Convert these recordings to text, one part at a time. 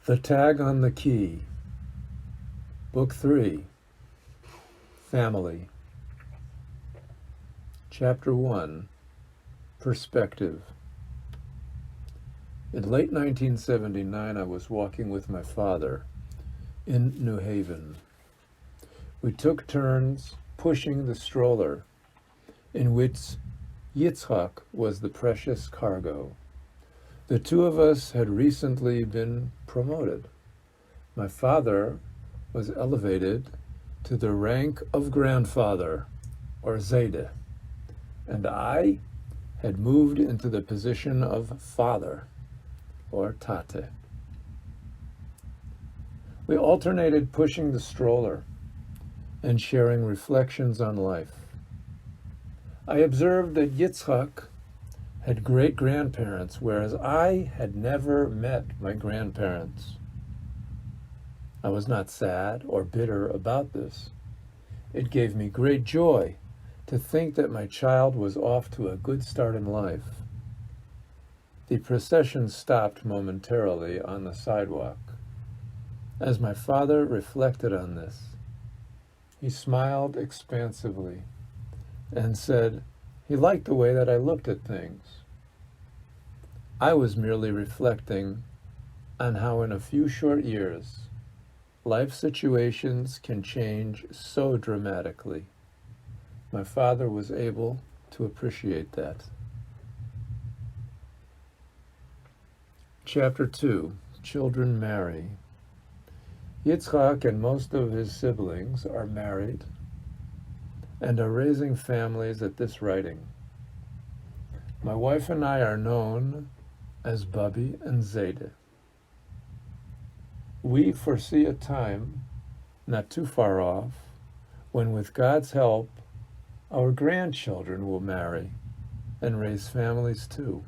The Tag on the Key, Book 3, Family, Chapter 1, Perspective. In late 1979, I was walking with my father in New Haven. We took turns pushing the stroller, in which Yitzhak was the precious cargo. The two of us had recently been promoted. My father was elevated to the rank of grandfather, or Zayde, and I had moved into the position of father, or Tate. We alternated pushing the stroller and sharing reflections on life. I observed that Yitzhak had great-grandparents, whereas I had never met my grandparents. I was not sad or bitter about this. It gave me great joy to think that my child was off to a good start in life. The procession stopped momentarily on the sidewalk. As my father reflected on this, he smiled expansively and said he liked the way that I looked at things. I was merely reflecting on how in a few short years, life situations can change so dramatically. My father was able to appreciate that. Chapter 2, Children Marry. Yitzhak and most of his siblings are married and are raising families at this writing. My wife and I are known as Bubby and Zayde. We foresee a time, not too far off, when with God's help, our grandchildren will marry and raise families too.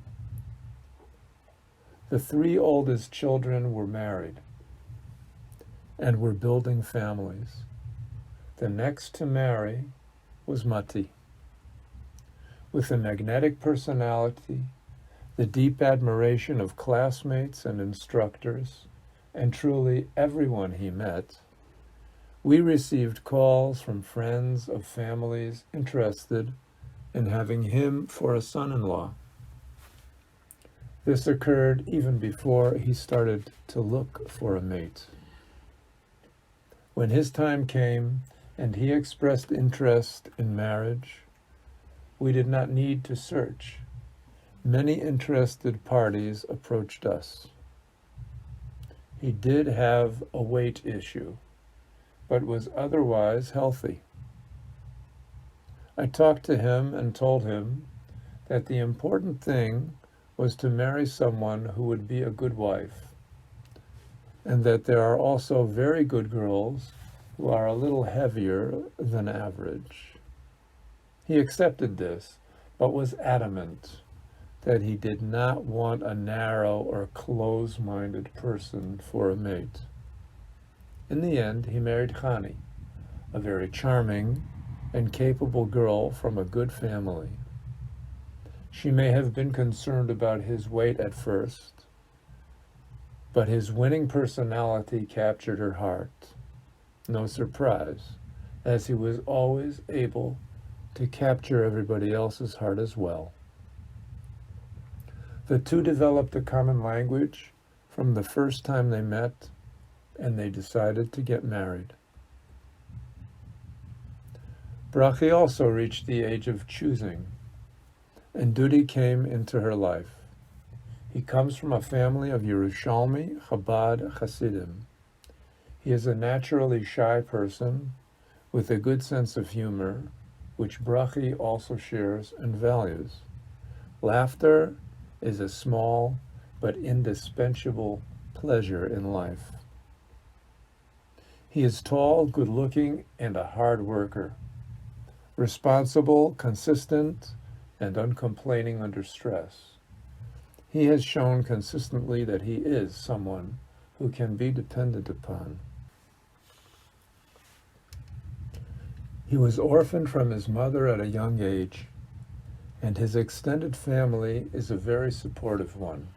The three oldest children were married and were building families. The next to marry was Mati. With a magnetic personality, the deep admiration of classmates and instructors, and truly everyone he met, we received calls from friends of families interested in having him for a son-in-law. This occurred even before he started to look for a mate. When his time came and he expressed interest in marriage, we did not need to search. Many interested parties approached us. He did have a weight issue, but was otherwise healthy. I talked to him and told him that the important thing was to marry someone who would be a good wife, and that there are also very good girls who are a little heavier than average. He accepted this, but was adamant that he did not want a narrow or close-minded person for a mate. In the end, he married Chani, a very charming and capable girl from a good family. She may have been concerned about his weight at first, but his winning personality captured her heart. No surprise, as he was always able to capture everybody else's heart as well. The two developed a common language from the first time they met, and they decided to get married. Brachi also reached the age of choosing, and Dudi came into her life. He comes from a family of Yerushalmi Chabad Hasidim. He is a naturally shy person with a good sense of humor, which Brachi also shares and values. Laughter is a small but indispensable pleasure in life. He is tall, good-looking, and a hard worker, responsible, consistent, and uncomplaining under stress. He has shown consistently that he is someone who can be depended upon. He was orphaned from his mother at a young age, and his extended family is a very supportive one.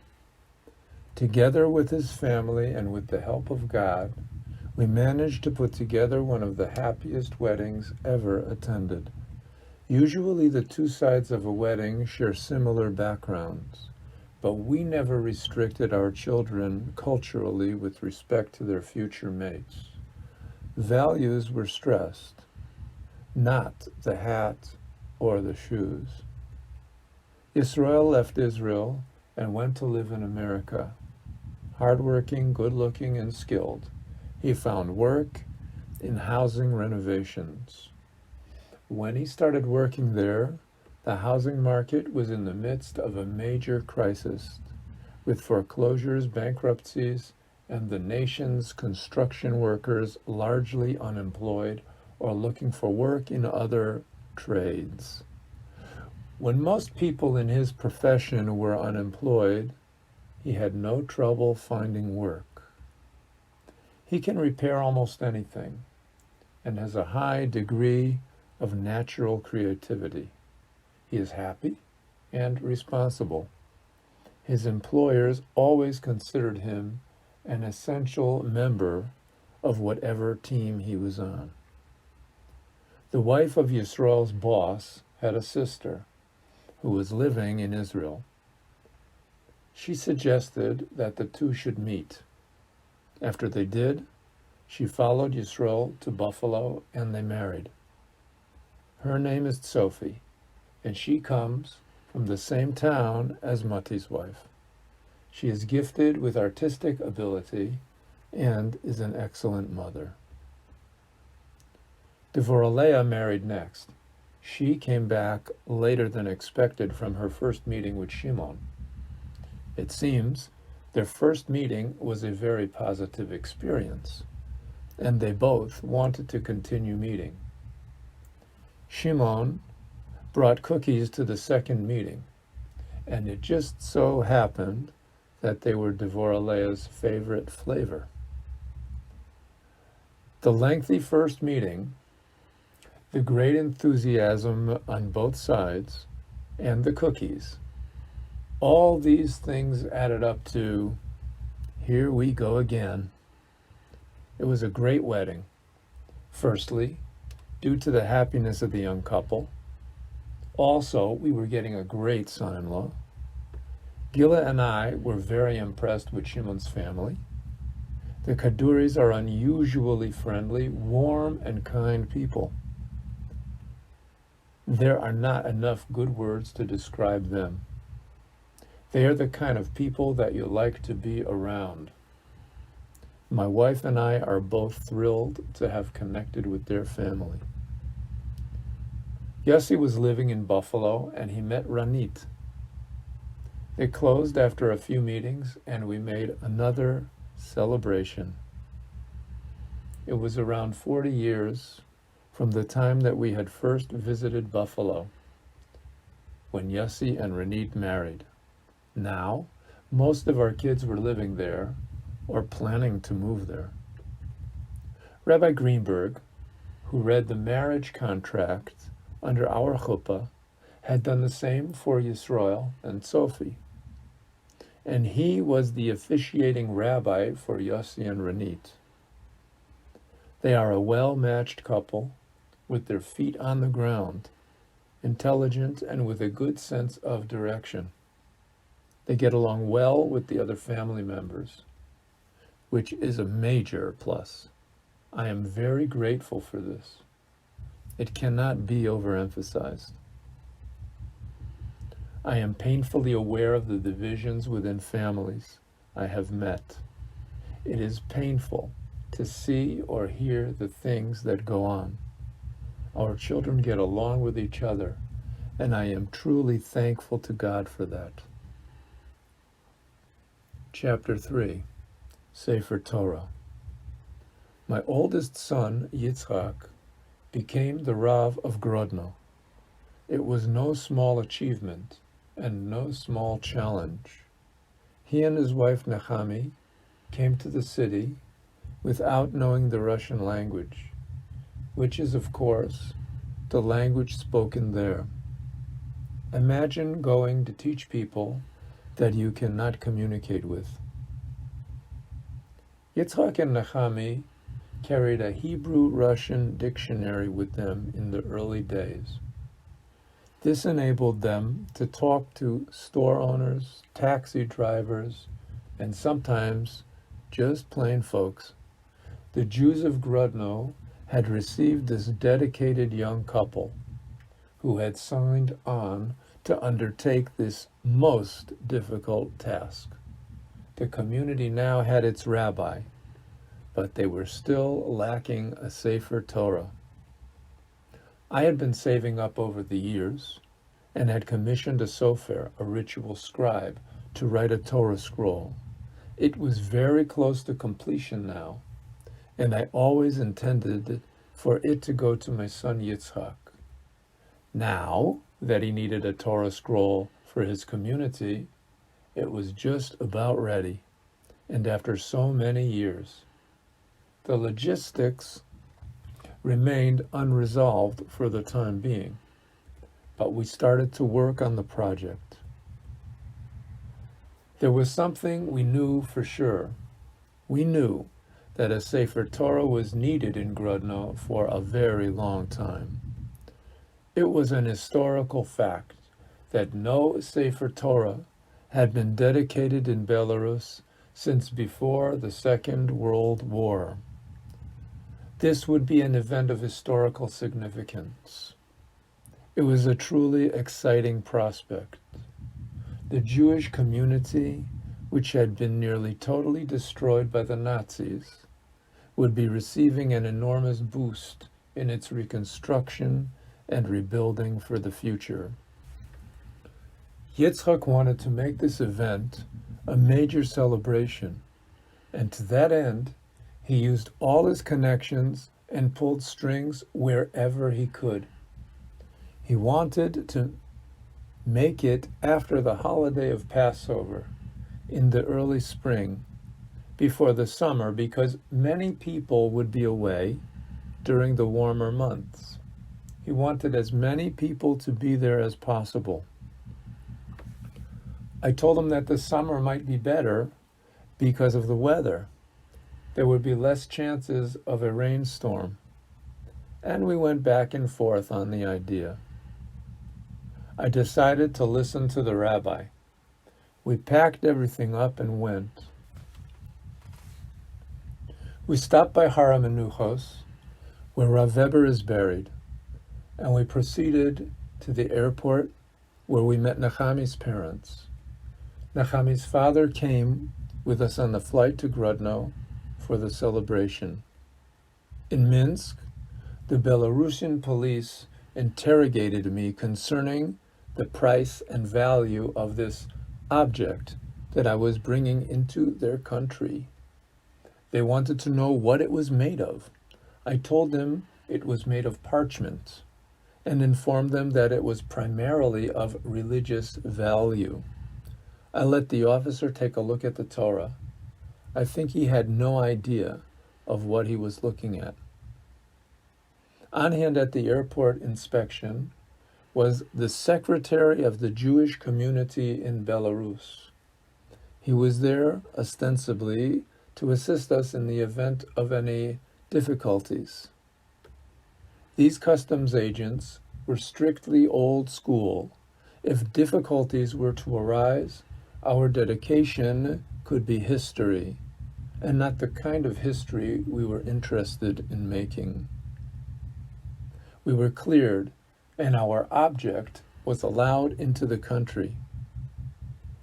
Together with his family and with the help of God, we managed to put together one of the happiest weddings ever attended. Usually the two sides of a wedding share similar backgrounds, but we never restricted our children culturally with respect to their future mates. Values were stressed, not the hat or the shoes. Israel left Israel and went to live in America. Hardworking, good-looking, and skilled, he found work in housing renovations. When he started working there, the housing market was in the midst of a major crisis, with foreclosures, bankruptcies, and the nation's construction workers largely unemployed or looking for work in other trades. When most people in his profession were unemployed, he had no trouble finding work. He can repair almost anything and has a high degree of natural creativity. He is happy and responsible. His employers always considered him an essential member of whatever team he was on. The wife of Yisrael's boss had a sister who was living in Israel. She suggested that the two should meet. After they did, she followed Yisrael to Buffalo and they married. Her name is Sophie, and she comes from the same town as Mati's wife. She is gifted with artistic ability and is an excellent mother. Devorah married next. She came back later than expected from her first meeting with Shimon. It seems their first meeting was a very positive experience, and they both wanted to continue meeting. Shimon brought cookies to the second meeting, and it just so happened that they were Devorah's favorite flavor. The lengthy first meeting, the great enthusiasm on both sides, and the cookies, all these things added up to, here we go again. It was a great wedding. Firstly, due to the happiness of the young couple. Also, we were getting a great son-in-law. Gila and I were very impressed with Shimon's family. The Kaduris are unusually friendly, warm, and kind people. There are not enough good words to describe them. They are the kind of people that you like to be around. My wife and I are both thrilled to have connected with their family. Yossi was living in Buffalo and he met Ranit. They closed after a few meetings and we made another celebration. It was around 40 years from the time that we had first visited Buffalo, when Yossi and Ranit married. Now, most of our kids were living there or planning to move there. Rabbi Greenberg, who read the marriage contract under our chuppah, had done the same for Yisrael and Sophie. And he was the officiating rabbi for Yossi and Ranit. They are a well-matched couple with their feet on the ground, intelligent and with a good sense of direction. They get along well with the other family members, which is a major plus. I am very grateful for this. It cannot be overemphasized. I am painfully aware of the divisions within families I have met. It is painful to see or hear the things that go on. Our children get along with each other, and I am truly thankful to God for that. Chapter 3, Sefer Torah. My oldest son, Yitzchak, became the Rav of Grodno. It was no small achievement and no small challenge. He and his wife Nechami came to the city without knowing the Russian language, which is, of course, the language spoken there. Imagine going to teach people that you cannot communicate with. Yitzhak and Nechami carried a Hebrew-Russian dictionary with them in the early days. This enabled them to talk to store owners, taxi drivers, and sometimes just plain folks. The Jews of Grodno had received this dedicated young couple who had signed on to undertake this most difficult task. The community now had its rabbi, but they were still lacking a Sefer Torah. I had been saving up over the years and had commissioned a sofer, a ritual scribe, to write a Torah scroll. It was very close to completion now, and I always intended for it to go to my son Yitzhak. Now that he needed a Torah scroll for his community, it was just about ready, and after so many years. The logistics remained unresolved for the time being, but we started to work on the project. There was something we knew for sure. We knew that a Sefer Torah was needed in Grodno for a very long time. It was an historical fact that no Sefer Torah had been dedicated in Belarus since before the Second World War. This would be an event of historical significance. It was a truly exciting prospect. The Jewish community, which had been nearly totally destroyed by the Nazis, would be receiving an enormous boost in its reconstruction and rebuilding for the future. Yitzhak wanted to make this event a major celebration, and to that end, he used all his connections and pulled strings wherever he could. He wanted to make it after the holiday of Passover, in the early spring, before the summer, because many people would be away during the warmer months. He wanted as many people to be there as possible. I told him that the summer might be better because of the weather. There would be less chances of a rainstorm. And we went back and forth on the idea. I decided to listen to the rabbi. We packed everything up and went. We stopped by Har HaMenuchos, where Rav Weber is buried, and we proceeded to the airport where we met Nechami's parents. Nechami's father came with us on the flight to Grodno for the celebration. In Minsk, the Belarusian police interrogated me concerning the price and value of this object that I was bringing into their country. They wanted to know what it was made of. I told them it was made of parchment and informed them that it was primarily of religious value. I let the officer take a look at the Torah. I think he had no idea of what he was looking at. On hand at the airport inspection was the secretary of the Jewish community in Belarus. He was there ostensibly to assist us in the event of any difficulties. These customs agents were strictly old school. If difficulties were to arise, our dedication could be history, and not the kind of history we were interested in making. We were cleared, and our object was allowed into the country.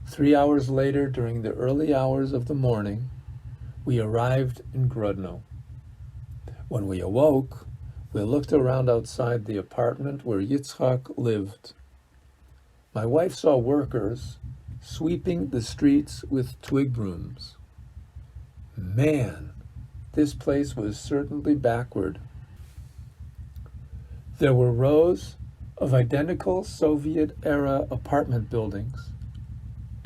3 hours later, during the early hours of the morning, we arrived in Grodno. When we awoke, we looked around outside the apartment where Yitzhak lived. My wife saw workers sweeping the streets with twig brooms. Man, this place was certainly backward. There were rows of identical Soviet-era apartment buildings.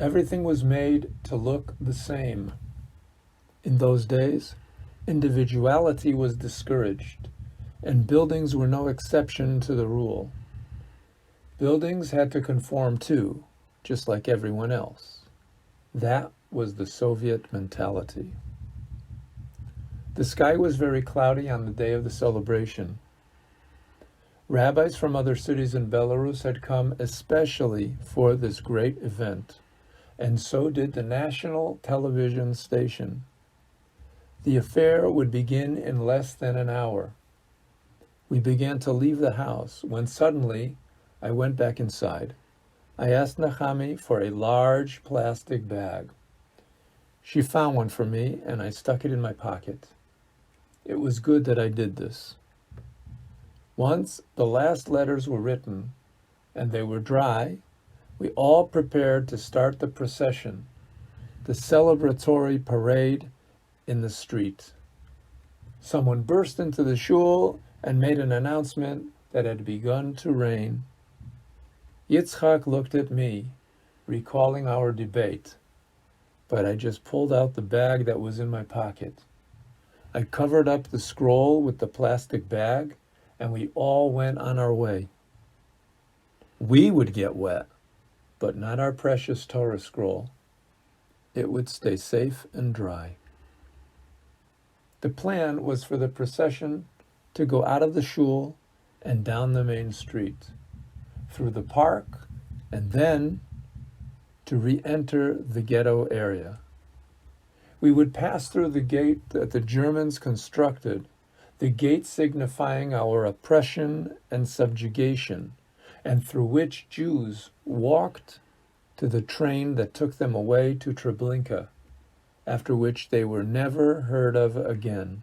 Everything was made to look the same. In those days, individuality was discouraged, and buildings were no exception to the rule. Buildings had to conform too, just like everyone else. That was the Soviet mentality. The sky was very cloudy on the day of the celebration. Rabbis from other cities in Belarus had come especially for this great event, and so did the national television station. The affair would begin in less than an hour. We began to leave the house when suddenly I went back inside. I asked Nachami for a large plastic bag. She found one for me and I stuck it in my pocket. It was good that I did this. Once the last letters were written and they were dry, we all prepared to start the procession, the celebratory parade in the street. Someone burst into the shul and made an announcement that it had begun to rain. Yitzchak looked at me, recalling our debate, but I just pulled out the bag that was in my pocket. I covered up the scroll with the plastic bag, and we all went on our way. We would get wet, but not our precious Torah scroll. It would stay safe and dry. The plan was for the procession to go out of the shul and down the main street, through the park, and then to re-enter the ghetto area. We would pass through the gate that the Germans constructed, the gate signifying our oppression and subjugation, and through which Jews walked to the train that took them away to Treblinka, after which they were never heard of again.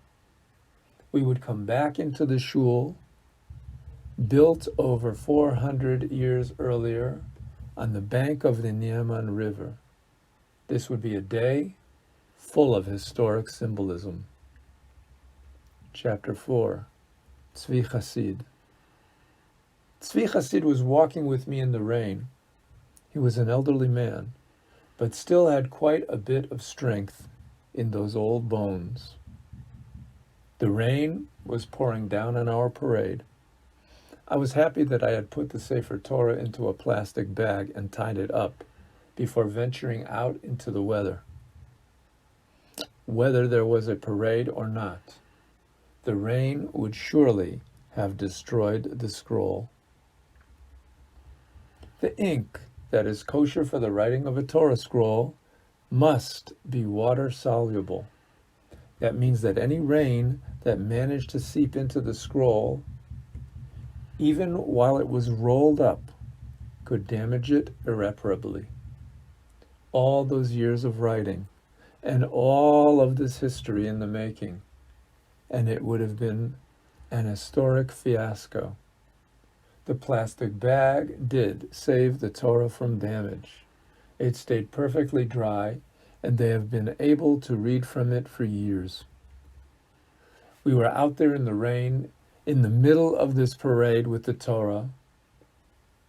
We would come back into the shul, built over 400 years earlier on the bank of the Nieman River. This would be a day full of historic symbolism. Chapter 4, Tzvi Chassid. Tzvi Chassid was walking with me in the rain. He was an elderly man, but still had quite a bit of strength in those old bones. The rain was pouring down on our parade. I was happy that I had put the Sefer Torah into a plastic bag and tied it up before venturing out into the weather. Whether there was a parade or not, the rain would surely have destroyed the scroll. The ink that is kosher for the writing of a Torah scroll must be water-soluble. That means that any rain that managed to seep into the scroll, even while it was rolled up, could damage it irreparably. All those years of writing, and all of this history in the making, and it would have been an historic fiasco. The plastic bag did save the Torah from damage. It stayed perfectly dry, and they have been able to read from it for years. We were out there in the rain, in the middle of this parade with the Torah,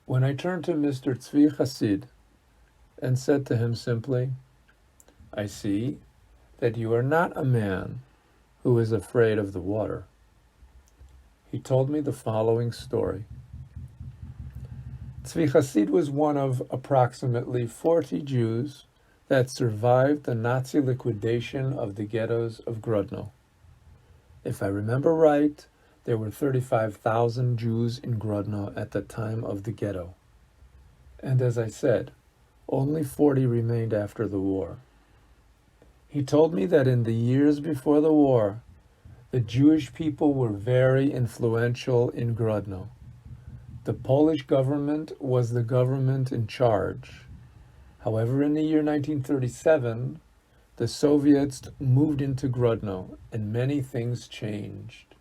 when I turned to Mr. Tzvi Chassid and said to him simply, "I see that you are not a man who is afraid of the water." He told me the following story. Tzvi Chassid was one of approximately 40 Jews that survived the Nazi liquidation of the ghettos of Grodno. If I remember right, there were 35,000 Jews in Grodno at the time of the ghetto. And as I said, only 40 remained after the war. He told me that in the years before the war, the Jewish people were very influential in Grodno. The Polish government was the government in charge. However, in the year 1937, the Soviets moved into Grodno, and many things changed.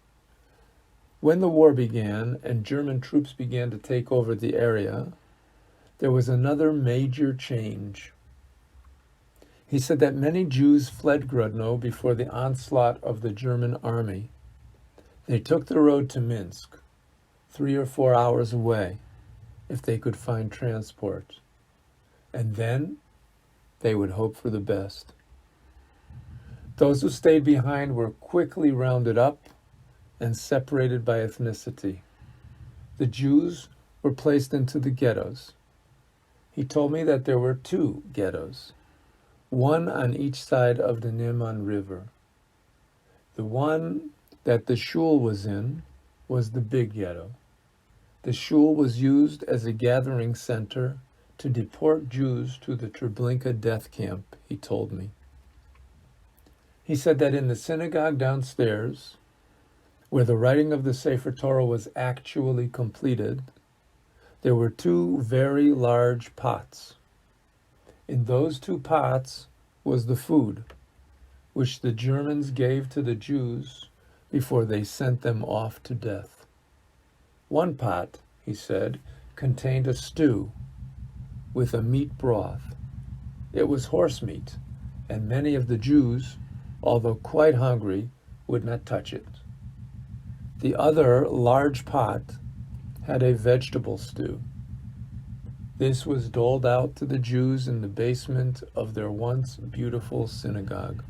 When the war began and German troops began to take over the area, there was another major change. He said that many Jews fled Grodno before the onslaught of the German army. They took the road to Minsk, 3 or 4 hours away, if they could find transport. And then they would hope for the best. Those who stayed behind were quickly rounded up and separated by ethnicity. The Jews were placed into the ghettos. He told me that there were 2 ghettos, one on each side of the Neman River. The one that the shul was in was the big ghetto. The shul was used as a gathering center to deport Jews to the Treblinka death camp, he told me. He said that in the synagogue downstairs, where the writing of the Sefer Torah was actually completed, there were two very large pots. In those two pots was the food, which the Germans gave to the Jews before they sent them off to death. One pot, he said, contained a stew with a meat broth. It was horse meat, and many of the Jews, although quite hungry, would not touch it. The other large pot had a vegetable stew. This was doled out to the Jews in the basement of their once beautiful synagogue.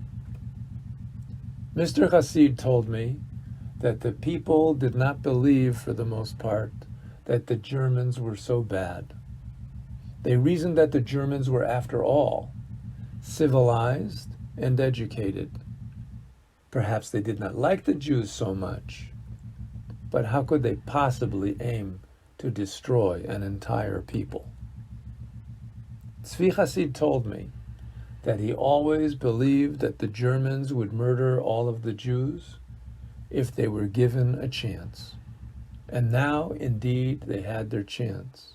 Mr. Hasid told me that the people did not believe, for the most part, that the Germans were so bad. They reasoned that the Germans were, after all, civilized and educated. Perhaps they did not like the Jews so much, but how could they possibly aim to destroy an entire people? Tzvi Hasid told me that he always believed that the Germans would murder all of the Jews if they were given a chance. And now, indeed, they had their chance.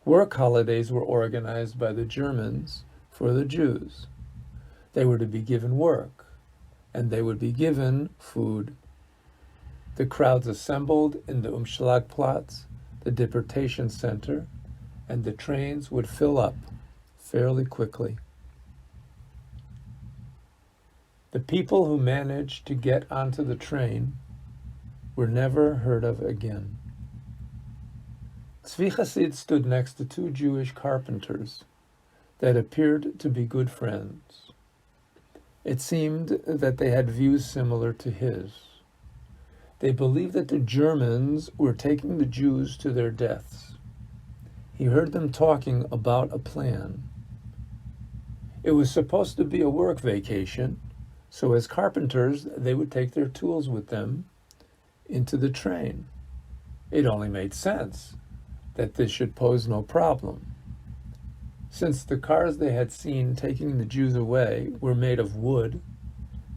Work holidays were organized by the Germans for the Jews. They were to be given work, and they would be given food. The crowds assembled in the Umschlagplatz, the deportation center, and the trains would fill up fairly quickly. The people who managed to get onto the train were never heard of again. Tzvi Hasid stood next to two Jewish carpenters that appeared to be good friends. It seemed that they had views similar to his. They believed that the Germans were taking the Jews to their deaths. He heard them talking about a plan. It was supposed to be a work vacation, so as carpenters, they would take their tools with them into the train. It only made sense that this should pose no problem. Since the cars they had seen taking the Jews away were made of wood,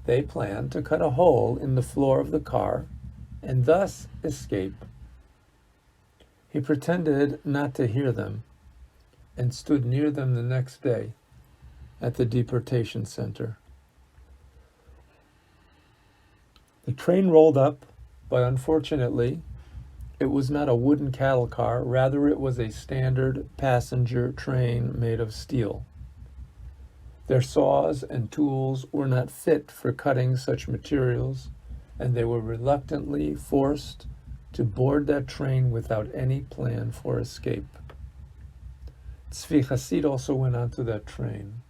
they planned to cut a hole in the floor of the car and thus escape. He pretended not to hear them and stood near them the next day at the deportation center. The train rolled up, but unfortunately, it was not a wooden cattle car, rather it was a standard passenger train made of steel. Their saws and tools were not fit for cutting such materials, and they were reluctantly forced to board that train without any plan for escape. Tzvi Hasid also went onto that train.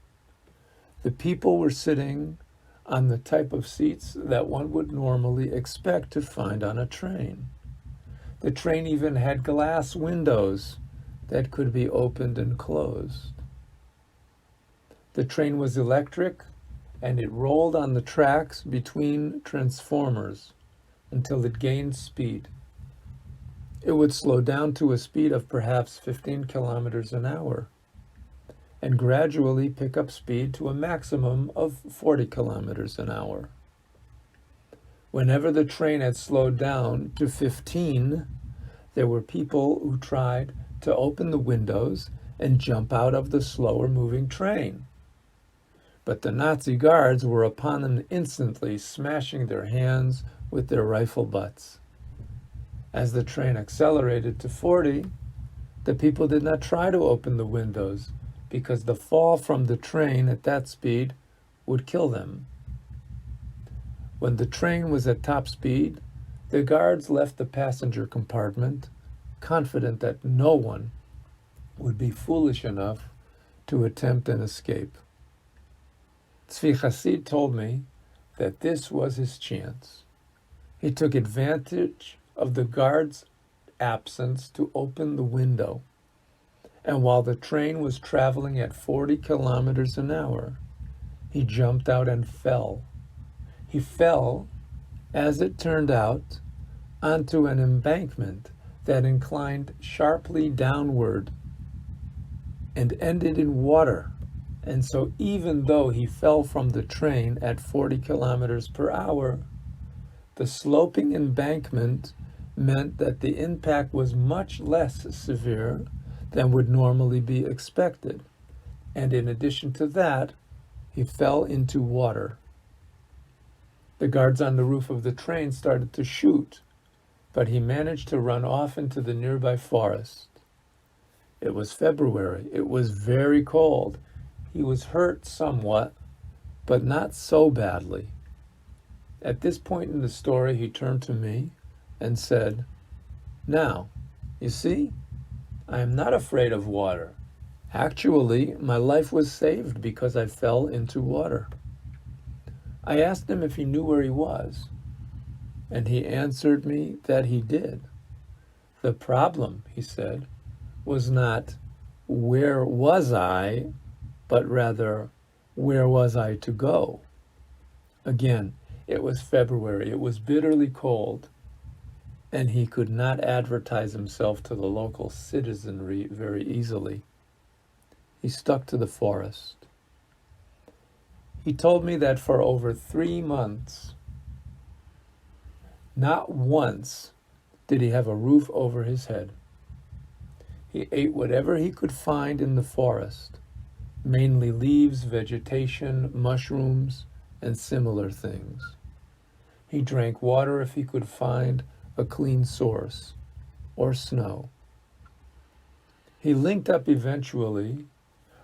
The people were sitting on the type of seats that one would normally expect to find on a train. The train even had glass windows that could be opened and closed. The train was electric, and it rolled on the tracks between transformers until it gained speed. It would slow down to a speed of perhaps 15 kilometers an hour, and gradually pick up speed to a maximum of 40 kilometers an hour. Whenever the train had slowed down to 15, there were people who tried to open the windows and jump out of the slower moving train. But the Nazi guards were upon them instantly, smashing their hands with their rifle butts. As the train accelerated to 40, the people did not try to open the windows because the fall from the train at that speed would kill them. When the train was at top speed, the guards left the passenger compartment, confident that no one would be foolish enough to attempt an escape. Tzvi Hasid told me that this was his chance. He took advantage of the guard's absence to open the window, and while the train was traveling at 40 kilometers an hour, he jumped out and fell. He fell, as it turned out, onto an embankment that inclined sharply downward and ended in water. And so even though he fell from the train at 40 kilometers per hour, the sloping embankment meant that the impact was much less severe than would normally be expected. And in addition to that, he fell into water. The guards on the roof of the train started to shoot, but he managed to run off into the nearby forest. It was February. It was very cold. He was hurt somewhat, but not so badly. At this point in the story, he turned to me and said, "Now, you see, I am not afraid of water. Actually, my life was saved because I fell into water." I asked him if he knew where he was, and he answered me that he did. The problem, he said, was not where was I, but rather where was I to go? Again, it was February, it was bitterly cold, and he could not advertise himself to the local citizenry very easily. He stuck to the forest. He told me that for over 3 months, not once did he have a roof over his head. He ate whatever he could find in the forest, mainly leaves, vegetation, mushrooms, and similar things. He drank water if he could find a clean source, or snow. He linked up eventually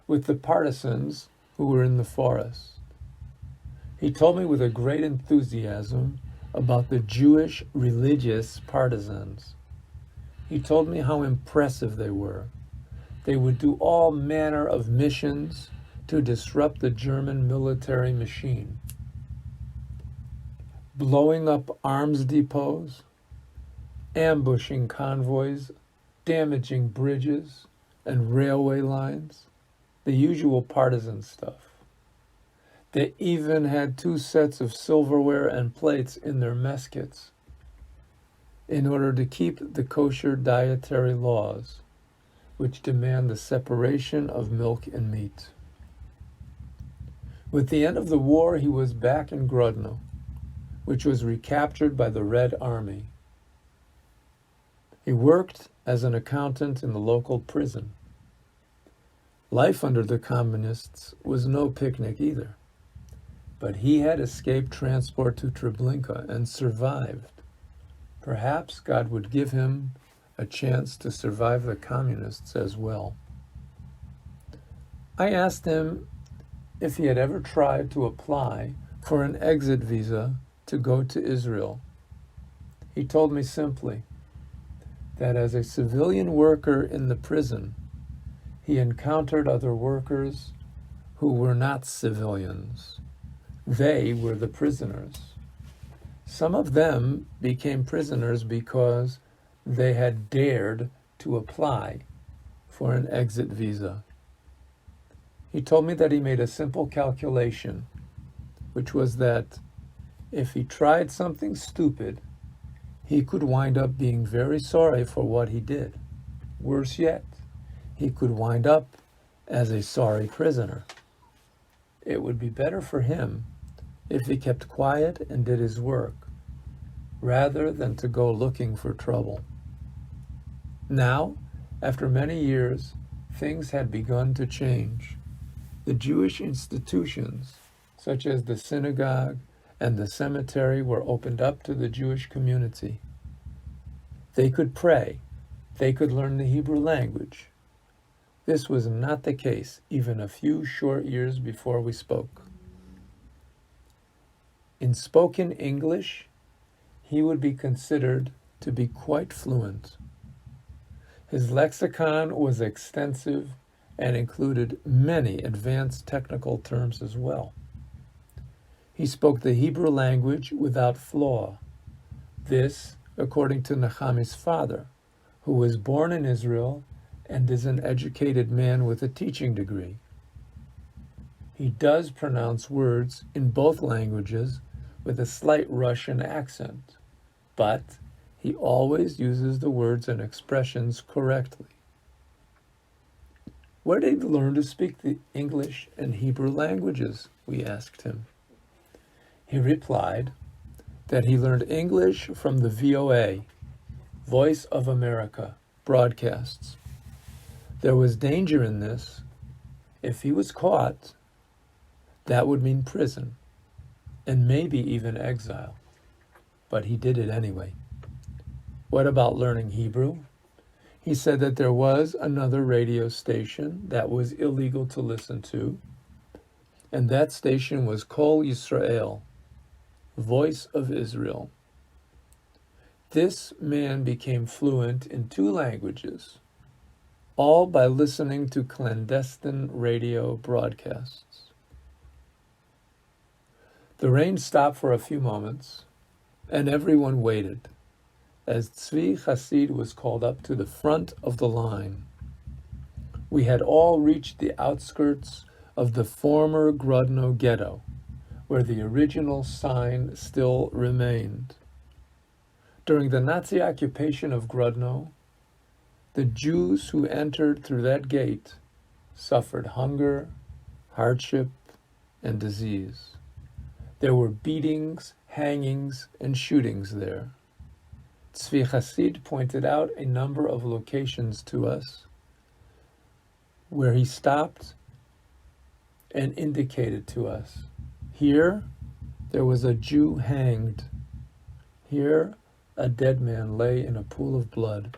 with the partisans who were in the forest. He told me with a great enthusiasm about the Jewish religious partisans. He told me how impressive they were. They would do all manner of missions to disrupt the German military machine, blowing up arms depots, ambushing convoys, damaging bridges and railway lines, the usual partisan stuff. They even had 2 sets of silverware and plates in their mess kits in order to keep the kosher dietary laws, which demand the separation of milk and meat. With the end of the war, he was back in Grodno, which was recaptured by the Red Army. He worked as an accountant in the local prison. Life under the communists was no picnic either, but he had escaped transport to Treblinka and survived. Perhaps God would give him a chance to survive the communists as well. I asked him if he had ever tried to apply for an exit visa to go to Israel. He told me simply that as a civilian worker in the prison, he encountered other workers who were not civilians. They were the prisoners. Some of them became prisoners because they had dared to apply for an exit visa. He told me that he made a simple calculation, which was that if he tried something stupid, he could wind up being very sorry for what he did. Worse yet, he could wind up as a sorry prisoner. It would be better for him if he kept quiet and did his work, rather than to go looking for trouble. Now, after many years, things had begun to change. The Jewish institutions, such as the synagogue and the cemetery, were opened up to the Jewish community. They could pray. They could learn the Hebrew language. This was not the case even a few short years before we spoke. In spoken English, he would be considered to be quite fluent. His lexicon was extensive and included many advanced technical terms as well. He spoke the Hebrew language without flaw. This, according to Nechami's father, who was born in Israel and is an educated man with a teaching degree. He does pronounce words in both languages with a slight Russian accent, but he always uses the words and expressions correctly. Where did he learn to speak the English and Hebrew languages? We asked him. He replied that he learned English from the VOA, Voice of America, broadcasts. There was danger in this. If he was caught, that would mean prison, and maybe even exile. But he did it anyway. What about learning Hebrew? He said that there was another radio station that was illegal to listen to, and that station was Kol Yisrael, Voice of Israel. This man became fluent in 2 languages, all by listening to clandestine radio broadcasts. The rain stopped for a few moments, and everyone waited, as Tzvi Hasid was called up to the front of the line. We had all reached the outskirts of the former Grodno ghetto, where the original sign still remained. During the Nazi occupation of Grodno, the Jews who entered through that gate suffered hunger, hardship, and disease. There were beatings, hangings, and shootings there. Tzvi Hasid pointed out a number of locations to us where he stopped and indicated to us. Here, there was a Jew hanged. Here, a dead man lay in a pool of blood.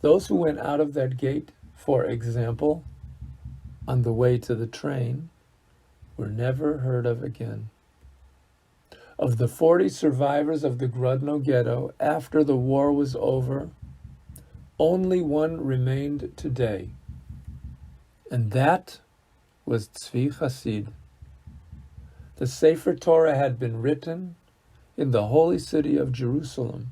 Those who went out of that gate, for example, on the way to the train, were never heard of again. Of the 40 survivors of the Grodno ghetto after the war was over, only one remained today, and that was Tzvi Hasid. The Sefer Torah had been written in the holy city of Jerusalem,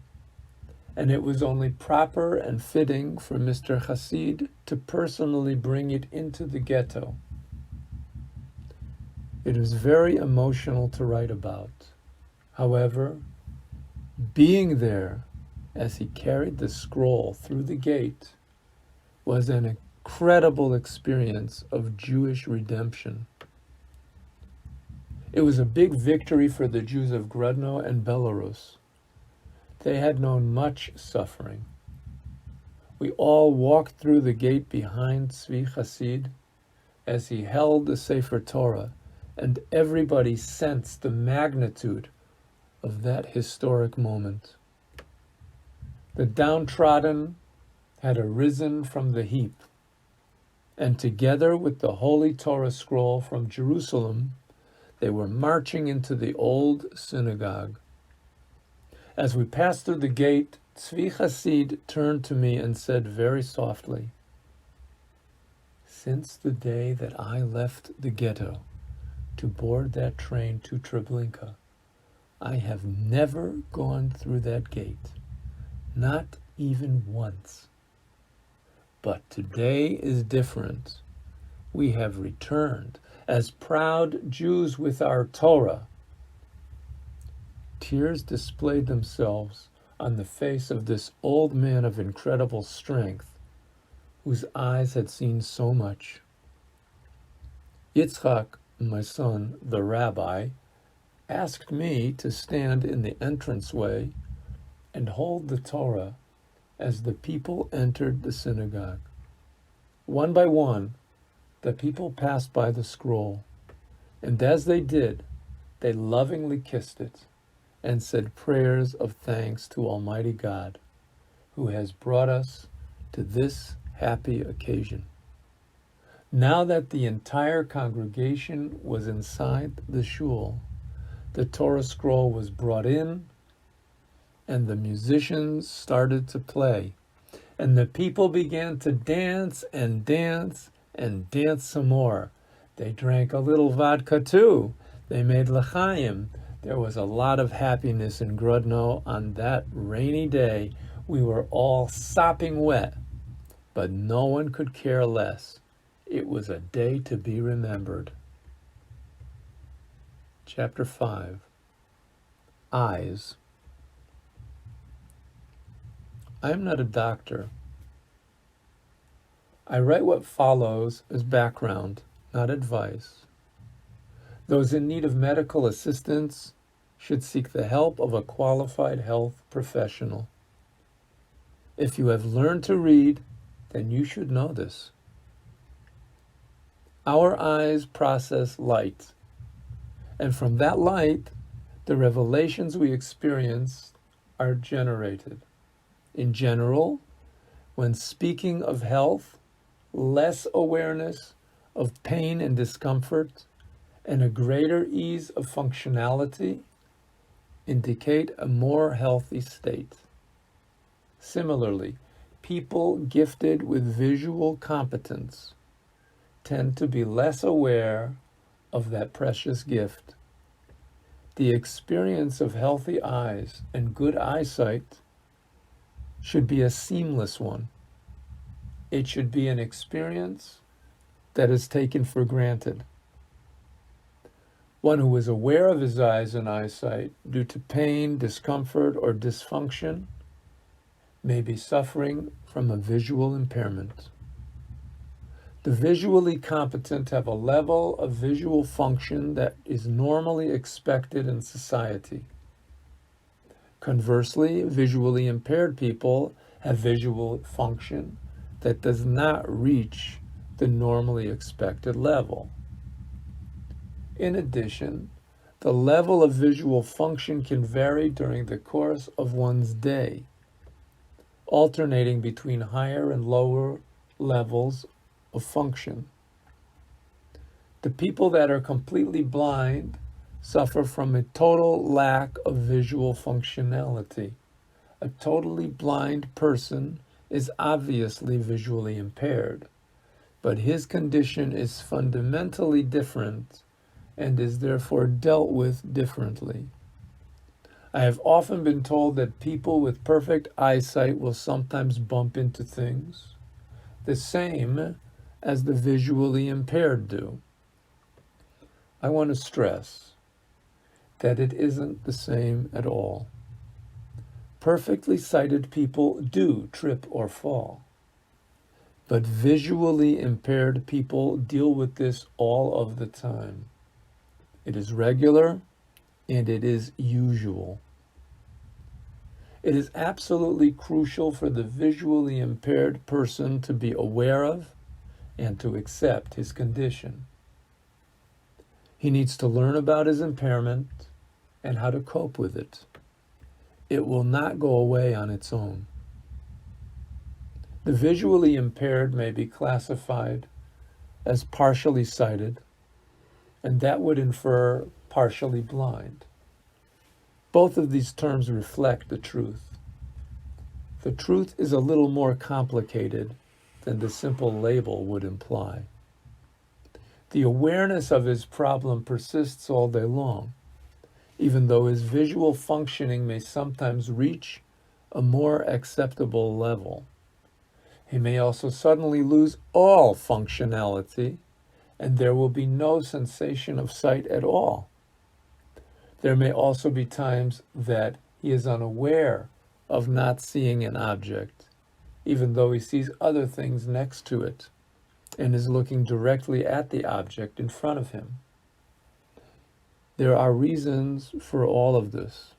and it was only proper and fitting for Mr. Hasid to personally bring it into the ghetto. It was very emotional to write about. However, being there as he carried the scroll through the gate was an incredible experience of Jewish redemption. It was a big victory for the Jews of Grodno and Belarus. They had known much suffering. We all walked through the gate behind Tzvi Hasid as he held the Sefer Torah, and everybody sensed the magnitude of that historic moment. The downtrodden had arisen from the heap, and together with the Holy Torah scroll from Jerusalem, they were marching into the old synagogue. As we passed through the gate, Tzvi Hasid turned to me and said very softly, "Since the day that I left the ghetto to board that train to Treblinka, I have never gone through that gate, not even once. But today is different. We have returned as proud Jews with our Torah." Tears displayed themselves on the face of this old man of incredible strength, whose eyes had seen so much. Yitzchak, my son, the rabbi, asked me to stand in the entranceway and hold the Torah as the people entered the synagogue. One by one, the people passed by the scroll, and as they did, they lovingly kissed it and said prayers of thanks to Almighty God, who has brought us to this happy occasion. Now that the entire congregation was inside the shul, the Torah scroll was brought in, and the musicians started to play, and the people began to dance and dance and dance some more. They drank a little vodka too. They made l'chaim. There was a lot of happiness in Grodno on that rainy day. We were all sopping wet, but no one could care less. It was a day to be remembered. Chapter 5. eyes. I am not a doctor. I write what follows as background, not advice. Those in need of medical assistance should seek the help of a qualified health professional. If you have learned to read, then you should know this. Our eyes process light, and from that light, the revelations we experience are generated. In general, when speaking of health, less awareness of pain and discomfort and a greater ease of functionality indicate a more healthy state. Similarly, people gifted with visual competence tend to be less aware of that precious gift. The experience of healthy eyes and good eyesight should be a seamless one. It should be an experience that is taken for granted. One who is aware of his eyes and eyesight due to pain, discomfort, or dysfunction may be suffering from a visual impairment. The visually competent have a level of visual function that is normally expected in society. Conversely, visually impaired people have visual function that does not reach the normally expected level. In addition, the level of visual function can vary during the course of one's day, alternating between higher and lower levels of function. The people that are completely blind suffer from a total lack of visual functionality. A totally blind person is obviously visually impaired, but his condition is fundamentally different and is therefore dealt with differently. I have often been told that people with perfect eyesight will sometimes bump into things, the same as the visually impaired do. I want to stress that it isn't the same at all. Perfectly sighted people do trip or fall, but visually impaired people deal with this all of the time. It is regular and it is usual. It is absolutely crucial for the visually impaired person to be aware of and to accept his condition. He needs to learn about his impairment and how to cope with it. It will not go away on its own. The visually impaired may be classified as partially sighted, and that would infer partially blind. Both of these terms reflect the truth. The truth is a little more complicated than the simple label would imply. The awareness of his problem persists all day long, even though his visual functioning may sometimes reach a more acceptable level. He may also suddenly lose all functionality, and there will be no sensation of sight at all. There may also be times that he is unaware of not seeing an object, even though he sees other things next to it and is looking directly at the object in front of him. There are reasons for all of this.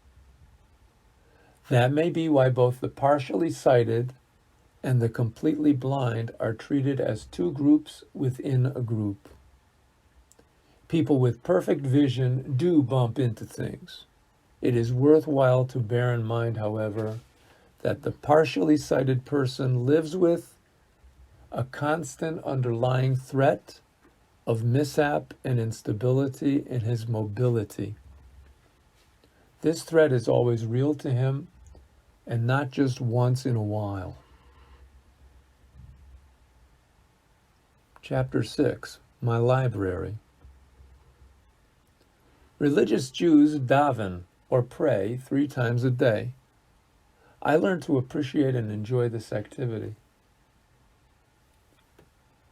That may be why both the partially sighted and the completely blind are treated as two groups within a group. People with perfect vision do bump into things. It is worthwhile to bear in mind, however, that the partially sighted person lives with a constant underlying threat of mishap and instability in his mobility. This threat is always real to him and not just once in a while. Chapter 6, My Library. Religious Jews daven or pray 3 times a day. I learned to appreciate and enjoy this activity.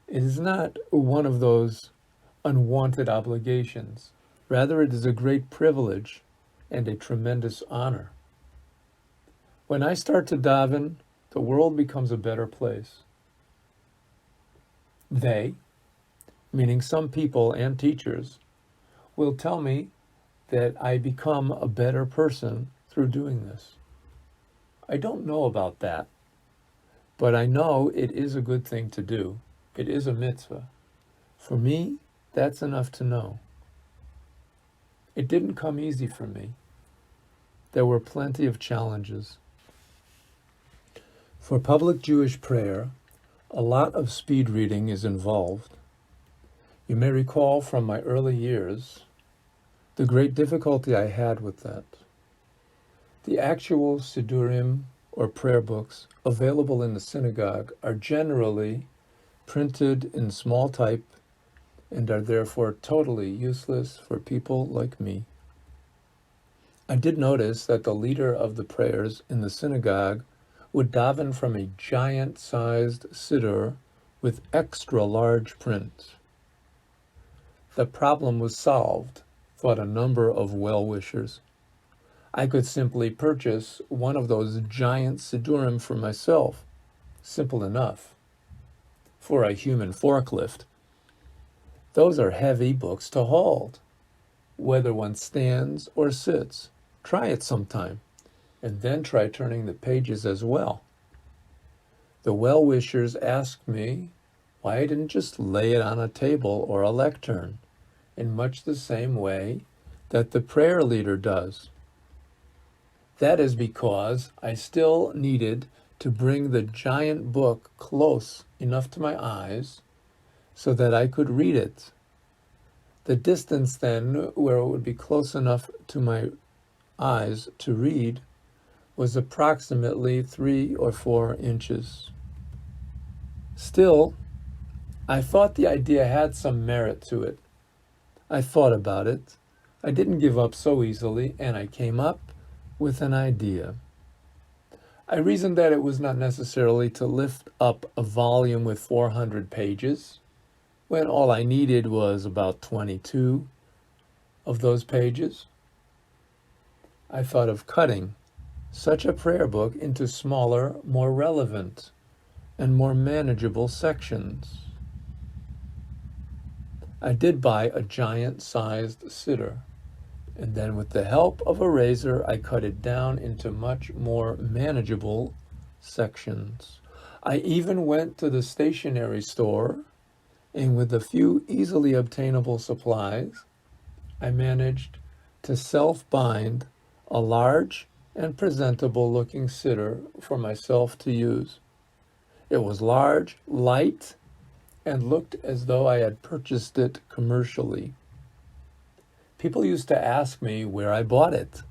It is not one of those unwanted obligations. Rather, it is a great privilege and a tremendous honor. When I start to daven, the world becomes a better place. They, meaning some people and teachers, will tell me that I become a better person through doing this. I don't know about that, but I know it is a good thing to do. It is a mitzvah. For me, that's enough to know. It didn't come easy for me. There were plenty of challenges. For public Jewish prayer, a lot of speed reading is involved. You may recall from my early years the great difficulty I had with that. The actual Sidurim, or prayer books, available in the synagogue are generally printed in small type and are therefore totally useless for people like me. I did notice that the leader of the prayers in the synagogue would daven from a giant-sized siddur with extra large print. The problem was solved, thought a number of well-wishers. I could simply purchase one of those giant siddurim for myself. Simple enough. For a human forklift. Those are heavy books to hold, whether one stands or sits. Try it sometime, and then try turning the pages as well. The well-wishers asked me why I didn't just lay it on a table or a lectern, in much the same way that the prayer leader does. That is because I still needed to bring the giant book close enough to my eyes so that I could read it. The distance then, where it would be close enough to my eyes to read, was approximately 3 or 4 inches. Still, I thought the idea had some merit to it. I thought about it. I didn't give up so easily, and I came up with an idea. I reasoned that it was not necessarily to lift up a volume with 400 pages, when all I needed was about 22 of those pages. I thought of cutting such a prayer book into smaller, more relevant, and more manageable sections. I did buy a giant-sized siddur, and then with the help of a razor, I cut it down into much more manageable sections. I even went to the stationery store, and with a few easily obtainable supplies, I managed to self-bind a large and presentable-looking siddur for myself to use. It was large, light, and looked as though I had purchased it commercially. People used to ask me where I bought it.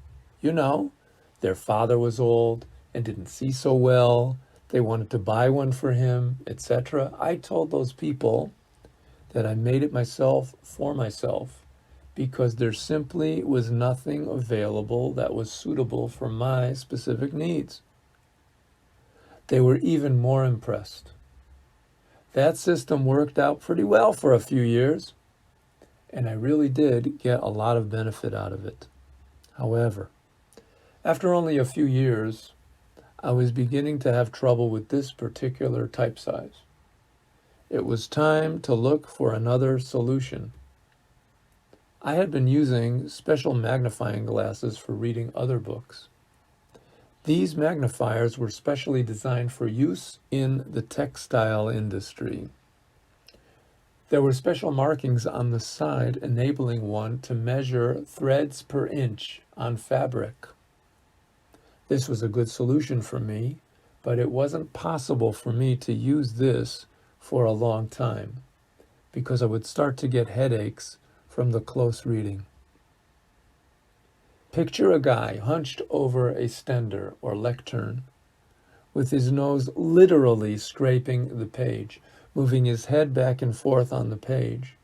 You know, their father was old and didn't see so well. They wanted to buy one for him, etc. I told those people that I made it myself for myself because there simply was nothing available that was suitable for my specific needs. They were even more impressed. That system worked out pretty well for a few years, and I really did get a lot of benefit out of it. However, after only a few years, I was beginning to have trouble with this particular type size. It was time to look for another solution. I had been using special magnifying glasses for reading other books. These magnifiers were specially designed for use in the textile industry. There were special markings on the side enabling one to measure threads per inch on fabric. This was a good solution for me, but it wasn't possible for me to use this for a long time because I would start to get headaches from the close reading. Picture a guy hunched over a stender or lectern with his nose literally scraping the page, moving his head back and forth on the page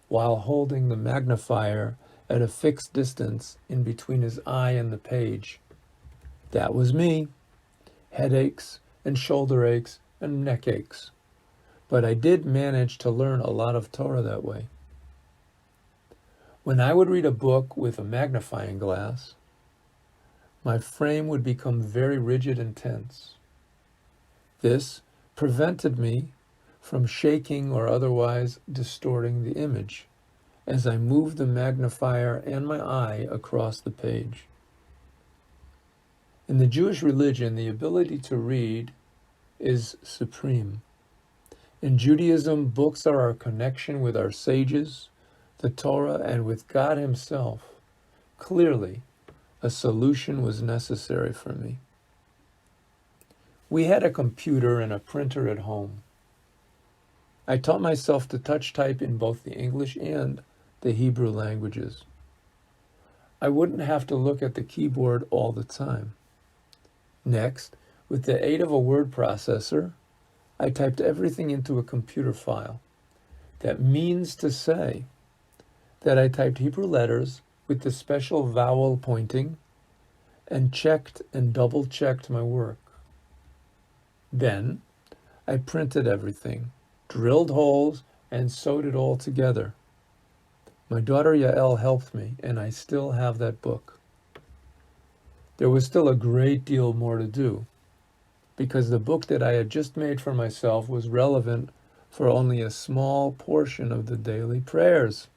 while holding the magnifier at a fixed distance in between his eye and the page. That was me. Headaches and shoulder aches and neck aches. But I did manage to learn a lot of Torah that way. When I would read a book with a magnifying glass, my frame would become very rigid and tense. This prevented me from shaking or otherwise distorting the image as I moved the magnifier and my eye across the page. In the Jewish religion, the ability to read is supreme. In Judaism, books are our connection with our sages, the Torah, and with God Himself. Clearly, a solution was necessary for me. We had a computer and a printer at home. I taught myself to touch type in both the English and the Hebrew languages. I wouldn't have to look at the keyboard all the time. Next, with the aid of a word processor, I typed everything into a computer file. That means to say that I typed Hebrew letters with the special vowel pointing and checked and double-checked my work. Then, I printed everything, drilled holes, and sewed it all together. My daughter Yael helped me, and I still have that book. There was still a great deal more to do, because the book that I had just made for myself was relevant for only a small portion of the daily prayers.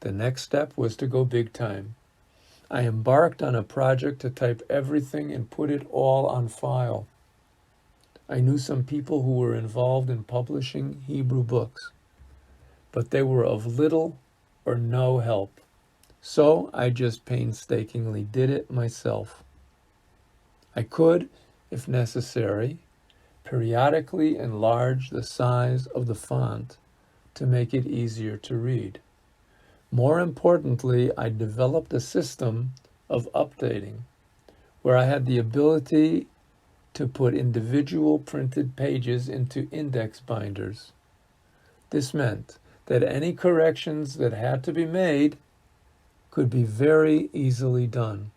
The next step was to go big time. I embarked on a project to type everything and put it all on file. I knew some people who were involved in publishing Hebrew books, but they were of little or no help. So I just painstakingly did it myself. I could, if necessary, periodically enlarge the size of the font to make it easier to read. More importantly, I developed a system of updating where I had the ability to put individual printed pages into index binders. This meant that any corrections that had to be made could be very easily done.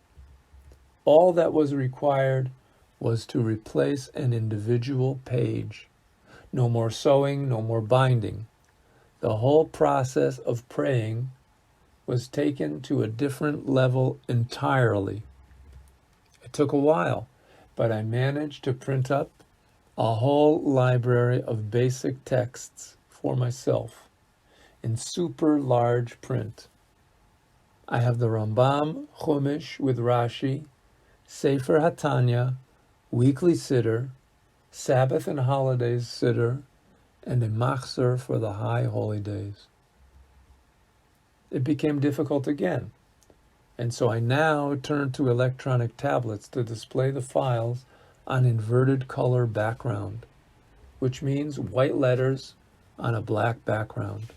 All that was required was to replace an individual page. No more sewing, no more binding. The whole process of praying was taken to a different level entirely. It took a while, but I managed to print up a whole library of basic texts for myself in super large print. I have the Rambam, Chumash with Rashi, Sefer HaTanya, Weekly Siddur, Sabbath and Holidays Siddur, and a Machzor for the High Holy Days. It became difficult again, and so I now turned to electronic tablets to display the files on inverted color background, which means white letters on a black background.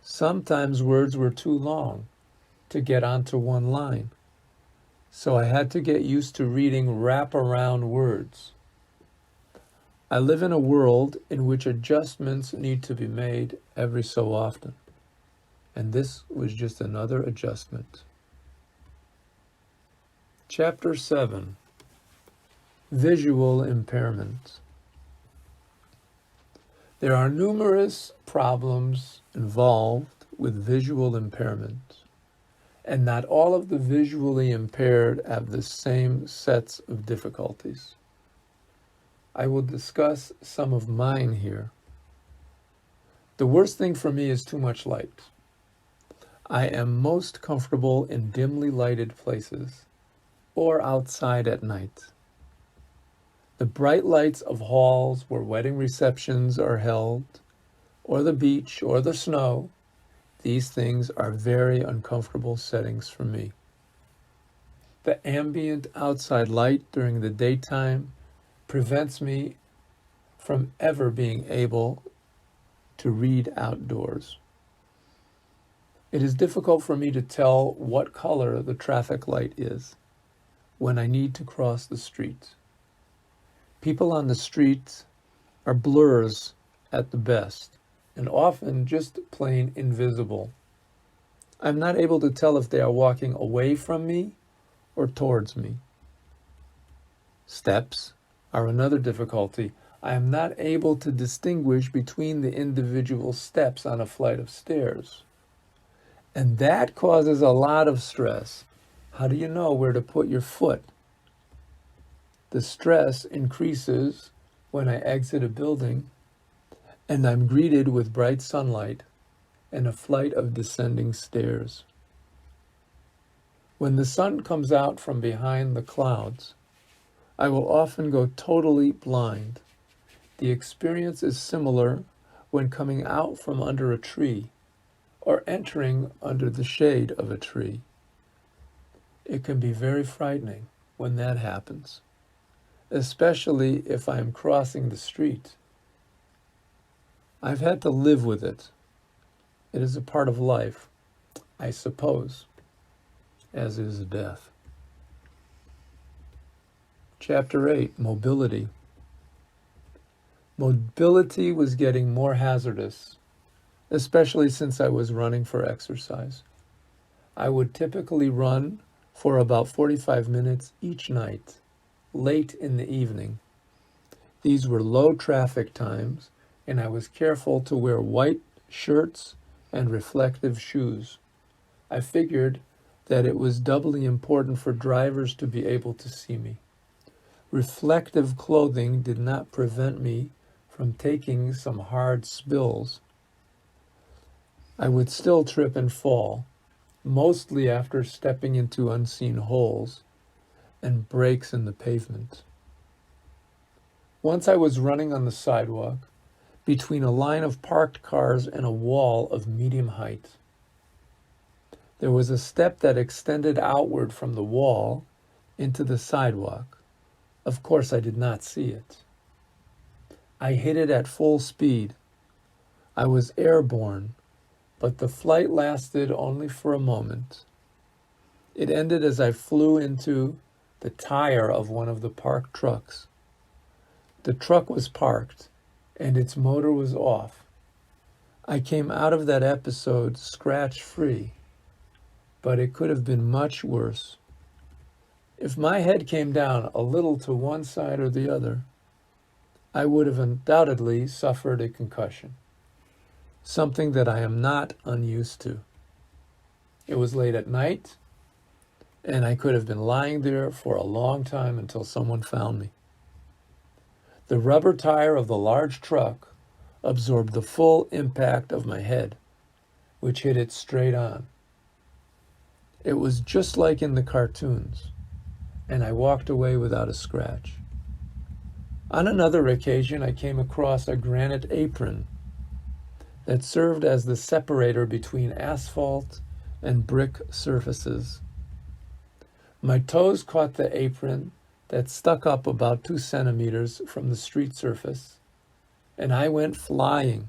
Sometimes words were too long to get onto one line, so I had to get used to reading wraparound words. I live in a world in which adjustments need to be made every so often, and this was just another adjustment. Chapter 7. Visual Impairment. There are numerous problems involved with visual impairment, and not all of the visually impaired have the same sets of difficulties. I will discuss some of mine here. The worst thing for me is too much light. I am most comfortable in dimly lighted places or outside at night. The bright lights of halls where wedding receptions are held, or the beach or the snow, these things are very uncomfortable settings for me. The ambient outside light during the daytime prevents me from ever being able to read outdoors. It is difficult for me to tell what color the traffic light is when I need to cross the street. People on the street are blurs at the best, and often just plain invisible. I'm not able to tell if they are walking away from me or towards me. Steps are another difficulty. I am not able to distinguish between the individual steps on a flight of stairs. And that causes a lot of stress. How do you know where to put your foot? The stress increases when I exit a building and I'm greeted with bright sunlight and a flight of descending stairs. When the sun comes out from behind the clouds, I will often go totally blind. The experience is similar when coming out from under a tree or entering under the shade of a tree. It can be very frightening when that happens, especially if I am crossing the street. I've had to live with it. It is a part of life, I suppose, as is death. Chapter 8, Mobility. Mobility was getting more hazardous, especially since I was running for exercise. I would typically run for about 45 minutes each night, late in the evening. These were low traffic times, and I was careful to wear white shirts and reflective shoes. I figured that it was doubly important for drivers to be able to see me. Reflective clothing did not prevent me from taking some hard spills. I would still trip and fall, mostly after stepping into unseen holes and breaks in the pavement. Once I was running on the sidewalk between a line of parked cars and a wall of medium height. There was a step that extended outward from the wall into the sidewalk. Of course, I did not see it. I hit it at full speed. I was airborne, but the flight lasted only for a moment. It ended as I flew into the tire of one of the parked trucks. The truck was parked, and its motor was off. I came out of that episode scratch-free, but it could have been much worse. If my head came down a little to one side or the other, I would have undoubtedly suffered a concussion, something that I am not unused to. It was late at night, and I could have been lying there for a long time until someone found me. The rubber tire of the large truck absorbed the full impact of my head, which hit it straight on. It was just like in the cartoons, and I walked away without a scratch. On another occasion, I came across a granite apron that served as the separator between asphalt and brick surfaces. My toes caught the apron that stuck up about 2 centimeters from the street surface, and I went flying.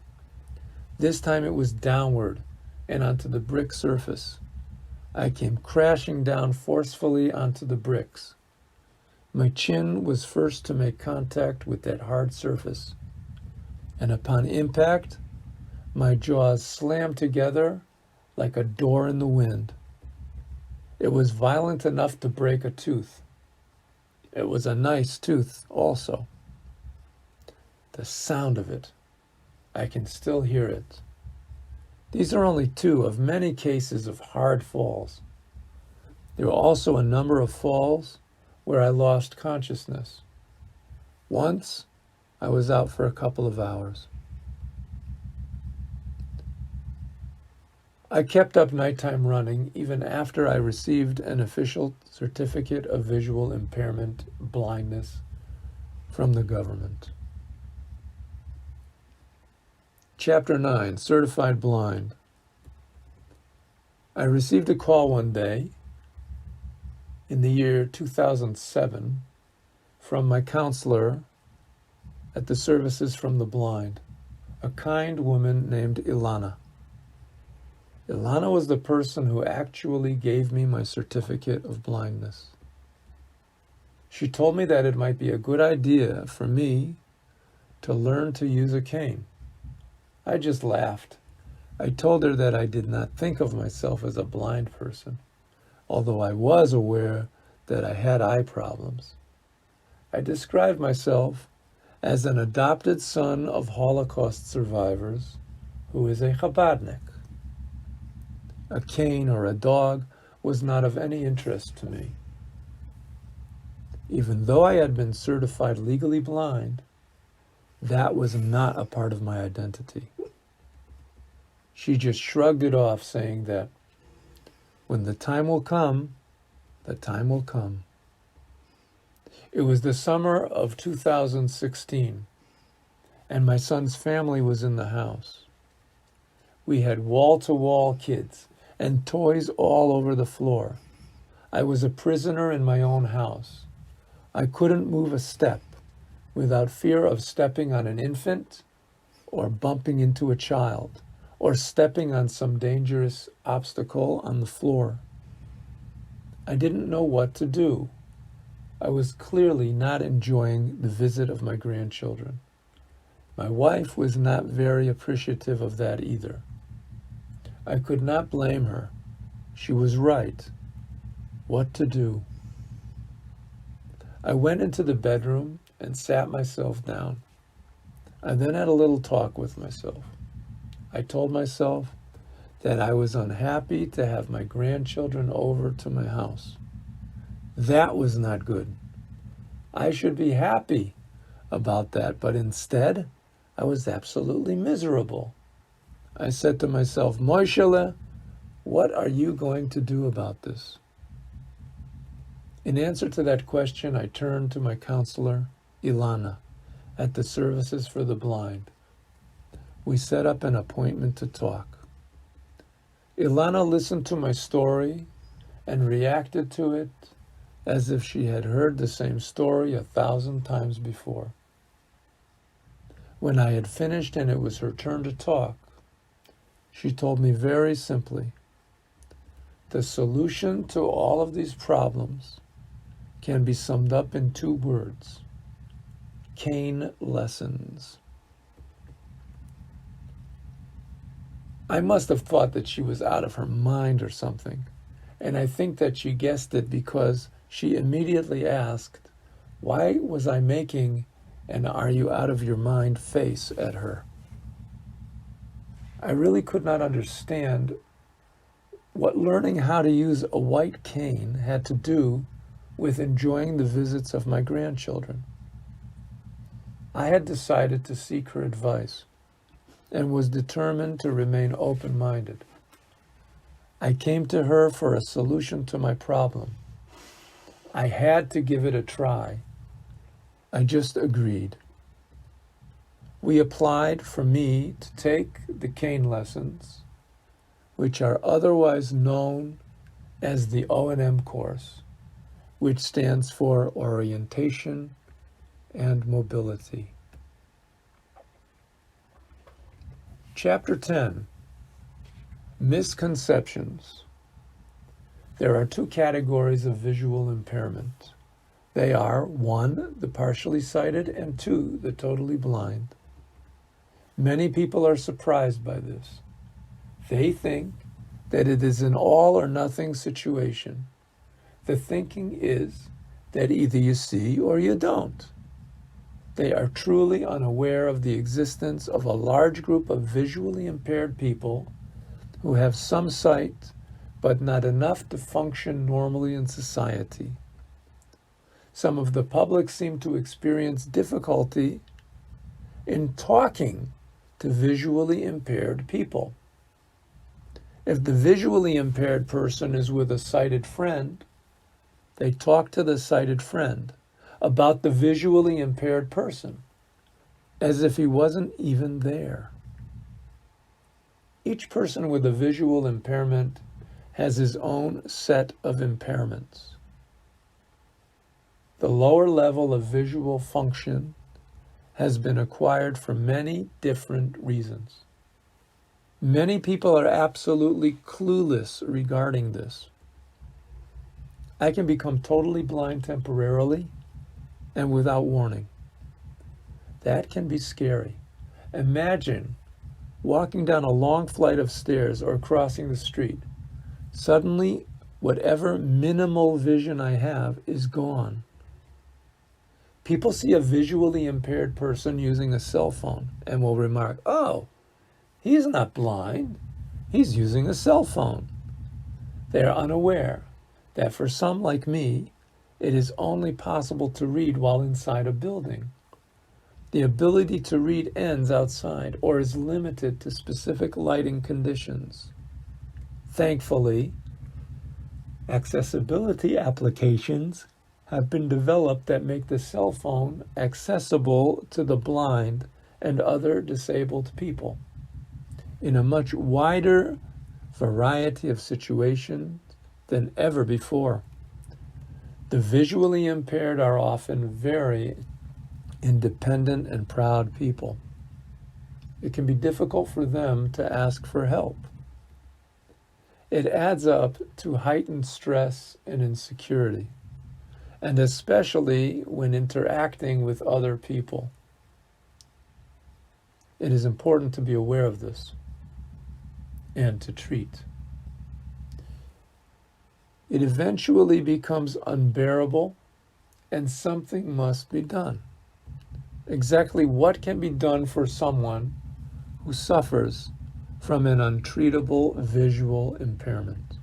This time it was downward and onto the brick surface. I came crashing down forcefully onto the bricks. My chin was first to make contact with that hard surface, and upon impact, my jaws slammed together like a door in the wind. It was violent enough to break a tooth. It was a nice tooth also. The sound of it, I can still hear it. These are only 2 of many cases of hard falls. There were also a number of falls where I lost consciousness. Once, I was out for a couple of hours. I kept up nighttime running even after I received an official certificate of visual impairment blindness from the government. Chapter 9, Certified Blind. I received a call one day in the year 2007 from my counselor at the Services from the Blind, a kind woman named Ilana. Ilana was the person who actually gave me my certificate of blindness. She told me that it might be a good idea for me to learn to use a cane. I just laughed. I told her that I did not think of myself as a blind person, although I was aware that I had eye problems. I described myself as an adopted son of Holocaust survivors who is a Chabadnik. A cane or a dog was not of any interest to me. Even though I had been certified legally blind, that was not a part of my identity. She just shrugged it off, saying that when the time will come, the time will come. It was the summer of 2016, and my son's family was in the house. We had wall-to-wall kids and toys all over the floor. I was a prisoner in my own house. I couldn't move a step without fear of stepping on an infant or bumping into a child or stepping on some dangerous obstacle on the floor. I didn't know what to do. I was clearly not enjoying the visit of my grandchildren. My wife was not very appreciative of that either. I could not blame her. She was right. What to do? I went into the bedroom and sat myself down. I then had a little talk with myself. I told myself that I was unhappy to have my grandchildren over to my house. That was not good. I should be happy about that, but instead, I was absolutely miserable. I said to myself, Moishele, what are you going to do about this? In answer to that question, I turned to my counselor, Ilana, at the Services for the Blind. We set up an appointment to talk. Ilana listened to my story and reacted to it as if she had heard the same story 1,000 times before. When I had finished and it was her turn to talk, she told me very simply, the solution to all of these problems can be summed up in 2 words: cane lessons. I must have thought that she was out of her mind or something, and I think that she guessed it because she immediately asked, why was I making an "are you out of your mind" face at her? I really could not understand what learning how to use a white cane had to do with enjoying the visits of my grandchildren. I had decided to seek her advice and was determined to remain open-minded. I came to her for a solution to my problem. I had to give it a try. I just agreed. We applied for me to take the cane lessons, which are otherwise known as the O&M course, which stands for Orientation and Mobility. Chapter 10, Misconceptions. There are 2 categories of visual impairment. They are 1, the partially sighted, and 2, the totally blind. Many people are surprised by this. They think that it is an all or nothing situation. The thinking is that either you see or you don't. They are truly unaware of the existence of a large group of visually impaired people who have some sight, but not enough to function normally in society. Some of the public seem to experience difficulty in talking to visually impaired people. If the visually impaired person is with a sighted friend, they talk to the sighted friend about the visually impaired person, as if he wasn't even there. Each person with a visual impairment has his own set of impairments. The lower level of visual function has been acquired for many different reasons. Many people are absolutely clueless regarding this. I can become totally blind temporarily and without warning. That can be scary. Imagine walking down a long flight of stairs or crossing the street. Suddenly, whatever minimal vision I have is gone. People see a visually impaired person using a cell phone and will remark, "Oh, he's not blind. He's using a cell phone." They are unaware that for some like me, it is only possible to read while inside a building. The ability to read ends outside or is limited to specific lighting conditions. Thankfully, accessibility applications have been developed that make the cell phone accessible to the blind and other disabled people in a much wider variety of situations than ever before. The visually impaired are often very independent and proud people. It can be difficult for them to ask for help. It adds up to heightened stress and insecurity, and especially when interacting with other people. It is important to be aware of this and to treat. It eventually becomes unbearable and something must be done. Exactly what can be done for someone who suffers from an untreatable visual impairment.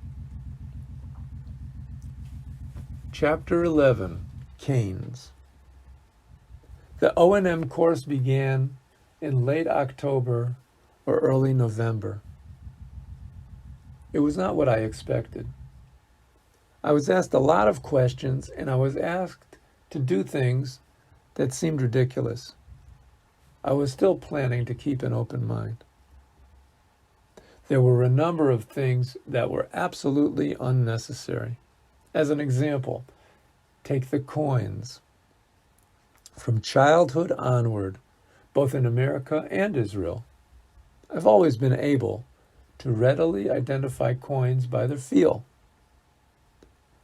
Chapter 11, Canes. The O&M course began in late October or early November. It was not what I expected. I was asked a lot of questions and I was asked to do things that seemed ridiculous. I was still planning to keep an open mind. There were a number of things that were absolutely unnecessary. As an example, take the coins. From childhood onward, both in America and Israel, I've always been able to readily identify coins by their feel.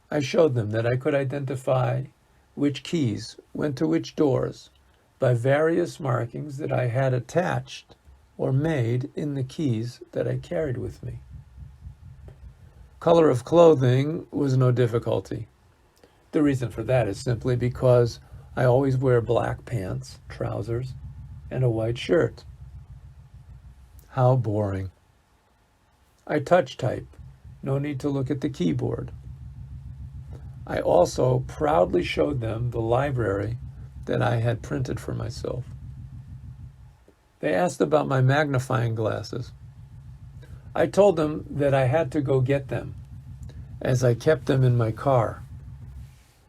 I showed them that I could identify which keys went to which doors by various markings that I had attached or made in the keys that I carried with me. Color of clothing was no difficulty. The reason for that is simply because I always wear black pants, trousers, and a white shirt. How boring. I touch type. No need to look at the keyboard. I also proudly showed them the library that I had printed for myself. They asked about my magnifying glasses. I told them that I had to go get them, as I kept them in my car.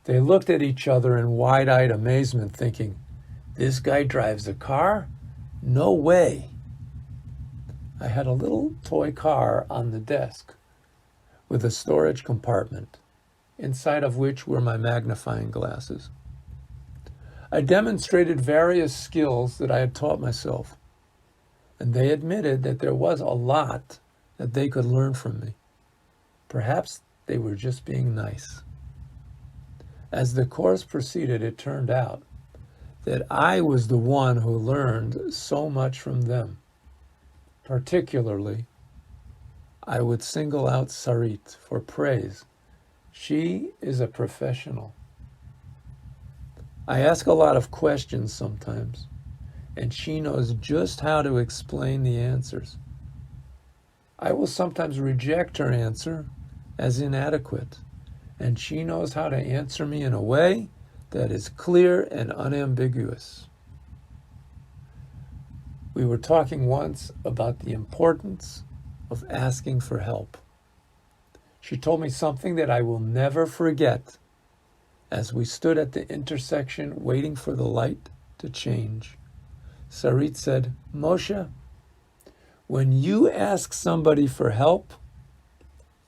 They looked at each other in wide-eyed amazement, thinking, "This guy drives a car? No way." I had a little toy car on the desk with a storage compartment, inside of which were my magnifying glasses. I demonstrated various skills that I had taught myself, and they admitted that there was a lot that they could learn from me. Perhaps they were just being nice. As the course proceeded, it turned out that I was the one who learned so much from them. Particularly, I would single out Sarit for praise. She is a professional. I ask a lot of questions sometimes, and she knows just how to explain the answers. I will sometimes reject her answer as inadequate, and she knows how to answer me in a way that is clear and unambiguous. We were talking once about the importance of asking for help. She told me something that I will never forget as we stood at the intersection waiting for the light to change. Sarit said, "Moshe, when you ask somebody for help,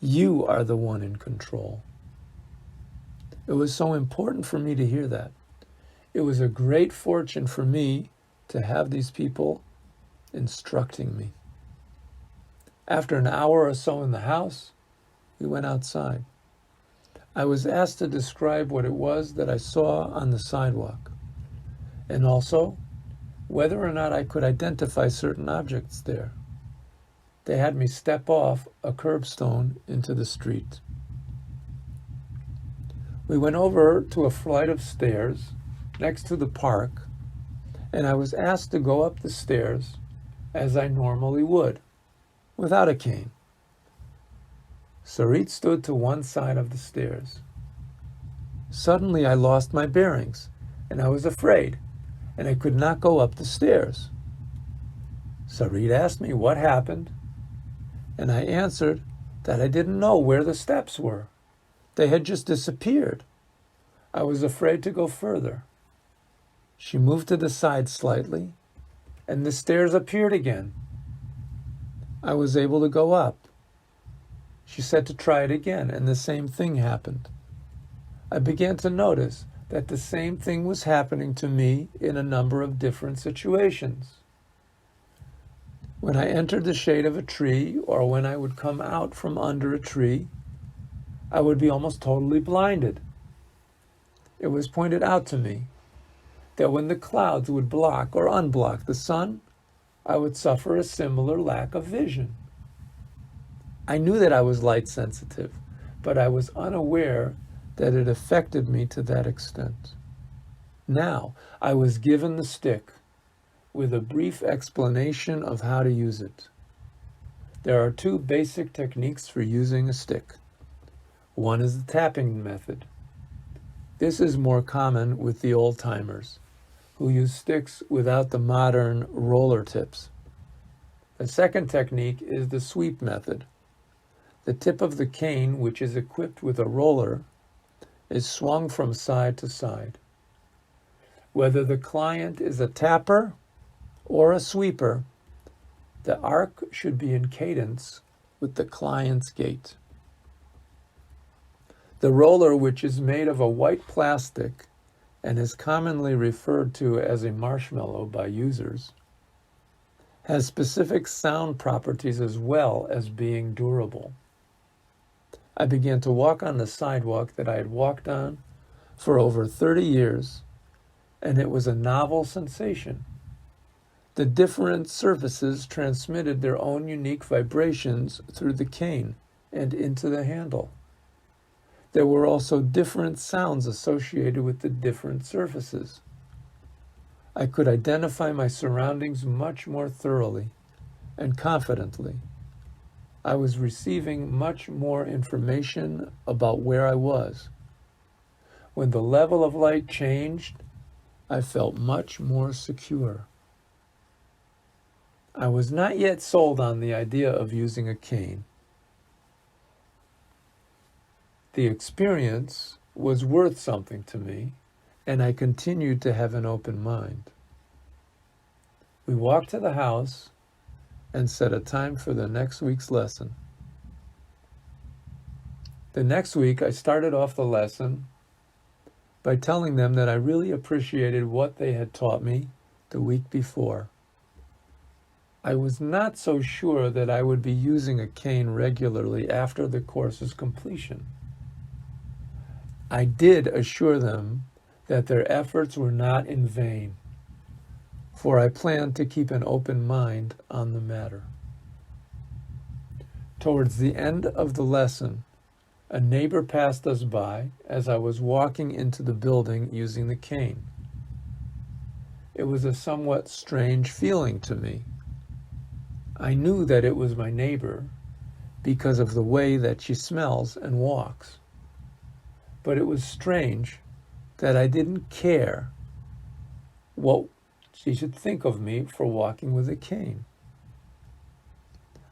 you are the one in control." It was so important for me to hear that. It was a great fortune for me to have these people instructing me. After an hour or so in the house, we went outside. I was asked to describe what it was that I saw on the sidewalk, and also whether or not I could identify certain objects there. They had me step off a curbstone into the street. We went over to a flight of stairs next to the park, and I was asked to go up the stairs as I normally would, without a cane. Sarit stood to one side of the stairs. Suddenly I lost my bearings, and I was afraid, and I could not go up the stairs. Sarit asked me what happened, and I answered that I didn't know where the steps were. They had just disappeared. I was afraid to go further. She moved to the side slightly, and the stairs appeared again. I was able to go up. She said to try it again, and the same thing happened. I began to notice that the same thing was happening to me in a number of different situations. When I entered the shade of a tree, or when I would come out from under a tree, I would be almost totally blinded. It was pointed out to me that when the clouds would block or unblock the sun, I would suffer a similar lack of vision. I knew that I was light sensitive, but I was unaware that it affected me to that extent. Now, I was given the stick with a brief explanation of how to use it. There are two basic techniques for using a stick. One is the tapping method. This is more common with the old-timers, who use sticks without the modern roller tips. The second technique is the sweep method. The tip of the cane, which is equipped with a roller, is swung from side to side. Whether the client is a tapper or a sweeper, the arc should be in cadence with the client's gait. The roller, which is made of a white plastic and is commonly referred to as a marshmallow by users, has specific sound properties as well as being durable. I began to walk on the sidewalk that I had walked on for over 30 years, and it was a novel sensation. The different surfaces transmitted their own unique vibrations through the cane and into the handle. There were also different sounds associated with the different surfaces. I could identify my surroundings much more thoroughly and confidently. I was receiving much more information about where I was. When the level of light changed, I felt much more secure. I was not yet sold on the idea of using a cane. The experience was worth something to me, and I continued to have an open mind. We walked to the house and set a time for the next week's lesson. The next week, I started off the lesson by telling them that I really appreciated what they had taught me the week before. I was not so sure that I would be using a cane regularly after the course's completion. I did assure them that their efforts were not in vain, for I planned to keep an open mind on the matter. Towards the end of the lesson, a neighbor passed us by as I was walking into the building using the cane. It was a somewhat strange feeling to me. I knew that it was my neighbor because of the way that she smells and walks. But it was strange that I didn't care what she should think of me for walking with a cane.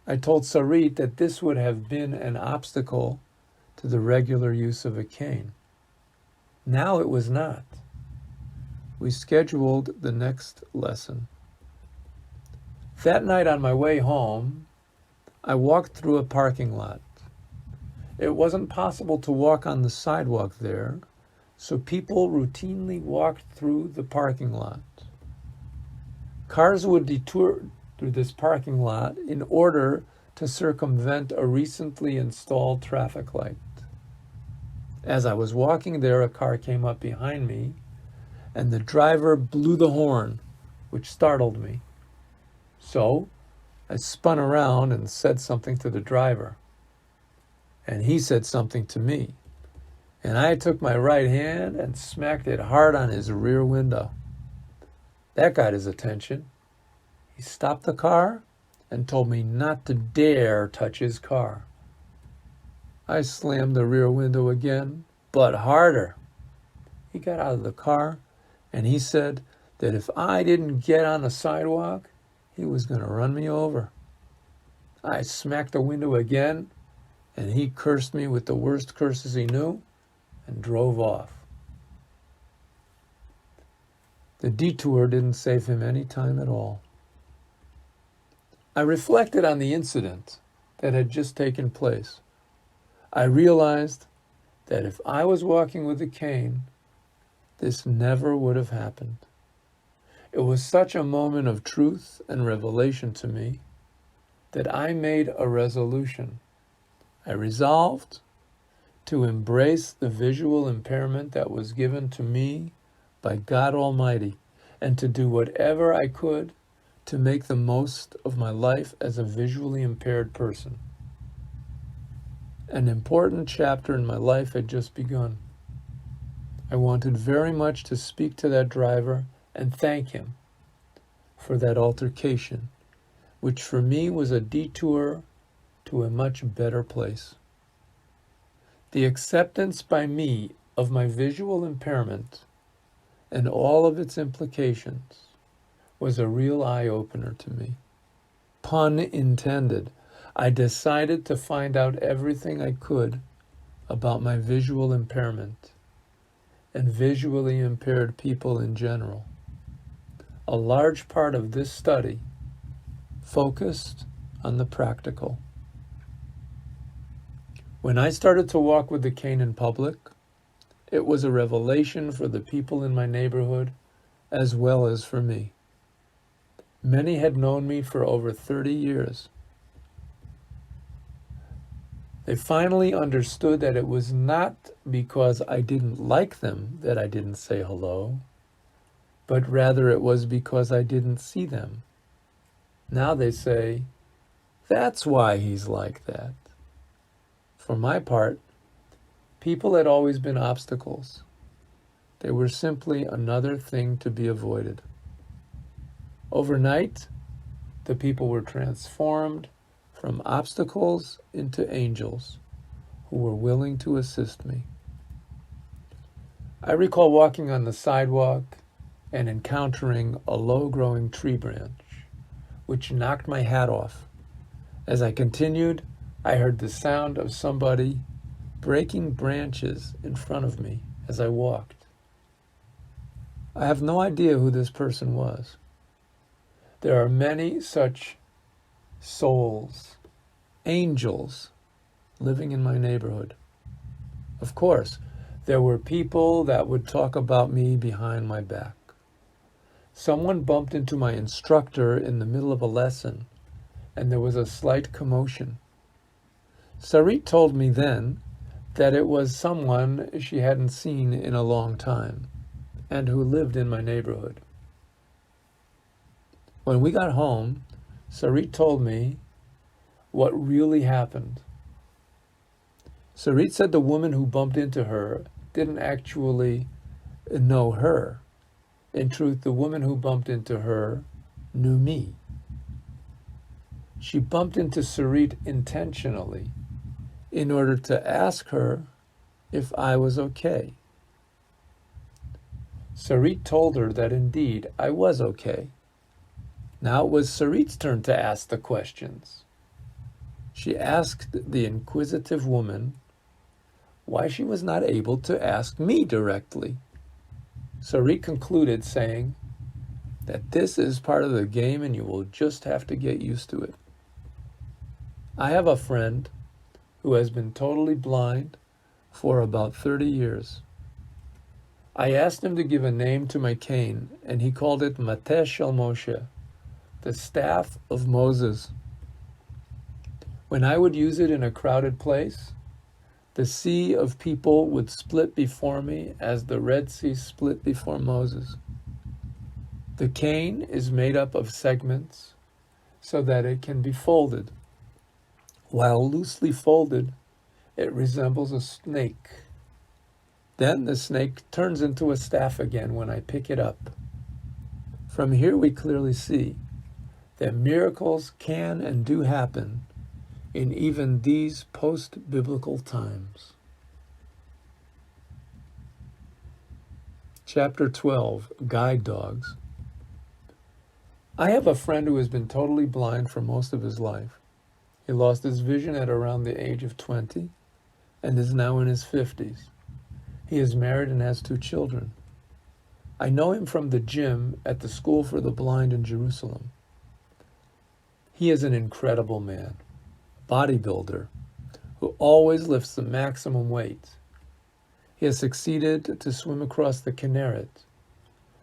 I told Sarit that this would have been an obstacle to the regular use of a cane. Now it was not. We scheduled the next lesson. That night on my way home, I walked through a parking lot. It wasn't possible to walk on the sidewalk there, so people routinely walked through the parking lot. Cars would detour through this parking lot in order to circumvent a recently installed traffic light. As I was walking there, a car came up behind me, and the driver blew the horn, which startled me. So I spun around and said something to the driver, and he said something to me, and I took my right hand and smacked it hard on his rear window. That got his attention. He stopped the car and told me not to dare touch his car. I slammed the rear window again, but harder. He got out of the car, and he said that if I didn't get on the sidewalk, he was going to run me over. I smacked the window again, and he cursed me with the worst curses he knew and drove off. The detour didn't save him any time at all. I reflected on the incident that had just taken place. I realized that if I was walking with a cane, this never would have happened. It was such a moment of truth and revelation to me that I made a resolution. I resolved to embrace the visual impairment that was given to me by God Almighty and to do whatever I could to make the most of my life as a visually impaired person. An important chapter in my life had just begun. I wanted very much to speak to that driver and thank him for that altercation, which for me was a detour to a much better place. The acceptance by me of my visual impairment and all of its implications was a real eye-opener to me. Pun intended. I decided to find out everything I could about my visual impairment and visually impaired people in general. A large part of this study focused on the practical. When I started to walk with the cane in public, it was a revelation for the people in my neighborhood as well as for me. Many had known me for over 30 years. They finally understood that it was not because I didn't like them that I didn't say hello, but rather it was because I didn't see them. Now they say, that's why he's like that. For my part, people had always been obstacles. They were simply another thing to be avoided. Overnight, the people were transformed from obstacles into angels who were willing to assist me. I recall walking on the sidewalk and encountering a low-growing tree branch, which knocked my hat off. As I continued, I heard the sound of somebody breaking branches in front of me as I walked. I have no idea who this person was. There are many such souls, angels, living in my neighborhood. Of course, there were people that would talk about me behind my back. Someone bumped into my instructor in the middle of a lesson, and there was a slight commotion. Sarit told me then that it was someone she hadn't seen in a long time, and who lived in my neighborhood. When we got home, Sarit told me what really happened. Sarit said the woman who bumped into her didn't actually know her. In truth, the woman who bumped into her knew me. She bumped into Sarit intentionally in order to ask her if I was okay. Sarit told her that indeed I was okay. Now it was Sarit's turn to ask the questions. She asked the inquisitive woman why she was not able to ask me directly. Sarit concluded saying that this is part of the game and you will just have to get used to it. I have a friend who has been totally blind for about 30 years. I asked him to give a name to my cane, and he called it Mateh Shel Moshe, the staff of Moses. When I would use it in a crowded place, the sea of people would split before me as the Red Sea split before Moses. The cane is made up of segments so that it can be folded. While loosely folded, it resembles a snake. Then the snake turns into a staff again when I pick it up. From here we clearly see that miracles can and do happen in even these post-biblical times. Chapter 12, Guide Dogs. I have a friend who has been totally blind for most of his life. He lost his vision at around the age of 20 and is now in his 50s. He is married and has 2 children. I know him from the gym at the School for the Blind in Jerusalem. He is an incredible man, bodybuilder, who always lifts the maximum weight. He has succeeded to swim across the Kinneret,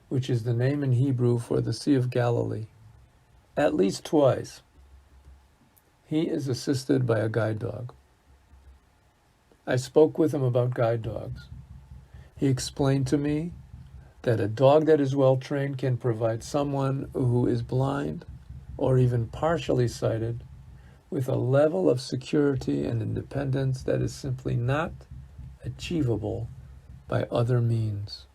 which is the name in Hebrew for the Sea of Galilee, at least twice. He is assisted by a guide dog. I spoke with him about guide dogs. He explained to me that a dog that is well trained can provide someone who is blind or even partially sighted with a level of security and independence that is simply not achievable by other means.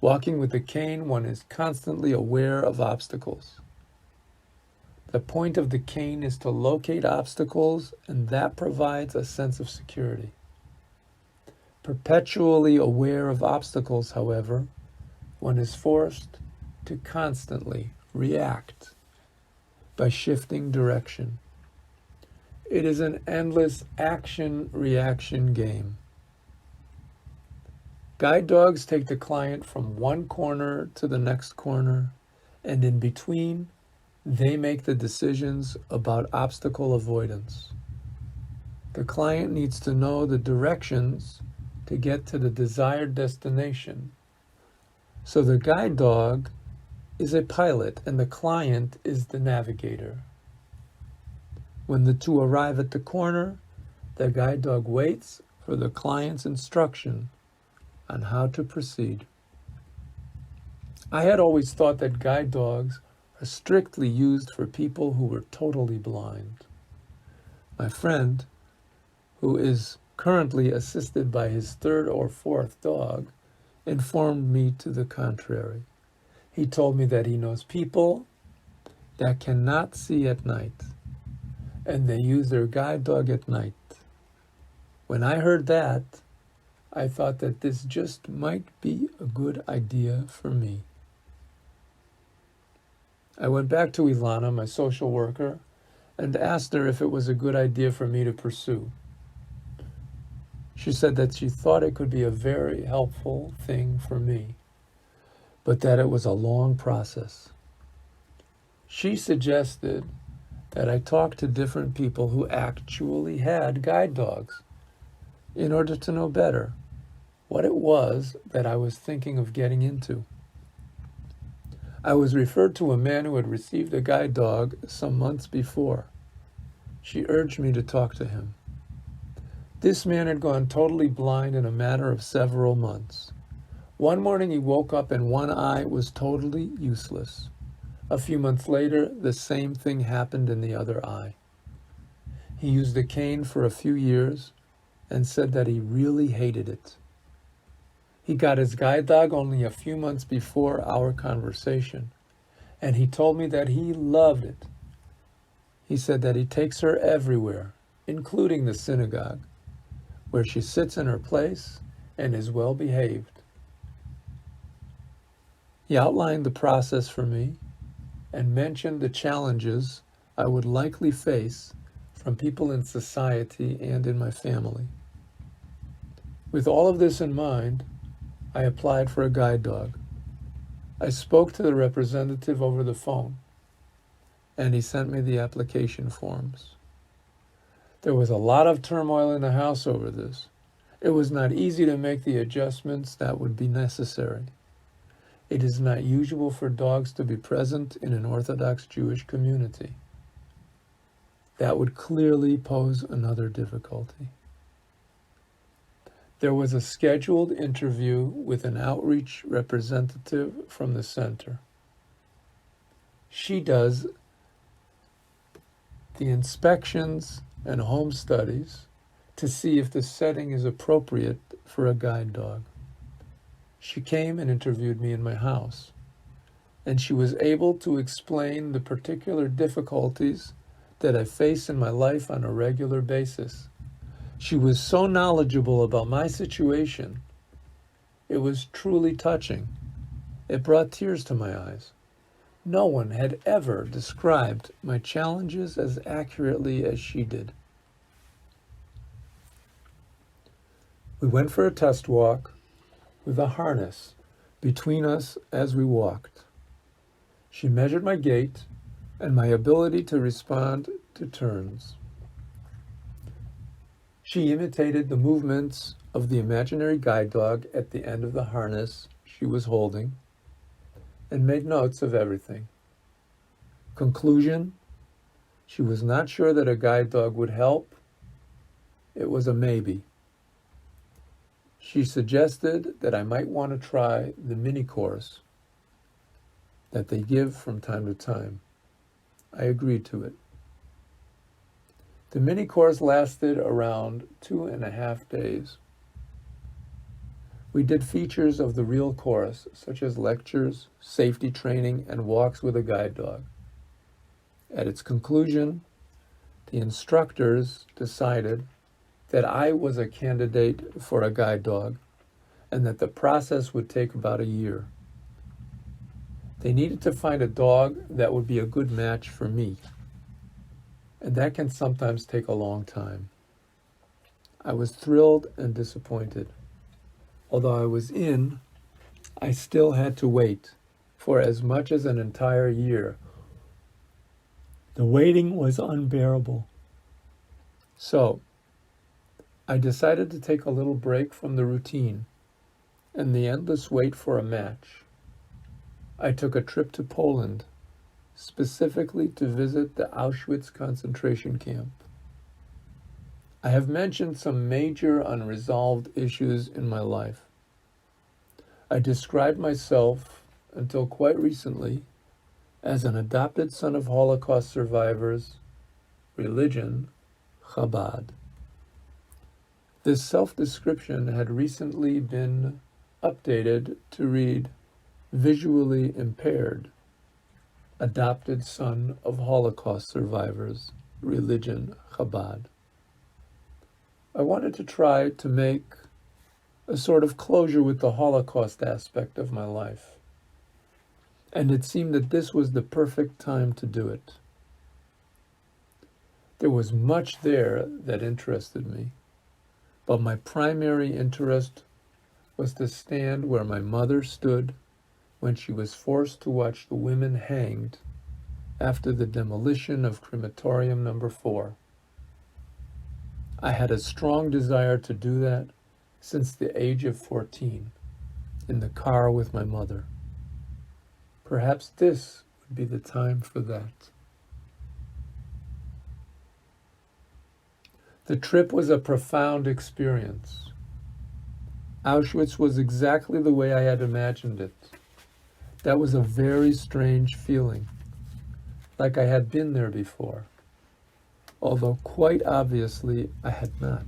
Walking with a cane, one is constantly aware of obstacles. The point of the cane is to locate obstacles, and that provides a sense of security. Perpetually aware of obstacles, however, one is forced to constantly react by shifting direction. It is an endless action-reaction game. Guide dogs take the client from one corner to the next corner, and in between, they make the decisions about obstacle avoidance. The client needs to know the directions to get to the desired destination. So the guide dog is a pilot and the client is the navigator. When the two arrive at the corner, the guide dog waits for the client's instruction on how to proceed. I had always thought that guide dogs are strictly used for people who were totally blind. My friend, who is currently assisted by his 3rd or 4th dog, informed me to the contrary. He told me that he knows people that cannot see at night, and they use their guide dog at night. When I heard that, I thought that this just might be a good idea for me. I went back to Ilana, my social worker, and asked her if it was a good idea for me to pursue. She said that she thought it could be a very helpful thing for me, but that it was a long process. She suggested that I talk to different people who actually had guide dogs in order to know better what it was that I was thinking of getting into. I was referred to a man who had received a guide dog some months before. She urged me to talk to him. This man had gone totally blind in a matter of several months. One morning he woke up and one eye was totally useless. A few months later, the same thing happened in the other eye. He used a cane for a few years and said that he really hated it. He got his guide dog only a few months before our conversation, and he told me that he loved it. He said that he takes her everywhere, including the synagogue, where she sits in her place and is well behaved. He outlined the process for me and mentioned the challenges I would likely face from people in society and in my family. With all of this in mind, I applied for a guide dog. I spoke to the representative over the phone, and he sent me the application forms. There was a lot of turmoil in the house over this. It was not easy to make the adjustments that would be necessary. It is not usual for dogs to be present in an Orthodox Jewish community. That would clearly pose another difficulty. There was a scheduled interview with an outreach representative from the center. She does the inspections and home studies to see if the setting is appropriate for a guide dog. She came and interviewed me in my house, and she was able to explain the particular difficulties that I face in my life on a regular basis. She was so knowledgeable about my situation. It was truly touching. It brought tears to my eyes. No one had ever described my challenges as accurately as she did. We went for a test walk with a harness between us as we walked. She measured my gait and my ability to respond to turns. She imitated the movements of the imaginary guide dog at the end of the harness she was holding and made notes of everything. Conclusion: she was not sure that a guide dog would help. It was a maybe. She suggested that I might want to try the mini course that they give from time to time. I agreed to it. The mini course lasted around 2.5 days. We did features of the real course, such as lectures, safety training, and walks with a guide dog. At its conclusion, the instructors decided that I was a candidate for a guide dog and that the process would take about a year. They needed to find a dog that would be a good match for me, and that can sometimes take a long time. I was thrilled and disappointed. Although I was in, I still had to wait for as much as an entire year. The waiting was unbearable. So, I decided to take a little break from the routine and the endless wait for a match. I took a trip to Poland, specifically to visit the Auschwitz concentration camp. I have mentioned some major unresolved issues in my life. I described myself, until quite recently, as an adopted son of Holocaust survivors, religion, Chabad. This self-description had recently been updated to read visually impaired, adopted son of Holocaust survivors, religion, Chabad. I wanted to try to make a sort of closure with the Holocaust aspect of my life, and it seemed that this was the perfect time to do it. There was much there that interested me, but my primary interest was to stand where my mother stood when she was forced to watch the women hanged after the demolition of crematorium number 4. I had a strong desire to do that since the age of 14, in the car with my mother. Perhaps this would be the time for that. The trip was a profound experience. Auschwitz was exactly the way I had imagined it. That was a very strange feeling, like I had been there before, although quite obviously I had not.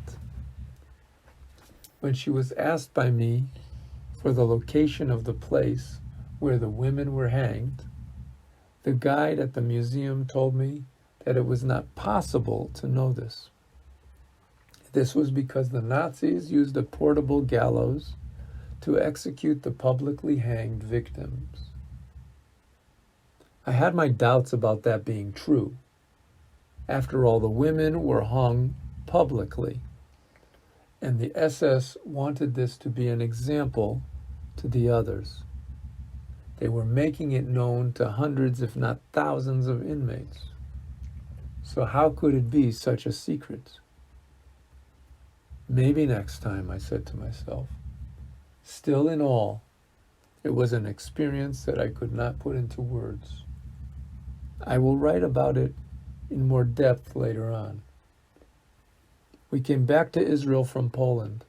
When she was asked by me for the location of the place where the women were hanged, the guide at the museum told me that it was not possible to know this. This was because the Nazis used a portable gallows to execute the publicly hanged victims. I had my doubts about that being true. After all, the women were hung publicly, and the SS wanted this to be an example to the others. They were making it known to hundreds, if not thousands, of inmates. So how could it be such a secret? Maybe next time, I said to myself. Still in all, it was an experience that I could not put into words. I will write about it in more depth later on. We came back to Israel from Poland,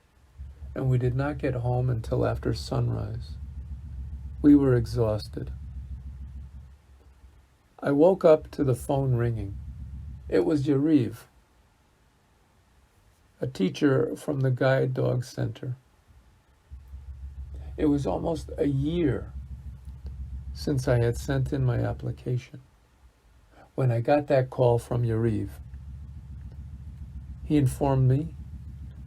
and we did not get home until after sunrise. We were exhausted. I woke up to the phone ringing. It was Yariv, a teacher from the Guide Dog Center. It was almost a year since I had sent in my application. when I got that call from Yariv. He informed me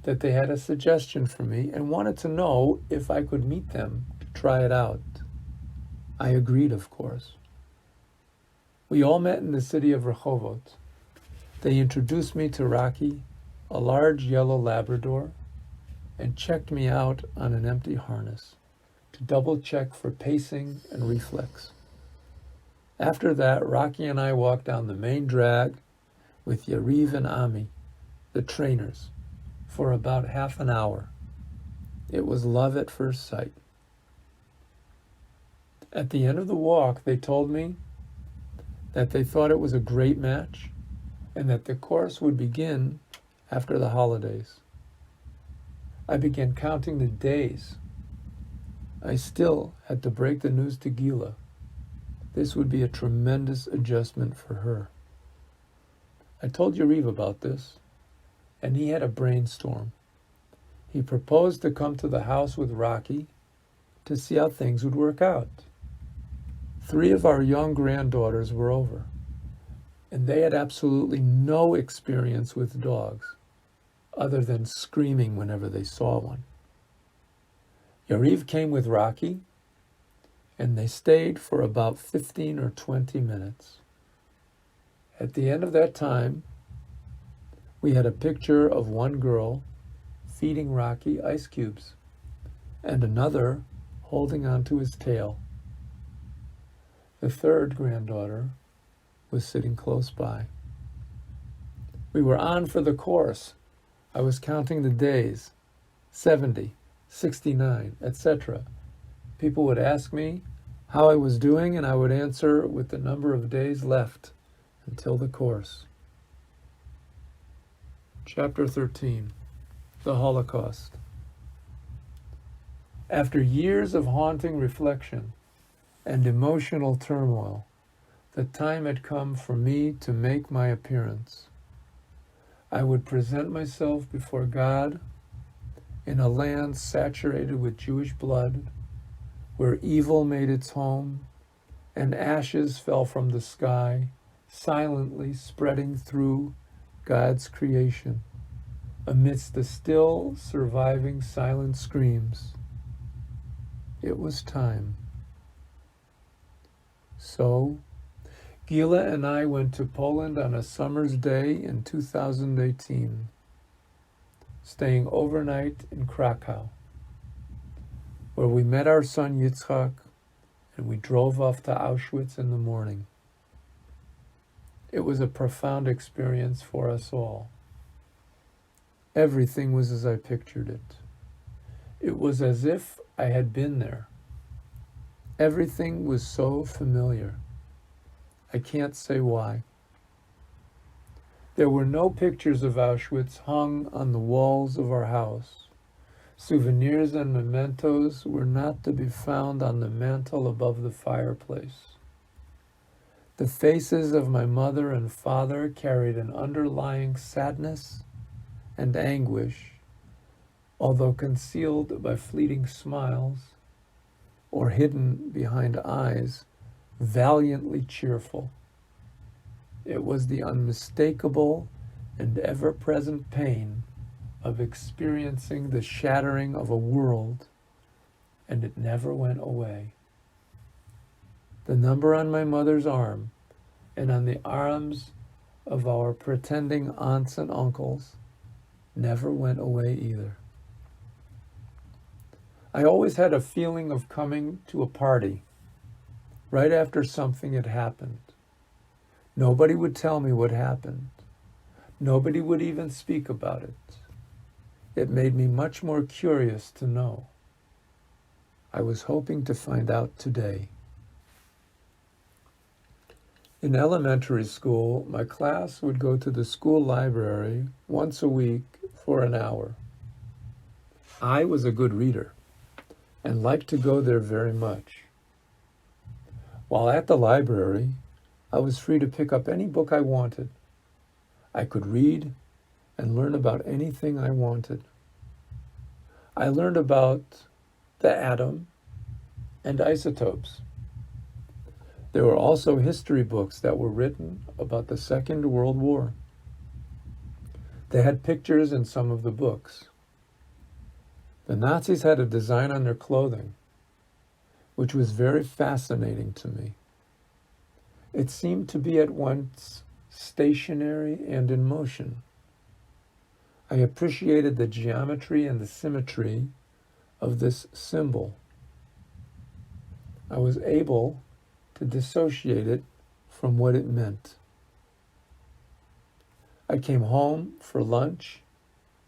that they had a suggestion for me and wanted to know if I could meet them to try it out. I agreed, of course. We all met in the city of Rehovot. They introduced me to Rocky, a large yellow Labrador, and checked me out on an empty harness to double check for pacing and reflex. After that, Rocky and I walked down the main drag with Yariv and Ami, the trainers, for about half an hour. It was love at first sight. At the end of the walk, they told me that they thought it was a great match and that the course would begin after the holidays. I began counting the days. I still had to break the news to Gila. This would be a tremendous adjustment for her. I told Yariv about this, and he had a brainstorm. He proposed to come to the house with Rocky to see how things would work out. 3 of our young granddaughters were over, and they had absolutely no experience with dogs, other than screaming whenever they saw one. Yariv came with Rocky, and they stayed for about 15 or 20 minutes. At the end of that time, we had a picture of one girl feeding Rocky ice cubes and another holding onto his tail. The 3rd granddaughter was sitting close by. We were on for the course. I was counting the days, 70, 69, etc. People would ask me how I was doing, and I would answer with the number of days left until the course. Chapter 13, the Holocaust. After years of haunting reflection and emotional turmoil, the time had come for me to make my appearance. I would present myself before God in a land saturated with Jewish blood, where evil made its home and ashes fell from the sky, silently spreading through God's creation, amidst the still surviving silent screams. It was time. So, Gila and I went to Poland on a summer's day in 2018, staying overnight in Krakow, where we met our son Yitzchak, and we drove off to Auschwitz in the morning. It was a profound experience for us all. Everything was as I pictured it. It was as if I had been there. Everything was so familiar. I can't say why. There were no pictures of Auschwitz hung on the walls of our house. Souvenirs and mementos were not to be found on the mantel above the fireplace. The faces of my mother and father carried an underlying sadness and anguish, although concealed by fleeting smiles or hidden behind eyes valiantly cheerful. It was the unmistakable and ever-present pain of experiencing the shattering of a world, and it never went away. The number on my mother's arm and on the arms of our pretending aunts and uncles never went away either. I always had a feeling of coming to a party right after something had happened. Nobody would tell me what happened. Nobody would even speak about it. It made me much more curious to know. I was hoping to find out today. In elementary school, my class would go to the school library once a week for an hour. I was a good reader and liked to go there very much. While at the library, I was free to pick up any book I wanted. I could read and learn about anything I wanted. I learned about the atom and isotopes. There were also history books that were written about the Second World War. They had pictures in some of the books. The Nazis had a design on their clothing, which was very fascinating to me. It seemed to be at once stationary and in motion. I appreciated the geometry and the symmetry of this symbol. I was able to dissociate it from what it meant. I came home for lunch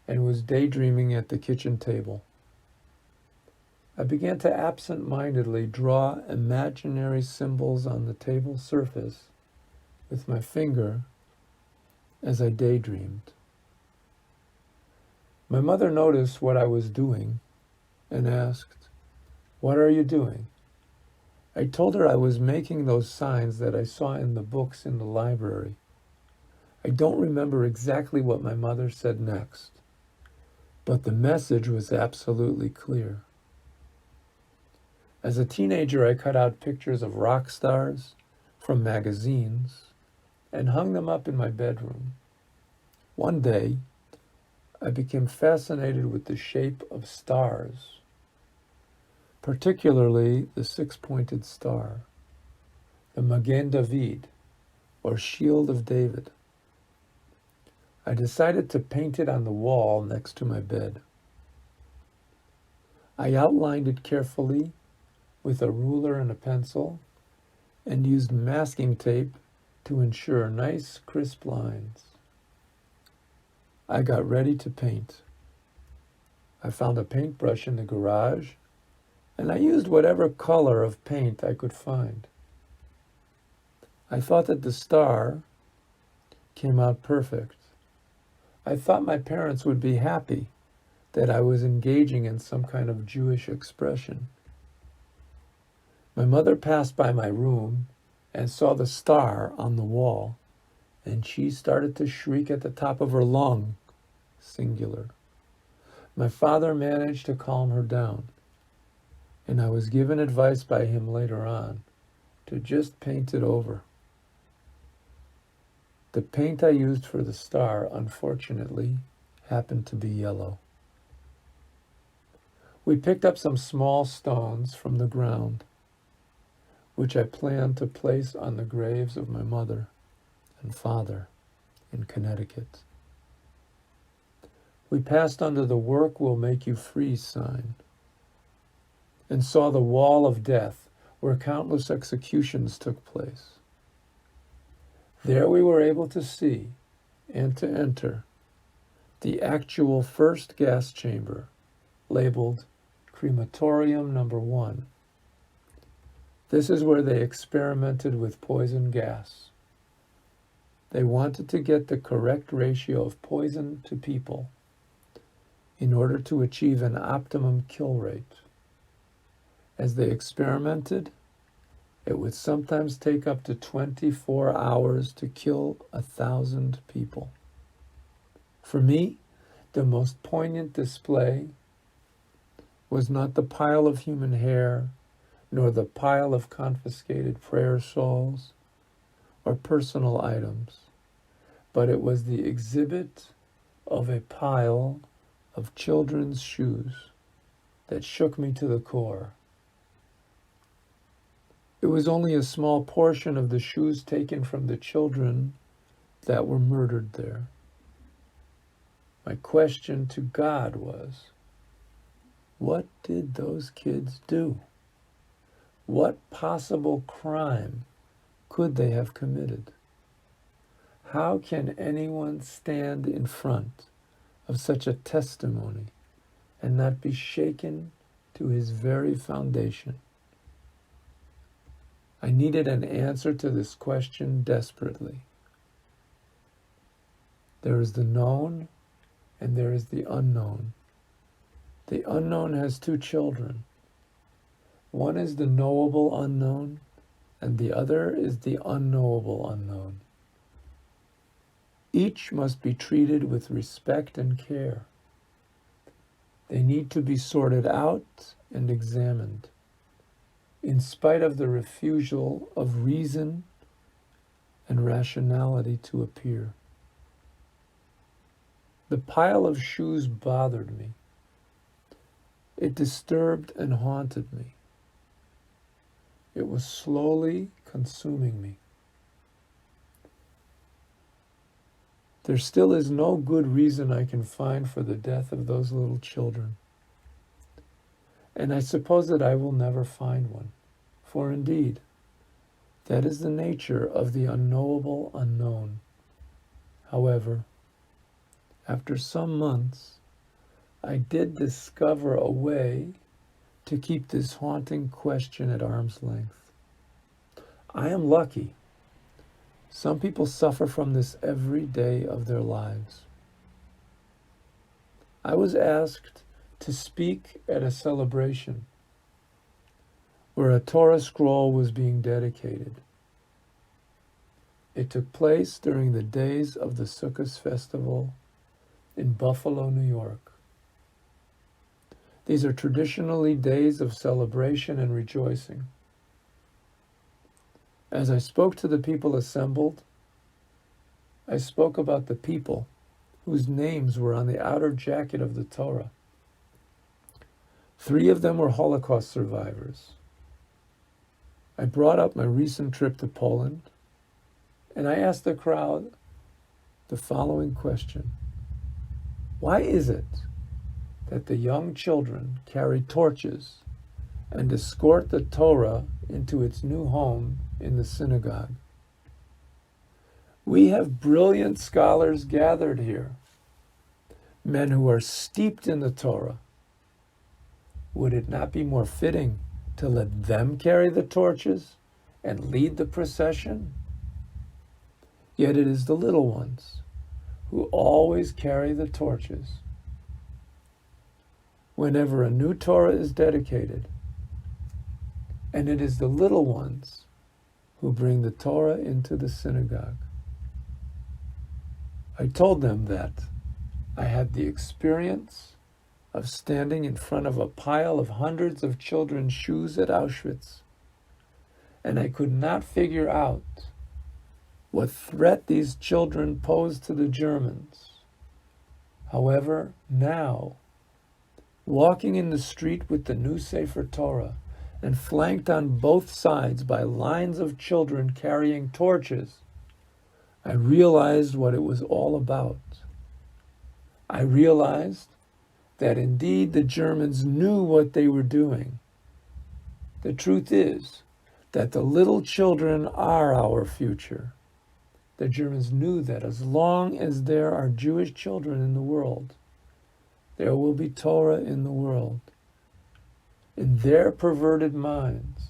and was daydreaming at the kitchen table. I began to absent-mindedly draw imaginary symbols on the table surface with my finger as I daydreamed. My mother noticed what I was doing and asked, "What are you doing?" I told her I was making those signs that I saw in the books in the library. I don't remember exactly what my mother said next, but the message was absolutely clear. As a teenager, I cut out pictures of rock stars from magazines and hung them up in my bedroom. One day, I became fascinated with the shape of stars, particularly the six-pointed star, the Magen David, or Shield of David. I decided to paint it on the wall next to my bed. I outlined it carefully with a ruler and a pencil and used masking tape to ensure nice, crisp lines. I got ready to paint. I found a paintbrush in the garage, and I used whatever color of paint I could find. I thought that the star came out perfect. I thought my parents would be happy that I was engaging in some kind of Jewish expression. My mother passed by my room and saw the star on the wall, and she started to shriek at the top of her lung, singular. My father managed to calm her down, and I was given advice by him later on to just paint it over. The paint I used for the star, unfortunately, happened to be yellow. We picked up some small stones from the ground, which I planned to place on the graves of my mother and father in Connecticut. We passed under the "Work will make you free" sign and saw the wall of death where countless executions took place. There we were able to see and to enter the actual first gas chamber, labeled Crematorium Number 1. This is where they experimented with poison gas. They wanted to get the correct ratio of poison to people in order to achieve an optimum kill rate. As they experimented, it would sometimes take up to 24 hours to kill 1,000 people. For me, the most poignant display was not the pile of human hair, nor the pile of confiscated prayer shawls or personal items, but it was the exhibit of a pile of children's shoes that shook me to the core. It was only a small portion of the shoes taken from the children that were murdered there. My question to God was, what did those kids do? What possible crime could they have committed? How can anyone stand in front of such a testimony and not be shaken to his very foundation? I needed an answer to this question desperately. There is the known and there is the unknown. The unknown has two children. One is the knowable unknown, and the other is the unknowable unknown. Each must be treated with respect and care. They need to be sorted out and examined. in spite of the refusal of reason and rationality to appear. The pile of shoes bothered me. It disturbed and haunted me. It was slowly consuming me. There still is no good reason I can find for the death of those little children. And I suppose that I will never find one, for indeed, that is the nature of the unknowable unknown. However, after some months, I did discover a way to keep this haunting question at arm's length. I am lucky. Some people suffer from this every day of their lives. I was asked to speak at a celebration where a Torah scroll was being dedicated. It took place during the days of the Sukkot festival in Buffalo, New York. These are traditionally days of celebration and rejoicing. As I spoke to the people assembled, I spoke about the people whose names were on the outer jacket of the Torah. 3 of them were Holocaust survivors. I brought up my recent trip to Poland, and I asked the crowd the following question: why is it that the young children carry torches and escort the Torah into its new home in the synagogue? We have brilliant scholars gathered here, men who are steeped in the Torah. Would it not be more fitting to let them carry the torches and lead the procession? Yet it is the little ones who always carry the torches. Whenever a new Torah is dedicated, and it is the little ones who bring the Torah into the synagogue. I told them that I had the experience of standing in front of a pile of hundreds of children's shoes at Auschwitz, and I could not figure out what threat these children posed to the Germans. However, now, walking in the street with the new Sefer Torah and flanked on both sides by lines of children carrying torches, I realized what it was all about. I realized that indeed the Germans knew what they were doing. The truth is that the little children are our future. The Germans knew that as long as there are Jewish children in the world, there will be Torah in the world. In their perverted minds,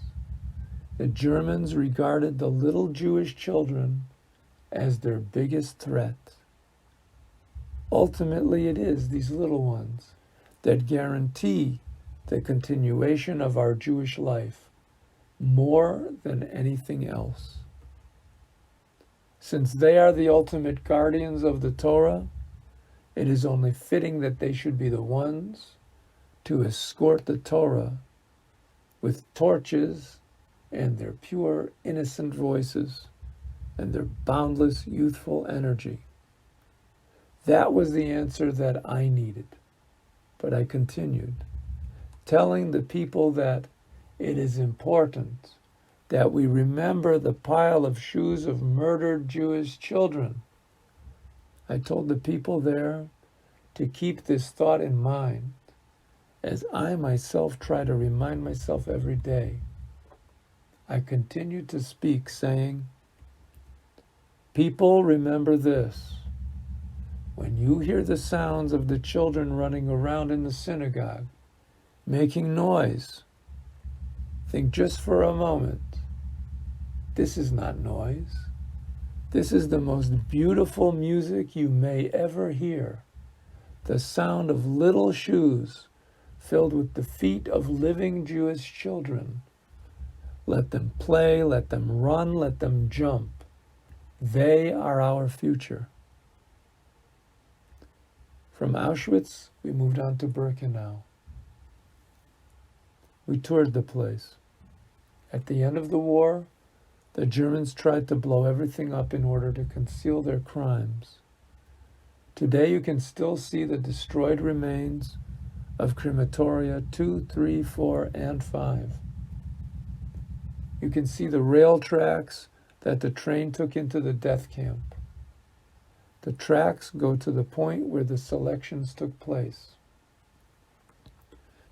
the Germans regarded the little Jewish children as their biggest threat. Ultimately, it is these little ones that guarantee the continuation of our Jewish life more than anything else. Since they are the ultimate guardians of the Torah, it is only fitting that they should be the ones to escort the Torah with torches and their pure, innocent voices and their boundless, youthful energy. That was the answer that I needed. But I continued, telling the people that it is important that we remember the pile of shoes of murdered Jewish children. I told the people there to keep this thought in mind, as I myself try to remind myself every day. I continued to speak, saying, people, remember this. When you hear the sounds of the children running around in the synagogue, making noise, think just for a moment, this is not noise. This is the most beautiful music you may ever hear. The sound of little shoes filled with the feet of living Jewish children. Let them play, let them run, let them jump. They are our future. From Auschwitz, we moved on to Birkenau. We toured the place. At the end of the war, the Germans tried to blow everything up in order to conceal their crimes. Today you can still see the destroyed remains of crematoria 2, 3, 4, and 5. You can see the rail tracks that the train took into the death camp. The tracks go to the point where the selections took place.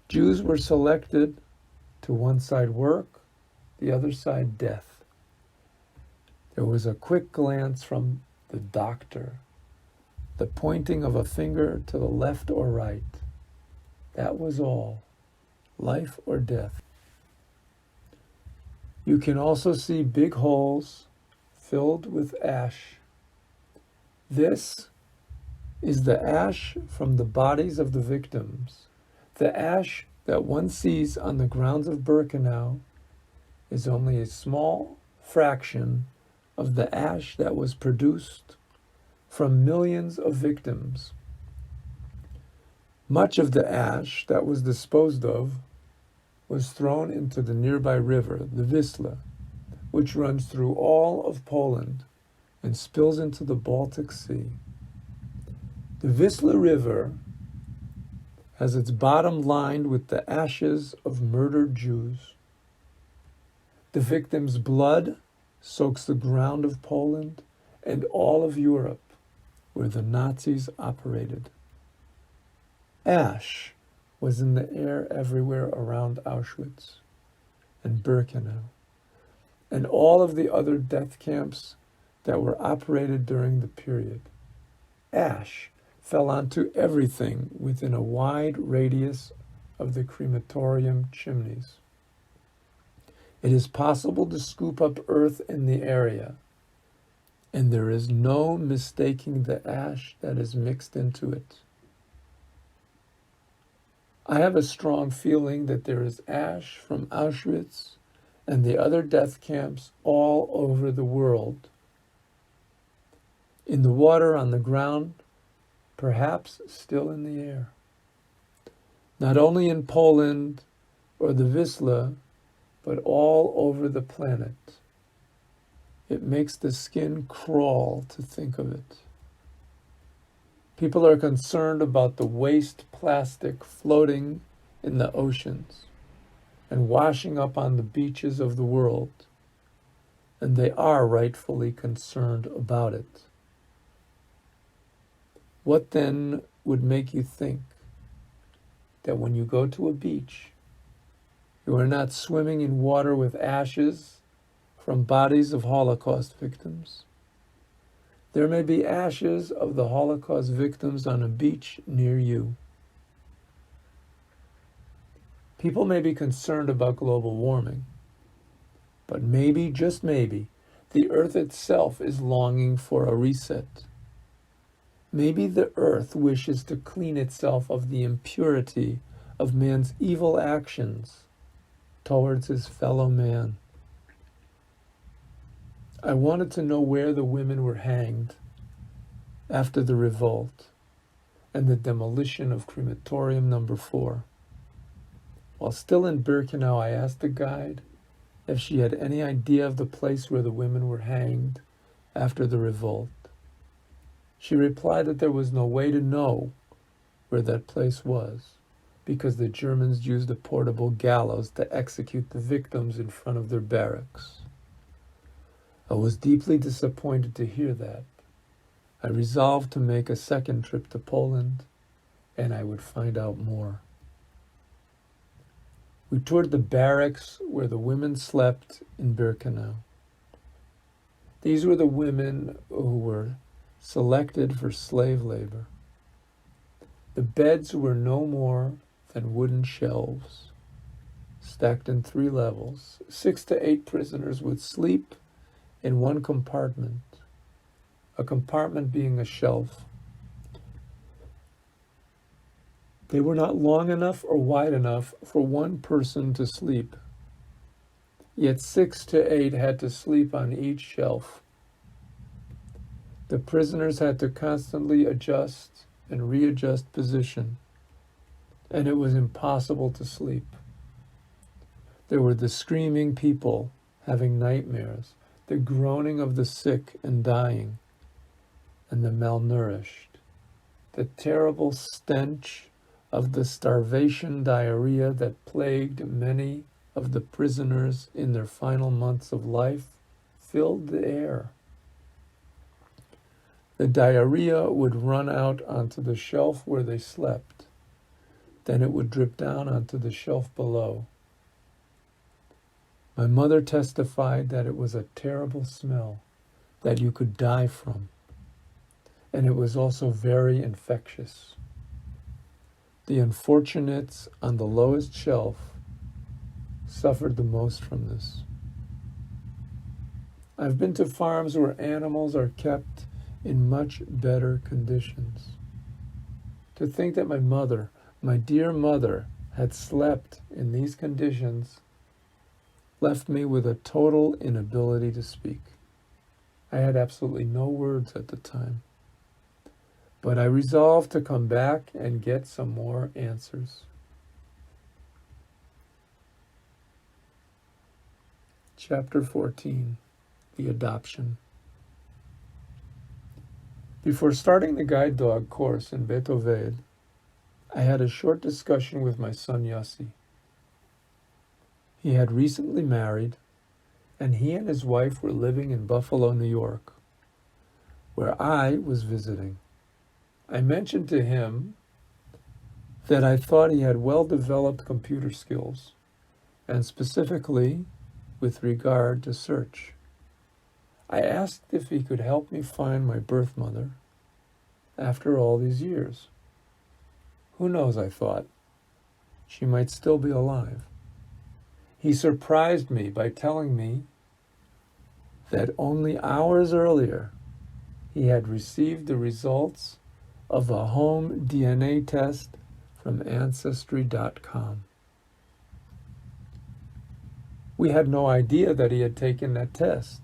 Jews were selected to one side work, the other side death. There was a quick glance from the doctor, the pointing of a finger to the left or right. That was all, life or death. You can also see big holes filled with ash. This is the ash from the bodies of the victims. The ash that one sees on the grounds of Birkenau is only a small fraction of the ash that was produced from millions of victims. Much of the ash that was disposed of was thrown into the nearby river, the Wisla, which runs through all of Poland and spills into the Baltic Sea. The Wisla River has its bottom lined with the ashes of murdered Jews. The victims' blood soaks the ground of Poland and all of Europe where the Nazis operated. Ash was in the air everywhere around Auschwitz and Birkenau and all of the other death camps that were operated during the period. Ash fell onto everything within a wide radius of the crematorium chimneys. It is possible to scoop up earth in the area, and there is no mistaking the ash that is mixed into it. I have a strong feeling that there is ash from Auschwitz and the other death camps all over the world. In the water, on the ground, perhaps still in the air. Not only in Poland or the Wisla, but all over the planet. It makes the skin crawl to think of it. People are concerned about the waste plastic floating in the oceans and washing up on the beaches of the world, and they are rightfully concerned about it. What then would make you think that when you go to a beach, you are not swimming in water with ashes from bodies of Holocaust victims? There may be ashes of the Holocaust victims on a beach near you. People may be concerned about global warming, but maybe, just maybe, the earth itself is longing for a reset. Maybe the earth wishes to clean itself of the impurity of man's evil actions towards his fellow man. I wanted to know where the women were hanged after the revolt and the demolition of crematorium number 4. While still in Birkenau, I asked the guide if she had any idea of the place where the women were hanged after the revolt. She replied that there was no way to know where that place was, because the Germans used a portable gallows to execute the victims in front of their barracks. I was deeply disappointed to hear that. I resolved to make a second trip to Poland, and I would find out more. We toured the barracks where the women slept in Birkenau. These were the women who were selected for slave labor. The beds were no more than wooden shelves, stacked in 3 levels. 6 to 8 prisoners would sleep in one compartment, a compartment being a shelf. They were not long enough or wide enough for one person to sleep, yet 6 to 8 had to sleep on each shelf. The prisoners had to constantly adjust and readjust position, and it was impossible to sleep. There were the screaming people having nightmares, the groaning of the sick and dying, and the malnourished, the terrible stench of the starvation diarrhea that plagued many of the prisoners in their final months of life filled the air. The diarrhea would run out onto the shelf where they slept. Then it would drip down onto the shelf below. My mother testified that it was a terrible smell that you could die from, and it was also very infectious. The unfortunates on the lowest shelf suffered the most from this. I've been to farms where animals are kept in much better conditions. To think that my mother, my dear mother, had slept in these conditions left me with a total inability to speak. I had absolutely no words at the time. But I resolved to come back and get some more answers. Chapter 14, The Adoption. Before starting the guide dog course in Beethoven, I had a short discussion with my son Yossi. He had recently married, and he and his wife were living in Buffalo, New York, where I was visiting. I mentioned to him that I thought he had well-developed computer skills, and specifically with regard to search. I asked if he could help me find my birth mother after all these years. Who knows, I thought. She might still be alive. He surprised me by telling me that only hours earlier he had received the results of a home DNA test from Ancestry.com. We had no idea that he had taken that test.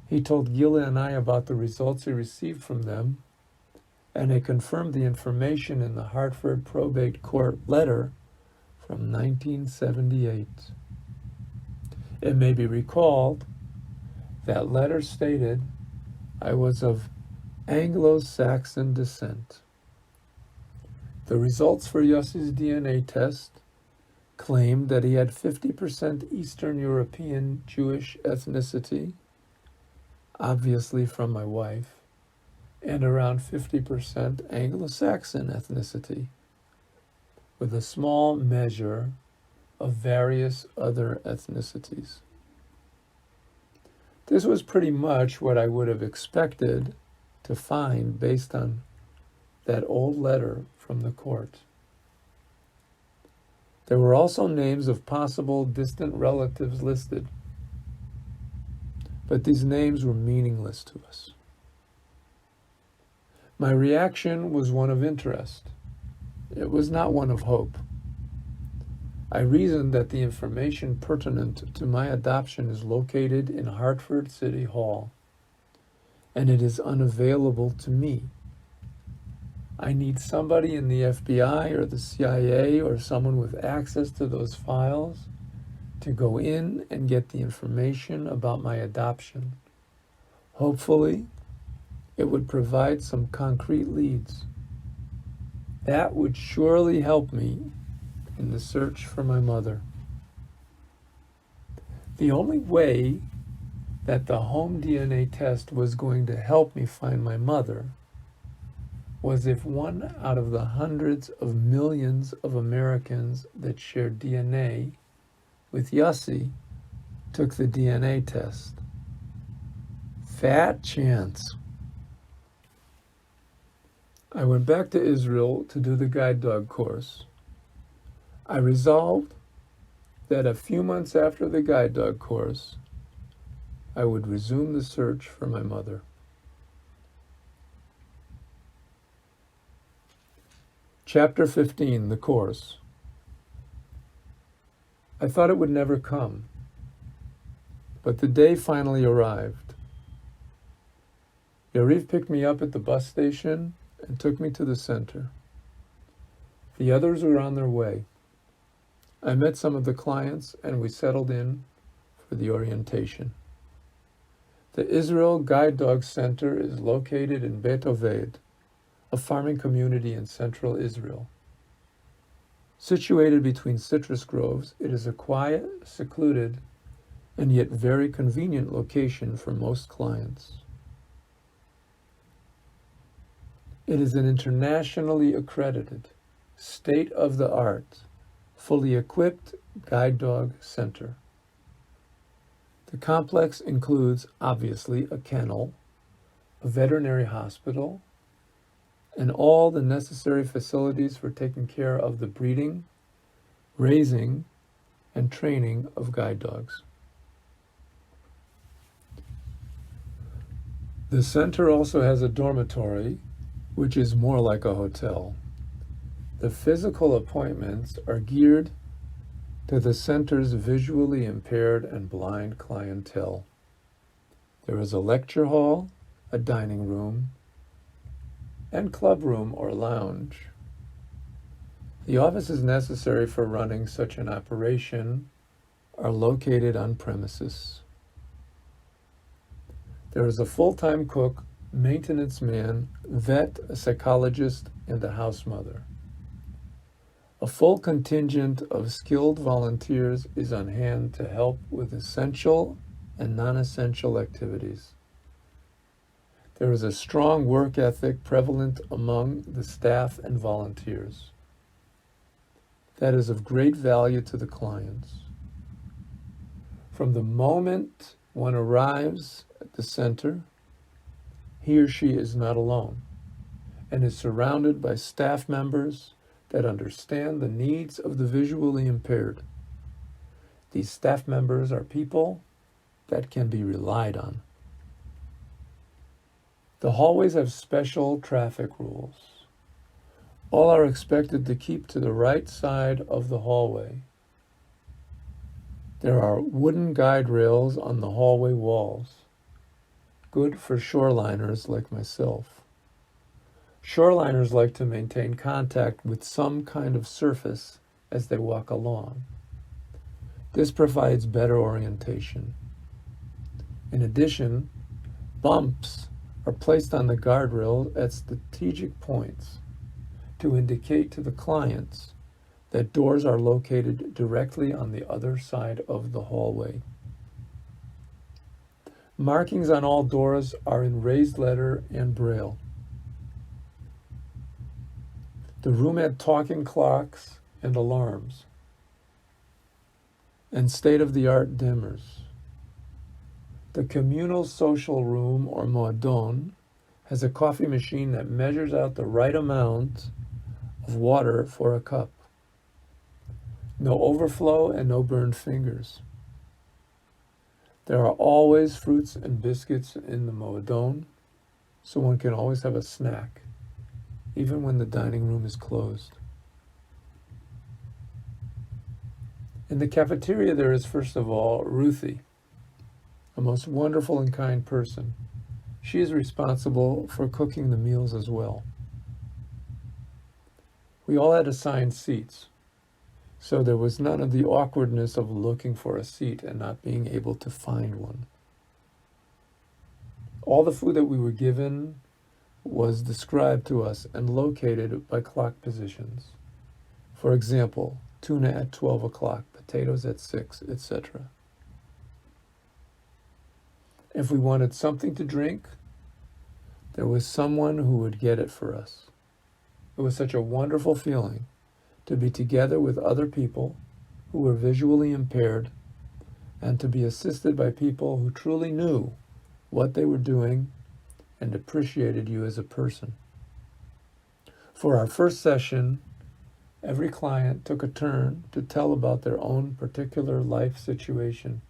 He told Gila and I about the results he received from them, and it confirmed the information in the Hartford Probate Court letter from 1978. It may be recalled that letter stated I was of Anglo-Saxon descent. The results for Yossi's DNA test claimed that he had 50% Eastern European Jewish ethnicity, obviously from my wife, and around 50% Anglo-Saxon ethnicity, with a small measure of various other ethnicities. This was pretty much what I would have expected to find based on that old letter from the court. There were also names of possible distant relatives listed, but these names were meaningless to us. My reaction was one of interest. It was not one of hope. I reasoned that the information pertinent to my adoption is located in Hartford City Hall, and it is unavailable to me. I need somebody in the FBI or the CIA or someone with access to those files to go in and get the information about my adoption. Hopefully, it would provide some concrete leads. That would surely help me in the search for my mother. The only way that the home DNA test was going to help me find my mother was if one out of the hundreds of millions of Americans that share DNA with Yossi took the DNA test. Fat chance. I went back to Israel to do the guide dog course. I resolved that a few months after the guide dog course, I would resume the search for my mother. Chapter 15, the course. I thought it would never come, but the day finally arrived. Yariv picked me up at the bus station and took me to the center. The others were on their way. I met some of the clients and we settled in for the orientation. The Israel Guide Dog Center is located in Bet Oved, a farming community in central Israel. Situated between citrus groves, it is a quiet, secluded, and yet very convenient location for most clients. It is an internationally accredited, state-of-the-art, fully equipped guide dog center. The complex includes, obviously, a kennel, a veterinary hospital, and all the necessary facilities for taking care of the breeding, raising, and training of guide dogs. The center also has a dormitory, which is more like a hotel. The physical appointments are geared to the center's visually impaired and blind clientele. There is a lecture hall, a dining room, and club room or lounge. The offices necessary for running such an operation are located on premises. There is a full-time cook, maintenance man, vet, a psychologist, and a house mother. A full contingent of skilled volunteers is on hand to help with essential and non-essential activities. There is a strong work ethic prevalent among the staff and volunteers. That is of great value to the clients. From the moment one arrives at the center, he or she is not alone and is surrounded by staff members that understand the needs of the visually impaired. These staff members are people that can be relied on. The hallways have special traffic rules. All are expected to keep to the right side of the hallway. There are wooden guide rails on the hallway walls, good for shoreliners like myself. Shoreliners like to maintain contact with some kind of surface as they walk along. This provides better orientation. In addition, bumps are placed on the guardrail at strategic points to indicate to the clients that doors are located directly on the other side of the hallway. Markings on all doors are in raised letter and braille. The room had talking clocks and alarms, and state-of-the-art dimmers. The communal social room, or moadon, has a coffee machine that measures out the right amount of water for a cup. No overflow and no burned fingers. There are always fruits and biscuits in the moadon, so one can always have a snack, even when the dining room is closed. In the cafeteria, there is, first of all, Ruthie, a most wonderful and kind person. She is responsible for cooking the meals as well. We all had assigned seats, so there was none of the awkwardness of looking for a seat and not being able to find one. All the food that we were given was described to us and located by clock positions. For example, tuna at 12 o'clock, potatoes at 6, etc. If we wanted something to drink, there was someone who would get it for us. It was such a wonderful feeling to be together with other people who were visually impaired and to be assisted by people who truly knew what they were doing and appreciated you as a person. For our first session, every client took a turn to tell about their own particular life situation.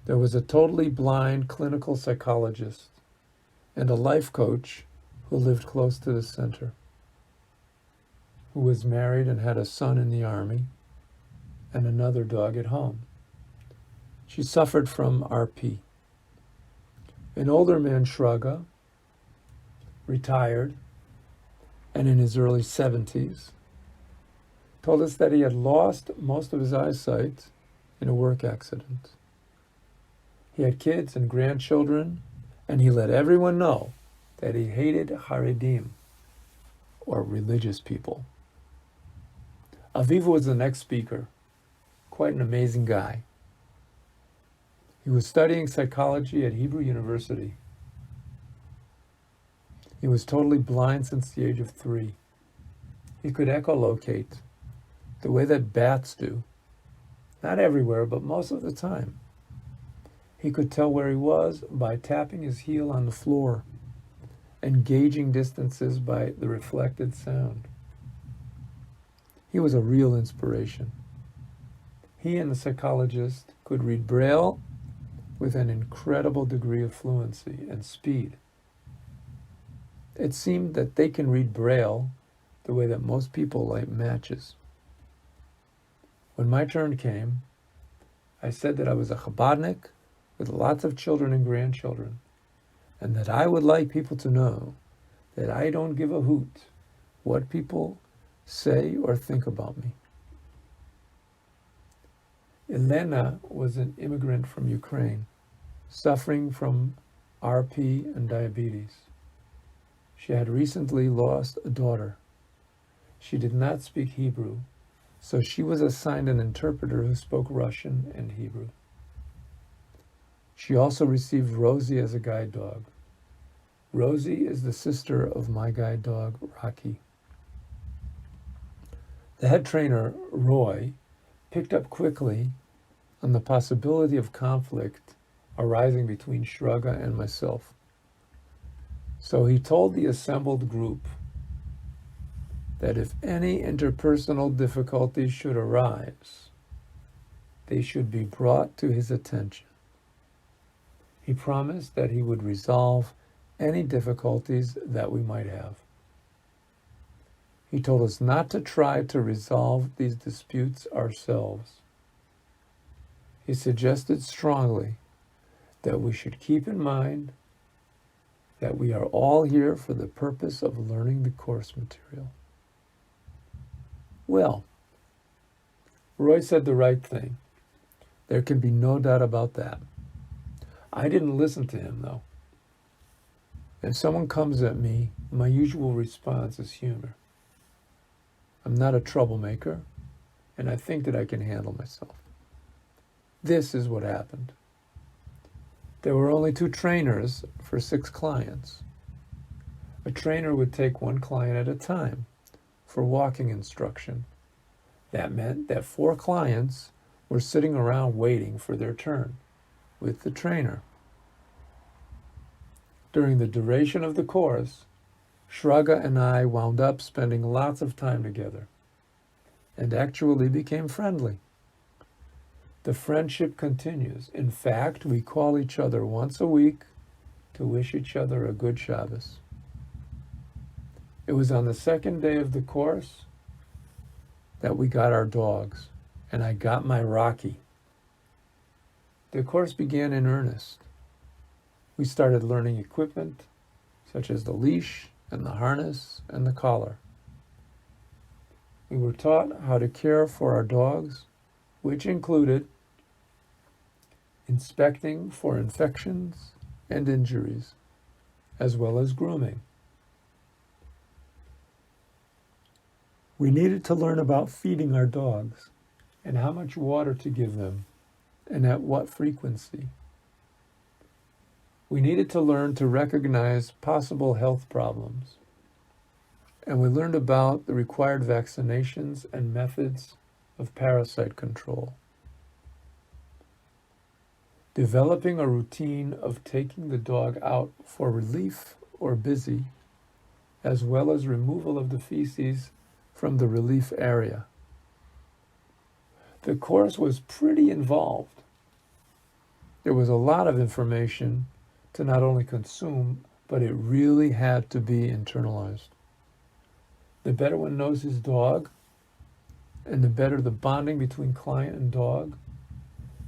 There was a totally blind clinical psychologist and a life coach who lived close to the center, who was married and had a son in the army and another dog at home. She suffered from RP. An older man, Shraga, retired and in his early 70s, told us that he had lost most of his eyesight in a work accident. He had kids and grandchildren, and he let everyone know that he hated Haredim, or religious people. Aviv was the next speaker, quite an amazing guy. He was studying psychology at Hebrew University. He was totally blind since the age of 3. He could echolocate, the way that bats do. Not everywhere, but most of the time. He could tell where he was by tapping his heel on the floor and gauging distances by the reflected sound. He was a real inspiration. He and the psychologist could read Braille with an incredible degree of fluency and speed. It seemed that they can read Braille the way that most people light matches. When my turn came, I said that I was a Chabadnik with lots of children and grandchildren, and that I would like people to know that I don't give a hoot what people say or think about me. Elena was an immigrant from Ukraine, suffering from RP and diabetes. She had recently lost a daughter. She did not speak Hebrew, so she was assigned an interpreter who spoke Russian and Hebrew. She also received Rosie as a guide dog. Rosie is the sister of my guide dog, Rocky. The head trainer, Roy, picked up quickly on the possibility of conflict arising between Shraga and myself. So he told the assembled group that if any interpersonal difficulties should arise, they should be brought to his attention. He promised that he would resolve any difficulties that we might have. He told us not to try to resolve these disputes ourselves. He suggested strongly that we should keep in mind that we are all here for the purpose of learning the course material. Well, Roy said the right thing. There can be no doubt about that. I didn't listen to him, though. If someone comes at me, my usual response is humor. I'm not a troublemaker, and I think that I can handle myself. This is what happened. There were only 2 trainers for 6 clients. A trainer would take 1 client at a time for walking instruction. That meant that 4 clients were sitting around waiting for their turn with the trainer. During the duration of the course, Shraga and I wound up spending lots of time together and actually became friendly. The friendship continues. In fact, we call each other once a week to wish each other a good Shabbos. It was on the 2nd day of the course that we got our dogs, and I got my Rocky. The course began in earnest. We started learning equipment, such as the leash and the harness and the collar. We were taught how to care for our dogs, which included inspecting for infections and injuries, as well as grooming. We needed to learn about feeding our dogs and how much water to give them and at what frequency. We needed to learn to recognize possible health problems, and we learned about the required vaccinations and methods of parasite control. Developing a routine of taking the dog out for relief or busy, as well as removal of the feces from the relief area. The course was pretty involved. There was a lot of information to not only consume, but it really had to be internalized. The better one knows his dog, and the better the bonding between client and dog,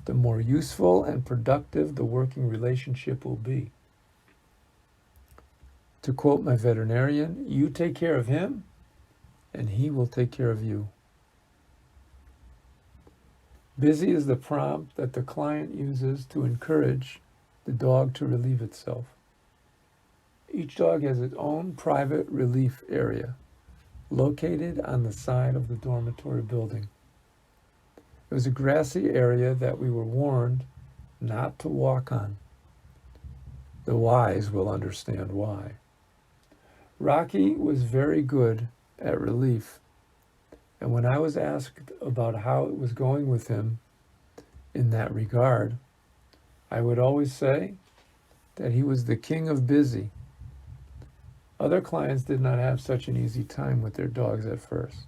the more useful and productive the working relationship will be. To quote my veterinarian, you take care of him, and he will take care of you. Busy is the prompt that the client uses to encourage the dog to relieve itself. Each dog has its own private relief area located on the side of the dormitory building. It was a grassy area that we were warned not to walk on. The wise will understand why. Rocky was very good at relief, and when I was asked about how it was going with him in that regard, I would always say that he was the king of busy. Other clients did not have such an easy time with their dogs at first.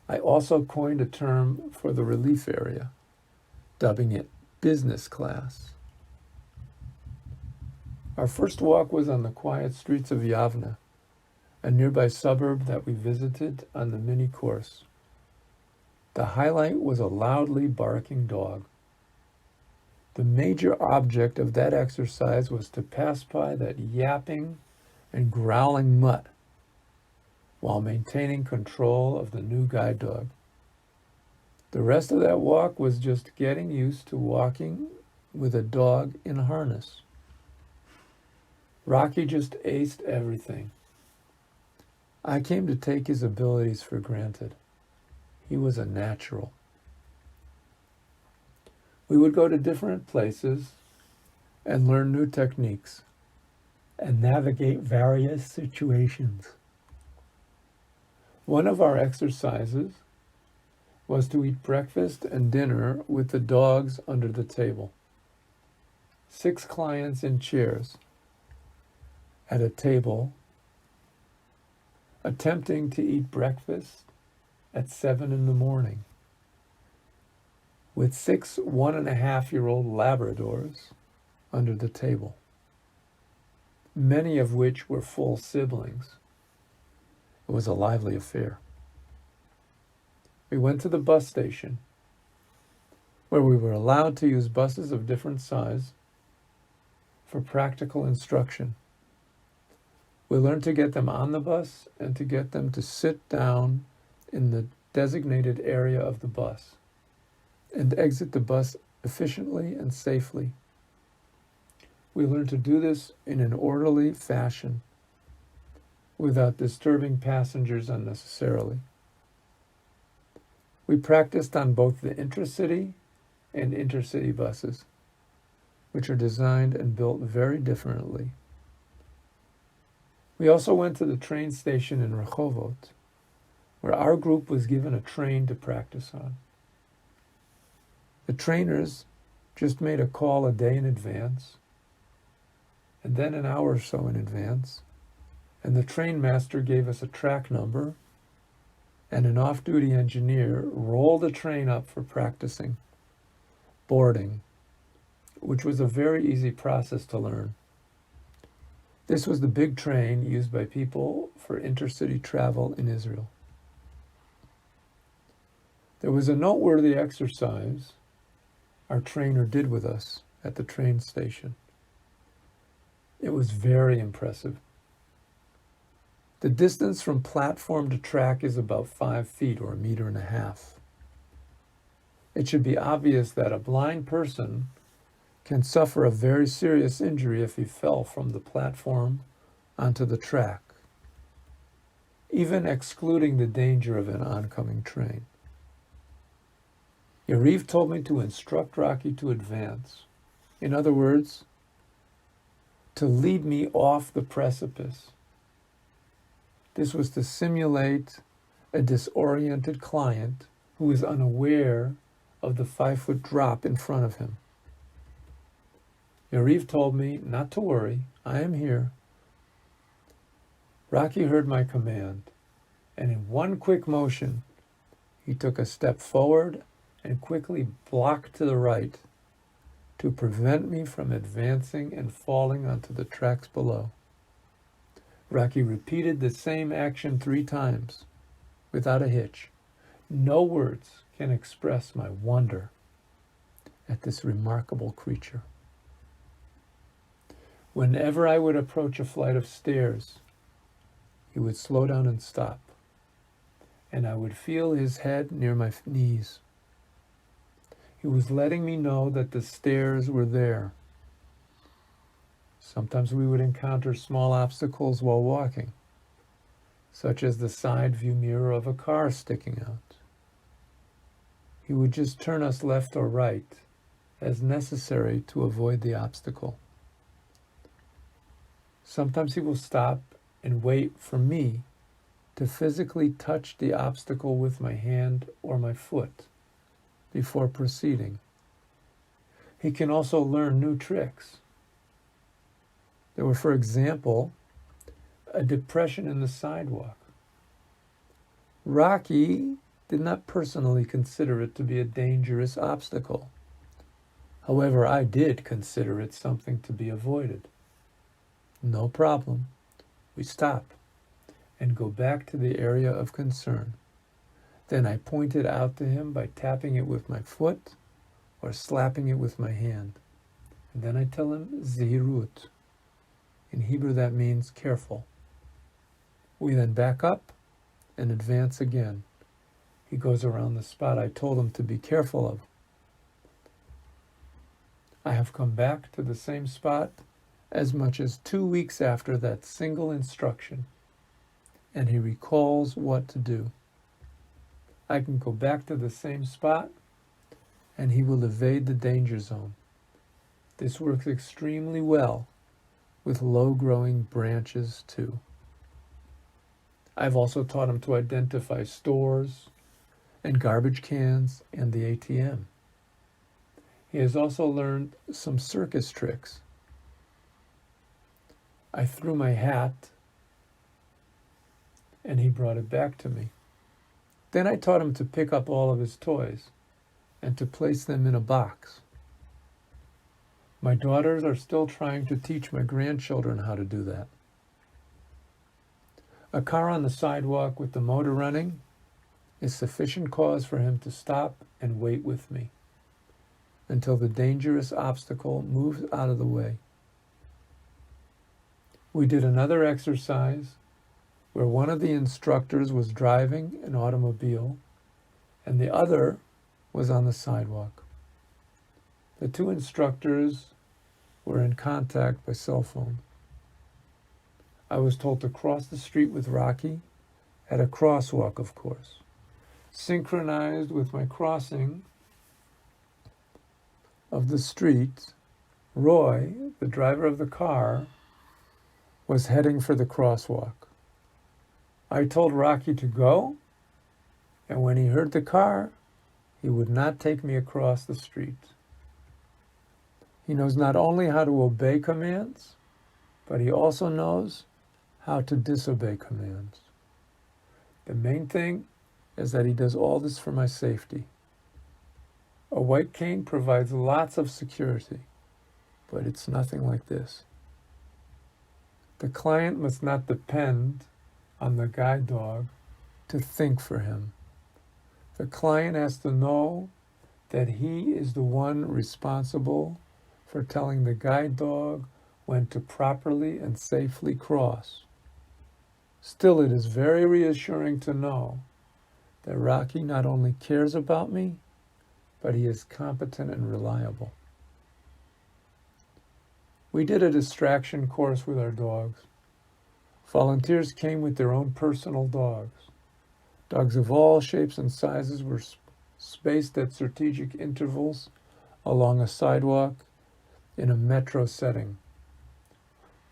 I also coined a term for the relief area, dubbing it business class. Our first walk was on the quiet streets of Yavne, a nearby suburb that we visited on the mini course. The highlight was a loudly barking dog. The major object of that exercise was to pass by that yapping and growling mutt while maintaining control of the new guide dog. The rest of that walk was just getting used to walking with a dog in a harness. Rocky just aced everything. I came to take his abilities for granted. He was a natural. We would go to different places and learn new techniques and navigate various situations. One of our exercises was to eat breakfast and dinner with the dogs under the table. 6 clients in chairs at a table attempting to eat breakfast at 7 in the morning with 6 1.5-year-old Labradors under the table, many of which were full siblings. It was a lively affair. We went to the bus station, where we were allowed to use buses of different size for practical instruction. We learned to get them on the bus and to get them to sit down in the designated area of the bus and exit the bus efficiently and safely. We learned to do this in an orderly fashion without disturbing passengers unnecessarily. We practiced on both the intracity and intercity buses, which are designed and built very differently. We also went to the train station in Rehovot, where our group was given a train to practice on. The trainers just made a call a day in advance, and then an hour or so in advance, and the train master gave us a track number, and an off-duty engineer rolled the train up for practicing, boarding, which was a very easy process to learn. This was the big train used by people for intercity travel in Israel. There was a noteworthy exercise our trainer did with us at the train station. It was very impressive. The distance from platform to track is about 5 feet or 1.5 meters. It should be obvious that a blind person can suffer a very serious injury if he fell from the platform onto the track, even excluding the danger of an oncoming train. Yariv told me to instruct Rocky to advance. In other words, to lead me off the precipice. This was to simulate a disoriented client who is unaware of the 5-foot drop in front of him. Yariv told me not to worry, I am here. Rocky heard my command, and in one quick motion, he took a step forward and quickly blocked to the right to prevent me from advancing and falling onto the tracks below. Rocky repeated the same action 3 times, without a hitch. No words can express my wonder at this remarkable creature. Whenever I would approach a flight of stairs, he would slow down and stop, and I would feel his head near my knees. He was letting me know that the stairs were there. Sometimes we would encounter small obstacles while walking, such as the side view mirror of a car sticking out. He would just turn us left or right as necessary to avoid the obstacle. Sometimes he will stop and wait for me to physically touch the obstacle with my hand or my foot before proceeding. He can also learn new tricks. There were, for example, a depression in the sidewalk. Rocky did not personally consider it to be a dangerous obstacle. However, I did consider it something to be avoided. No problem. We stop and go back to the area of concern. Then I point it out to him by tapping it with my foot or slapping it with my hand. And then I tell him, Zihirut. In Hebrew that means careful. We then back up and advance again. He goes around the spot I told him to be careful of. I have come back to the same spot as much as 2 weeks after that single instruction, and he recalls what to do. I can go back to the same spot, and he will evade the danger zone. This works extremely well with low-growing branches too. I've also taught him to identify stores and garbage cans and the ATM. He has also learned some circus tricks. I threw my hat and he brought it back to me. Then I taught him to pick up all of his toys and to place them in a box. My daughters are still trying to teach my grandchildren how to do that. A car on the sidewalk with the motor running is sufficient cause for him to stop and wait with me until the dangerous obstacle moves out of the way. We did another exercise where one of the instructors was driving an automobile and the other was on the sidewalk. The two instructors were in contact by cell phone. I was told to cross the street with Rocky at a crosswalk, of course. Synchronized with my crossing of the street, Roy, the driver of the car, was heading for the crosswalk. I told Rocky to go, and when he heard the car, he would not take me across the street. He knows not only how to obey commands, but he also knows how to disobey commands. The main thing is that he does all this for my safety. A white cane provides lots of security, but it's nothing like this. The client must not depend on the guide dog to think for him. The client has to know that he is the one responsible for telling the guide dog when to properly and safely cross. Still, it is very reassuring to know that Rocky not only cares about me, but he is competent and reliable. We did a distraction course with our dogs. Volunteers came with their own personal dogs. Dogs of all shapes and sizes were spaced at strategic intervals along a sidewalk in a metro setting.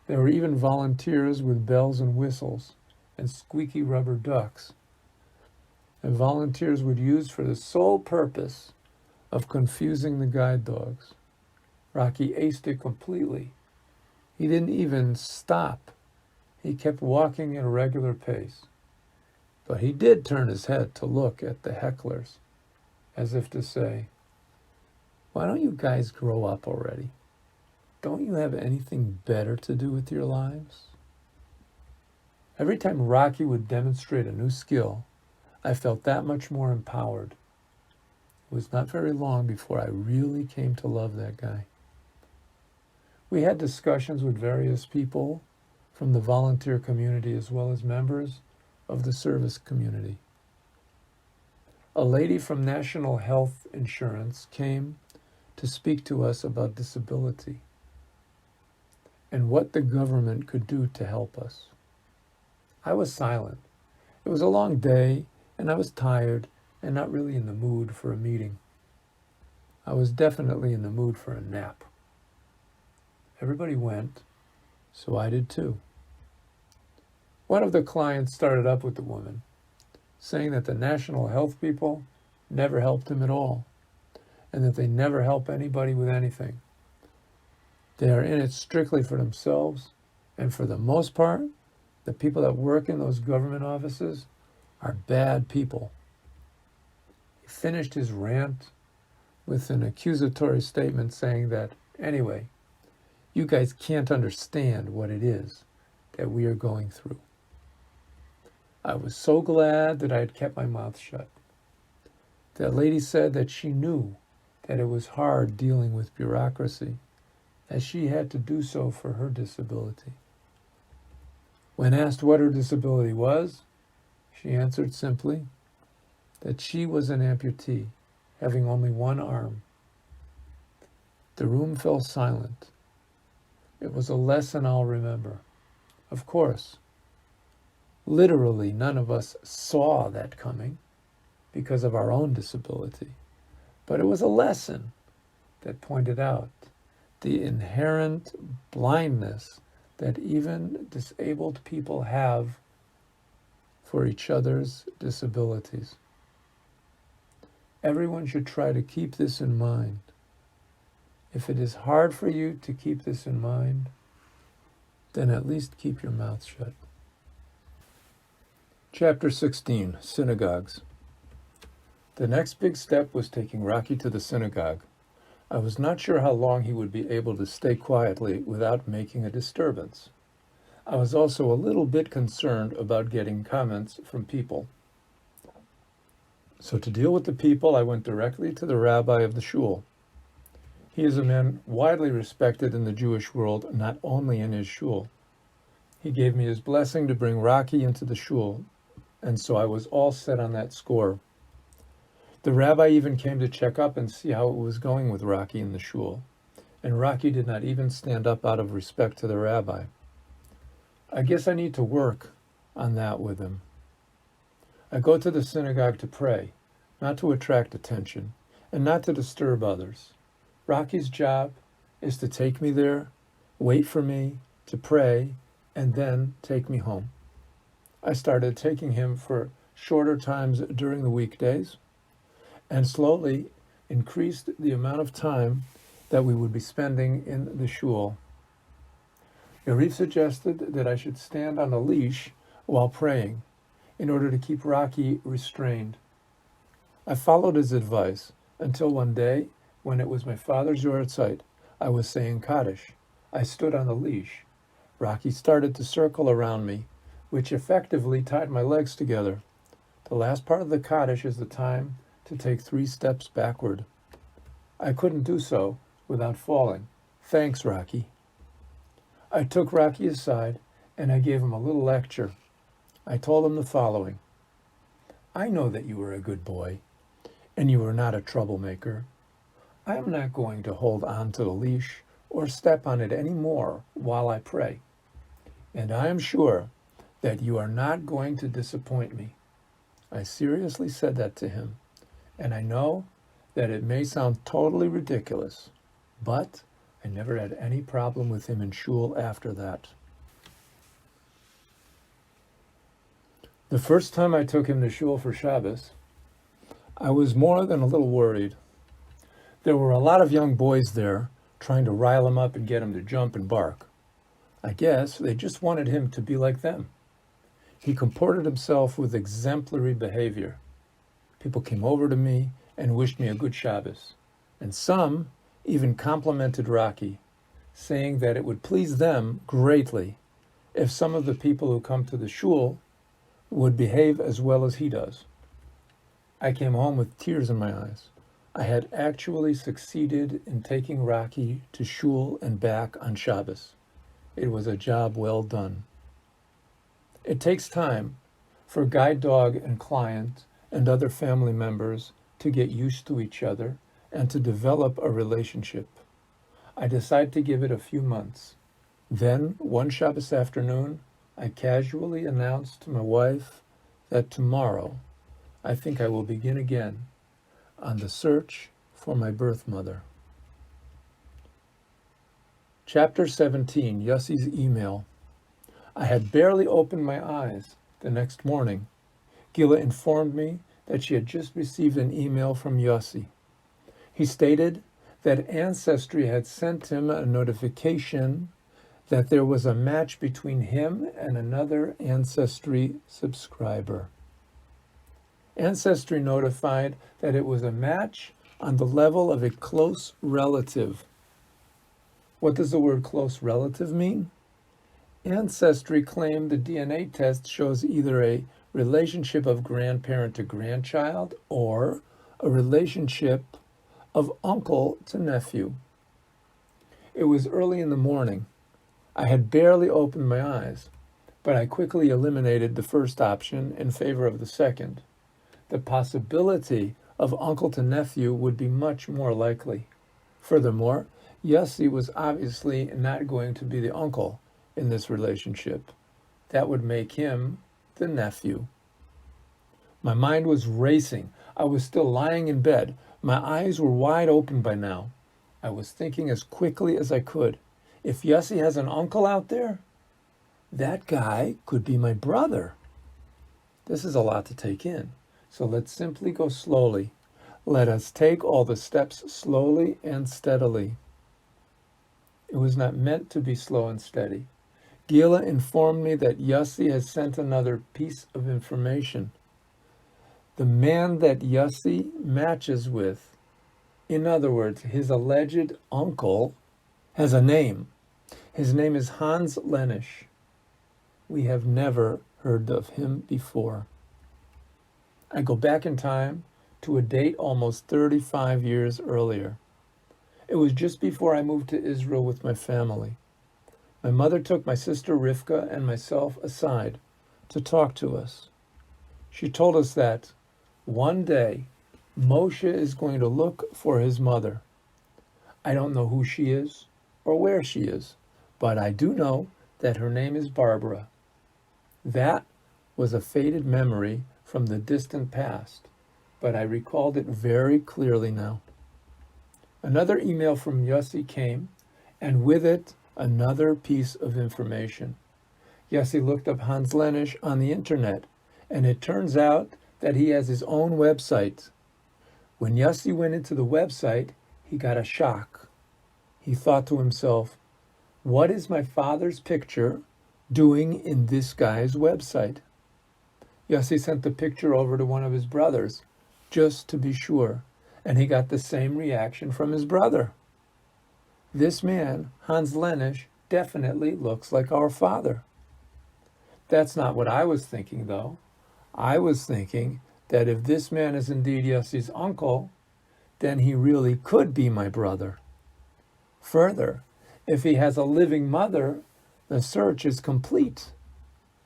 There were even volunteers with bells and whistles and squeaky rubber ducks. And volunteers would use for the sole purpose of confusing the guide dogs. Rocky aced it completely. He didn't even stop. He kept walking at a regular pace. But he did turn his head to look at the hecklers, as if to say, "Why don't you guys grow up already? Don't you have anything better to do with your lives?" Every time Rocky would demonstrate a new skill, I felt that much more empowered. It was not very long before I really came to love that guy. We had discussions with various people from the volunteer community as well as members of the service community. a lady from National Health Insurance came to speak to us about disability and what the government could do to help us. I was silent. It was a long day, and I was tired and not really in the mood for a meeting. I was definitely in the mood for a nap. Everybody went, so I did too. One of the clients started up with the woman, saying that the national health people never helped him at all, and that they never help anybody with anything. They are in it strictly for themselves, and for the most part, the people that work in those government offices are bad people. He finished his rant with an accusatory statement saying that, anyway, you guys can't understand what it is that we are going through. I was so glad that I had kept my mouth shut. That lady said that she knew that it was hard dealing with bureaucracy, as she had to do so for her disability. When asked what her disability was, she answered simply that she was an amputee, having only one arm. The room fell silent. It was a lesson I'll remember. Of course, literally none of us saw that coming because of our own disability, but it was a lesson that pointed out the inherent blindness that even disabled people have for each other's disabilities. Everyone should try to keep this in mind. If it is hard for you to keep this in mind, then at least keep your mouth shut. Chapter 16, Synagogues. The next big step was taking Rocky to the synagogue. I was not sure how long he would be able to stay quietly without making a disturbance. I was also a little bit concerned about getting comments from people. So to deal with the people, I went directly to the rabbi of the shul. He is a man widely respected in the Jewish world, not only in his shul. He gave me his blessing to bring Rocky into the shul, and so I was all set on that score. The rabbi even came to check up and see how it was going with Rocky in the shul, and Rocky did not even stand up out of respect to the rabbi. I guess I need to work on that with him. I go to the synagogue to pray, not to attract attention, and not to disturb others. Rocky's job is to take me there, wait for me, to pray, and then take me home. I started taking him for shorter times during the weekdays, and slowly increased the amount of time that we would be spending in the shul. Yarif suggested that I should stand on a leash while praying in order to keep Rocky restrained. I followed his advice until one day, when it was my father's yahrzeit, I was saying Kaddish. I stood on the leash. Rocky started to circle around me, which effectively tied my legs together. The last part of the Kaddish is the time to take 3 steps backward. I couldn't do so without falling. Thanks, Rocky. I took Rocky aside and I gave him a little lecture. I told him the following. I know that you are a good boy and you are not a troublemaker. I am not going to hold on to the leash or step on it any more while I pray. And I am sure that you are not going to disappoint me. I seriously said that to him. And I know that it may sound totally ridiculous, but I never had any problem with him in shul after that. The first time I took him to shul for Shabbos, I was more than a little worried. There were a lot of young boys there trying to rile him up and get him to jump and bark. I guess they just wanted him to be like them. He comported himself with exemplary behavior. People came over to me and wished me a good Shabbos, and some even complimented Rocky, saying that it would please them greatly if some of the people who come to the shul would behave as well as he does. I came home with tears in my eyes. I had actually succeeded in taking Rocky to shul and back on Shabbos. It was a job well done. It takes time for guide dog and client and other family members to get used to each other and to develop a relationship. I decided to give it a few months. Then, one Shabbos afternoon, I casually announced to my wife that tomorrow I think I will begin again on the search for my birth mother. Chapter 17, Yossi's email. I had barely opened my eyes the next morning. Gila informed me that she had just received an email from Yossi. He stated that Ancestry had sent him a notification that there was a match between him and another Ancestry subscriber. Ancestry notified that it was a match on the level of a close relative. What does the word close relative mean? Ancestry claimed the DNA test shows either a relationship of grandparent to grandchild or a relationship of uncle to nephew. It was early in the morning. I had barely opened my eyes, but I quickly eliminated the first option in favor of the second. The possibility of uncle to nephew would be much more likely. Furthermore, Yossi was obviously not going to be the uncle in this relationship. That would make him the nephew. My mind was racing. I was still lying in bed. My eyes were wide open by now. I was thinking as quickly as I could. If Yossi has an uncle out there, that guy could be my brother. This is a lot to take in. So let's simply go slowly. Let us take all the steps slowly and steadily. It was not meant to be slow and steady. Gila informed me that Yossi has sent another piece of information. The man that Yossi matches with, in other words, his alleged uncle, has a name. His name is Hans Lenisch. We have never heard of him before. I go back in time to a date almost 35 years earlier. It was just before I moved to Israel with my family. My mother took my sister Rivka and myself aside to talk to us. She told us that one day Moshe is going to look for his mother. I don't know who she is or where she is, but I do know that her name is Barbara. That was a faded memory from the distant past, but I recalled it very clearly now. Another email from Yossi came, and with it, another piece of information. Yossi looked up Hans Lenisch on the internet, and it turns out that he has his own website. When Yossi went into the website, he got a shock. He thought to himself, what is my father's picture doing in this guy's website? Yossi sent the picture over to one of his brothers, just to be sure, and he got the same reaction from his brother. This man, Hans Lenisch, definitely looks like our father. That's not what I was thinking, though. I was thinking that if this man is indeed Yossi's uncle, then he really could be my brother. Further, if he has a living mother, the search is complete.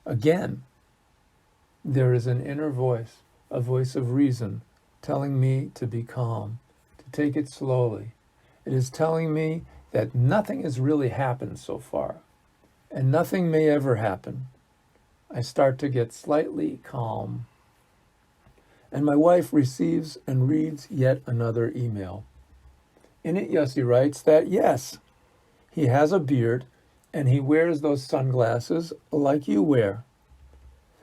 Again, there is an inner voice, a voice of reason, telling me to be calm, to take it slowly. It is telling me that nothing has really happened so far, and nothing may ever happen. I start to get slightly calm. And my wife receives and reads yet another email. In it, Yossi writes that, yes, he has a beard, and he wears those sunglasses like you wear.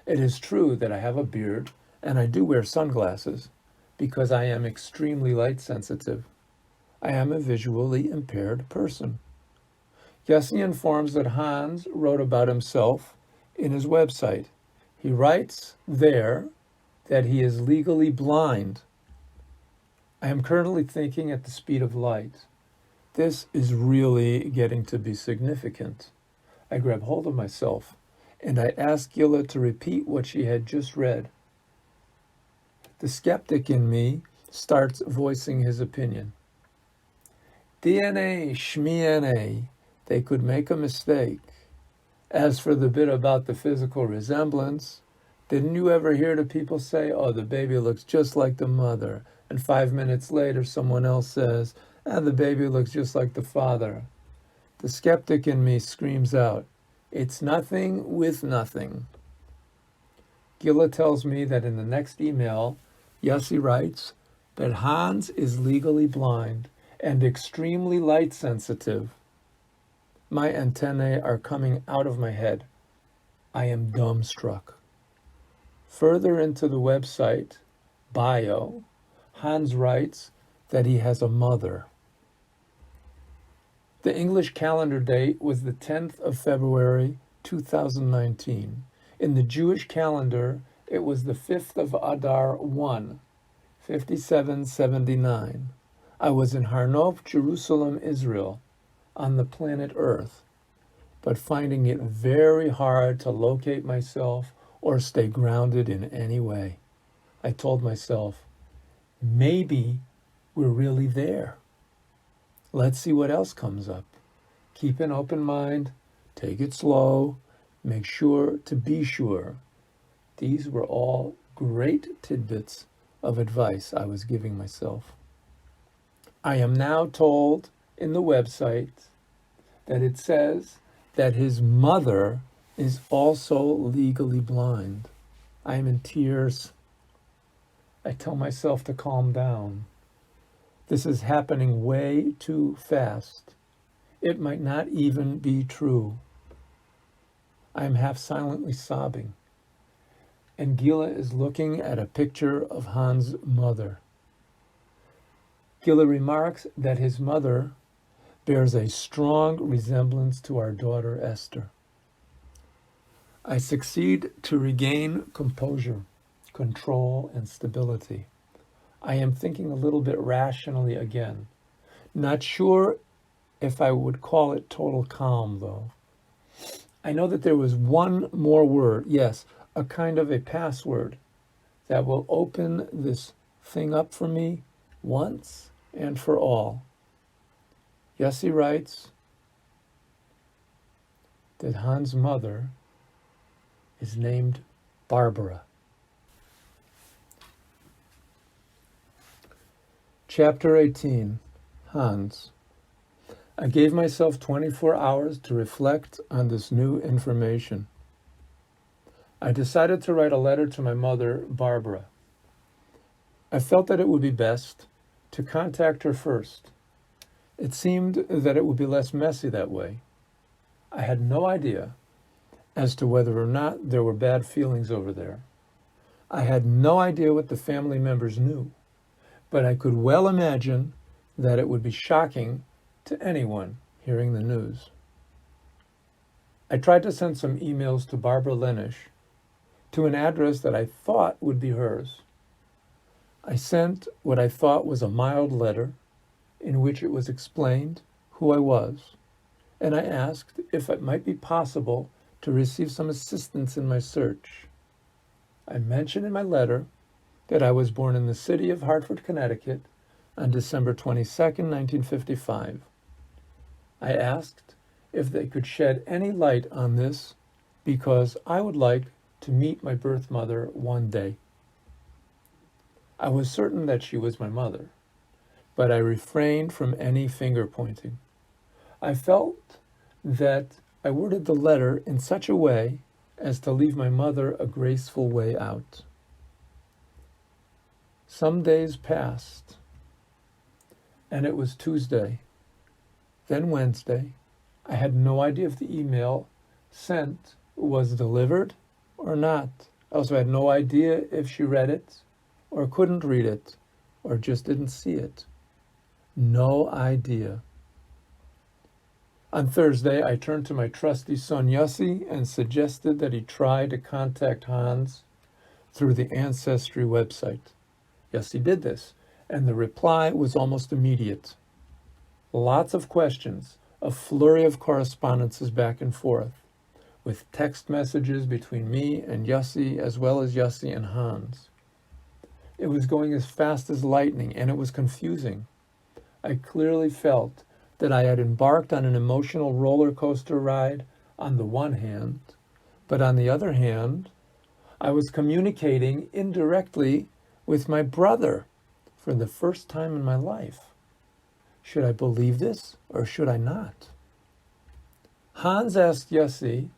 It is true that I have a beard, and I do wear sunglasses, because I am extremely light sensitive. I am a visually impaired person. Yossi informs that Hans wrote about himself in his website. He writes there that he is legally blind. I am currently thinking at the speed of light. This is really getting to be significant. I grab hold of myself, and I ask Gila to repeat what she had just read. The skeptic in me starts voicing his opinion. DNA, shmina, they could make a mistake. As for the bit about the physical resemblance, Didn't you ever hear the people say, oh, the baby looks just like the mother, and 5 minutes later someone else says, the baby looks just like the father? The skeptic in me screams out, it's nothing with nothing. Gila tells me that in the next email, Yossi writes that Hans is legally blind and extremely light sensitive. My antennae are coming out of my head. I am dumbstruck. Further into the website bio, Hans writes that he has a mother. The English calendar date was the 10th of February, 2019. In the Jewish calendar, it was the 5th of Adar 1, 5779. I was in Har Nof, Jerusalem, Israel, on the planet Earth, but finding it very hard to locate myself or stay grounded in any way. I told myself, maybe we're really there. Let's see what else comes up. Keep an open mind, take it slow, make sure to be sure. These were all great tidbits of advice I was giving myself. I am now told in the website that it says that his mother is also legally blind. I am in tears. I tell myself to calm down. This is happening way too fast. It might not even be true. I am half silently sobbing. And Gila is looking at a picture of Hans' mother. Gila remarks that his mother bears a strong resemblance to our daughter Esther. I succeed to regain composure, control, and stability. I am thinking a little bit rationally again. Not sure if I would call it total calm, though. I know that there was one more word, yes, a kind of a password that will open this thing up for me once and for all. Yossi writes that Hans' mother is named Barbara. Chapter 18, Hans. I gave myself 24 hours to reflect on this new information. I decided to write a letter to my mother, Barbara. I felt that it would be best to contact her first. It seemed that it would be less messy that way. I had no idea as to whether or not there were bad feelings over there. I had no idea what the family members knew, but I could well imagine that it would be shocking to anyone hearing the news. I tried to send some emails to Barbara Lenish to an address that I thought would be hers. I sent what I thought was a mild letter in which it was explained who I was, and I asked if it might be possible to receive some assistance in my search. I mentioned in my letter that I was born in the city of Hartford, Connecticut on December 22nd, 1955. I asked if they could shed any light on this because I would like to meet my birth mother one day. I was certain that she was my mother, but I refrained from any finger pointing. I felt that I worded the letter in such a way as to leave my mother a graceful way out. Some days passed, and it was Tuesday, then Wednesday. I had no idea if the email sent was delivered or not. I also had no idea if she read it or couldn't read it or just didn't see it. No idea. On Thursday, I turned to my trusty son Yossi and suggested that he try to contact Hans through the Ancestry website. Yossi did this, and the reply was almost immediate. Lots of questions, a flurry of correspondences back and forth, with text messages between me and Yossi as well as Yossi and Hans. It was going as fast as lightning, and it was confusing. I clearly felt that I had embarked on an emotional roller coaster ride on the one hand, but on the other hand, I was communicating indirectly with my brother for the first time in my life. Should I believe this or should I not? Hans asked Yossi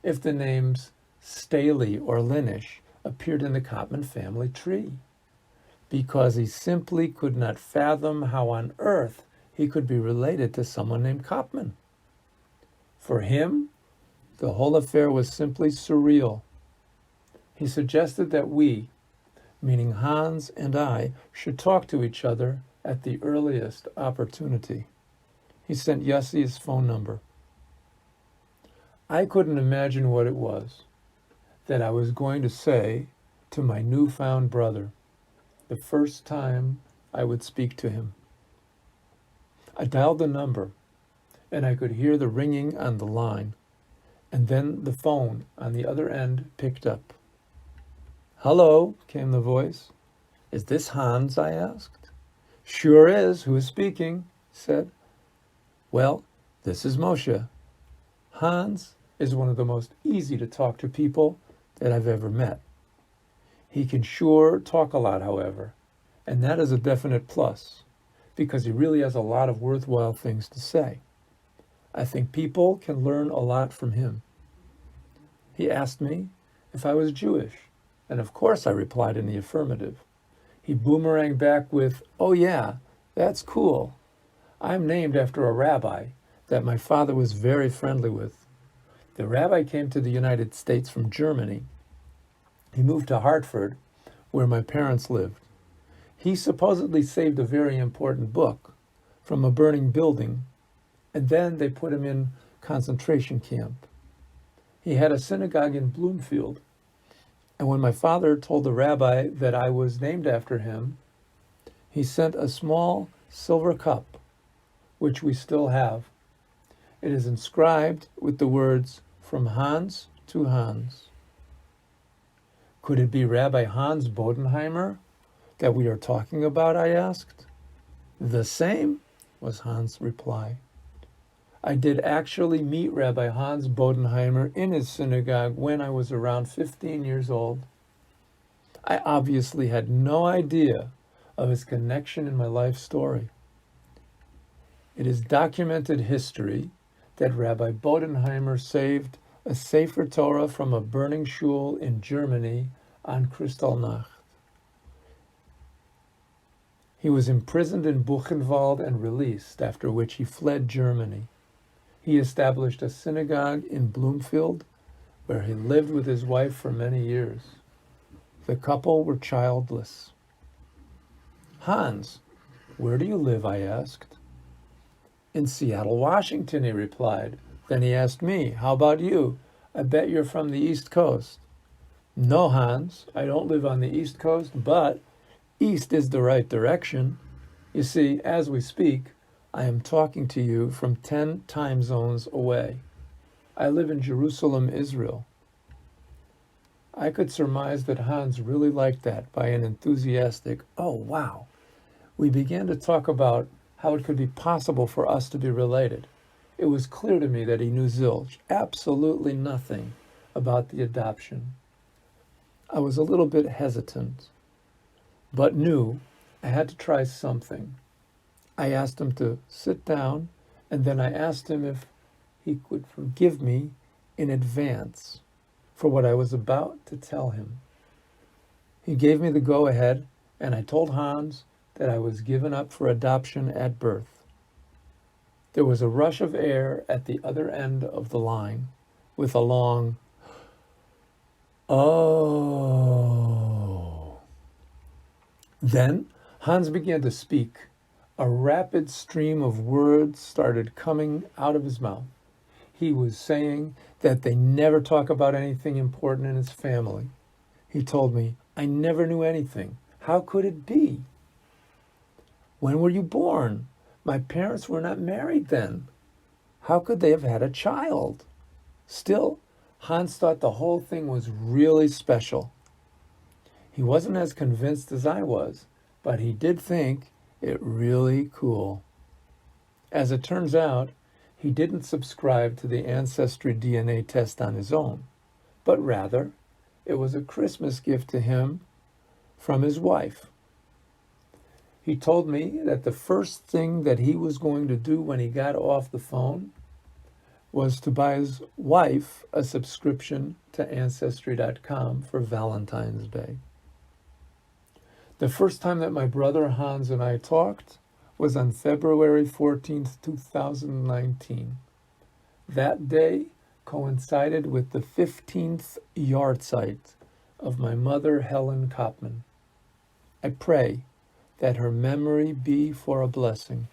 if the names Staley or Linish appeared in the Kopman family tree, because he simply could not fathom how on earth he could be related to someone named Kopman. For him, the whole affair was simply surreal. He suggested that we, meaning Hans and I, should talk to each other at the earliest opportunity. He sent Yossi his phone number. I couldn't imagine what it was that I was going to say to my newfound brother the first time I would speak to him. I dialed the number, and I could hear the ringing on the line, and then the phone on the other end picked up. "Hello," came the voice. "Is this Hans?" I asked. "Sure is. Who is speaking?" he said. "Well, this is Moshe." Hans is one of the most easy to talk to people that I've ever met. He can sure talk a lot, however, and that is a definite plus, because he really has a lot of worthwhile things to say. I think people can learn a lot from him. He asked me if I was Jewish, and of course I replied in the affirmative. He boomeranged back with, "Oh yeah, that's cool. I'm named after a rabbi that my father was very friendly with. The rabbi came to the United States from Germany. He moved to Hartford, where my parents lived. He supposedly saved a very important book from a burning building, and then they put him in concentration camp. He had a synagogue in Bloomfield, and when my father told the rabbi that I was named after him, he sent a small silver cup, which we still have. It is inscribed with the words, 'From Hans to Hans.'" "Could it be Rabbi Hans Bodenheimer that we are talking about?" I asked. "The same," was Hans' reply. "I did actually meet Rabbi Hans Bodenheimer in his synagogue when I was around 15 years old. I obviously had no idea of his connection in my life story. It is documented history that Rabbi Bodenheimer saved a Sefer Torah from a burning shul in Germany on Kristallnacht. He was imprisoned in Buchenwald and released, after which he fled Germany. He established a synagogue in Bloomfield, where he lived with his wife for many years. The couple were childless." "Hans, where do you live?" I asked. "In Seattle, Washington," he replied. Then he asked me, "How about you? I bet you're from the East Coast." "No, Hans, I don't live on the East Coast, but east is the right direction. You see, as we speak, I am talking to you from 10 time zones away. I live in Jerusalem, Israel." I could surmise that Hans really liked that by an enthusiastic, "Oh, wow." We began to talk about how it could be possible for us to be related. It was clear to me that he knew zilch, absolutely nothing about the adoption. I was a little bit hesitant, but knew I had to try something. I asked him to sit down, and then I asked him if he could forgive me in advance for what I was about to tell him. He gave me the go-ahead, and I told Hans that I was given up for adoption at birth. There was a rush of air at the other end of the line, with a long, "Oh." Then Hans began to speak. A rapid stream of words started coming out of his mouth. He was saying that they never talk about anything important in his family. He told me, "I never knew anything. How could it be?" "When were you born? My parents were not married then. How could they have had a child?" Still, Hans thought the whole thing was really special. He wasn't as convinced as I was, but he did think it really cool. As it turns out, he didn't subscribe to the Ancestry DNA test on his own, but rather It was a Christmas gift to him from his wife. He told me that the first thing that he was going to do when he got off the phone was to buy his wife a subscription to Ancestry.com for Valentine's Day. The first time that my brother Hans and I talked was on February 14th, 2019. That day coincided with the 15th yahrzeit of my mother, Helen Kopman. I pray that her memory be for a blessing.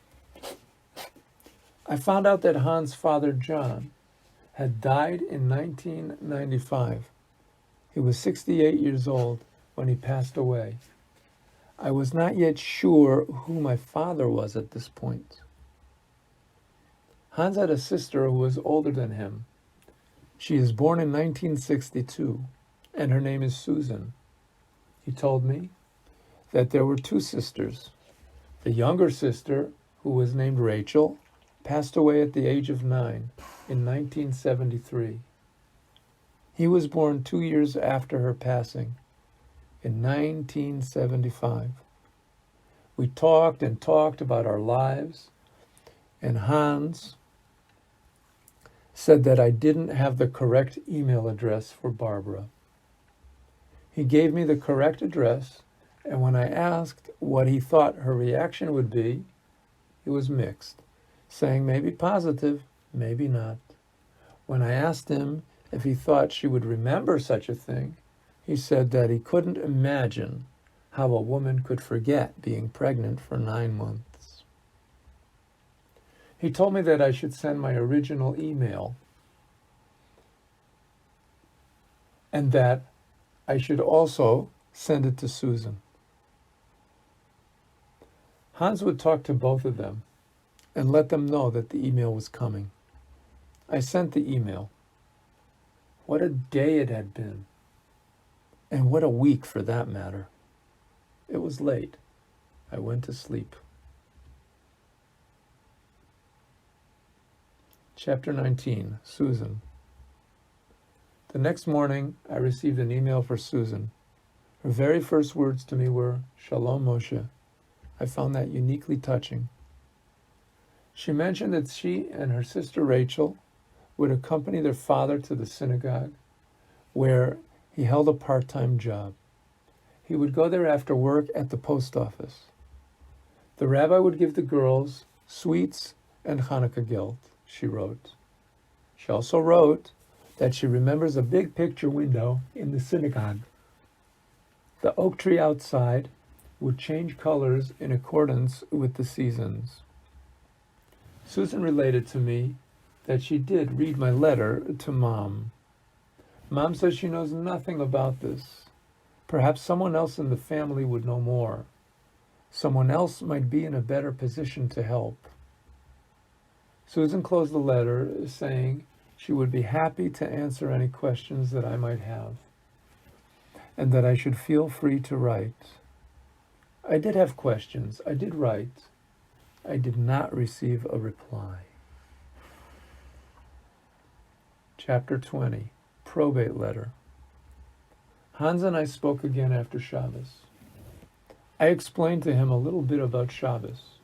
I found out that Hans' father, John, had died in 1995. He was 68 years old when he passed away. I was not yet sure who my father was at this point. Hans had a sister who was older than him. She is born in 1962, and her name is Susan. He told me that there were two sisters. The younger sister, who was named Rachel, passed away at the age of 9 in 1973. He was born 2 years after her passing, in 1975. We talked and talked about our lives, and Hans said that I didn't have the correct email address for Barbara. He gave me the correct address, and when I asked what he thought her reaction would be, it was mixed, saying maybe positive, maybe not. When I asked him if he thought she would remember such a thing, he said that he couldn't imagine how a woman could forget being pregnant for 9 months. He told me that I should send my original email and that I should also send it to Susan. Hans would talk to both of them and let them know that the email was coming. I sent the email. What a day it had been. And what a week for that matter. It was late. I went to sleep. Chapter 19, Susan. The next morning, I received an email for Susan. Her very first words to me were, "Shalom, Moshe." I found that uniquely touching. She mentioned that she and her sister Rachel would accompany their father to the synagogue, where he held a part-time job. He would go there after work at the post office. The rabbi would give the girls sweets and Hanukkah gelt, she wrote. She also wrote that she remembers a big picture window in the synagogue. The oak tree outside would change colors in accordance with the seasons. Susan related to me that she did read my letter to Mom. Mom says she knows nothing about this. Perhaps someone else in the family would know more. Someone else might be in a better position to help. Susan closed the letter saying she would be happy to answer any questions that I might have, and that I should feel free to write. I did have questions. I did write. I did not receive a reply. Chapter 20, Probate Letter. Hans and I spoke again after Shabbos. I explained to him a little bit about Shabbos,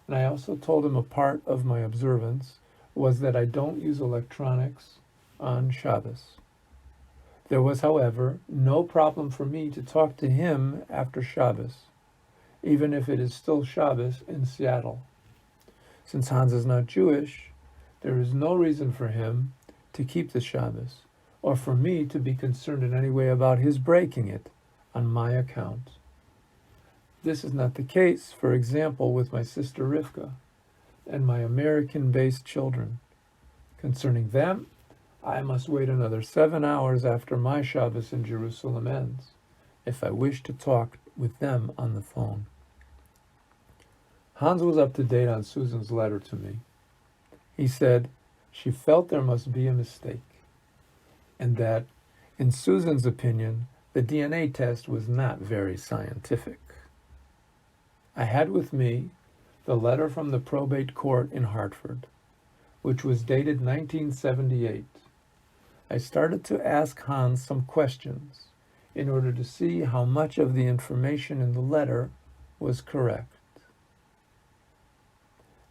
and I also told him a part of my observance was that I don't use electronics on Shabbos. There was, however, no problem for me to talk to him after Shabbos, even if it is still Shabbos in Seattle. Since Hans is not Jewish, there is no reason for him to keep the Shabbos, or for me to be concerned in any way about his breaking it on my account. This is not the case, for example, with my sister Rivka and my American-based children. Concerning them, I must wait another 7 hours after my Shabbos in Jerusalem ends, if I wish to talk with them on the phone. Hans was up to date on Susan's letter to me. He said she felt there must be a mistake, and that, in Susan's opinion, the DNA test was not very scientific. I had with me the letter from the probate court in Hartford, which was dated 1978. I started to ask Hans some questions, in order to see how much of the information in the letter was correct.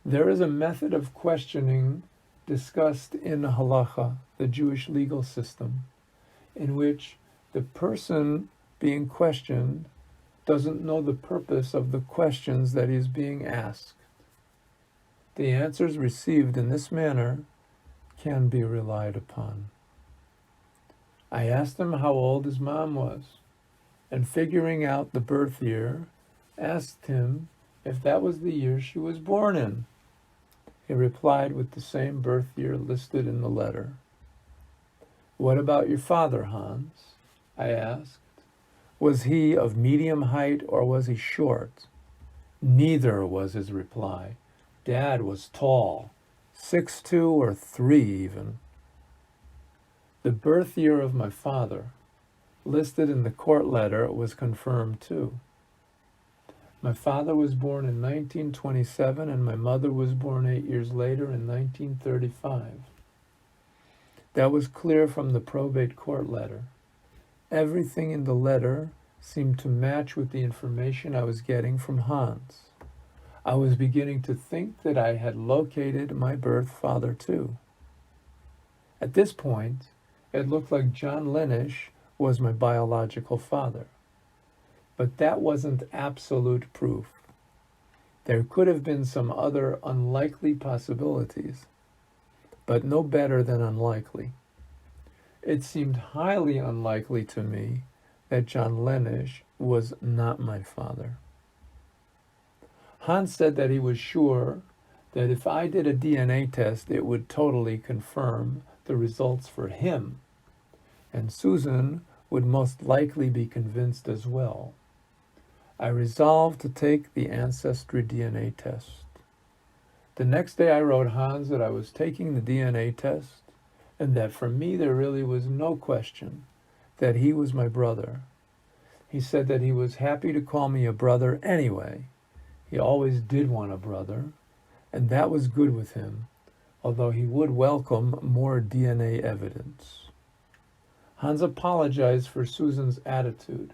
There is a method of questioning discussed in halacha, the Jewish legal system, in which the person being questioned doesn't know the purpose of the questions that is being asked. The answers received in this manner can be relied upon. I asked him how old his mom was, and figuring out the birth year, asked him if that was the year she was born in. He replied with the same birth year listed in the letter. What about your father, Hans? I asked. Was he of medium height or was he short? Neither was his reply. Dad was tall, 6'2" or 3 even. The birth year of my father, listed in the court letter, was confirmed too. My father was born in 1927 and my mother was born 8 years later in 1935. That was clear from the probate court letter. Everything in the letter seemed to match with the information I was getting from Hans. I was beginning to think that I had located my birth father too. At this point, it looked like John Lenish was my biological father. But that wasn't absolute proof. There could have been some other unlikely possibilities, but no better than unlikely. It seemed highly unlikely to me that John Lenish was not my father. Hans said that he was sure that if I did a DNA test, it would totally confirm the results for him, and Susan would most likely be convinced as well. I resolved to take the ancestry DNA test. The next day I wrote Hans that I was taking the DNA test and that for me there really was no question that he was my brother. He said that he was happy to call me a brother anyway. He always did want a brother, and that was good with him, although he would welcome more DNA evidence. Hans apologized for Susan's attitude.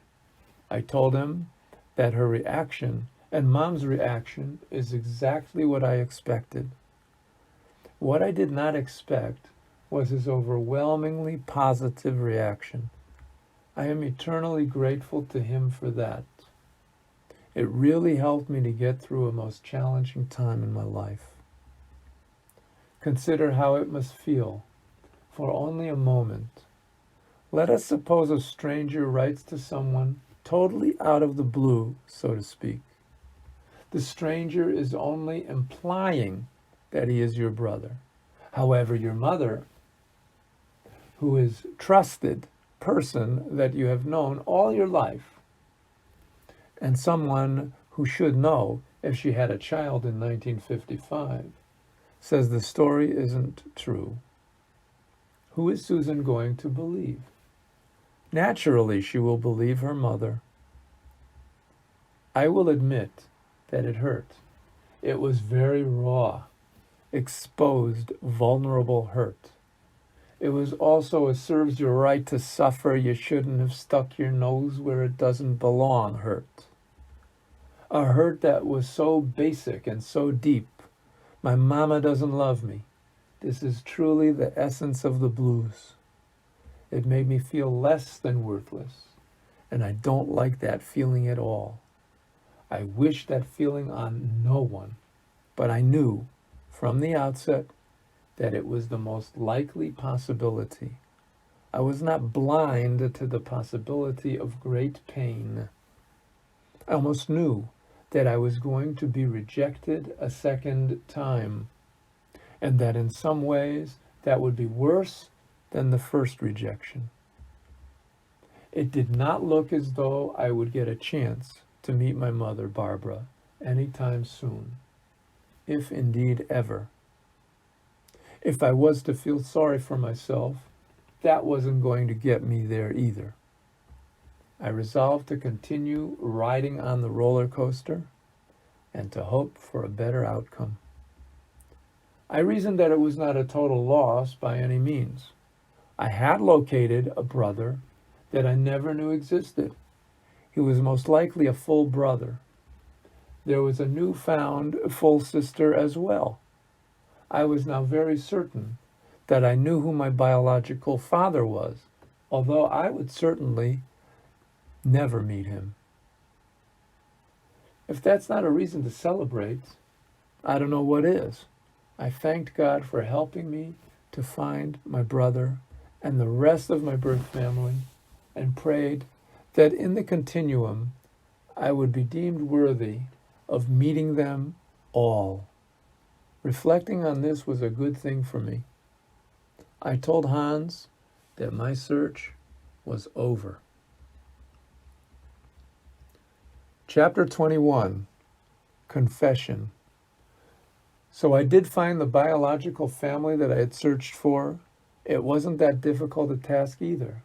I told him that her reaction and Mom's reaction is exactly what I expected. What I did not expect was his overwhelmingly positive reaction. I am eternally grateful to him for that. It really helped me to get through a most challenging time in my life. Consider how it must feel, for only a moment. Let us suppose a stranger writes to someone totally out of the blue, so to speak. The stranger is only implying that he is your brother. However, your mother, who is a trusted person that you have known all your life, and someone who should know if she had a child in 1955, says the story isn't true. Who is Susan going to believe? Naturally, she will believe her mother. I will admit that it hurt. It was very raw, exposed, vulnerable hurt. It was also a serves you right to suffer, you shouldn't have stuck your nose where it doesn't belong hurt. A hurt that was so basic and so deep. My mama doesn't love me. This is truly the essence of the blues. It made me feel less than worthless, and I don't like that feeling at all. I wish that feeling on no one, but I knew from the outset that it was the most likely possibility. I was not blind to the possibility of great pain. I almost knew that I was going to be rejected a second time, and that in some ways that would be worse than the first rejection. It did not look as though I would get a chance to meet my mother, Barbara, anytime soon, if indeed ever. If I was to feel sorry for myself, that wasn't going to get me there either. I resolved to continue riding on the roller coaster and to hope for a better outcome. I reasoned that it was not a total loss by any means. I had located a brother that I never knew existed. He was most likely a full brother. There was a newfound full sister as well. I was now very certain that I knew who my biological father was, although I would certainly never meet him. If that's not a reason to celebrate, I don't know what is. I thanked God for helping me to find my brother and the rest of my birth family, and prayed that in the continuum I would be deemed worthy of meeting them all. Reflecting on this was a good thing for me. I told Hans that my search was over. Chapter 21, Confession. So I did find the biological family that I had searched for. It wasn't that difficult a task either,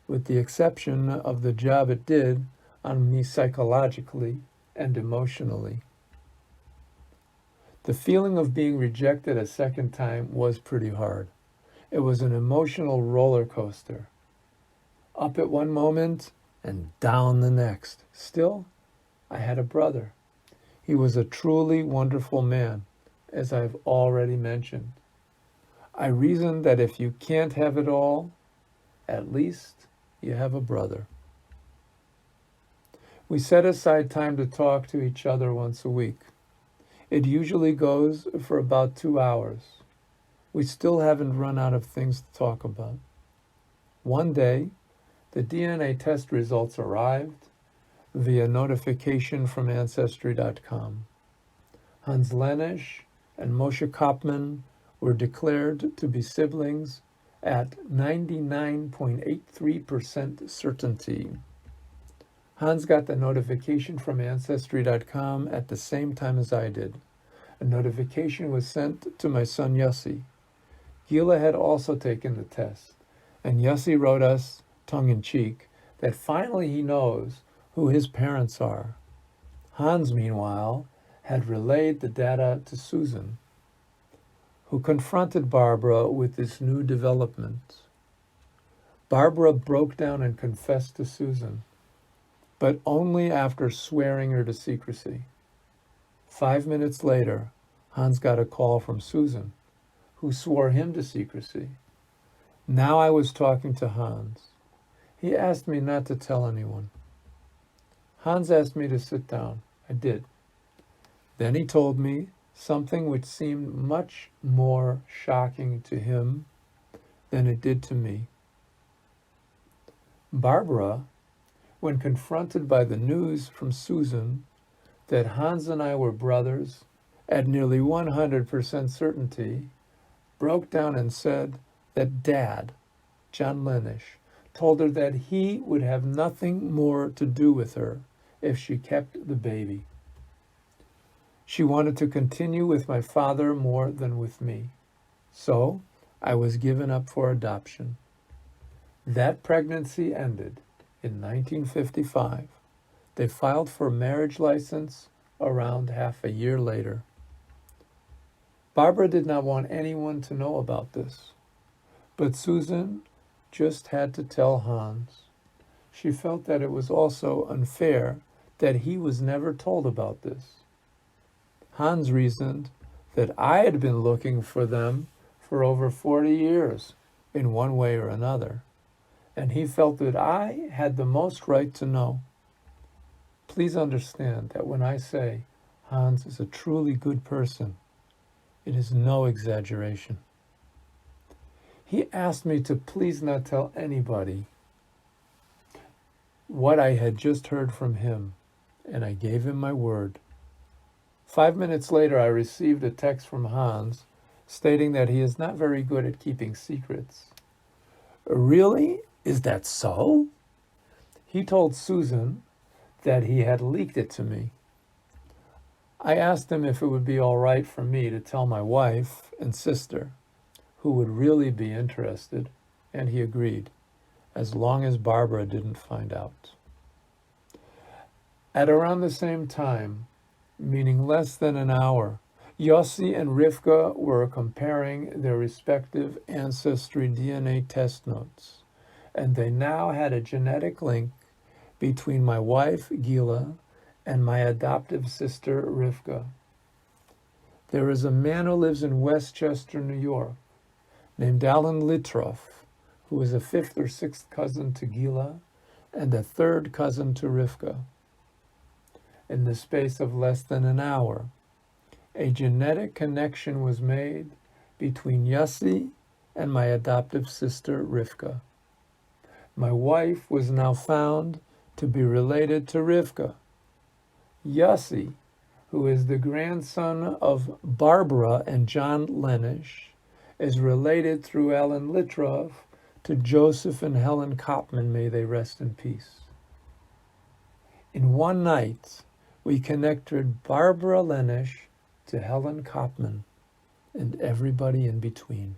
with the exception of the job it did on me psychologically and emotionally. The feeling of being rejected a second time was pretty hard. It was an emotional roller coaster. Up at one moment and down the next. Still, I had a brother. He was a truly wonderful man, as I've already mentioned. I reasoned that if you can't have it all, at least you have a brother. We set aside time to talk to each other once a week. It usually goes for about 2 hours. We still haven't run out of things to talk about. One day, the DNA test results arrived via notification from Ancestry.com. Hans Lenisch and Moshe Kopman were declared to be siblings at 99.83% certainty. Hans got the notification from Ancestry.com at the same time as I did. A notification was sent to my son Yossi. Gila had also taken the test, and Yossi wrote us, tongue-in-cheek, that finally he knows who his parents are. Hans, meanwhile, had relayed the data to Susan, who confronted Barbara with this new development. Barbara broke down and confessed to Susan, but only after swearing her to secrecy. 5 minutes later, Hans got a call from Susan, who swore him to secrecy. Now I was talking to Hans. He asked me not to tell anyone. Hans asked me to sit down. I did. Then he told me something which seemed much more shocking to him than it did to me. Barbara, when confronted by the news from Susan that Hans and I were brothers at nearly 100% certainty, broke down and said that Dad, John Lenisch, told her that he would have nothing more to do with her if she kept the baby. She wanted to continue with my father more than with me. So I was given up for adoption. That pregnancy ended in 1955. They filed for a marriage license around half a year later. Barbara did not want anyone to know about this, but Susan just had to tell Hans. She felt that it was also unfair that he was never told about this. Hans reasoned that I had been looking for them for over 40 years in one way or another, and he felt that I had the most right to know. Please understand that when I say Hans is a truly good person, it is no exaggeration. He asked me to please not tell anybody what I had just heard from him, and I gave him my word. 5 minutes later, I received a text from Hans stating that he is not very good at keeping secrets. Really? Is that so? He told Susan that he had leaked it to me. I asked him if it would be all right for me to tell my wife and sister, who would really be interested, and he agreed, as long as Barbara didn't find out. At around the same time, meaning less than an hour, Yossi and Rivka were comparing their respective ancestry DNA test notes, and they now had a genetic link between my wife, Gila, and my adoptive sister, Rivka. There is a man who lives in Westchester, New York, named Alan Litroff, who is a fifth or sixth cousin to Gila and a third cousin to Rivka. In the space of less than an hour, a genetic connection was made between Yossi and my adoptive sister, Rivka. My wife was now found to be related to Rivka. Yossi, who is the grandson of Barbara and John Lenish, is related through Alan Litroff to Joseph and Helen Kopman, may they rest in peace. In one night, we connected Barbara Lenish to Helen Kopman and everybody in between.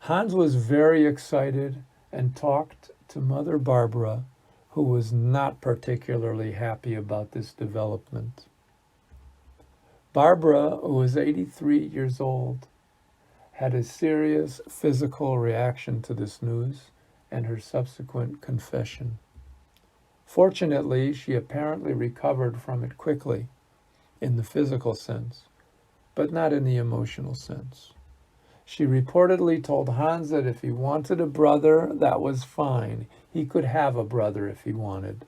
Hans was very excited and talked to Mother Barbara, who was not particularly happy about this development. Barbara, who was 83 years old, had a serious physical reaction to this news and her subsequent confession. Fortunately, she apparently recovered from it quickly in the physical sense, but not in the emotional sense. She reportedly told Hans that if he wanted a brother, that was fine. He could have a brother if he wanted,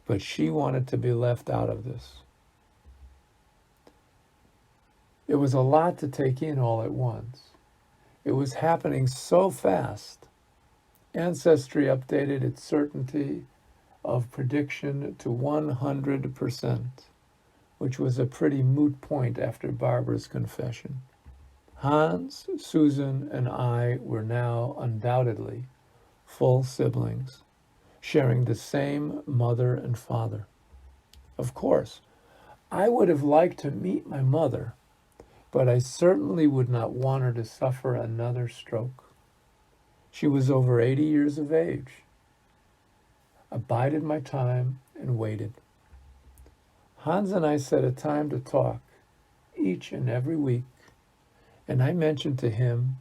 but she wanted to be left out of this. It was a lot to take in all at once. It was happening so fast. Ancestry updated its certainty of prediction to 100%, which was a pretty moot point after Barbara's confession. Hans, Susan, and I were now undoubtedly full siblings, sharing the same mother and father. Of course, I would have liked to meet my mother, but I certainly would not want her to suffer another stroke. She was over 80 years of age. I bided my time and waited. Hans and I set a time to talk each and every week, and I mentioned to him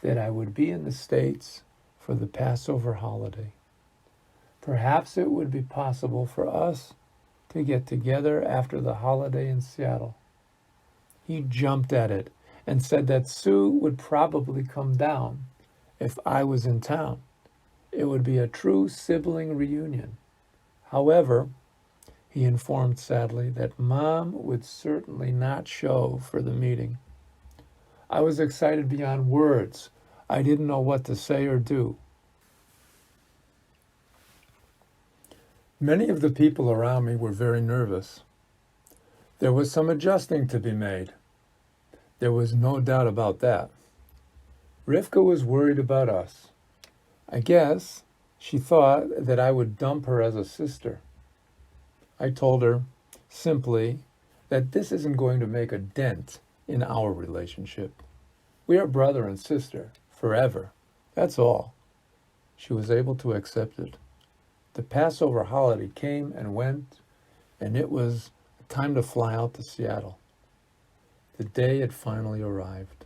that I would be in the States for the Passover holiday. Perhaps it would be possible for us to get together after the holiday in Seattle. He jumped at it and said that Sue would probably come down if I was in town. It would be a true sibling reunion. However, he informed sadly that Mom would certainly not show for the meeting. I was excited beyond words. I didn't know what to say or do. Many of the people around me were very nervous. There was some adjusting to be made. There was no doubt about that. Rivka was worried about us. I guess she thought that I would dump her as a sister. I told her simply that this isn't going to make a dent in our relationship. We are brother and sister forever. That's all. She was able to accept it. The Passover holiday came and went, and it was time to fly out to Seattle. The day had finally arrived.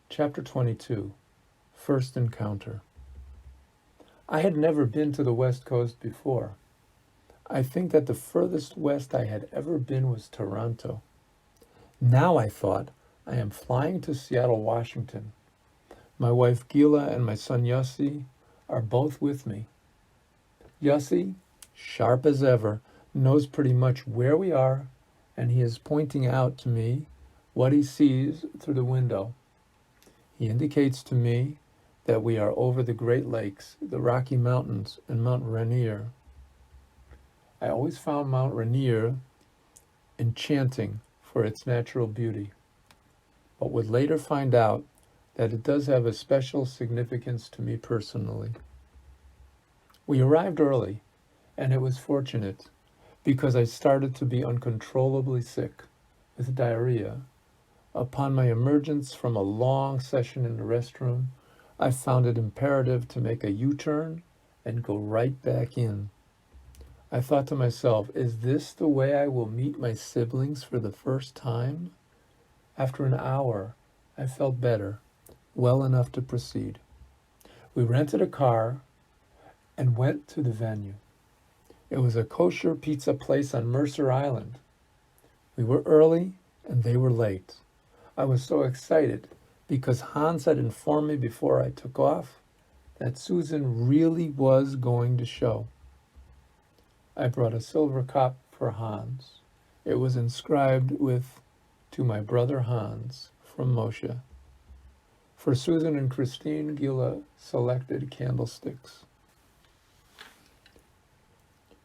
Chapter 22, First Encounter. I had never been to the West Coast before. I think that the furthest west I had ever been was Toronto. Now I thought, I am flying to Seattle, Washington. My wife Gila and my son Yossi are both with me. Yossi, sharp as ever, knows pretty much where we are, and he is pointing out to me what he sees through the window. He indicates to me that we are over the Great Lakes, the Rocky Mountains, and Mount Rainier. I always found Mount Rainier enchanting for its natural beauty, but would later find out that it does have a special significance to me personally. We arrived early, and it was fortunate because I started to be uncontrollably sick with diarrhea. Upon my emergence from a long session in the restroom, I found it imperative to make a U-turn and go right back in. I thought to myself, is this the way I will meet my siblings for the first time? After an hour, I felt better, well enough to proceed. We rented a car and went to the venue. It was a kosher pizza place on Mercer Island. We were early and they were late. I was so excited because Hans had informed me before I took off that Susan really was going to show. I brought a silver cup for Hans. It was inscribed with, "To my brother Hans, from Moshe." For Susan and Christine, Gila selected candlesticks.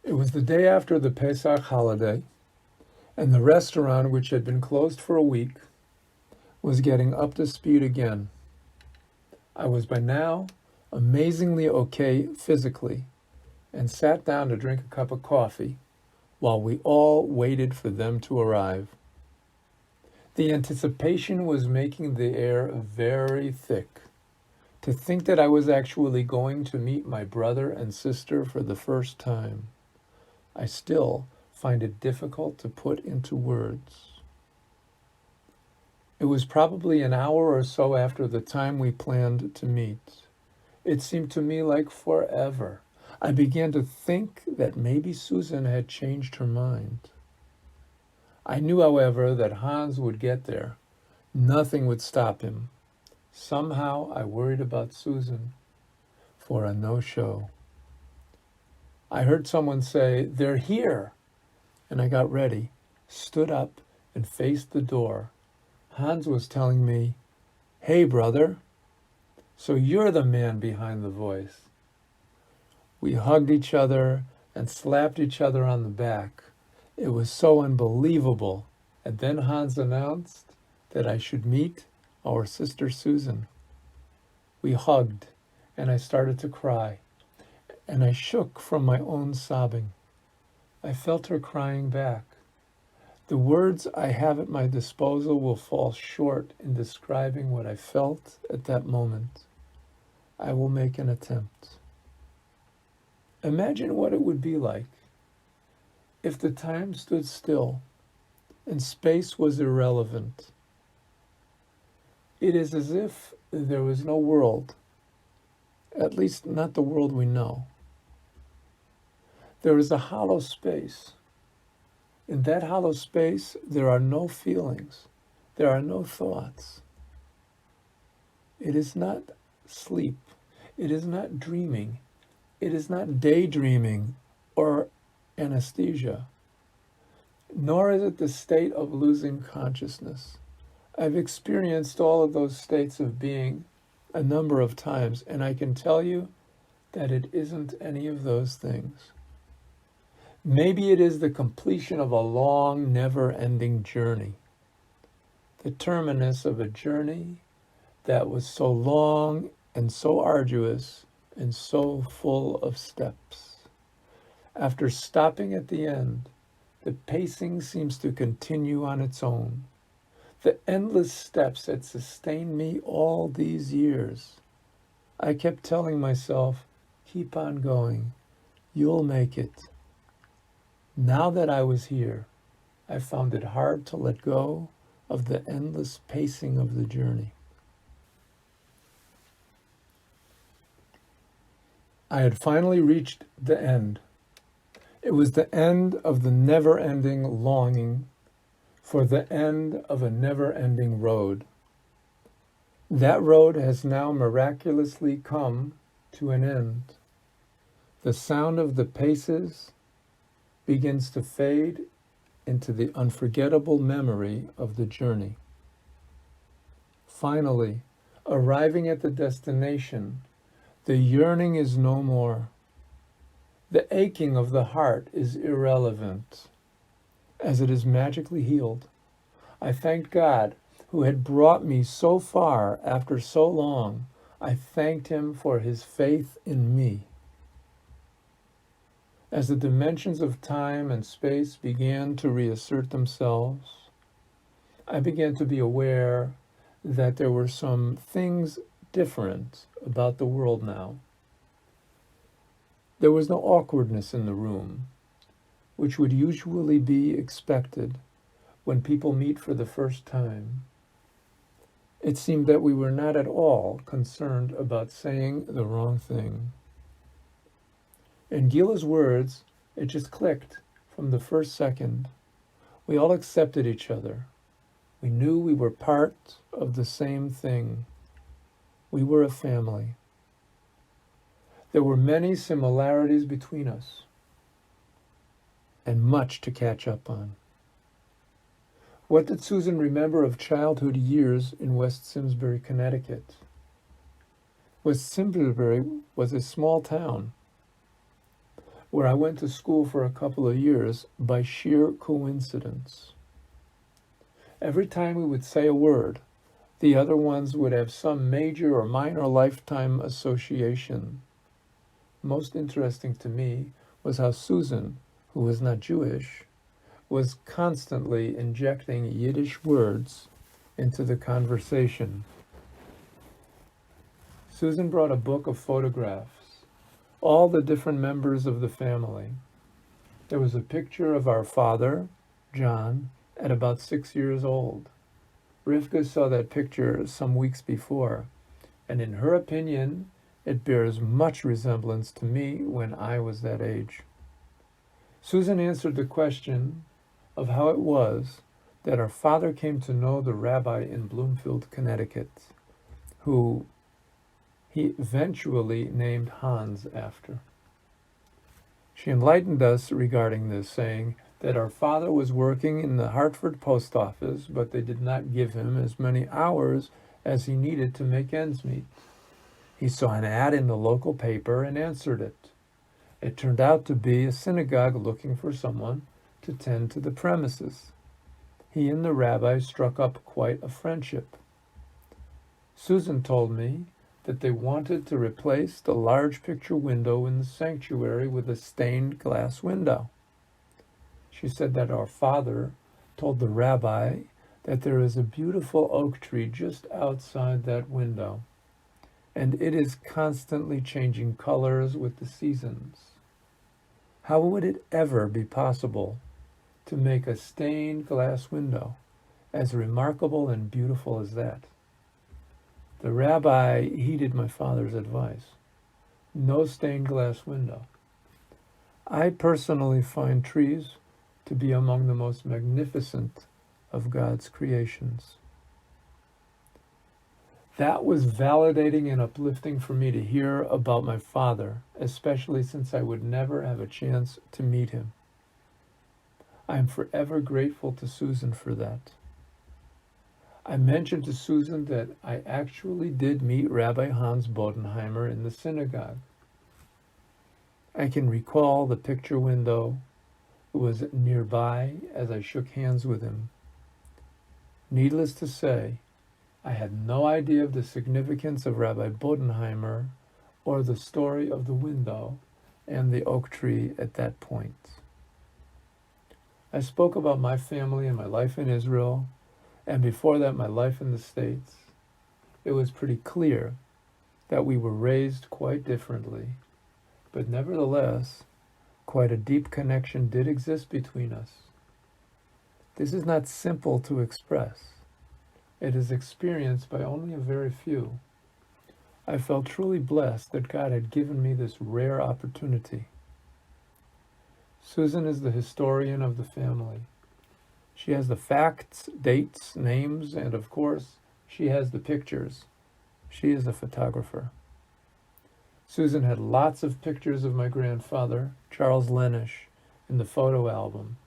It was the day after the Pesach holiday, and the restaurant, which had been closed for a week, was getting up to speed again. I was by now amazingly okay physically, and sat down to drink a cup of coffee while we all waited for them to arrive. The anticipation was making the air very thick. To think that I was actually going to meet my brother and sister for the first time, I still find it difficult to put into words. It was probably an hour or so after the time we planned to meet. It seemed to me like forever. I began to think that maybe Susan had changed her mind. I knew, however, that Hans would get there. Nothing would stop him. Somehow I worried about Susan for a no-show. I heard someone say, "They're here," and I got ready, stood up, and faced the door. Hans was telling me, "Hey, brother, so you're the man behind the voice." We hugged each other and slapped each other on the back. It was so unbelievable. And then Hans announced that I should meet our sister Susan. We hugged, and I started to cry, and I shook from my own sobbing. I felt her crying back. The words I have at my disposal will fall short in describing what I felt at that moment. I will make an attempt. Imagine what it would be like if the time stood still and space was irrelevant. It is as if there was no world, at least not the world we know. There is a hollow space. In that hollow space, there are no feelings. There are no thoughts. It is not sleep. It is not dreaming. It is not daydreaming or anesthesia. Nor is it the state of losing consciousness. I've experienced all of those states of being a number of times, and I can tell you that it isn't any of those things. Maybe it is the completion of a long, never-ending journey, the terminus of a journey that was so long and so arduous and so full of steps. After stopping at the end, the pacing seems to continue on its own. The endless steps that sustained me all these years. I kept telling myself, keep on going, you'll make it. Now that I was here, I found it hard to let go of the endless pacing of the journey. I had finally reached the end. It was the end of the never-ending longing for the end of a never-ending road. That road has now miraculously come to an end. The sound of the paces begins to fade into the unforgettable memory of the journey. Finally, arriving at the destination, the yearning is no more. The aching of the heart is irrelevant, as it is magically healed. I thanked God, who had brought me so far after so long. I thanked him for his faith in me. As the dimensions of time and space began to reassert themselves, I began to be aware that there were some things different about the world now. There was no awkwardness in the room, which would usually be expected when people meet for the first time. It seemed that we were not at all concerned about saying the wrong thing. In Gila's words, it just clicked from the first second. We all accepted each other. We knew we were part of the same thing. We were a family. There were many similarities between us, and much to catch up on. What did Susan remember of childhood years in West Simsbury, Connecticut? West Simsbury was a small town where I went to school for a couple of years by sheer coincidence. Every time we would say a word, the other ones would have some major or minor lifetime association. Most interesting to me was how Susan, who was not Jewish, was constantly injecting Yiddish words into the conversation. Susan brought a book of photographs, all the different members of the family. There was a picture of our father, John, at about 6 years old. Rivka saw that picture some weeks before, and in her opinion, it bears much resemblance to me when I was that age. Susan answered the question of how it was that our father came to know the rabbi in Bloomfield, Connecticut, who he eventually named Hans after. She enlightened us regarding this, saying that our father was working in the Hartford post office, but they did not give him as many hours as he needed to make ends meet. He saw an ad in the local paper and answered it. It turned out to be a synagogue looking for someone to tend to the premises. He and the rabbi struck up quite a friendship. Susan told me that they wanted to replace the large picture window in the sanctuary with a stained glass window. She said that our father told the rabbi that there is a beautiful oak tree just outside that window, and it is constantly changing colors with the seasons. How would it ever be possible to make a stained glass window as remarkable and beautiful as that? The rabbi heeded my father's advice. No stained glass window. I personally find trees to be among the most magnificent of God's creations. That was validating and uplifting for me to hear about my father, especially since I would never have a chance to meet him. I am forever grateful to Susan for that. I mentioned to Susan that I actually did meet Rabbi Hans Bodenheimer in the synagogue. I can recall the picture window. It was nearby as I shook hands with him. Needless to say, I had no idea of the significance of Rabbi Bodenheimer or the story of the window and the oak tree at that point. I spoke about my family and my life in Israel, and before that, my life in the States. It was pretty clear that we were raised quite differently, but nevertheless, quite a deep connection did exist between us. This is not simple to express. It is experienced by only a very few. I felt truly blessed that God had given me this rare opportunity. Susan is the historian of the family. She has the facts, dates, names, and of course, she has the pictures. She is a photographer. Susan had lots of pictures of my grandfather, Charles Lenish, in the photo album.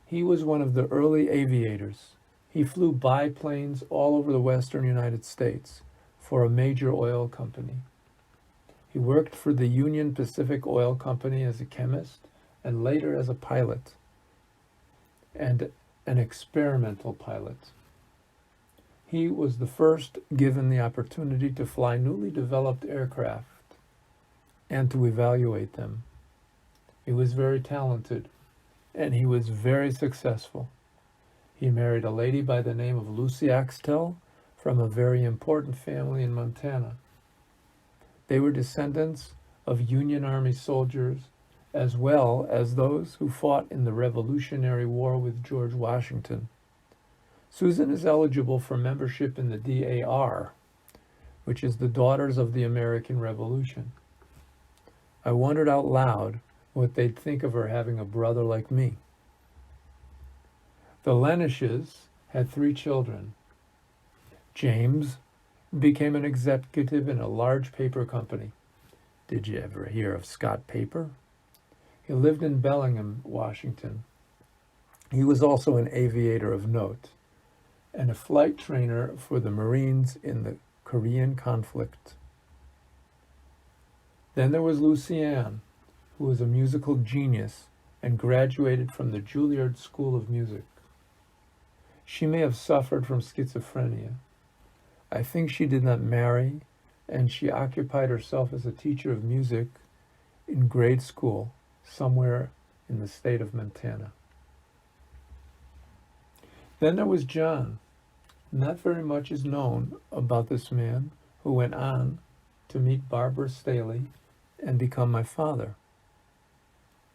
He was one of the early aviators. He flew biplanes all over the western United States for a major oil company. He worked for the Union Pacific Oil Company as a chemist and later as a pilot and an experimental pilot. He was the first given the opportunity to fly newly developed aircraft and to evaluate them. He was very talented, and he was very successful. He married a lady by the name of Lucy Axtell from a very important family in Montana. They were descendants of Union Army soldiers, as well as those who fought in the Revolutionary War with George Washington. Susan is eligible for membership in the DAR, which is the Daughters of the American Revolution. I wondered out loud what they'd think of her having a brother like me. The Lenishes had 3 children. James became an executive in a large paper company. Did you ever hear of Scott Paper? He lived in Bellingham, Washington. He was also an aviator of note and a flight trainer for the Marines in the Korean conflict. Then there was Lucienne, who was a musical genius and graduated from the Juilliard School of Music. She may have suffered from schizophrenia. I think she did not marry, and she occupied herself as a teacher of music in grade school somewhere in the state of Montana. Then there was John. Not very much is known about this man who went on to meet Barbara Staley and become my father.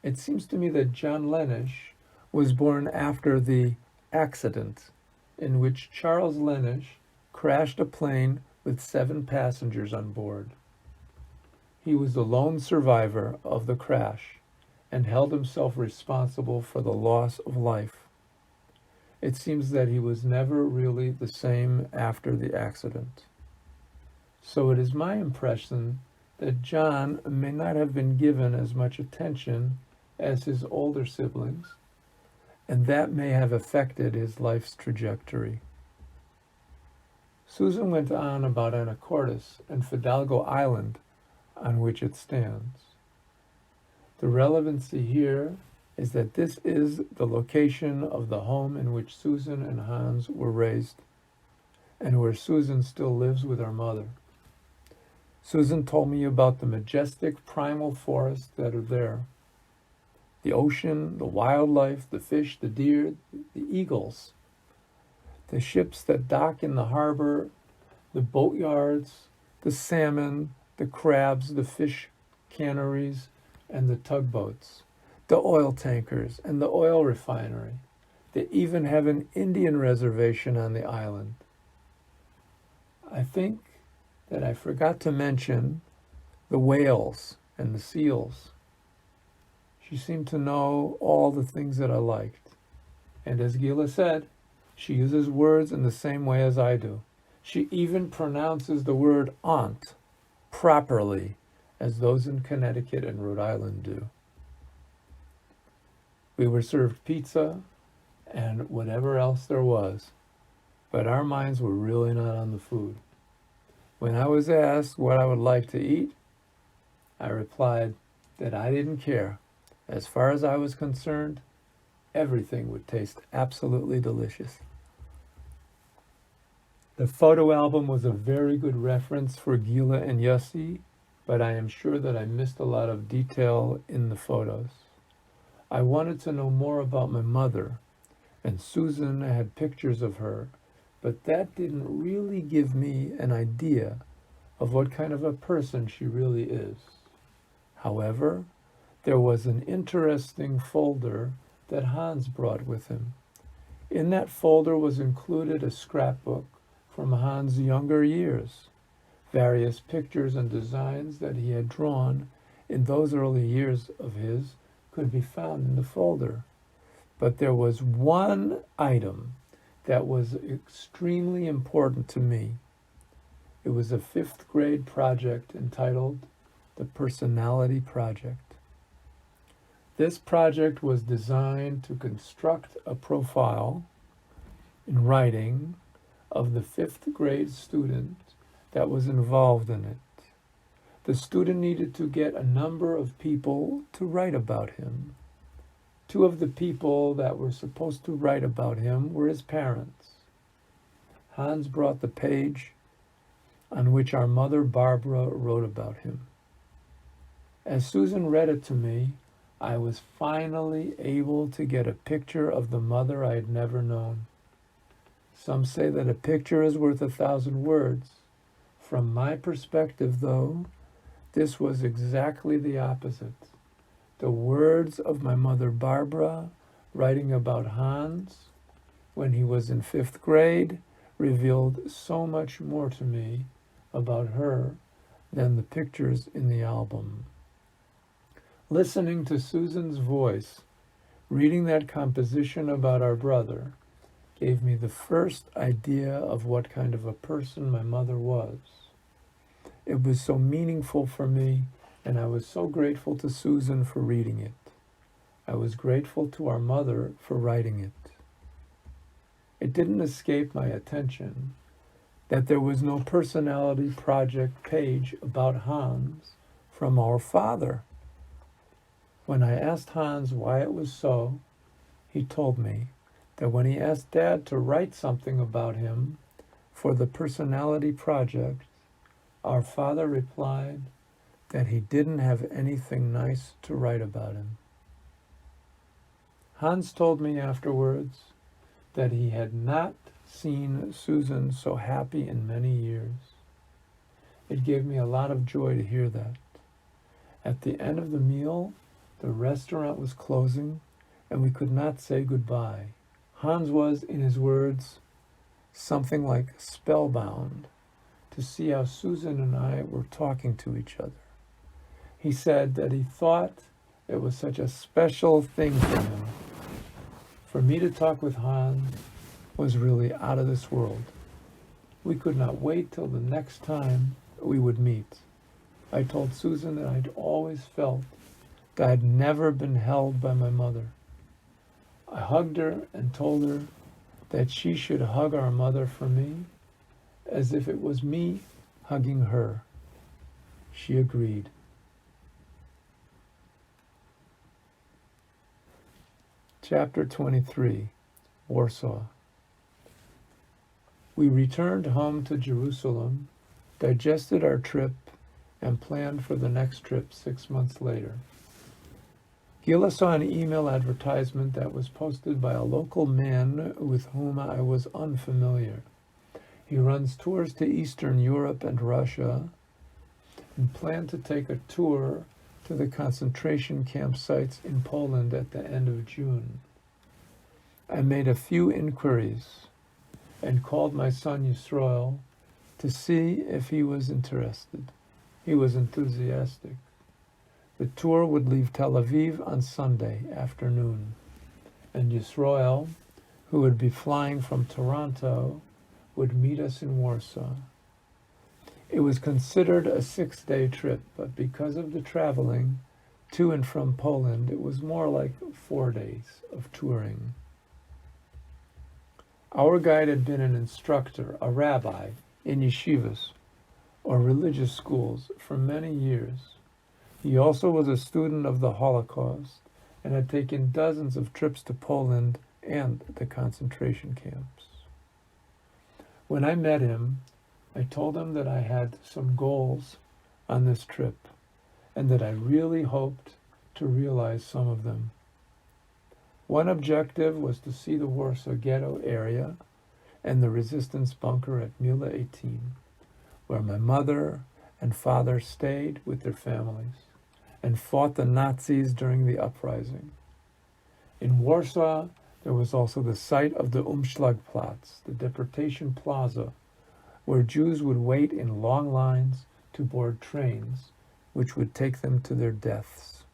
It seems to me that John Lenish was born after the accident in which Charles Lenish crashed a plane with 7 passengers on board. He was the lone survivor of the crash and held himself responsible for the loss of life. It seems that he was never really the same after the accident. So it is my impression that John may not have been given as much attention as his older siblings, and that may have affected his life's trajectory. Susan went on about Anacortes and Fidalgo Island, on which it stands. The relevancy here is that this is the location of the home in which Susan and Hans were raised, and where Susan still lives with her mother. Susan told me about the majestic primal forests that are there. The ocean, the wildlife, the fish, the deer, the eagles, the ships that dock in the harbor, the boatyards, the salmon, the crabs, the fish canneries, and the tugboats, the oil tankers, and the oil refinery. They even have an Indian reservation on the island. I think that I forgot to mention the whales and the seals. She seemed to know all the things that I liked. And as Gila said, she uses words in the same way as I do. She even pronounces the word aunt properly, as those in Connecticut and Rhode Island do. We were served pizza and whatever else there was, but our minds were really not on the food. When I was asked what I would like to eat, I replied that I didn't care. As far as I was concerned, everything would taste absolutely delicious. The photo album was a very good reference for Gila and Yossi, but I am sure that I missed a lot of detail in the photos. I wanted to know more about my mother, and Susan had pictures of her, but that didn't really give me an idea of what kind of a person she really is. However, there was an interesting folder that Hans brought with him. In that folder was included a scrapbook from Hans' younger years, various pictures and designs that he had drawn in those early years of his could be found in the folder. But there was one item that was extremely important to me. It was a 5th grade project entitled The Personality Project. This project was designed to construct a profile in writing of the 5th grade student that was involved in it. The student needed to get a number of people to write about him. 2 of the people that were supposed to write about him were his parents. Hans brought the page on which our mother Barbara wrote about him. As Susan read it to me, I was finally able to get a picture of the mother I had never known. Some say that a picture is worth 1,000 words. From my perspective, though, this was exactly the opposite. The words of my mother Barbara writing about Hans when he was in 5th grade, revealed so much more to me about her than the pictures in the album. Listening to Susan's voice, reading that composition about our brother, gave me the first idea of what kind of a person my mother was. It was so meaningful for me, and I was so grateful to Susan for reading it. I was grateful to our mother for writing it. It didn't escape my attention that there was no personality project page about Hans from our father. When I asked Hans why it was so, he told me that when he asked Dad to write something about him for the personality project, our father replied that he didn't have anything nice to write about him. Hans told me afterwards that he had not seen Susan so happy in many years. It gave me a lot of joy to hear that. At the end of the meal, the restaurant was closing, and we could not say goodbye. Hans was, in his words, something like spellbound to see how Susan and I were talking to each other. He said that he thought it was such a special thing for him. For me to talk with Hans was really out of this world. We could not wait till the next time we would meet. I told Susan that I'd always felt that I'd never been held by my mother. I hugged her and told her that she should hug our mother for me as if it was me hugging her. She agreed. Chapter 23, Warsaw. We returned home to Jerusalem, digested our trip, and planned for the next trip 6 months later. Gila saw an email advertisement that was posted by a local man with whom I was unfamiliar. He runs tours to Eastern Europe and Russia and planned to take a tour to the concentration camp sites in Poland at the end of June. I made a few inquiries and called my son Yisroel to see if he was interested. He was enthusiastic. The tour would leave Tel Aviv on Sunday afternoon, and Yisroel, who would be flying from Toronto, would meet us in Warsaw. It was considered a 6-day trip, but because of the traveling to and from Poland, it was more like 4 days of touring. Our guide had been an instructor, a rabbi, in yeshivas, or religious schools, for many years. He also was a student of the Holocaust and had taken dozens of trips to Poland and the concentration camps. When I met him, I told him that I had some goals on this trip and that I really hoped to realize some of them. One objective was to see the Warsaw Ghetto area and the resistance bunker at Mila 18, where my mother and father stayed with their families and fought the Nazis during the uprising. In Warsaw, there was also the site of the Umschlagplatz, the deportation plaza, where Jews would wait in long lines to board trains, which would take them to their deaths.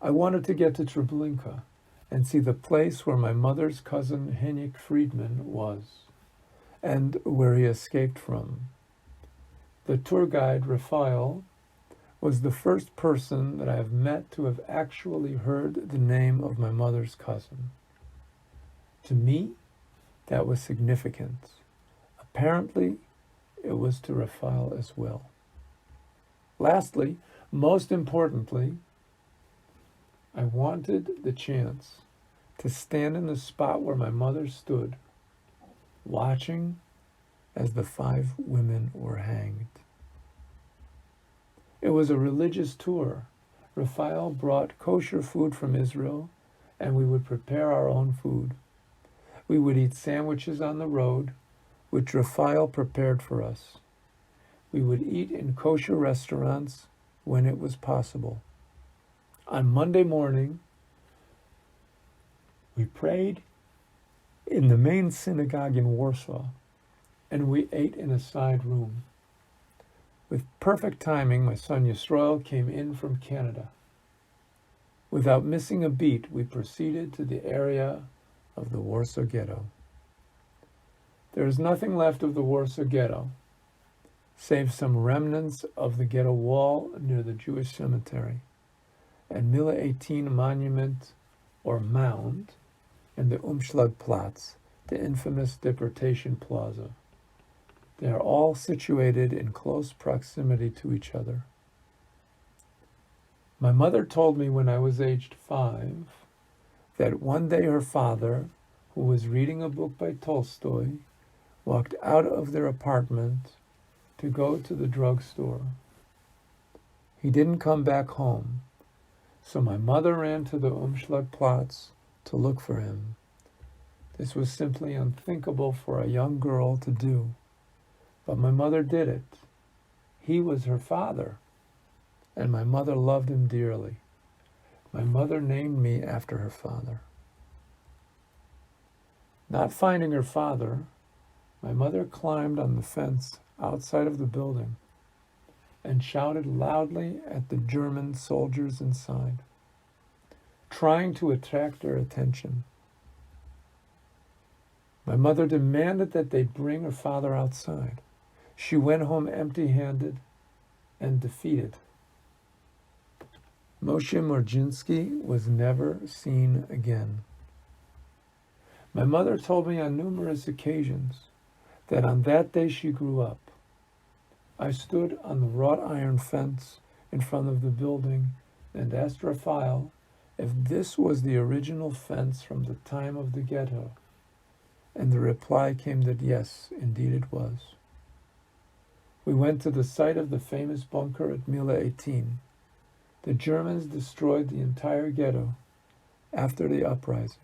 I wanted to get to Treblinka and see the place where my mother's cousin Henrik Friedman was, and where he escaped from. The tour guide, Raphael, was the first person that I have met to have actually heard the name of my mother's cousin. To me, that was significant. Apparently, it was to Raphael as well. Lastly, most importantly, I wanted the chance to stand in the spot where my mother stood, watching as the 5 women were hanged. It was a religious tour. Raphael brought kosher food from Israel, and we would prepare our own food. We would eat sandwiches on the road, which Raphael prepared for us. We would eat in kosher restaurants when it was possible. On Monday morning, we prayed in the main synagogue in Warsaw, and we ate in a side room. With perfect timing, my son Yisrael came in from Canada. Without missing a beat, we proceeded to the area of the Warsaw Ghetto. There is nothing left of the Warsaw Ghetto, save some remnants of the ghetto wall near the Jewish cemetery, and Mille 18 monument or mound, and the Umschlagplatz, the infamous deportation plaza. They are all situated in close proximity to each other. My mother told me when I was aged 5 that one day her father, who was reading a book by Tolstoy, walked out of their apartment to go to the drugstore. He didn't come back home, so my mother ran to the Umschlagplatz to look for him. This was simply unthinkable for a young girl to do, but my mother did it. He was her father, and my mother loved him dearly. My mother named me after her father. Not finding her father, my mother climbed on the fence outside of the building and shouted loudly at the German soldiers inside, trying to attract their attention. My mother demanded that they bring her father outside. She went home empty-handed and defeated. Moshe Morginsky was never seen again. My mother told me on numerous occasions that on that day she grew up, I stood on the wrought iron fence in front of the building and asked Raphael if this was the original fence from the time of the ghetto, and the reply came that yes, indeed it was. We went to the site of the famous bunker at Mille 18. The Germans destroyed the entire ghetto after the uprising.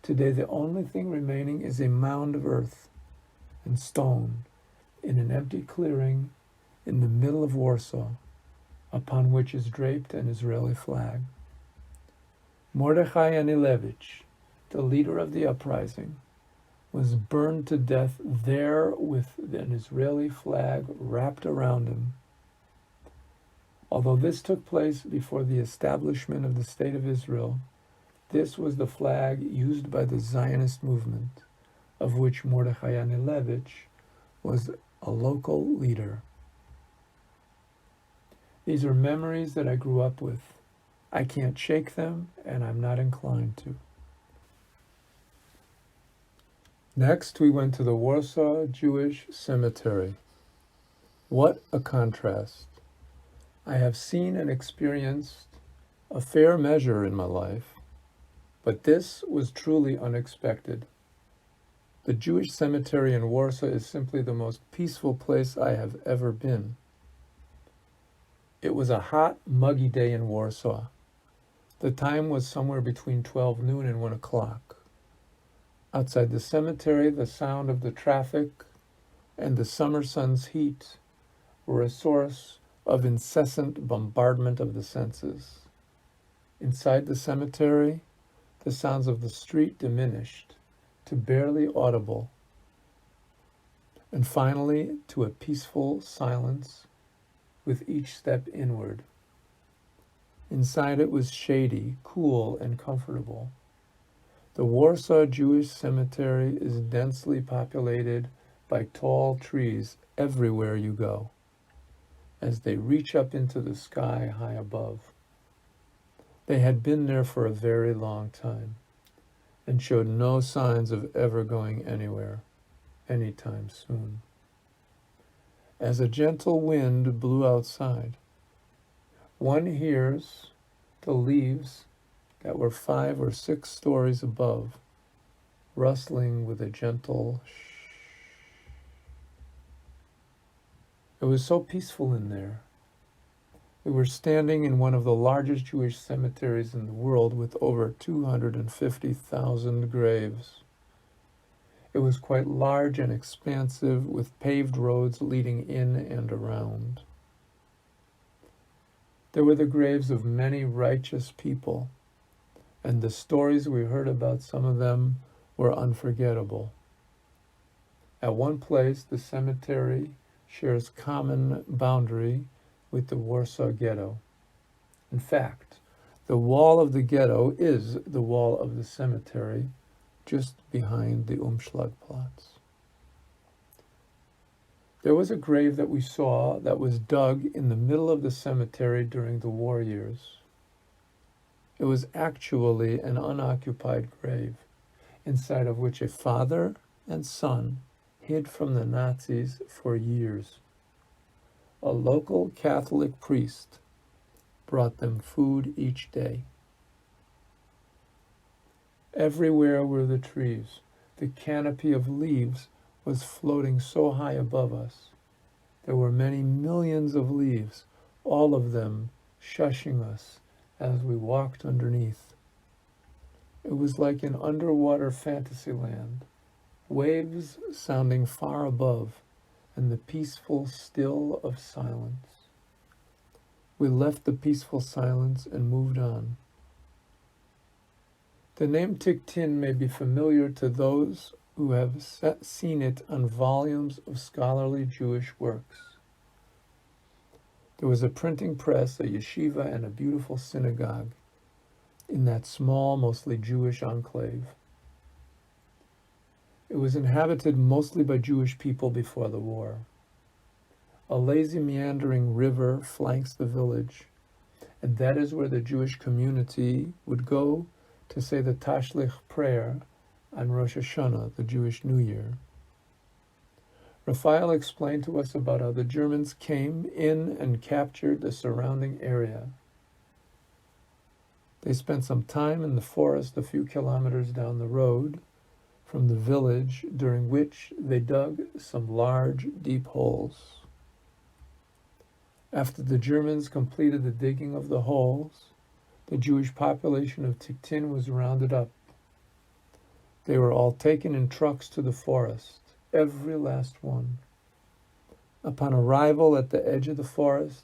Today the only thing remaining is a mound of earth and stone in an empty clearing in the middle of Warsaw, upon which is draped an Israeli flag. Mordechai Anilevich, the leader of the uprising, was burned to death there with an Israeli flag wrapped around him. Although this took place before the establishment of the State of Israel, this was the flag used by the Zionist movement, of which Mordechai Anilevich was a local leader. These are memories that I grew up with. I can't shake them, and I'm not inclined to. Next, we went to the Warsaw Jewish Cemetery. What a contrast. I have seen and experienced a fair measure in my life, but this was truly unexpected. The Jewish cemetery in Warsaw is simply the most peaceful place I have ever been. It was a hot, muggy day in Warsaw. The time was somewhere between 12 noon and 1 o'clock. Outside the cemetery, the sound of the traffic and the summer sun's heat were a source of incessant bombardment of the senses. Inside the cemetery, the sounds of the street diminished to barely audible, and finally to a peaceful silence with each step inward. Inside it was shady, cool, and comfortable. The Warsaw Jewish Cemetery is densely populated by tall trees everywhere you go, as they reach up into the sky high above. They had been there for a very long time and showed no signs of ever going anywhere anytime soon. As a gentle wind blew outside, one hears the leaves that were 5 or 6 stories above rustling with a gentle shh. It was so peaceful in there. We were standing in one of the largest Jewish cemeteries in the world with over 250,000 graves. It was quite large and expansive, with paved roads leading in and around. There were the graves of many righteous people, and the stories we heard about some of them were unforgettable. At one place, the cemetery shares common boundary with the Warsaw Ghetto. In fact, the wall of the ghetto is the wall of the cemetery, just behind the Umschlagplatz. There was a grave that we saw that was dug in the middle of the cemetery during the war years. It was actually an unoccupied grave, inside of which a father and son hid from the Nazis for years. A local Catholic priest brought them food each day. Everywhere were the trees. The canopy of leaves was floating so high above us. There were many millions of leaves, all of them shushing us as we walked underneath. It was like an underwater fantasy land, waves sounding far above, and the peaceful still of silence. We left the peaceful silence and moved on. The name Tikhtin may be familiar to those who have seen it on volumes of scholarly Jewish works. There was a printing press, a yeshiva, and a beautiful synagogue in that small, mostly Jewish enclave. It was inhabited mostly by Jewish people before the war. A lazy, meandering river flanks the village, and that is where the Jewish community would go to say the Tashlich prayer on Rosh Hashanah, the Jewish New Year. Raphael explained to us about how the Germans came in and captured the surrounding area. They spent some time in the forest a few kilometers down the road from the village, during which they dug some large, deep holes. After the Germans completed the digging of the holes, the Jewish population of Tikhtin was rounded up. They were all taken in trucks to the forest, every last one. Upon arrival at the edge of the forest,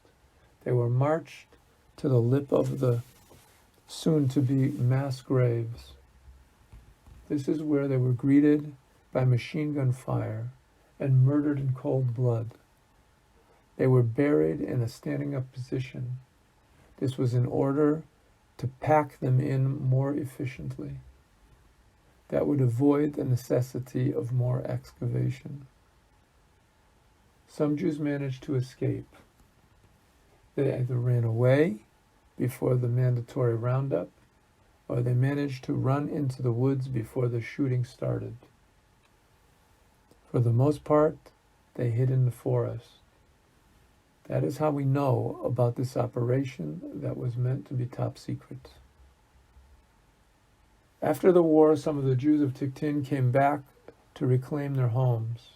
they were marched to the lip of the soon-to-be mass graves. This is where they were greeted by machine gun fire and murdered in cold blood. They were buried in a standing-up position. This was in order to pack them in more efficiently. That would avoid the necessity of more excavation. Some Jews managed to escape. They either ran away before the mandatory roundup, or they managed to run into the woods before the shooting started. For the most part, they hid in the forest. That is how we know about this operation that was meant to be top secret. After the war, some of the Jews of Tikhtin came back to reclaim their homes.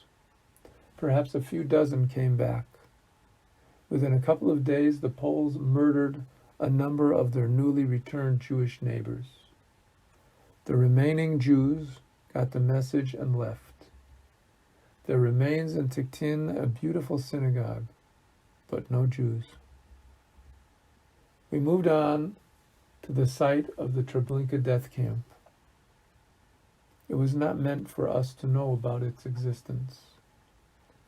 Perhaps a few dozen came back. Within a couple of days, the Poles murdered a number of their newly returned Jewish neighbors. The remaining Jews got the message and left. There remains in Tikhtin a beautiful synagogue, but no Jews. We moved on to the site of the Treblinka death camp. It was not meant for us to know about its existence.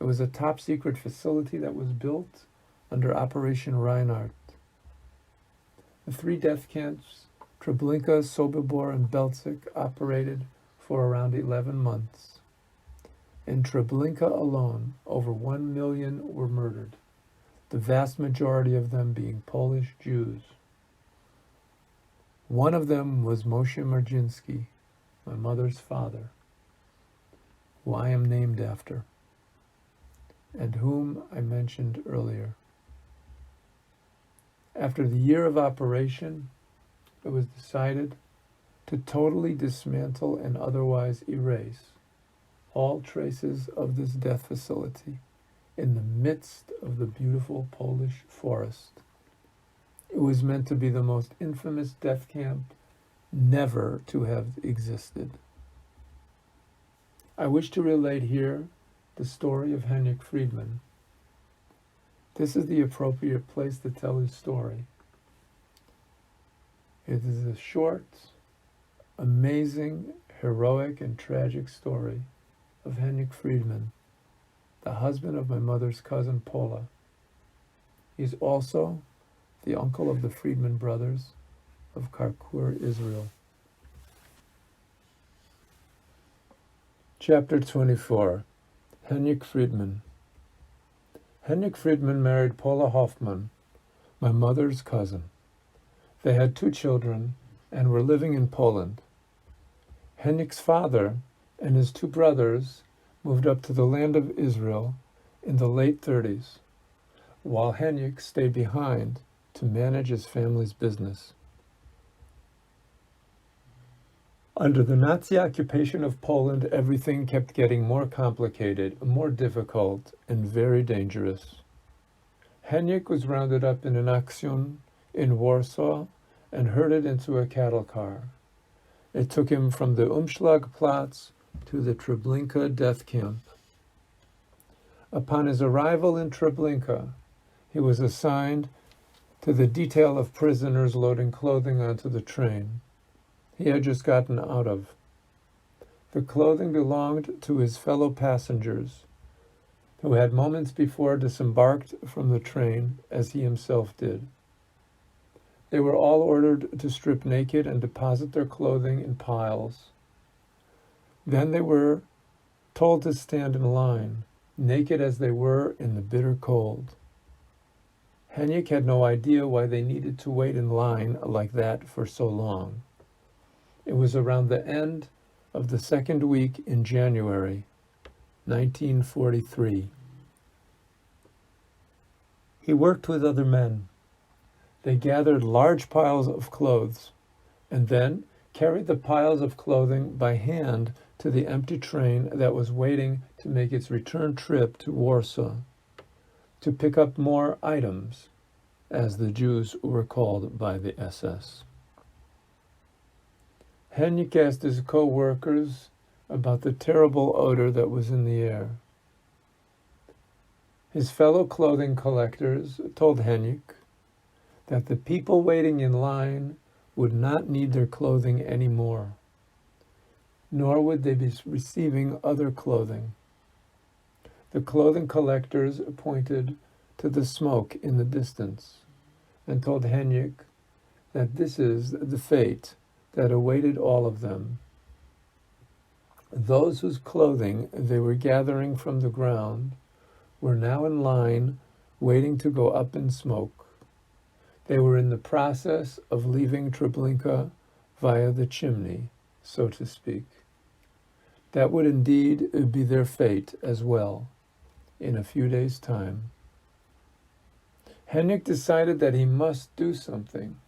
It was a top-secret facility that was built under Operation Reinhardt. The three death camps, Treblinka, Sobibor, and Belzec, operated for around 11 months. In Treblinka alone, over 1 million were murdered, the vast majority of them being Polish Jews. One of them was Moshe Marginsky, my mother's father, who I am named after, and whom I mentioned earlier. After the year of operation, it was decided to totally dismantle and otherwise erase all traces of this death facility in the midst of the beautiful Polish forest. It was meant to be the most infamous death camp never to have existed. I wish to relate here the story of Henrik Friedman. This is the appropriate place to tell his story. It is a short, amazing, heroic and tragic story of Henrik Friedman, the husband of my mother's cousin Paula. He's also the uncle of the Friedman brothers of Karkur, Israel. Chapter 24. Henrik Friedman. Henrik Friedman married Paula Hoffman, my mother's cousin. They had 2 children and were living in Poland. Henrik's father and his 2 brothers moved up to the land of Israel in the late 30s, while Henrik stayed behind to manage his family's business. Under the Nazi occupation of Poland, everything kept getting more complicated, more difficult, and very dangerous. Henrik was rounded up in an action in Warsaw and herded into a cattle car. It took him from the Umschlagplatz to the Treblinka death camp. Upon his arrival in Treblinka, he was assigned to the detail of prisoners loading clothing onto the train he had just gotten out of. The clothing belonged to his fellow passengers, who had moments before disembarked from the train, as he himself did. They were all ordered to strip naked and deposit their clothing in piles. Then they were told to stand in line, naked as they were in the bitter cold. Henrik had no idea why they needed to wait in line like that for so long. It was around the end of the 2nd week in January, 1943. He worked with other men. They gathered large piles of clothes and then carried the piles of clothing by hand to the empty train that was waiting to make its return trip to Warsaw, to pick up more items, as the Jews were called by the SS. Henrik asked his co-workers about the terrible odor that was in the air. His fellow clothing collectors told Henrik that the people waiting in line would not need their clothing anymore, nor would they be receiving other clothing. The clothing collectors pointed to the smoke in the distance and told Henrik that this is the fate that awaited all of them. Those whose clothing they were gathering from the ground were now in line waiting to go up in smoke. They were in the process of leaving Treblinka via the chimney, so to speak. That would indeed be their fate as well, in a few days' time. Henrik decided that he must do something.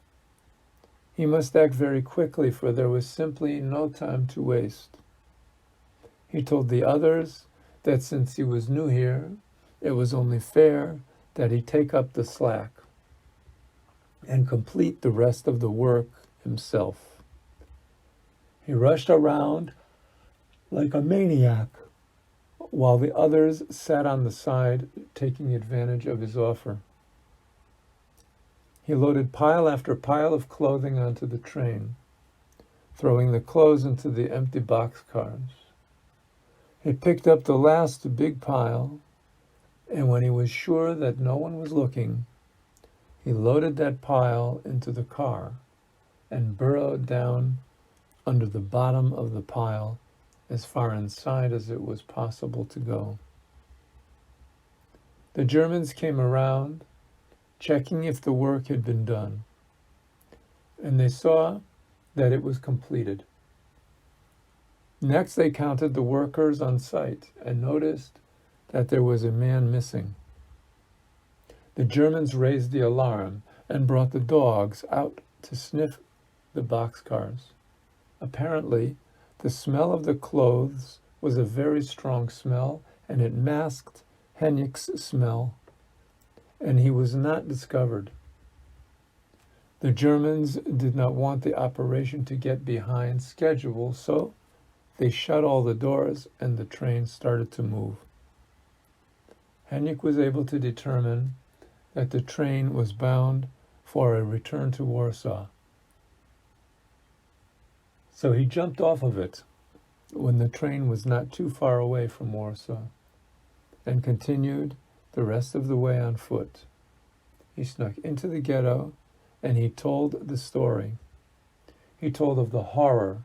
He must act very quickly, for there was simply no time to waste. He told the others that since he was new here, it was only fair that he take up the slack and complete the rest of the work himself. He rushed around like a maniac, while the others sat on the side, taking advantage of his offer. He loaded pile after pile of clothing onto the train, throwing the clothes into the empty boxcars. He picked up the last big pile, and when he was sure that no one was looking, he loaded that pile into the car and burrowed down under the bottom of the pile as far inside as it was possible to go. The Germans came around, checking if the work had been done, and they saw that it was completed. Next, they counted the workers on site and noticed that there was a man missing. The Germans raised the alarm and brought the dogs out to sniff the boxcars. Apparently, the smell of the clothes was a very strong smell, and it masked Henrik's smell, and he was not discovered. The Germans did not want the operation to get behind schedule, so they shut all the doors and the train started to move. Henrik was able to determine that the train was bound for a return to Warsaw. So he jumped off of it when the train was not too far away from Warsaw, and continued the rest of the way on foot. He snuck into the ghetto, and he told the story. He told of the horror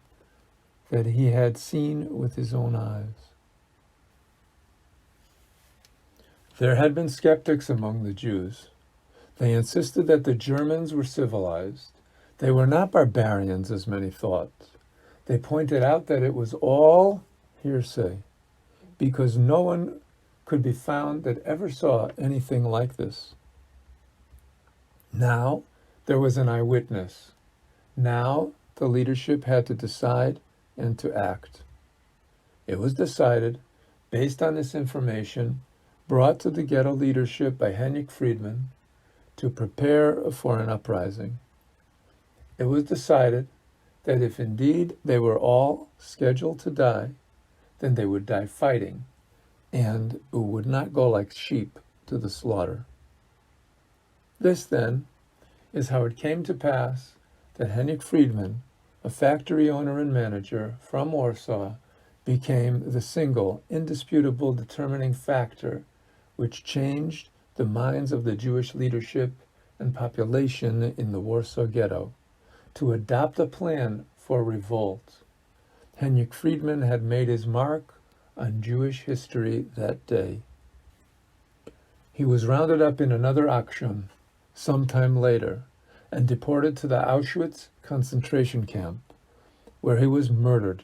that he had seen with his own eyes. There had been skeptics among the Jews. They insisted that the Germans were civilized. They were not barbarians, as many thought. They pointed out that it was all hearsay, because no one could be found that ever saw anything like this. Now there was an eyewitness. Now the leadership had to decide and to act. It was decided, based on this information brought to the ghetto leadership by Henrik Friedman, to prepare for an uprising. It was decided that if indeed they were all scheduled to die, then they would die fighting, and would not go like sheep to the slaughter. This, then, is how it came to pass that Henrik Friedman, a factory owner and manager from Warsaw, became the single, indisputable determining factor which changed the minds of the Jewish leadership and population in the Warsaw Ghetto to adopt a plan for revolt. Henrik Friedman had made his mark on Jewish history that day. He was rounded up in another action sometime later and deported to the Auschwitz concentration camp, where he was murdered.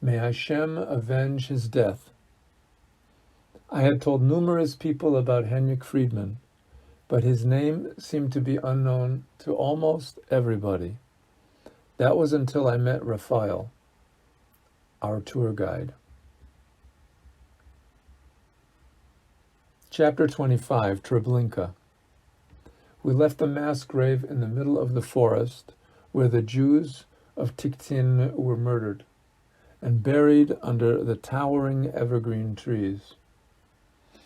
May Hashem avenge his death. I had told numerous people about Henrik Friedman, but his name seemed to be unknown to almost everybody. That was until I met Raphael, our tour guide. Chapter 25, Treblinka. We left the mass grave in the middle of the forest where the Jews of Tikhtin were murdered and buried under the towering evergreen trees.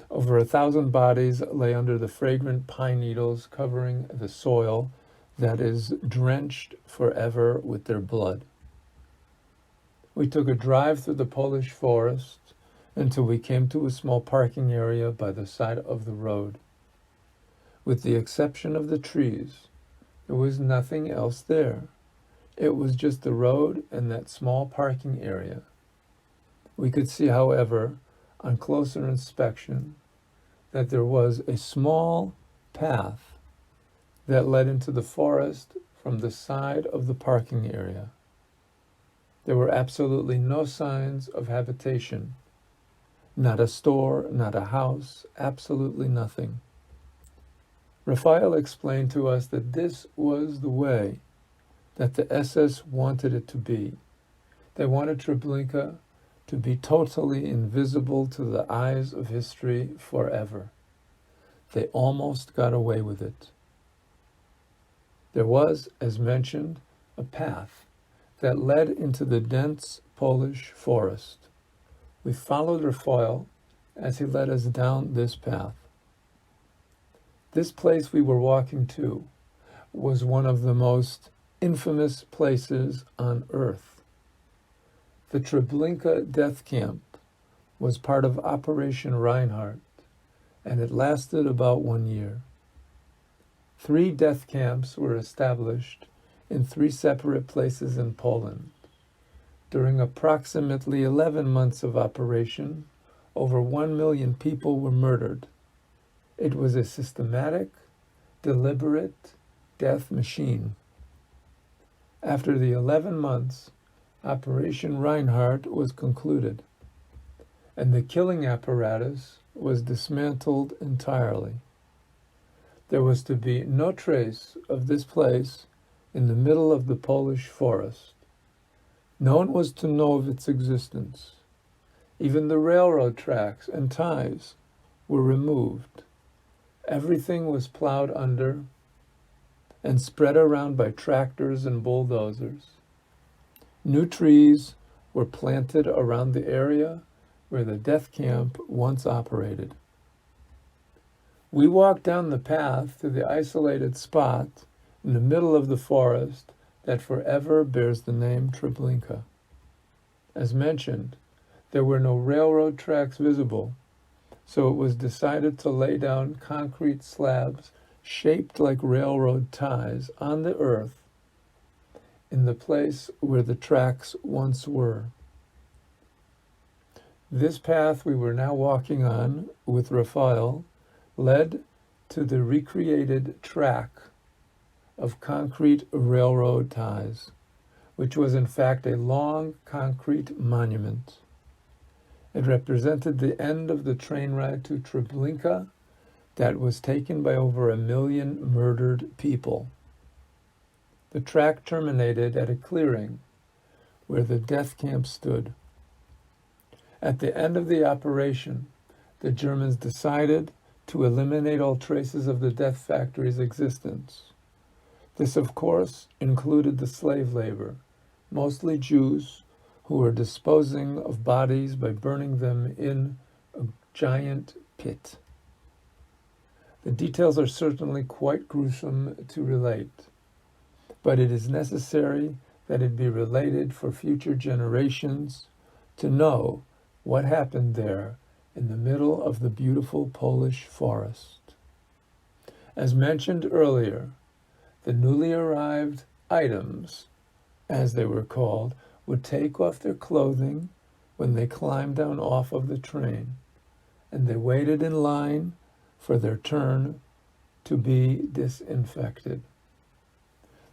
Over 1,000 bodies lay under the fragrant pine needles covering the soil that is drenched forever with their blood. We took a drive through the Polish forest until we came to a small parking area by the side of the road. With the exception of the trees, there was nothing else there. It was just the road and that small parking area. We could see, however, on closer inspection, that there was a small path that led into the forest from the side of the parking area. There were absolutely no signs of habitation. Not a store, not a house, absolutely nothing. Raphael explained to us that this was the way that the SS wanted it to be. They wanted Treblinka to be totally invisible to the eyes of history forever. They almost got away with it. There was, as mentioned, a path that led into the dense Polish forest. We followed Raphael as he led us down this path. This place we were walking to was one of the most infamous places on earth. The Treblinka death camp was part of Operation Reinhardt, and it lasted about 1 year. 3 death camps were established in 3 separate places in Poland. During approximately 11 months of operation, over 1 million people were murdered. It was a systematic, deliberate death machine. After the 11 months, Operation Reinhardt was concluded, and the killing apparatus was dismantled entirely. There was to be no trace of this place in the middle of the Polish forest. No one was to know of its existence. Even the railroad tracks and ties were removed. Everything was plowed under and spread around by tractors and bulldozers. New trees were planted around the area where the death camp once operated. We walked down the path to the isolated spot in the middle of the forest that forever bears the name Treblinka. As mentioned, there were no railroad tracks visible, so it was decided to lay down concrete slabs shaped like railroad ties on the earth in the place where the tracks once were. This path we were now walking on with Raphael led to the recreated track of concrete railroad ties, which was in fact a long concrete monument. It represented the end of the train ride to Treblinka that was taken by over 1 million murdered people. The track terminated at a clearing where the death camp stood. At the end of the operation, the Germans decided to eliminate all traces of the death factory's existence. This, of course, included the slave labor, mostly Jews, who were disposing of bodies by burning them in a giant pit. The details are certainly quite gruesome to relate, but it is necessary that it be related for future generations to know what happened there in the middle of the beautiful Polish forest. As mentioned earlier, the newly arrived items, as they were called, would take off their clothing when they climbed down off of the train, and they waited in line for their turn to be disinfected.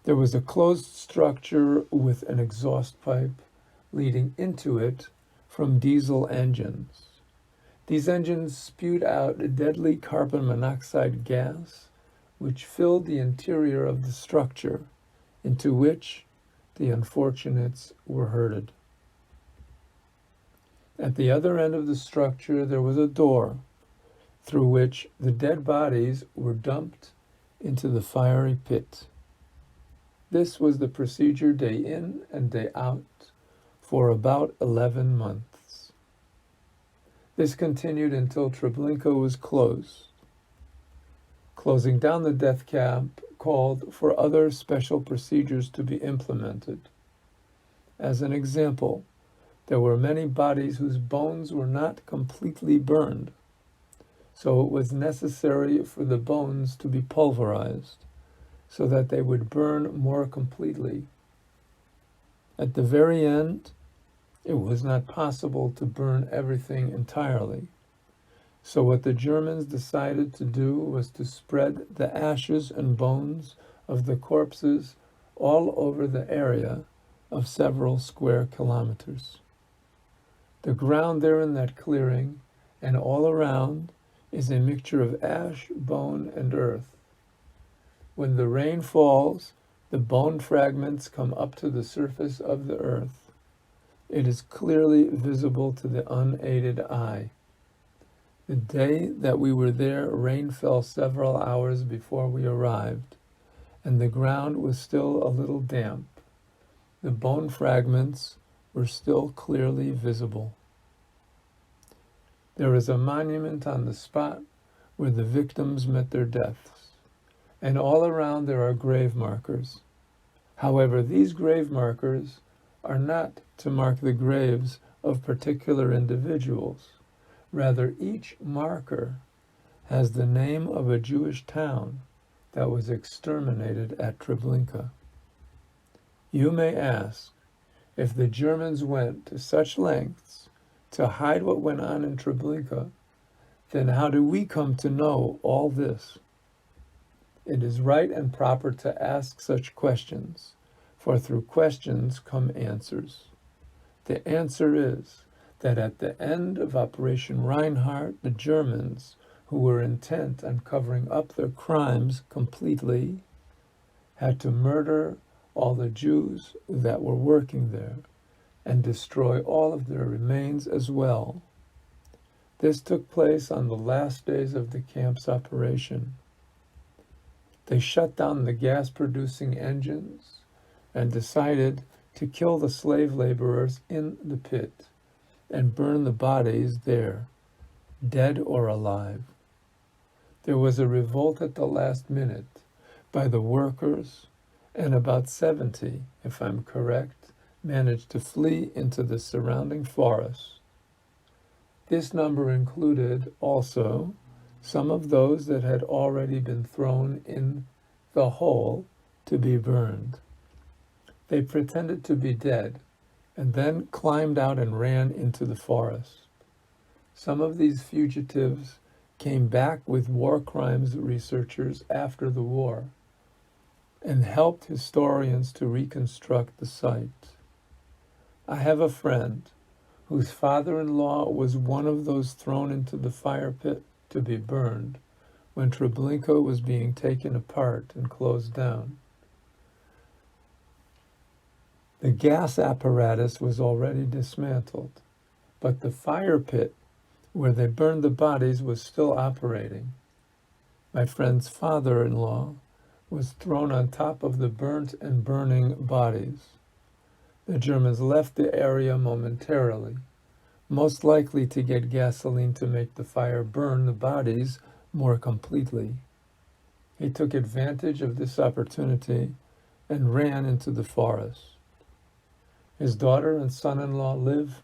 There was a closed structure with an exhaust pipe leading into it from diesel engines. These engines spewed out a deadly carbon monoxide gas, which filled the interior of the structure, into which the unfortunates were herded. At the other end of the structure, there was a door through which the dead bodies were dumped into the fiery pit. This was the procedure day in and day out for about 11 months. This continued until Treblinka was closed. Closing down the death camp called for other special procedures to be implemented. As an example, there were many bodies whose bones were not completely burned, so it was necessary for the bones to be pulverized so that they would burn more completely. At the very end, it was not possible to burn everything entirely. So what the Germans decided to do was to spread the ashes and bones of the corpses all over the area of several square kilometers. The ground there in that clearing and all around is a mixture of ash, bone, and earth. When the rain falls, the bone fragments come up to the surface of the earth. It is clearly visible to the unaided eye. The day that we were there, rain fell several hours before we arrived, and the ground was still a little damp. The bone fragments were still clearly visible. There is a monument on the spot where the victims met their deaths, and all around there are grave markers. However, these grave markers are not to mark the graves of particular individuals. Rather, each marker has the name of a Jewish town that was exterminated at Treblinka. You may ask, if the Germans went to such lengths to hide what went on in Treblinka, then how do we come to know all this? It is right and proper to ask such questions, for through questions come answers. The answer is that at the end of Operation Reinhardt, the Germans, who were intent on covering up their crimes completely, had to murder all the Jews that were working there and destroy all of their remains as well. This took place on the last days of the camp's operation. They shut down the gas-producing engines and decided to kill the slave laborers in the pit and burn the bodies there, dead or alive. There was a revolt at the last minute by the workers, and about 70, if I'm correct, managed to flee into the surrounding forest. This number included also some of those that had already been thrown in the hole to be burned. They pretended to be dead and then climbed out and ran into the forest. Some of these fugitives came back with war crimes researchers after the war and helped historians to reconstruct the site. I have a friend whose father-in-law was one of those thrown into the fire pit to be burned when Treblinka was being taken apart and closed down. The gas apparatus was already dismantled, but the fire pit where they burned the bodies was still operating. My friend's father-in-law was thrown on top of the burnt and burning bodies. The Germans left the area momentarily, most likely to get gasoline to make the fire burn the bodies more completely. He took advantage of this opportunity and ran into the forest. His daughter and son-in-law live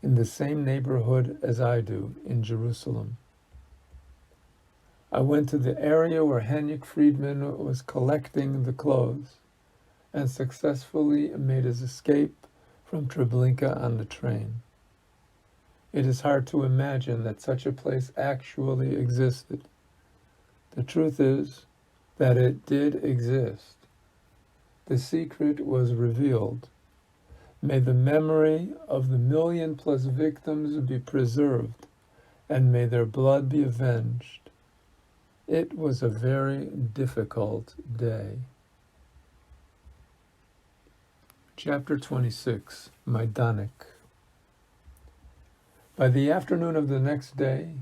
in the same neighborhood as I do in Jerusalem. I went to the area where Henrik Friedman was collecting the clothes and successfully made his escape from Treblinka on the train. It is hard to imagine that such a place actually existed. The truth is that it did exist. The secret was revealed. May the memory of the 1,000,000+ victims be preserved, and may their blood be avenged. It was a very difficult day. Chapter 26, Majdanek. By the afternoon of the next day,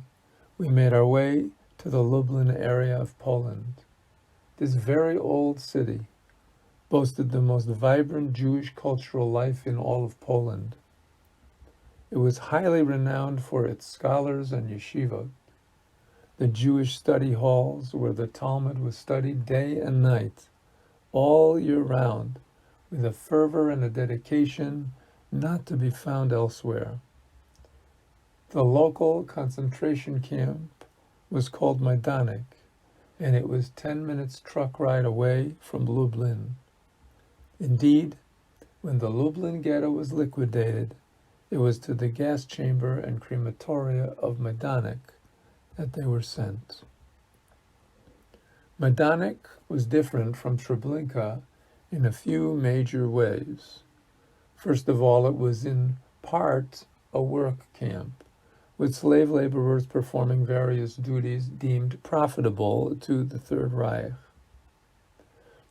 we made our way to the Lublin area of Poland. This very old city boasted the most vibrant Jewish cultural life in all of Poland. It was highly renowned for its scholars and yeshivot, the Jewish study halls where the Talmud was studied day and night, all year round, with a fervor and a dedication not to be found elsewhere. The local concentration camp was called Majdanek, and it was 10 minutes truck ride away from Lublin. Indeed, when the Lublin ghetto was liquidated, it was to the gas chamber and crematoria of Majdanek that they were sent. Majdanek was different from Treblinka in a few major ways. First of all, it was in part a work camp, with slave laborers performing various duties deemed profitable to the Third Reich.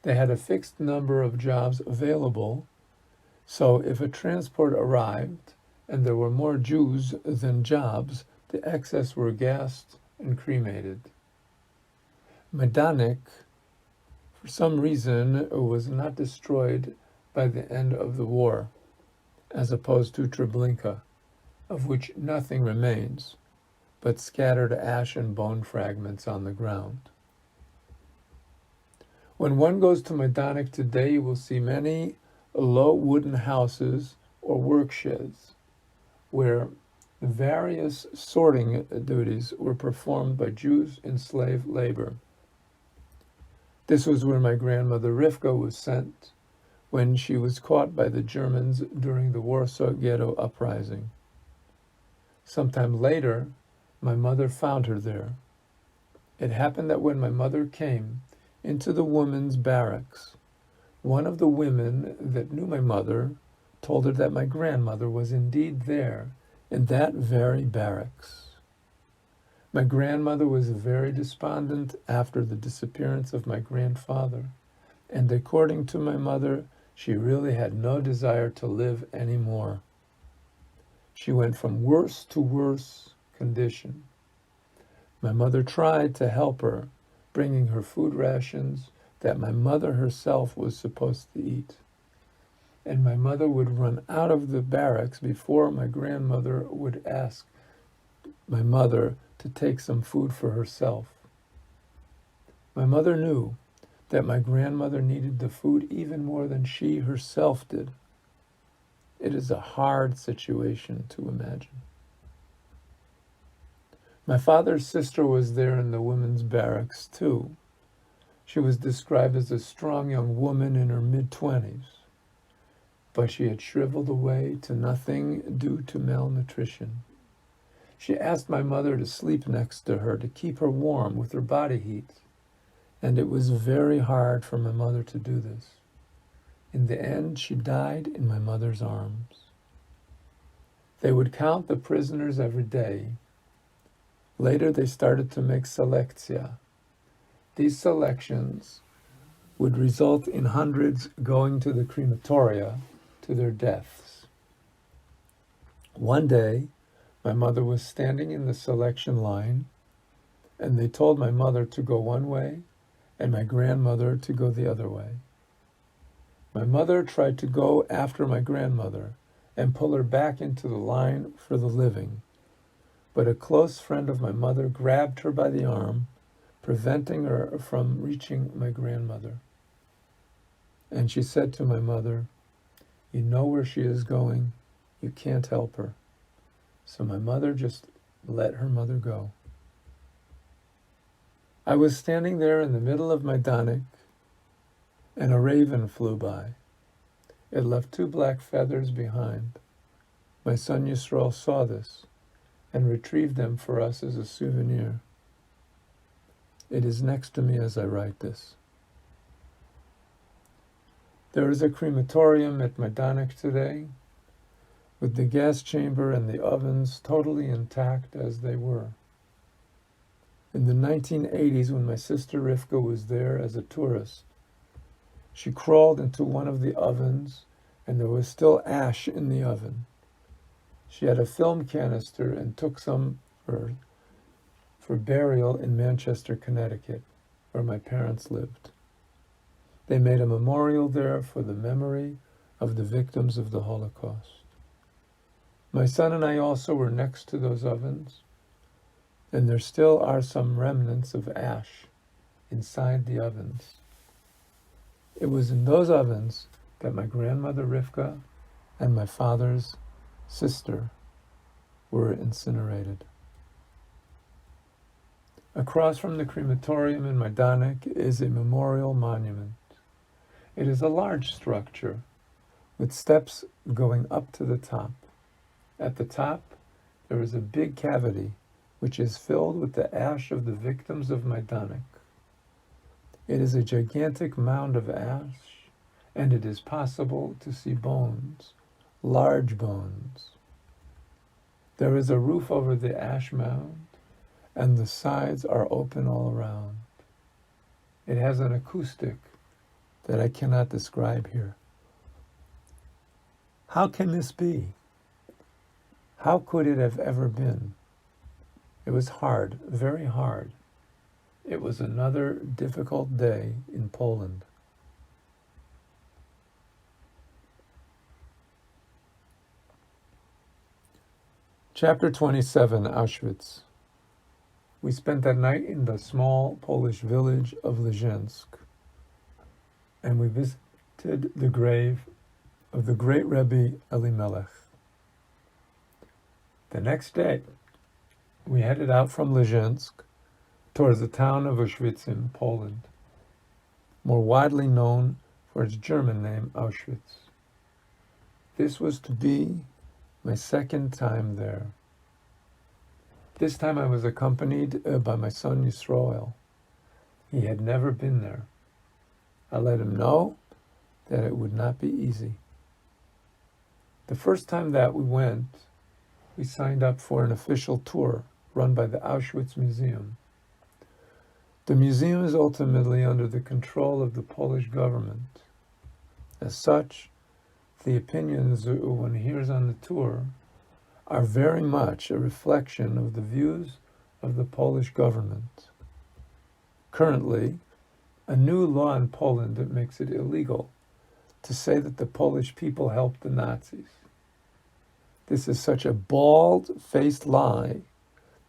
They had a fixed number of jobs available, so if a transport arrived and there were more Jews than jobs, the excess were gassed and cremated. Majdanek, for some reason, was not destroyed by the end of the war, as opposed to Treblinka, of which nothing remains, but scattered ash and bone fragments on the ground. When one goes to Majdanek today, you will see many low wooden houses or work sheds, where various sorting duties were performed by Jews in slave labor. This was where my grandmother Rivka was sent when she was caught by the Germans during the Warsaw Ghetto uprising. Sometime later, my mother found her there. It happened that when my mother came into the women's barracks, one of the women that knew my mother told her that my grandmother was indeed there in that very barracks. My grandmother was very despondent after the disappearance of my grandfather, and according to my mother, she really had no desire to live anymore. She went from worse to worse condition. My mother tried to help her, bringing her food rations that my mother herself was supposed to eat. And my mother would run out of the barracks before my grandmother would ask my mother to take some food for herself. My mother knew that my grandmother needed the food even more than she herself did. It is a hard situation to imagine. My father's sister was there in the women's barracks too. She was described as a strong young woman in her mid-20s, but she had shriveled away to nothing due to malnutrition. She asked my mother to sleep next to her to keep her warm with her body heat, and it was very hard for my mother to do this. In the end, she died in my mother's arms. They would count the prisoners every day. Later, they started to make selekcja. These selections would result in hundreds going to the crematoria to their deaths. One day, my mother was standing in the selection line, and they told my mother to go one way and my grandmother to go the other way. My mother tried to go after my grandmother and pull her back into the line for the living, but a close friend of my mother grabbed her by the arm, preventing her from reaching my grandmother. And she said to my mother, "You know where she is going. You can't help her." So my mother just let her mother go. I was standing there in the middle of my Danik, and a raven flew by. It left 2 black feathers behind. My son Yisrael saw this and retrieved them for us as a souvenir. It is next to me as I write this. There is a crematorium at my Danik today, with the gas chamber and the ovens totally intact as they were. In the 1980s, when my sister Rivka was there as a tourist, she crawled into one of the ovens, and there was still ash in the oven. She had a film canister and took some for burial in Manchester, Connecticut, where my parents lived. They made a memorial there for the memory of the victims of the Holocaust. My son and I also were next to those ovens, and there still are some remnants of ash inside the ovens. It was in those ovens that my grandmother Rivka and my father's sister were incinerated. Across from the crematorium in my Danik is a memorial monument. It is a large structure with steps going up to the top. At the top, there is a big cavity which is filled with the ash of the victims of my Danik. It is a gigantic mound of ash, and it is possible to see bones, large bones. There is a roof over the ash mound, and the sides are open all around. It has an acoustic that I cannot describe here. How can this be? How could it have ever been? It was hard, very hard. It was another difficult day in Poland. Chapter 27, Auschwitz. We spent that night in the small Polish village of Leszczyńsk, and we visited the grave of the great Rebbe Elimelech. The next day, we headed out from Leszczyńsk towards the town of Auschwitz in Poland, more widely known for its German name, Auschwitz. This was to be my second time there. This time I was accompanied by my son Yisrael. He had never been there. I let him know that it would not be easy. The first time that we went, we signed up for an official tour run by the Auschwitz Museum. The museum is ultimately under the control of the Polish government. As such, the opinions one hears on the tour are very much a reflection of the views of the Polish government. Currently, a new law in Poland that makes it illegal to say that the Polish people helped the Nazis. This is such a bald-faced lie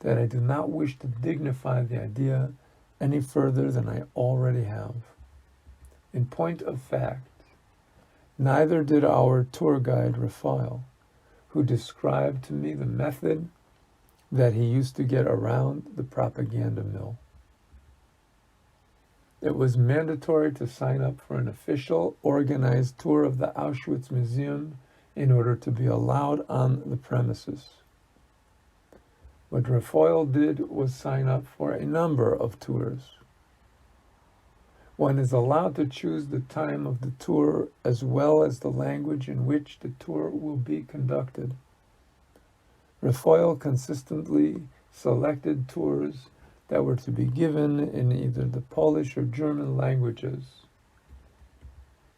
that I do not wish to dignify the idea any further than I already have. In point of fact, Neither did our tour guide Raphael, who described to me the method that he used to get around the propaganda mill. It was mandatory to sign up for an official, organized tour of the Auschwitz Museum in order to be allowed on the premises. What Raphael did was sign up for a number of tours. One is allowed to choose the time of the tour as well as the language in which the tour will be conducted. Raphael consistently selected tours that were to be given in either the Polish or German languages.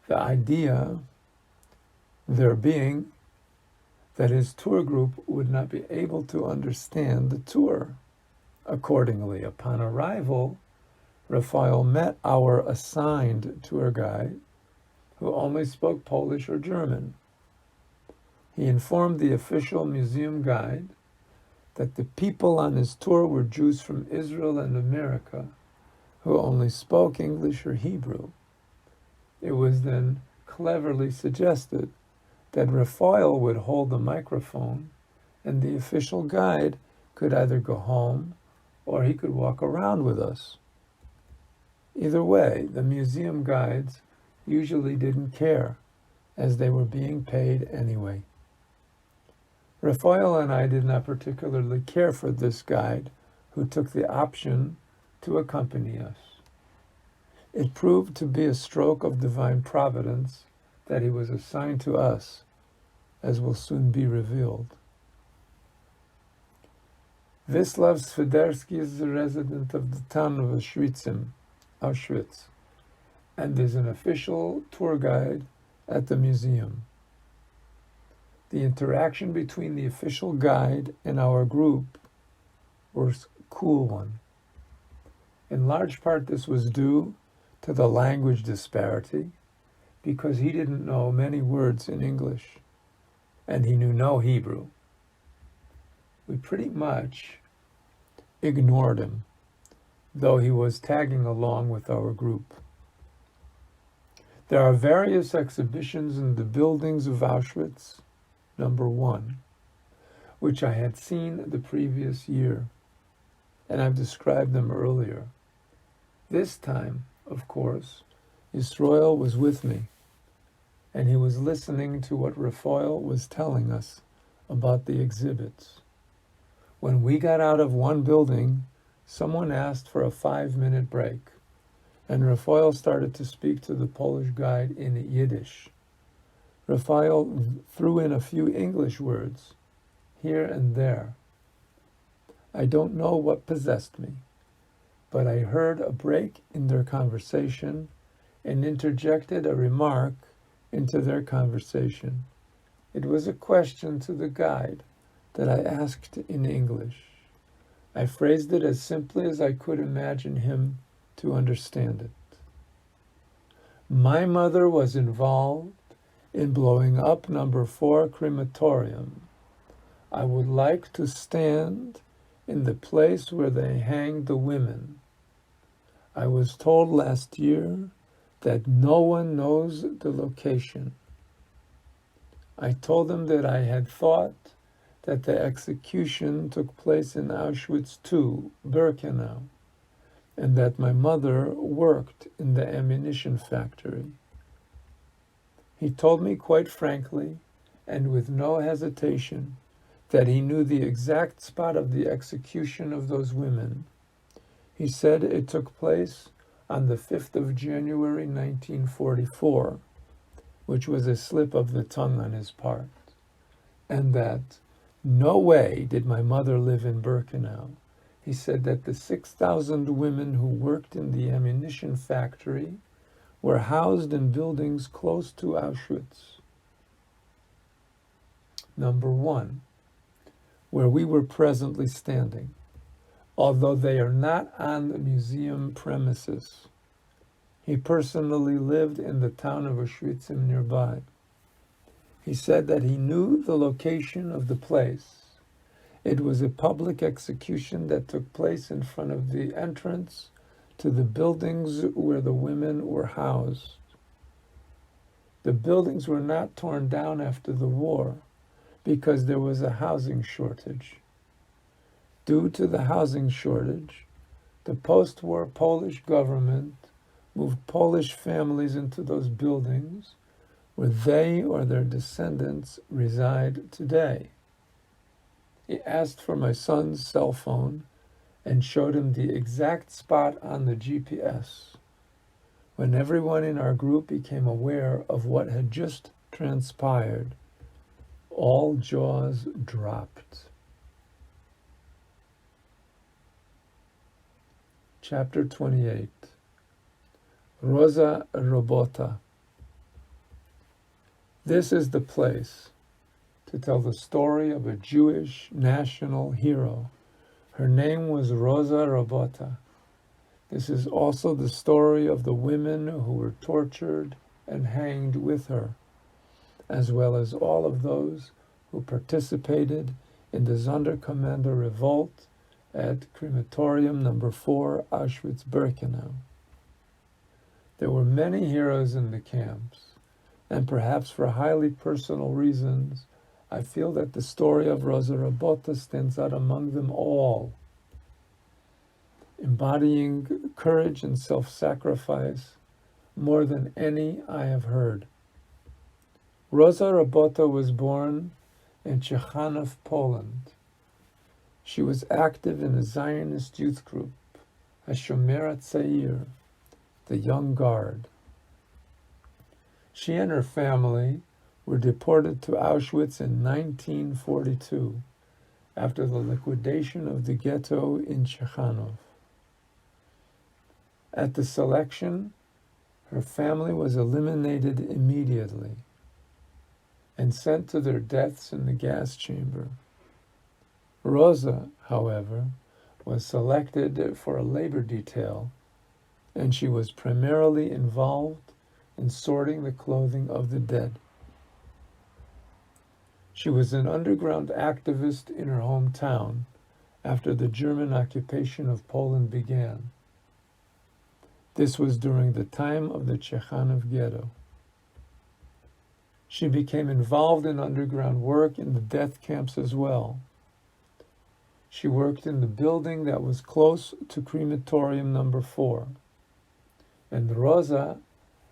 The idea there being that his tour group would not be able to understand the tour. Accordingly, upon arrival, Raphael met our assigned tour guide, who only spoke Polish or German. He informed the official museum guide that the people on his tour were Jews from Israel and America, who only spoke English or Hebrew. It was then cleverly suggested that Raphael would hold the microphone and the official guide could either go home or he could walk around with us. Either way, the museum guides usually didn't care, as they were being paid anyway. Raphael and I did not particularly care for this guide, who took the option to accompany us. It proved to be a stroke of divine providence that he was assigned to us, as will soon be revealed. Wislaw Swiderski is a resident of the town of Auschwitz, and is an official tour guide at the museum. The interaction between the official guide and our group was a cool one. In large part, this was due to the language disparity, because he didn't know many words in English, and he knew no Hebrew. We pretty much ignored him, though he was tagging along with our group. There are various exhibitions in the buildings of Auschwitz, number 1, which I had seen the previous year, and I've described them earlier. This time, of course, Yisroel was with me, and he was listening to what Raphael was telling us about the exhibits. When we got out of one building, someone asked for a 5-minute break, and Raphael started to speak to the Polish guide in Yiddish. Raphael threw in a few English words, here and there. I don't know what possessed me, but I heard a break in their conversation and interjected a remark into their conversation. It was a question to the guide that I asked in English. I phrased it as simply as I could imagine him to understand it. My mother was involved in blowing up number 4 crematorium. I would like to stand in the place where they hanged the women. I was told last year that no one knows the location. I told them that I had thought that the execution took place in Auschwitz II, Birkenau, and that my mother worked in the ammunition factory. He told me quite frankly, and with no hesitation, that he knew the exact spot of the execution of those women. He said it took place on the 5th of January 1944, which was a slip of the tongue on his part, and that no way did my mother live in Birkenau. He said that the 6,000 women who worked in the ammunition factory were housed in buildings close to Auschwitz. Number 1, where we were presently standing, although they are not on the museum premises. He personally lived in the town of Auschwitz nearby. He said that he knew the location of the place. It was a public execution that took place in front of the entrance to the buildings where the women were housed. The buildings were not torn down after the war because there was a housing shortage. Due to the housing shortage, the post-war Polish government moved Polish families into those buildings where they or their descendants reside today. He asked for my son's cell phone and showed him the exact spot on the GPS. When everyone in our group became aware of what had just transpired, all jaws dropped. Chapter 28. Rosa Robota. This is the place to tell the story of a Jewish national hero. Her name was Rosa Robota. This is also the story of the women who were tortured and hanged with her, as well as all of those who participated in the Sonderkommando revolt at crematorium number 4, Auschwitz-Birkenau. There were many heroes in the camps, and perhaps for highly personal reasons, I feel that the story of Rosa Robota stands out among them all, embodying courage and self-sacrifice more than any I have heard. Rosa Robota was born in Ciechanów, Poland. She was active in a Zionist youth group, HaShomer HaTzair, the Young Guard. She and her family were deported to Auschwitz in 1942 after the liquidation of the ghetto in Ciechanów. At the selection, her family was eliminated immediately and sent to their deaths in the gas chamber. Rosa, however, was selected for a labor detail, and she was primarily involved in sorting the clothing of the dead. She was an underground activist in her hometown after the German occupation of Poland began. This was during the time of the Ciechanów ghetto. She became involved in underground work in the death camps as well. She worked in the building that was close to crematorium number 4. And Rosa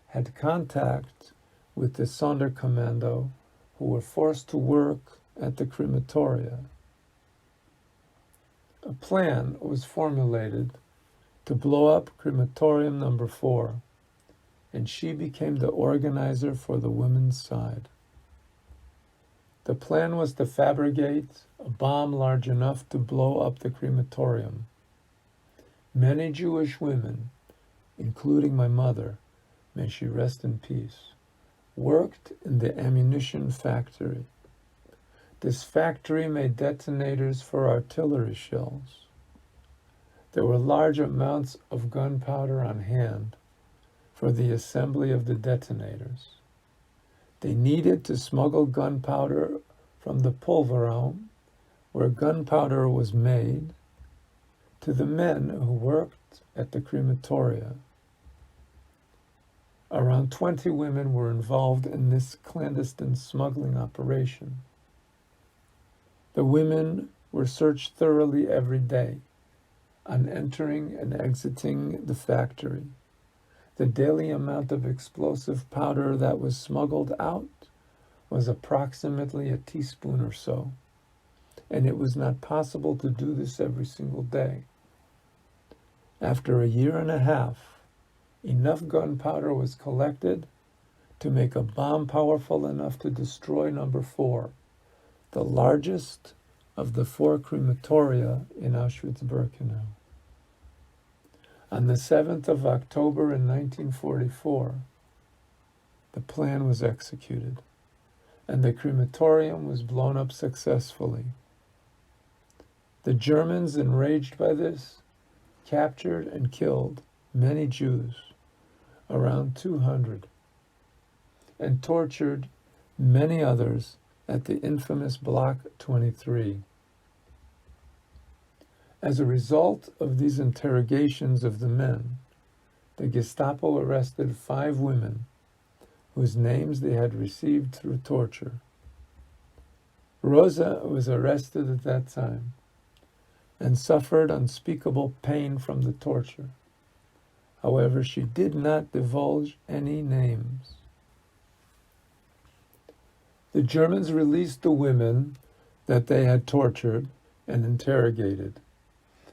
had contact with the Sonderkommando who were forced to work at the crematoria. A plan was formulated to blow up crematorium number 4, and she became the organizer for the women's side. The plan was to fabricate a bomb large enough to blow up the crematorium. Many Jewish women, including my mother, may she rest in peace, worked in the ammunition factory. This factory made detonators for artillery shells. There were large amounts of gunpowder on hand for the assembly of the detonators. They needed to smuggle gunpowder from the Pulverraum, where gunpowder was made, to the men who worked at the crematoria. Around 20 women were involved in this clandestine smuggling operation. The women were searched thoroughly every day on entering and exiting the factory. The daily amount of explosive powder that was smuggled out was approximately a teaspoon or so, and it was not possible to do this every single day. After a year and a half, enough gunpowder was collected to make a bomb powerful enough to destroy number 4, the largest of the 4 crematoria in Auschwitz-Birkenau. On the 7th of October in 1944, the plan was executed, and the crematorium was blown up successfully. The Germans, enraged by this, captured and killed many Jews, around 200, and tortured many others at the infamous Block 23. As a result of these interrogations of the men, the Gestapo arrested 5 women, whose names they had received through torture. Rosa was arrested at that time and suffered unspeakable pain from the torture. However, she did not divulge any names. The Germans released the women that they had tortured and interrogated,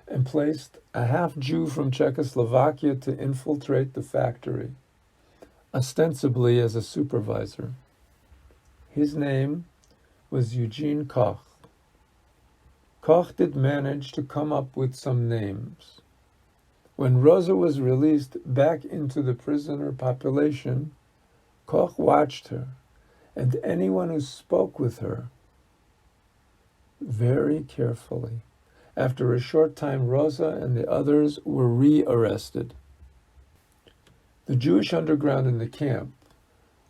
and placed a half-Jew from Czechoslovakia to infiltrate the factory, ostensibly as a supervisor. His name was Eugene Koch. Koch did manage to come up with some names. When Rosa was released back into the prisoner population, Koch watched her and anyone who spoke with her very carefully. After a short time, Rosa and the others were re-arrested. The Jewish underground in the camp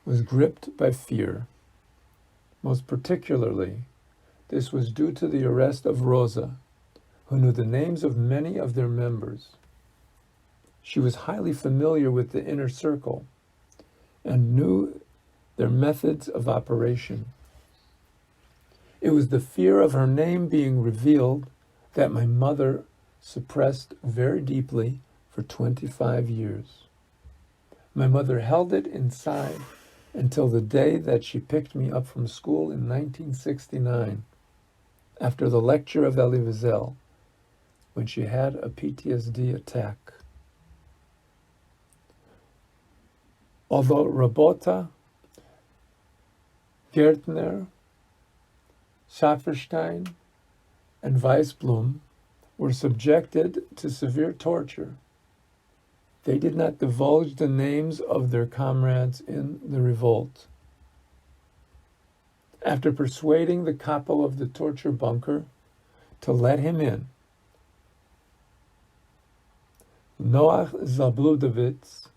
was gripped by fear. Most particularly, this was due to the arrest of Rosa, who knew the names of many of their members. She was highly familiar with the inner circle and knew their methods of operation. It was the fear of her name being revealed that my mother suppressed very deeply for 25 years. My mother held it inside until the day that she picked me up from school in 1969, after the lecture of Elie Wiesel, when she had a PTSD attack. Although Rabota, Gärtner, Schafferstein, and Weisblum were subjected to severe torture, they did not divulge the names of their comrades in the revolt. After persuading the capo of the torture bunker to let him in, Noach Zabludowicz,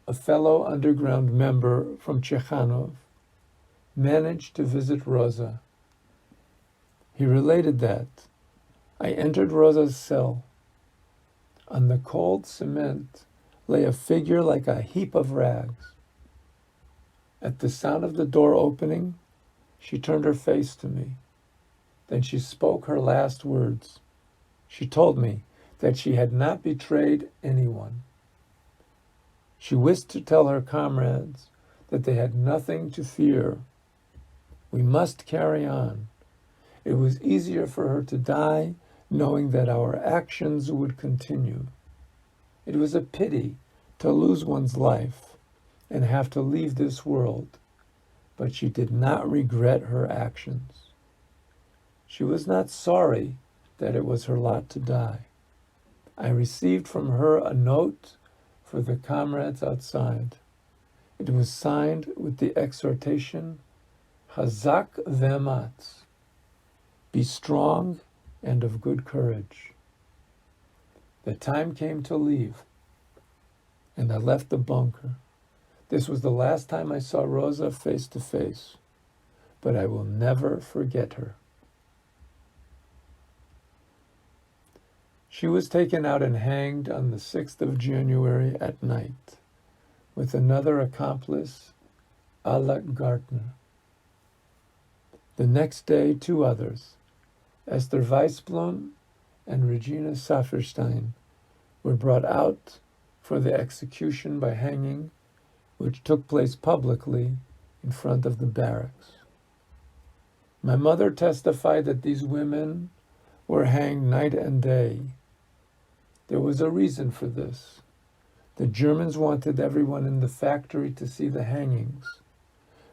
a fellow underground member from Chekhanov, managed to visit Rosa. He related that, I entered Rosa's cell. On the cold cement lay a figure like a heap of rags. At the sound of the door opening, she turned her face to me. Then she spoke her last words. She told me that she had not betrayed anyone. She wished to tell her comrades that they had nothing to fear. We must carry on. It was easier for her to die knowing that our actions would continue. It was a pity to lose one's life and have to leave this world, but she did not regret her actions. She was not sorry that it was her lot to die. I received from her a note for the comrades outside. It was signed with the exhortation, Chazak ve'ematz, be strong and of good courage. The time came to leave, and I left the bunker. This was the last time I saw Rosa face to face, but I will never forget her. She was taken out and hanged on the 6th of January at night with another accomplice, Alec Gartner. The next day, 2 others, Esther Weisblum and Regina Schafferstein, were brought out for the execution by hanging, which took place publicly in front of the barracks. My mother testified that these women were hanged night and day. There was a reason for this. The Germans wanted everyone in the factory to see the hangings,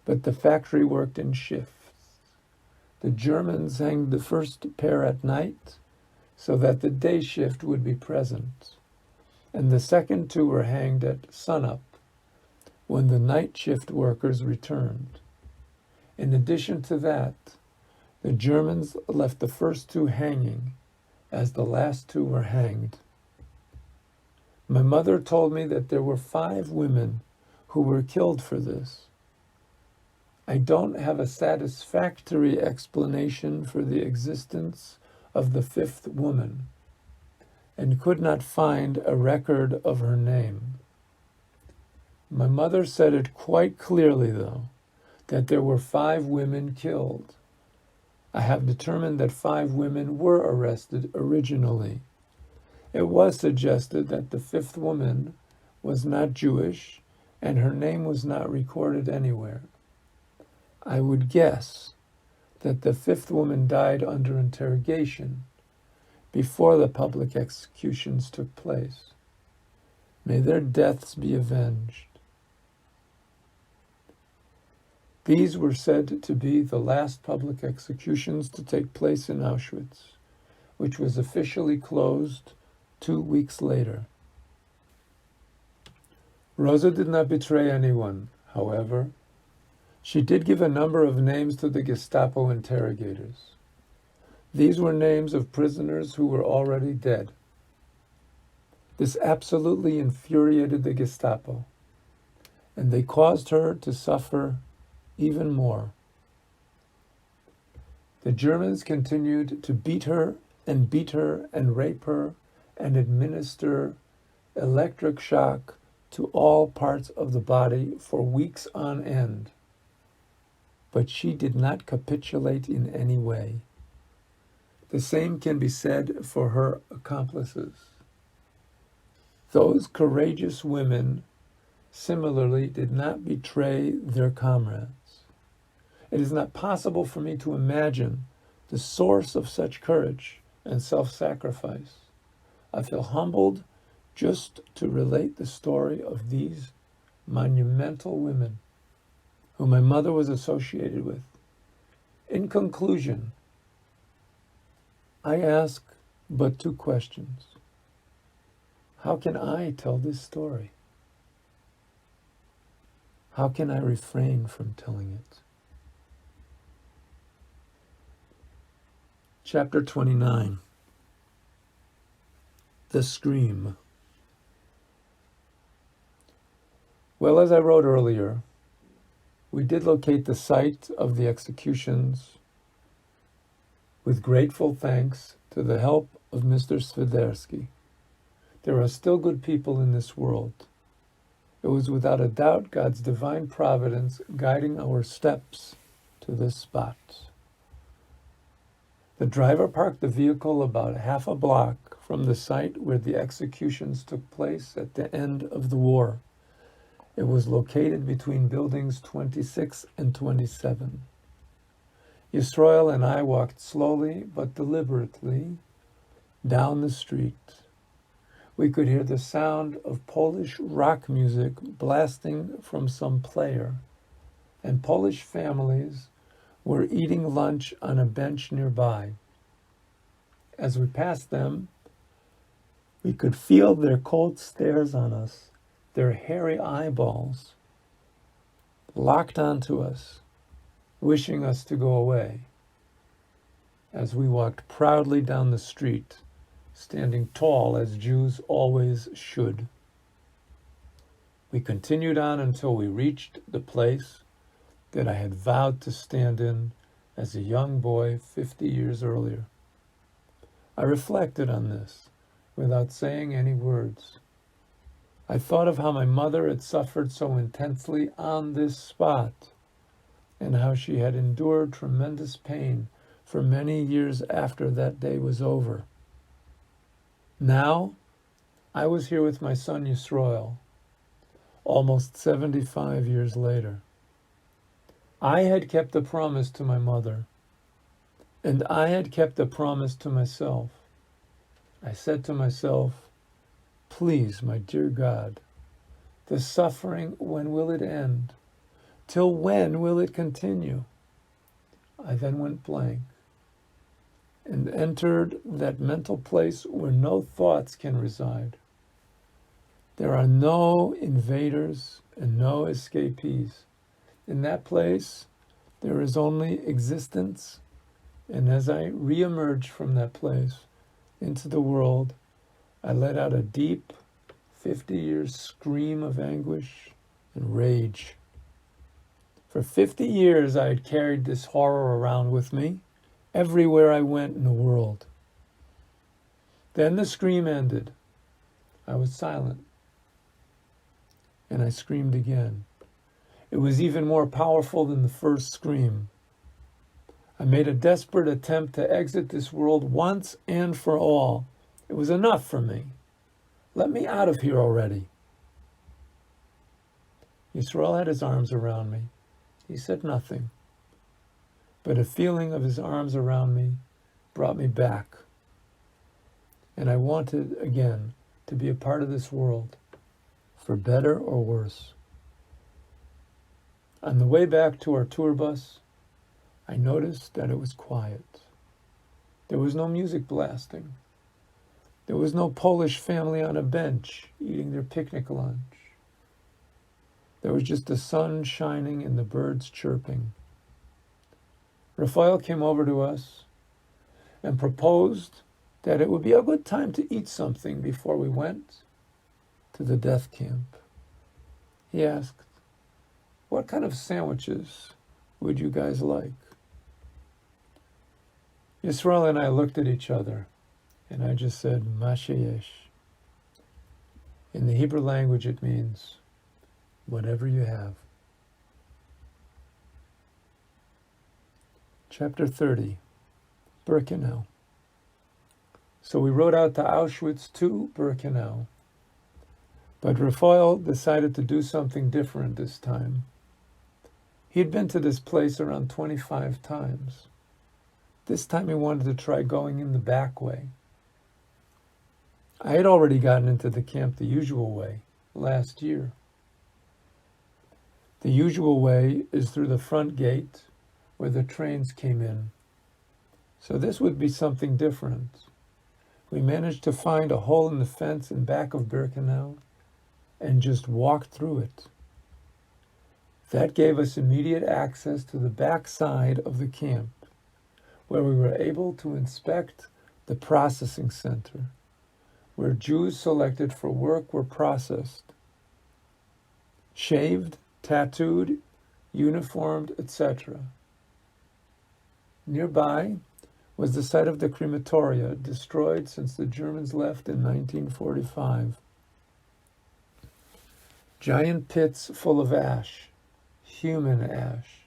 but the factory worked in shifts. The Germans hanged the first pair at night so that the day shift would be present, and the second 2 were hanged at sunup when the night shift workers returned. In addition to that, the Germans left the first 2 hanging as the last 2 were hanged. My mother told me that there were 5 women who were killed for this. I don't have a satisfactory explanation for the existence of the 5th woman and could not find a record of her name. My mother said it quite clearly, though, that there were 5 women killed. I have determined that 5 women were arrested originally. It was suggested that the 5th woman was not Jewish and her name was not recorded anywhere. I would guess that the 5th woman died under interrogation before the public executions took place. May their deaths be avenged. These were said to be the last public executions to take place in Auschwitz, which was officially closed 2 weeks later. Rosa did not betray anyone, however. She did give a number of names to the Gestapo interrogators. These were names of prisoners who were already dead. This absolutely infuriated the Gestapo, and they caused her to suffer even more. The Germans continued to beat her and rape her and administer electric shock to all parts of the body for weeks on end. But she did not capitulate in any way. The same can be said for her accomplices. Those courageous women similarly did not betray their comrades. It is not possible for me to imagine the source of such courage and self-sacrifice. I feel humbled just to relate the story of these monumental women who my mother was associated with. In conclusion, I ask but 2 questions. How can I tell this story? How can I refrain from telling it? Chapter 29. The Scream. Well, as I wrote earlier, we did locate the site of the executions with grateful thanks to the help of Mr. Swiderski. There are still good people in this world. It was without a doubt God's divine providence guiding our steps to this spot. The driver parked the vehicle about half a block from the site where the executions took place at the end of the war. It was located between buildings 26 and 27. Yisroel and I walked slowly but deliberately down the street. We could hear the sound of Polish rock music blasting from some player, and Polish families were eating lunch on a bench nearby. As we passed them, we could feel their cold stares on us, their hairy eyeballs locked onto us, wishing us to go away, as we walked proudly down the street, standing tall as Jews always should. We continued on until we reached the place that I had vowed to stand in as a young boy 50 years earlier. I reflected on this without saying any words. I thought of how my mother had suffered so intensely on this spot, and how she had endured tremendous pain for many years after that day was over. Now, I was here with my son Yisroel, almost 75 years later. I had kept a promise to my mother, and I had kept a promise to myself. I said to myself, please, my dear God, the suffering, when will it end? Till when will it continue? I then went blank and entered that mental place where no thoughts can reside. There are no invaders and no escapees. In that place, there is only existence, and as I re-emerged from that place into the world, I let out a deep, 50-year scream of anguish and rage. For 50 years, I had carried this horror around with me everywhere I went in the world. Then the scream ended. I was silent. and I screamed again. It was even more powerful than the first scream. I made a desperate attempt to exit this world once and for all. It was enough for me. Let me out of here already. Yisrael had his arms around me. He said nothing, but a feeling of his arms around me brought me back. And I wanted, again, to be a part of this world, for better or worse. On the way back to our tour bus, I noticed that it was quiet. There was no music blasting. There was no Polish family on a bench eating their picnic lunch. There was just the sun shining and the birds chirping. Raphael came over to us and proposed that it would be a good time to eat something before we went to the death camp. He asked, "What kind of sandwiches would you guys like?" Yisrael and I looked at each other, and I just said, "Ma sheyesh." In the Hebrew language, it means, whatever you have. Chapter 30, Birkenau. So we rode out to Auschwitz to Birkenau. But Raphael decided to do something different this time. He'd been to this place around 25 times. This time he wanted to try going in the back way. I had already gotten into the camp the usual way last year. The usual way is through the front gate where the trains came in. So this would be something different. We managed to find a hole in the fence in back of Birkenau and just walked through it. That gave us immediate access to the back side of the camp, where we were able to inspect the processing center, where Jews selected for work were processed, shaved, tattooed, uniformed, etc. Nearby was the site of the crematoria, destroyed since the Germans left in 1945. Giant pits full of ash, human ash,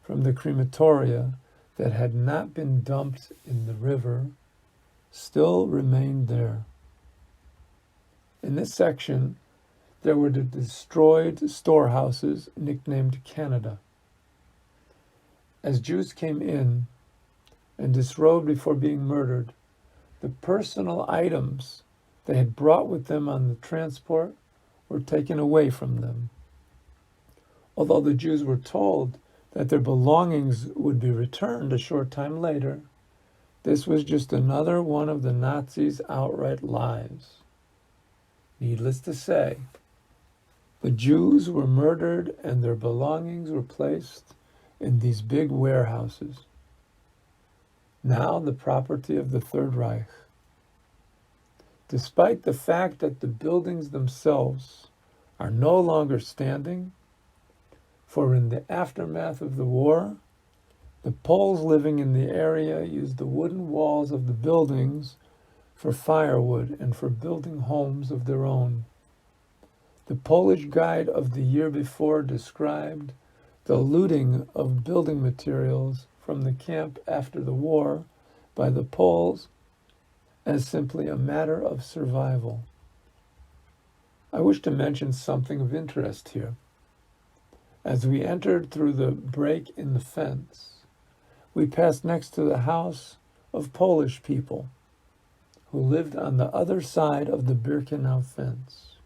from the crematoria that had not been dumped in the river, still remained there. In this section, there were the destroyed storehouses nicknamed Canada. As Jews came in and disrobed before being murdered, the personal items they had brought with them on the transport were taken away from them. Although the Jews were told that their belongings would be returned a short time later, this was just another one of the Nazis' outright lies. Needless to say, the Jews were murdered and their belongings were placed in these big warehouses, now the property of the Third Reich. Despite the fact that the buildings themselves are no longer standing, for in the aftermath of the war, the Poles living in the area used the wooden walls of the buildings for firewood and for building homes of their own. The Polish guide of the year before described the looting of building materials from the camp after the war by the Poles as simply a matter of survival. I wish to mention something of interest here. As we entered through the break in the fence, we passed next to the house of Polish people who lived on the other side of the Birkenau fence.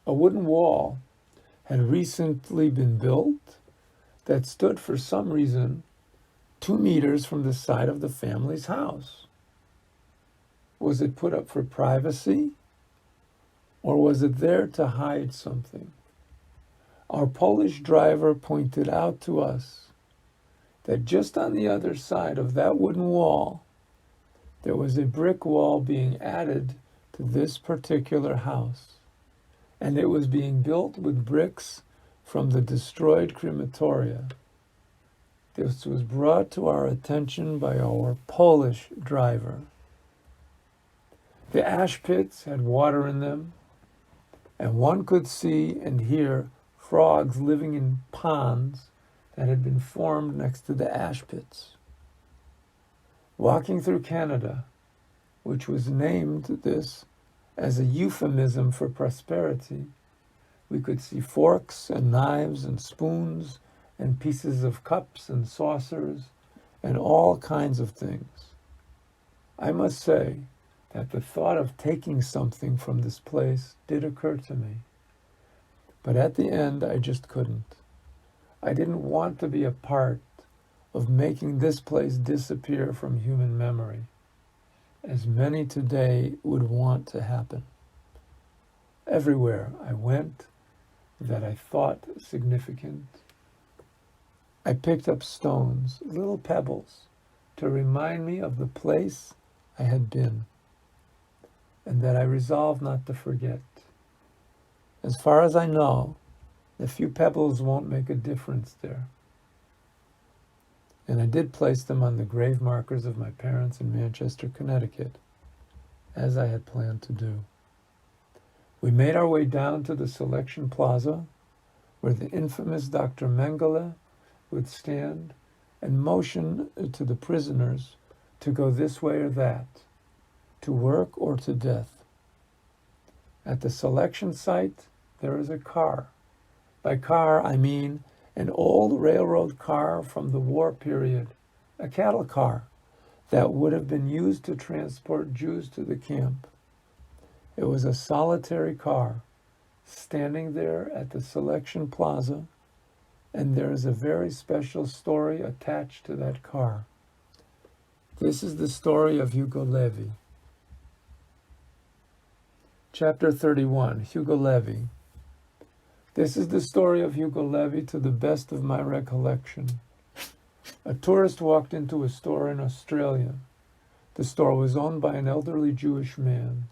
A wooden wall had recently been built that stood for some reason 2 meters from the side of the family's house. Was it put up for privacy, or was it there to hide something? Our Polish driver pointed out to us that just on the other side of that wooden wall, there was a brick wall being added to this particular house, and it was being built with bricks from the destroyed crematoria. This was brought to our attention by our Polish driver. The ash pits had water in them, and one could see and hear frogs living in ponds that had been formed next to the ash pits. Walking through Canada, which was named this as a euphemism for prosperity, we could see forks and knives and spoons and pieces of cups and saucers and all kinds of things. I must say that the thought of taking something from this place did occur to me. But at the end, I just couldn't. I didn't want to be a part of making this place disappear from human memory, as many today would want to happen. Everywhere I went that I thought significant, I picked up stones, little pebbles, to remind me of the place I had been, and that I resolved not to forget. As far as I know, the few pebbles won't make a difference there. And I did place them on the grave markers of my parents in Manchester, Connecticut, as I had planned to do. We made our way down to the Selection Plaza, where the infamous Dr. Mengele would stand and motion to the prisoners to go this way or that, to work or to death. At the selection site, there is a car. By car, I mean an old railroad car from the war period, a cattle car that would have been used to transport Jews to the camp. It was a solitary car standing there at the Selection Plaza, and there is a very special story attached to that car. This is the story of Hugo Levy. Chapter 31, Hugo Levy. This is the story of Hugo Levy to the best of my recollection. A tourist walked into a store in Australia. The store was owned by an elderly Jewish man.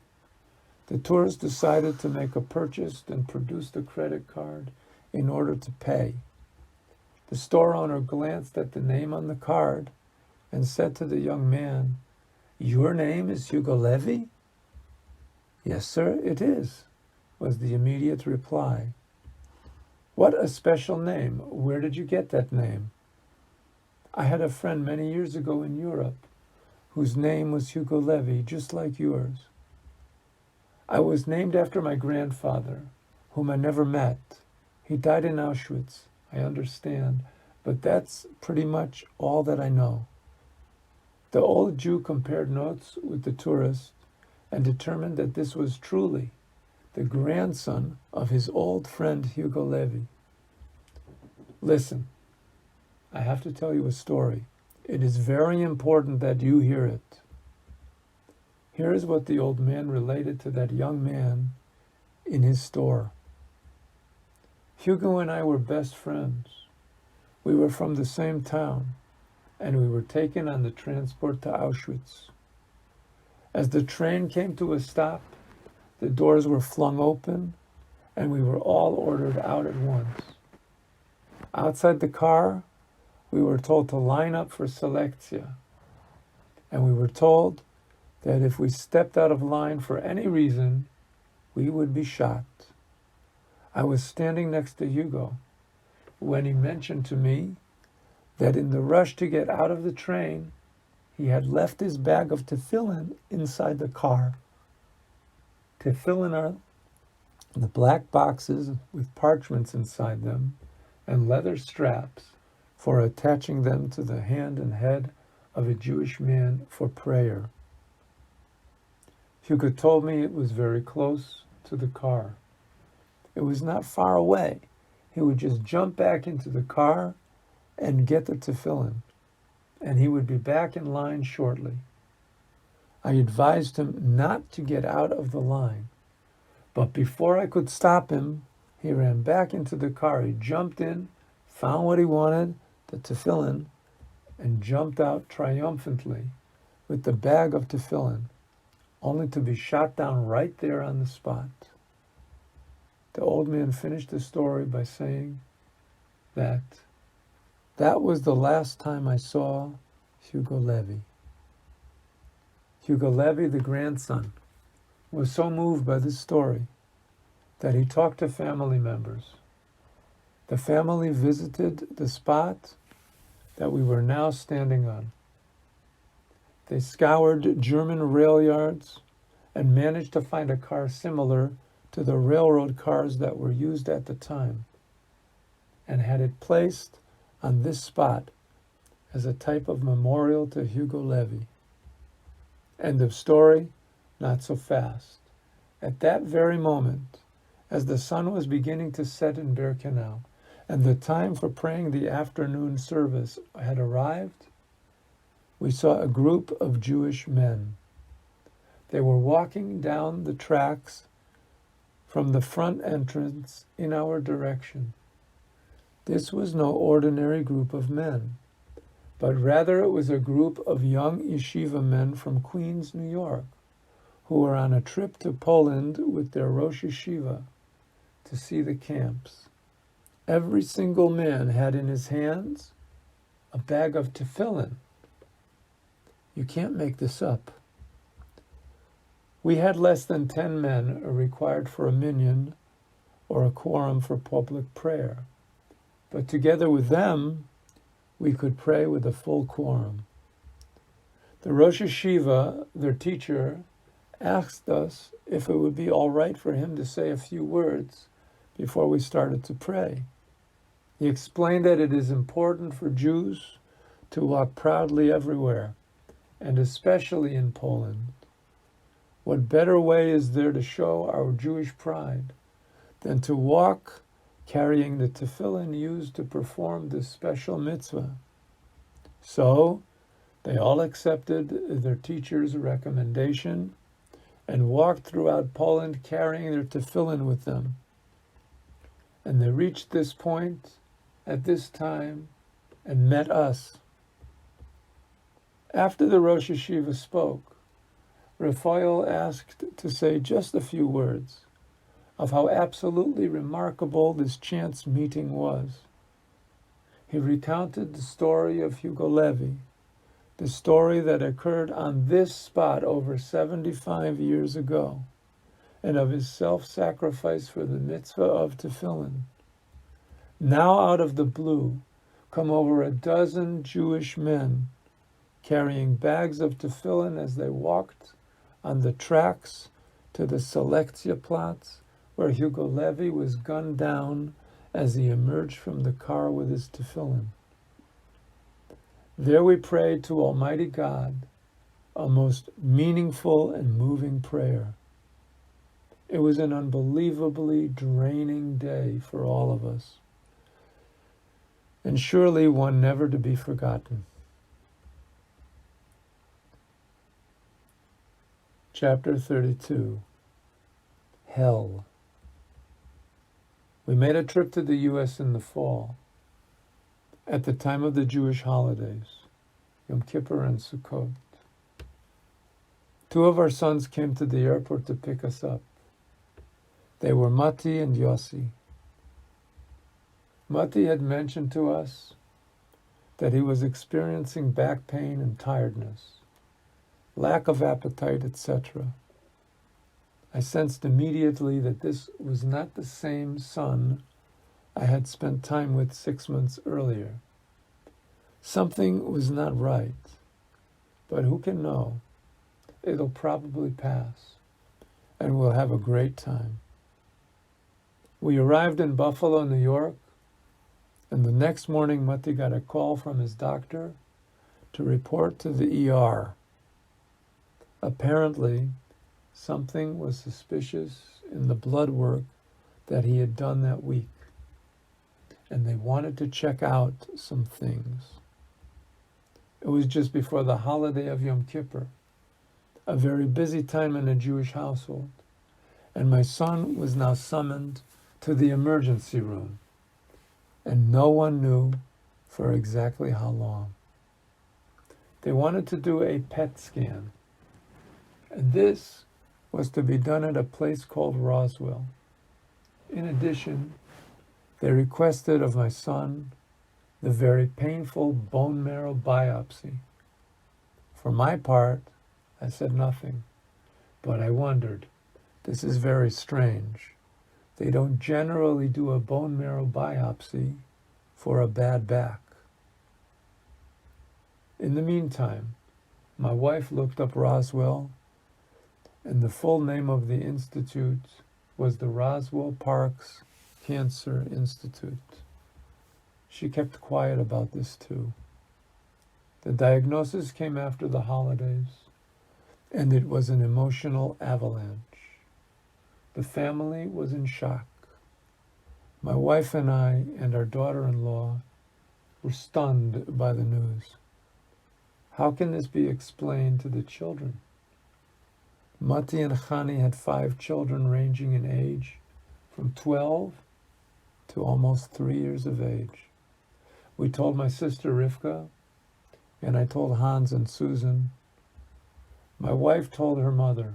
The tourist decided to make a purchase and produced a credit card in order to pay. The store owner glanced at the name on the card and said to the young man, "Your name is Hugo Levy?" "Yes, sir, it is," was the immediate reply. "What a special name. Where did you get that name?" "I had a friend many years ago in Europe whose name was Hugo Levy, just like yours." "I was named after my grandfather, whom I never met. He died in Auschwitz, I understand, but that's pretty much all that I know." The old Jew compared notes with the tourist and determined that this was truly the grandson of his old friend Hugo Levy. "Listen, I have to tell you a story. It is very important that you hear it." Here is what the old man related to that young man in his store. "Hugo and I were best friends. We were from the same town, and we were taken on the transport to Auschwitz. As the train came to a stop, the doors were flung open, and we were all ordered out at once. Outside the car, we were told to line up for selektia, and we were told that if we stepped out of line for any reason, we would be shot. I was standing next to Hugo when he mentioned to me that in the rush to get out of the train, he had left his bag of tefillin inside the car. Tefillin are the black boxes with parchments inside them and leather straps for attaching them to the hand and head of a Jewish man for prayer. Hugo told me it was very close to the car. It was not far away. He would just jump back into the car and get the tefillin, and he would be back in line shortly. I advised him not to get out of the line, but before I could stop him, he ran back into the car. He jumped in, found what he wanted, the tefillin, and jumped out triumphantly with the bag of tefillin, only to be shot down right there on the spot. The old man finished the story by saying that was the last time I saw Hugo Levy. Hugo Levy, the grandson, was so moved by this story that he talked to family members. The family visited the spot that we were now standing on. They scoured German rail yards and managed to find a car similar to the railroad cars that were used at the time, and had it placed on this spot as a type of memorial to Hugo Levy. End of story, not so fast. At that very moment, as the sun was beginning to set in Birkenau, and the time for praying the afternoon service had arrived, we saw a group of Jewish men. They were walking down the tracks from the front entrance in our direction. This was no ordinary group of men, but rather it was a group of young yeshiva men from Queens, New York, who were on a trip to Poland with their Rosh Yeshiva to see the camps. Every single man had in his hands a bag of tefillin. You can't make this up. We had less than 10 men required for a minyan or a quorum for public prayer, but together with them, we could pray with a full quorum. The Rosh Yeshiva, their teacher, asked us if it would be all right for him to say a few words before we started to pray. He explained that it is important for Jews to walk proudly everywhere, and especially in Poland. What better way is there to show our Jewish pride than to walk carrying the tefillin used to perform this special mitzvah? So, they all accepted their teacher's recommendation and walked throughout Poland carrying their tefillin with them. And they reached this point at this time and met us. After the Rosh Yeshiva spoke, Raphael asked to say just a few words of how absolutely remarkable this chance meeting was. He recounted the story of Hugo Levy, the story that occurred on this spot over 75 years ago, and of his self-sacrifice for the mitzvah of tefillin. Now out of the blue come over a dozen Jewish men carrying bags of tefillin as they walked on the tracks to the Selektiaplatz, where Hugo Levy was gunned down as he emerged from the car with his tefillin. There we prayed to Almighty God a most meaningful and moving prayer. It was an unbelievably draining day for all of us, and surely one never to be forgotten. Chapter 32, Hell. We made a trip to the U.S. in the fall, at the time of the Jewish holidays, Yom Kippur and Sukkot. 2 of our sons came to the airport to pick us up. They were Mati and Yossi. Mati had mentioned to us that he was experiencing back pain and tiredness, lack of appetite, etc. I sensed immediately that this was not the same son I had spent time with 6 months earlier. Something was not right, but who can know? It'll probably pass, and we'll have a great time. We arrived in Buffalo, New York, and the next morning Mati got a call from his doctor to report to the ER. Apparently, something was suspicious in the blood work that he had done that week, and they wanted to check out some things. It was just before the holiday of Yom Kippur, a very busy time in a Jewish household, and my son was now summoned to the emergency room, and no one knew for exactly how long. They wanted to do a PET scan, and this was to be done at a place called Roswell. In addition, they requested of my son the very painful bone marrow biopsy. For my part, I said nothing, but I wondered, this is very strange. They don't generally do a bone marrow biopsy for a bad back. In the meantime, my wife looked up Roswell, and the full name of the institute was the Roswell Parks Cancer Institute. She kept quiet about this too. The diagnosis came after the holidays, and it was an emotional avalanche. The family was in shock. My wife and I and our daughter-in-law were stunned by the news. How can this be explained to the children? Mati and Chani had 5 children ranging in age from 12 to almost 3 years of age. We told my sister Rivka, and I told Hans and Susan. My wife told her mother.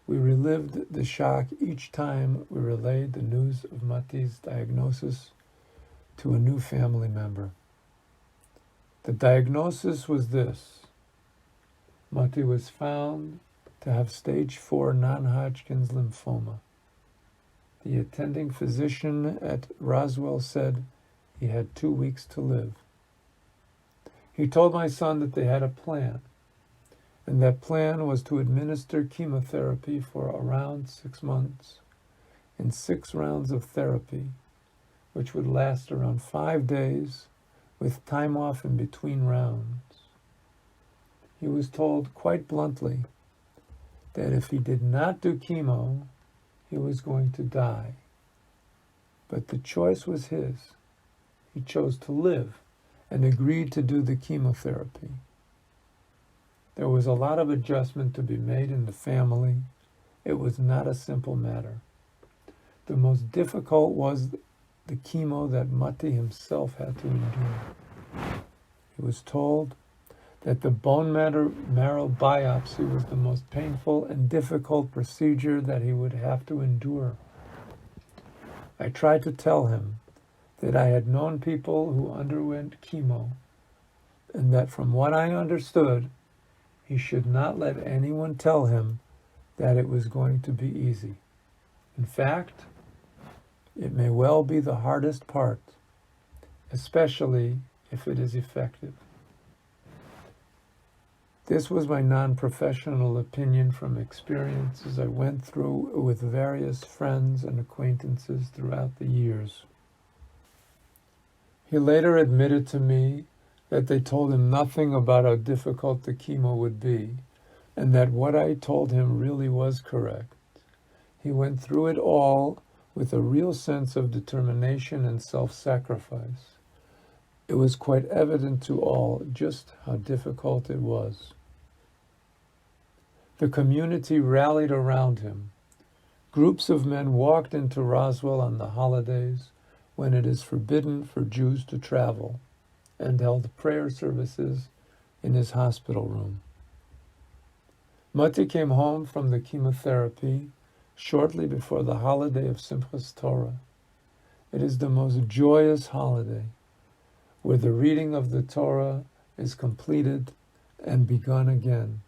We relived the shock each time we relayed the news of Mati's diagnosis to a new family member. The diagnosis was this. Mati was found to have stage 4 non-Hodgkin's lymphoma. The attending physician at Roswell said he had 2 weeks to live. He told my son that they had a plan, and that plan was to administer chemotherapy for around 6 months in 6 rounds of therapy, which would last around 5 days with time off in between rounds. He was told quite bluntly that if he did not do chemo, he was going to die. But the choice was his. He chose to live and agreed to do the chemotherapy. There was a lot of adjustment to be made in the family. It was not a simple matter. The most difficult was the chemo that Mati himself had to endure. He was told that the bone marrow biopsy was the most painful and difficult procedure that he would have to endure. I tried to tell him that I had known people who underwent chemo, and that from what I understood, he should not let anyone tell him that it was going to be easy. In fact, it may well be the hardest part, especially if it is effective. This was my non-professional opinion from experiences I went through with various friends and acquaintances throughout the years. He later admitted to me that they told him nothing about how difficult the chemo would be, and that what I told him really was correct. He went through it all with a real sense of determination and self-sacrifice. It was quite evident to all just how difficult it was. The community rallied around him. Groups of men walked into Roswell on the holidays when it is forbidden for Jews to travel, and held prayer services in his hospital room. Mati came home from the chemotherapy shortly before the holiday of Simchas Torah. It is the most joyous holiday, where the reading of the Torah is completed and begun again,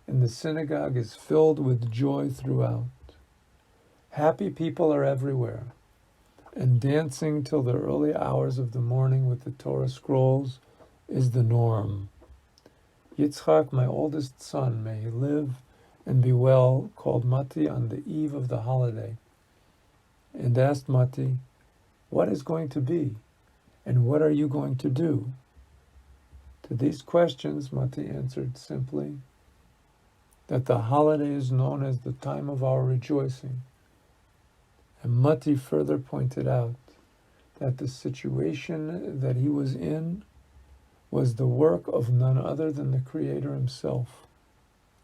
and the synagogue is filled with joy throughout. Happy people are everywhere, and dancing till the early hours of the morning with the Torah scrolls is the norm. Yitzchak, my oldest son, may he live and be well, called Mati on the eve of the holiday, and asked Mati, "What is going to be, and what are you going to do?" To these questions, Mati answered simply that the holiday is known as the time of our rejoicing. And Mati further pointed out that the situation that he was in was the work of none other than the Creator himself.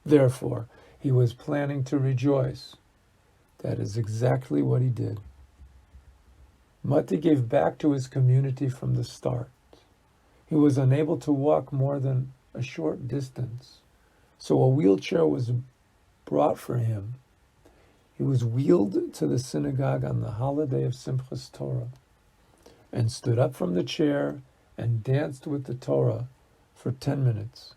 Therefore, he was planning to rejoice. That is exactly what he did. Mati gave back to his community from the start. He was unable to walk more than a short distance, so a wheelchair was brought for him. He was wheeled to the synagogue on the holiday of Simchas Torah, and stood up from the chair and danced with the Torah for 10 minutes.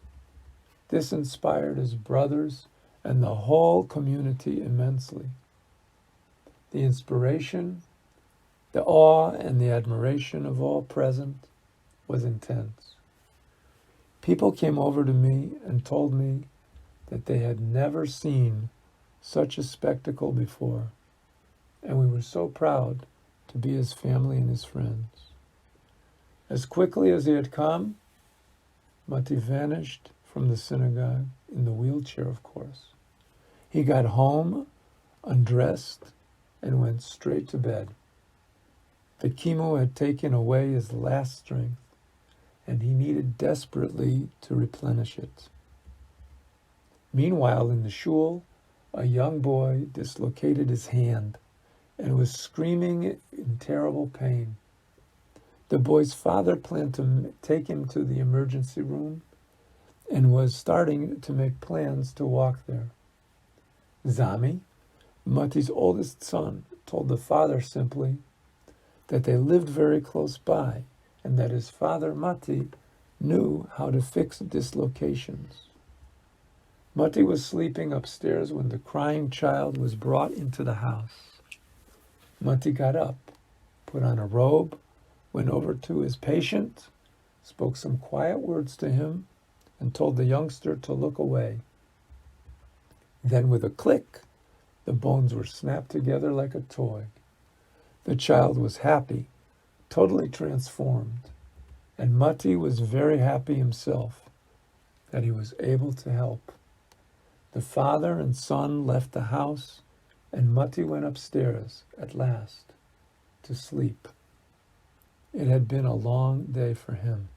This inspired his brothers and the whole community immensely. The inspiration, the awe, and the admiration of all present was intense. People came over to me and told me that they had never seen such a spectacle before, and we were so proud to be his family and his friends. As quickly as he had come, Mati vanished from the synagogue, in the wheelchair, of course. He got home, undressed, and went straight to bed. The chemo had taken away his last strength, and he needed desperately to replenish it. Meanwhile, in the shul, a young boy dislocated his hand and was screaming in terrible pain. The boy's father planned to take him to the emergency room and was starting to make plans to walk there. Zami, Mati's oldest son, told the father simply that they lived very close by and that his father, Mati, knew how to fix dislocations. Mati was sleeping upstairs when the crying child was brought into the house. Mati got up, put on a robe, went over to his patient, spoke some quiet words to him, and told the youngster to look away. Then with a click, the bones were snapped together like a toy. The child was happy, totally transformed, and Mati was very happy himself that he was able to help. The father and son left the house, and Mati went upstairs at last to sleep. It had been a long day for him.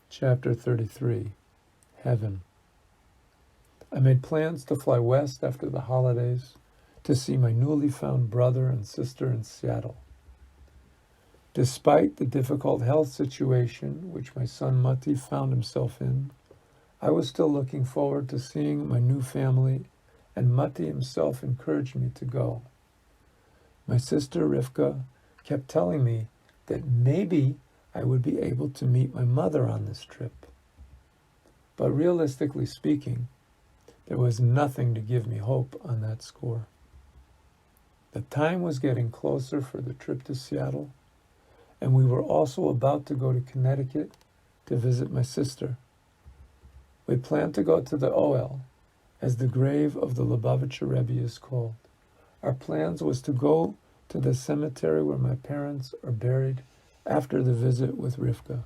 Chapter 33, Heaven. I made plans to fly west after the holidays to see my newly found brother and sister in Seattle. Despite the difficult health situation which my son Mati found himself in, I was still looking forward to seeing my new family, and Mati himself encouraged me to go. My sister Rivka kept telling me that maybe I would be able to meet my mother on this trip. But realistically speaking, there was nothing to give me hope on that score. The time was getting closer for the trip to Seattle, and we were also about to go to Connecticut to visit my sister. We planned to go to the Ohel, as the grave of the Lubavitcher Rebbe is called. Our plans was to go to the cemetery where my parents are buried after the visit with Rivka.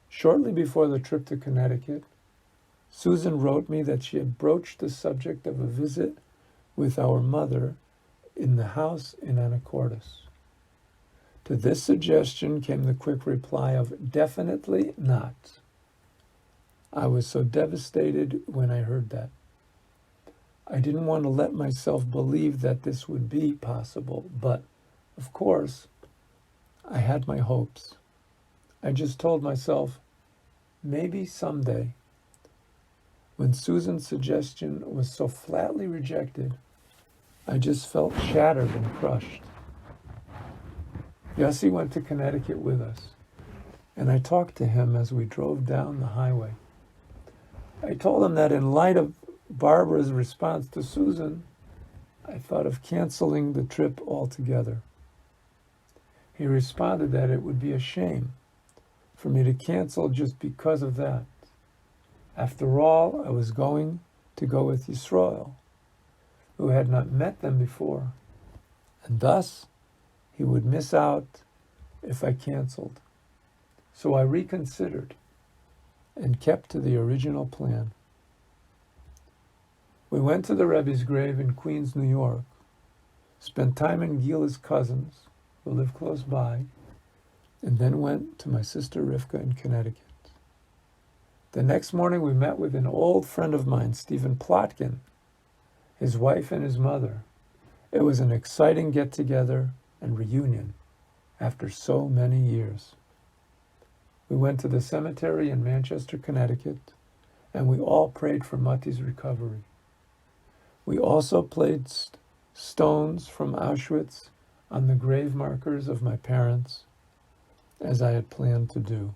Shortly before the trip to Connecticut, Susan wrote me that she had broached the subject of a visit with our mother in the house in Anacortes. To this suggestion came the quick reply of definitely not. I was so devastated when I heard that. I didn't want to let myself believe that this would be possible, but, of course, I had my hopes. I just told myself, maybe someday. When Susan's suggestion was so flatly rejected, I just felt shattered and crushed. Yossi went to Connecticut with us, and I talked to him as we drove down the highway. I told him that in light of Barbara's response to Susan, I thought of canceling the trip altogether. He responded that it would be a shame for me to cancel just because of that. After all, I was going to go with Yisrael, who had not met them before, and thus he would miss out if I canceled. So I reconsidered and kept to the original plan. We went to the Rebbe's grave in Queens, New York, spent time in Gila's cousins, who live close by, and then went to my sister Rivka in Connecticut. The next morning we met with an old friend of mine, Stephen Plotkin, his wife and his mother. It was an exciting get-together and reunion after so many years. We went to the cemetery in Manchester, Connecticut, and we all prayed for Mati's recovery. We also placed stones from Auschwitz on the grave markers of my parents, as I had planned to do.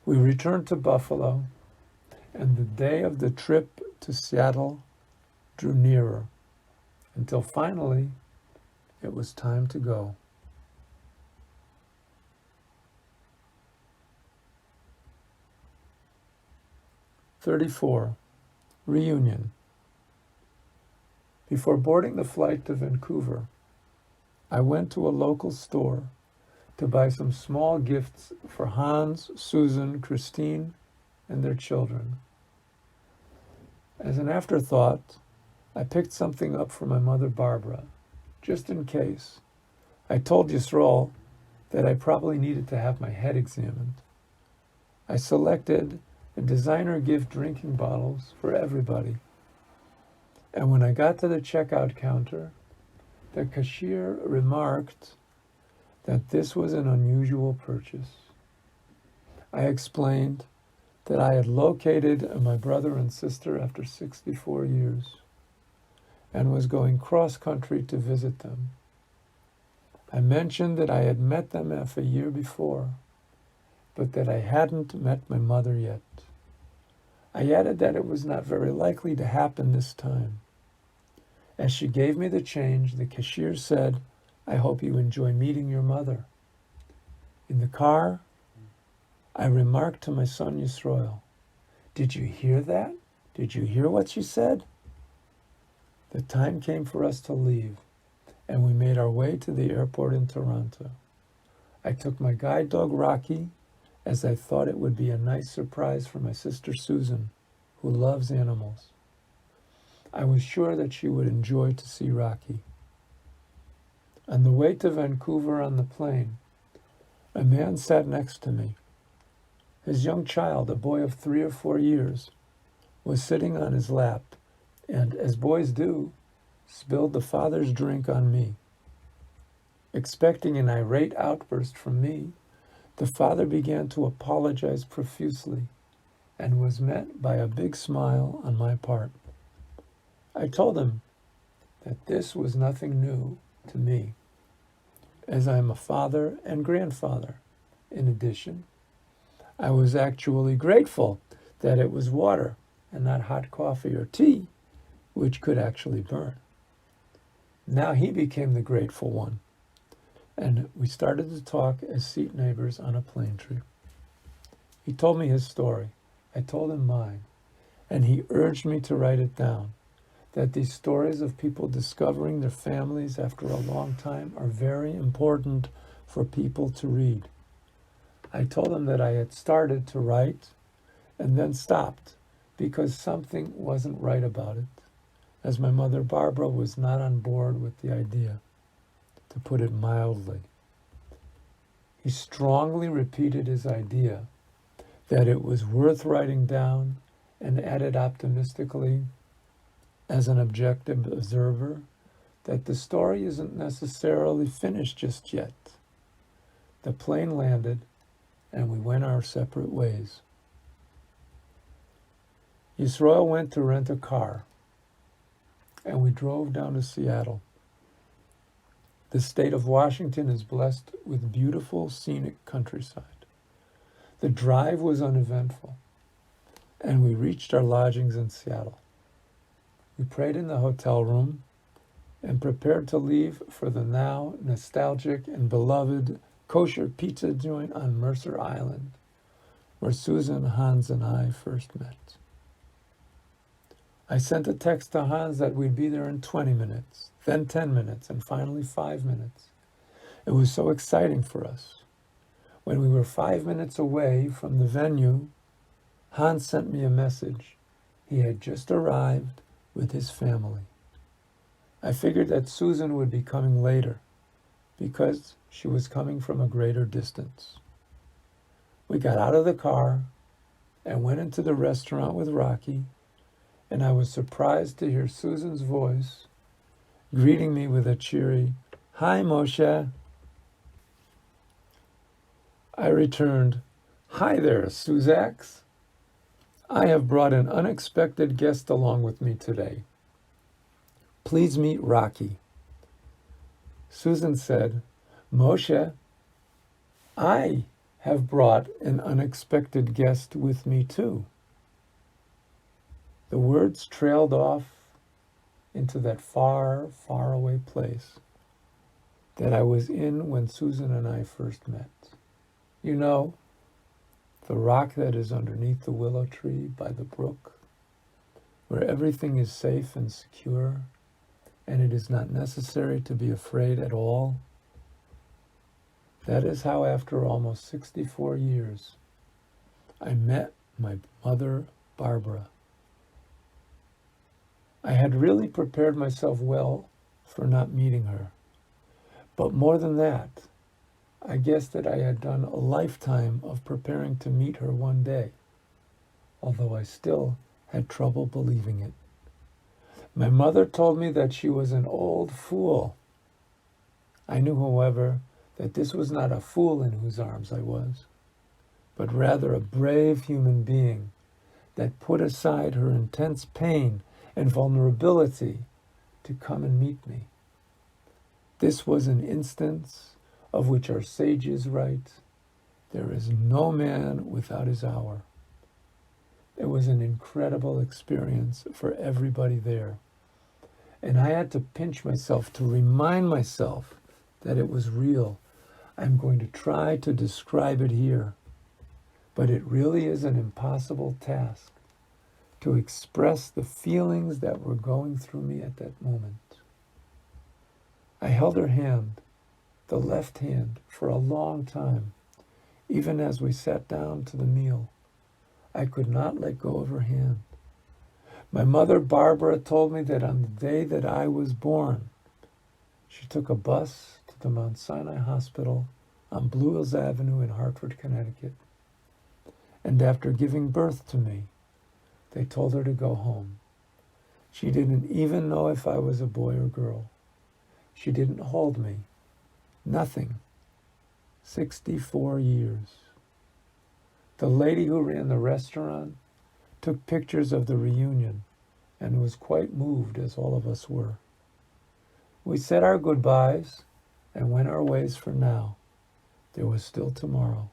We returned to Buffalo, and the day of the trip to Seattle, drew nearer, until finally it was time to go. "34. Reunion. Before boarding the flight to Vancouver, I went to a local store to buy some small gifts for Hans, Susan, Christine, and their children. As an afterthought, I picked something up for my mother Barbara, just in case. I told Yisroel that I probably needed to have my head examined. I selected a designer gift drinking bottles for everybody. And when I got to the checkout counter, the cashier remarked that this was an unusual purchase. I explained that I had located my brother and sister after 64 years and was going cross-country to visit them. I mentioned that I had met them half a year before, but that I hadn't met my mother yet. I added that it was not very likely to happen this time. As she gave me the change, the cashier said, "I hope you enjoy meeting your mother." In the car, I remarked to my son Yisroel, "Did you hear that? Did you hear what she said?" The time came for us to leave, and we made our way to the airport in Toronto. I took my guide dog Rocky, as I thought it would be a nice surprise for my sister Susan, who loves animals. I was sure that she would enjoy to see Rocky. On the way to Vancouver on the plane, a man sat next to me. His young child, a boy of 3 or 4 years, was sitting on his lap and, as boys do, spilled the father's drink on me. Expecting an irate outburst from me, the father began to apologize profusely and was met by a big smile on my part. I told him that this was nothing new to me, as I am a father and grandfather. In addition, I was actually grateful that it was water and not hot coffee or tea, which could actually burn. Now he became the grateful one, and we started to talk as seat neighbors on a plane trip. He told me his story. I told him mine, and he urged me to write it down, that these stories of people discovering their families after a long time are very important for people to read. I told him that I had started to write and then stopped because something wasn't right about it, as my mother Barbara was not on board with the idea, to put it mildly. He strongly repeated his idea that it was worth writing down and added optimistically, as an objective observer, that the story isn't necessarily finished just yet. The plane landed, and we went our separate ways. Yisroel went to rent a car, and we drove down to Seattle. The state of Washington is blessed with beautiful, scenic countryside. The drive was uneventful, and we reached our lodgings in Seattle. We prayed in the hotel room and prepared to leave for the now nostalgic and beloved kosher pizza joint on Mercer Island, where Susan, Hans, and I first met. I sent a text to Hans that we'd be there in 20 minutes, then 10 minutes, and finally 5 minutes. It was so exciting for us. When we were 5 minutes away from the venue, Hans sent me a message. He had just arrived with his family. I figured that Susan would be coming later because she was coming from a greater distance. We got out of the car and went into the restaurant with Rocky, and I was surprised to hear Susan's voice greeting me with a cheery, "Hi, Moshe." I returned, "Hi there, Suzax. I have brought an unexpected guest along with me today. Please meet Rocky." Susan said, "Moshe, I have brought an unexpected guest with me too." The words trailed off, into that far, far away place that I was in when Susan and I first met. You know, the rock that is underneath the willow tree by the brook, where everything is safe and secure, and it is not necessary to be afraid at all. That is how, after almost 64 years, I met my mother, Barbara. I had really prepared myself well for not meeting her. But more than that, I guessed that I had done a lifetime of preparing to meet her one day, although I still had trouble believing it. My mother told me that she was an old fool. I knew, however, that this was not a fool in whose arms I was, but rather a brave human being that put aside her intense pain and vulnerability to come and meet me. This was an instance of which our sages write, "There is no man without his hour." It was an incredible experience for everybody there. And I had to pinch myself to remind myself that it was real. I'm going to try to describe it here, but it really is an impossible task to express the feelings that were going through me at that moment. I held her hand, the left hand, for a long time, even as we sat down to the meal. I could not let go of her hand. My mother, Barbara, told me that on the day that I was born, she took a bus to the Mount Sinai Hospital on Blue Hills Avenue in Hartford, Connecticut. And after giving birth to me, they told her to go home. She didn't even know if I was a boy or girl. She didn't hold me. Nothing. 64 years. The lady who ran the restaurant took pictures of the reunion and was quite moved, as all of us were. We said our goodbyes and went our ways for now. There was still tomorrow.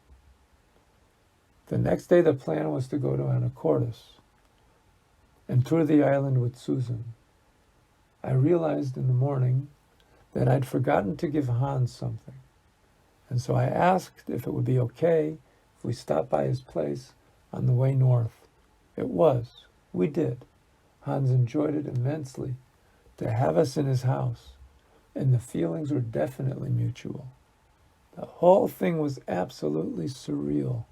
The next day the plan was to go to Anacortes and tour the island with Susan. I realized in the morning that I'd forgotten to give Hans something, and so I asked if it would be okay if we stopped by his place on the way north. It was. We did. Hans enjoyed it immensely to have us in his house, and the feelings were definitely mutual. The whole thing was absolutely surreal.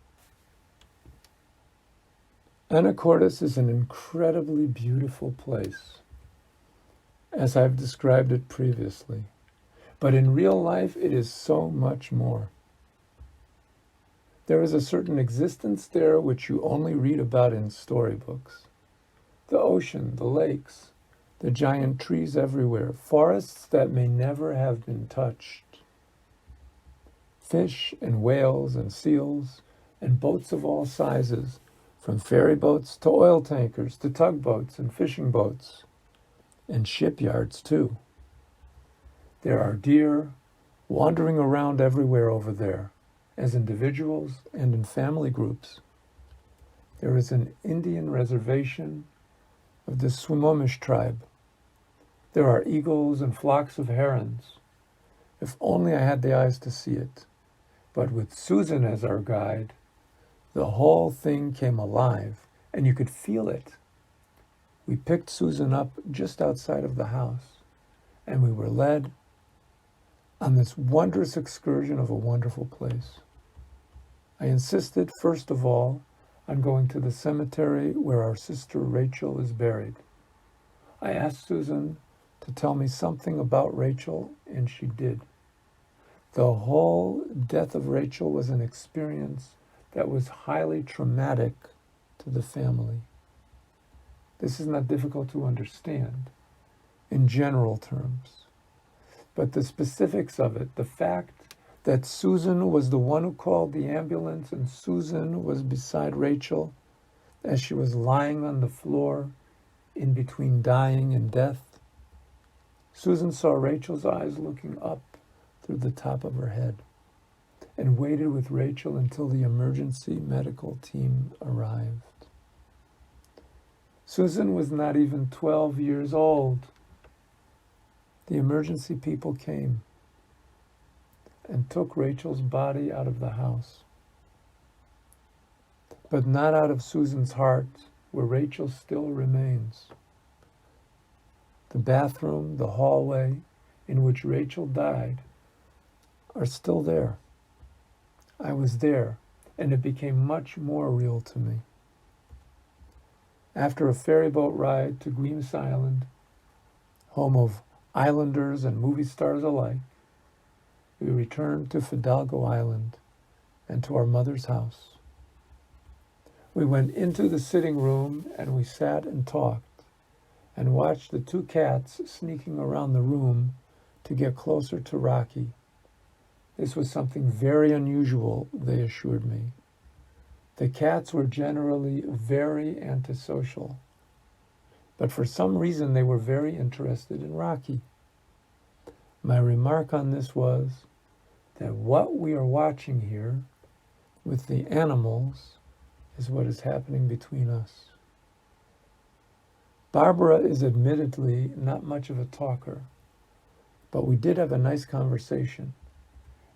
Anacortes is an incredibly beautiful place, as I've described it previously. But in real life, it is so much more. There is a certain existence there which you only read about in storybooks. The ocean, the lakes, the giant trees everywhere, forests that may never have been touched. Fish and whales and seals and boats of all sizes, from ferry boats to oil tankers to tugboats and fishing boats, and shipyards too. There are deer wandering around everywhere over there, as individuals and in family groups. There is an Indian reservation of the Swinomish tribe. There are eagles and flocks of herons. If only I had the eyes to see it. But with Susan as our guide, the whole thing came alive, and you could feel it. We picked Susan up just outside of the house, and we were led on this wondrous excursion of a wonderful place. I insisted, first of all, on going to the cemetery where our sister Rachel is buried. I asked Susan to tell me something about Rachel, and she did. The whole death of Rachel was an experience that was highly traumatic to the family. This is not difficult to understand in general terms, but the specifics of it, the fact that Susan was the one who called the ambulance and Susan was beside Rachel as she was lying on the floor in between dying and death. Susan saw Rachel's eyes looking up through the top of her head and waited with Rachel until the emergency medical team arrived. Susan was not even 12 years old. The emergency people came and took Rachel's body out of the house, but not out of Susan's heart, where Rachel still remains. The bathroom, the hallway in which Rachel died are still there. I was there, and it became much more real to me. After a ferry boat ride to Greaves Island, home of islanders and movie stars alike, we returned to Fidalgo Island and to our mother's house. We went into the sitting room and we sat and talked and watched the two cats sneaking around the room to get closer to Rocky. This was something very unusual, they assured me. The cats were generally very antisocial, but for some reason they were very interested in Rocky. My remark on this was that what we are watching here with the animals is what is happening between us. Barbara is admittedly not much of a talker, but we did have a nice conversation,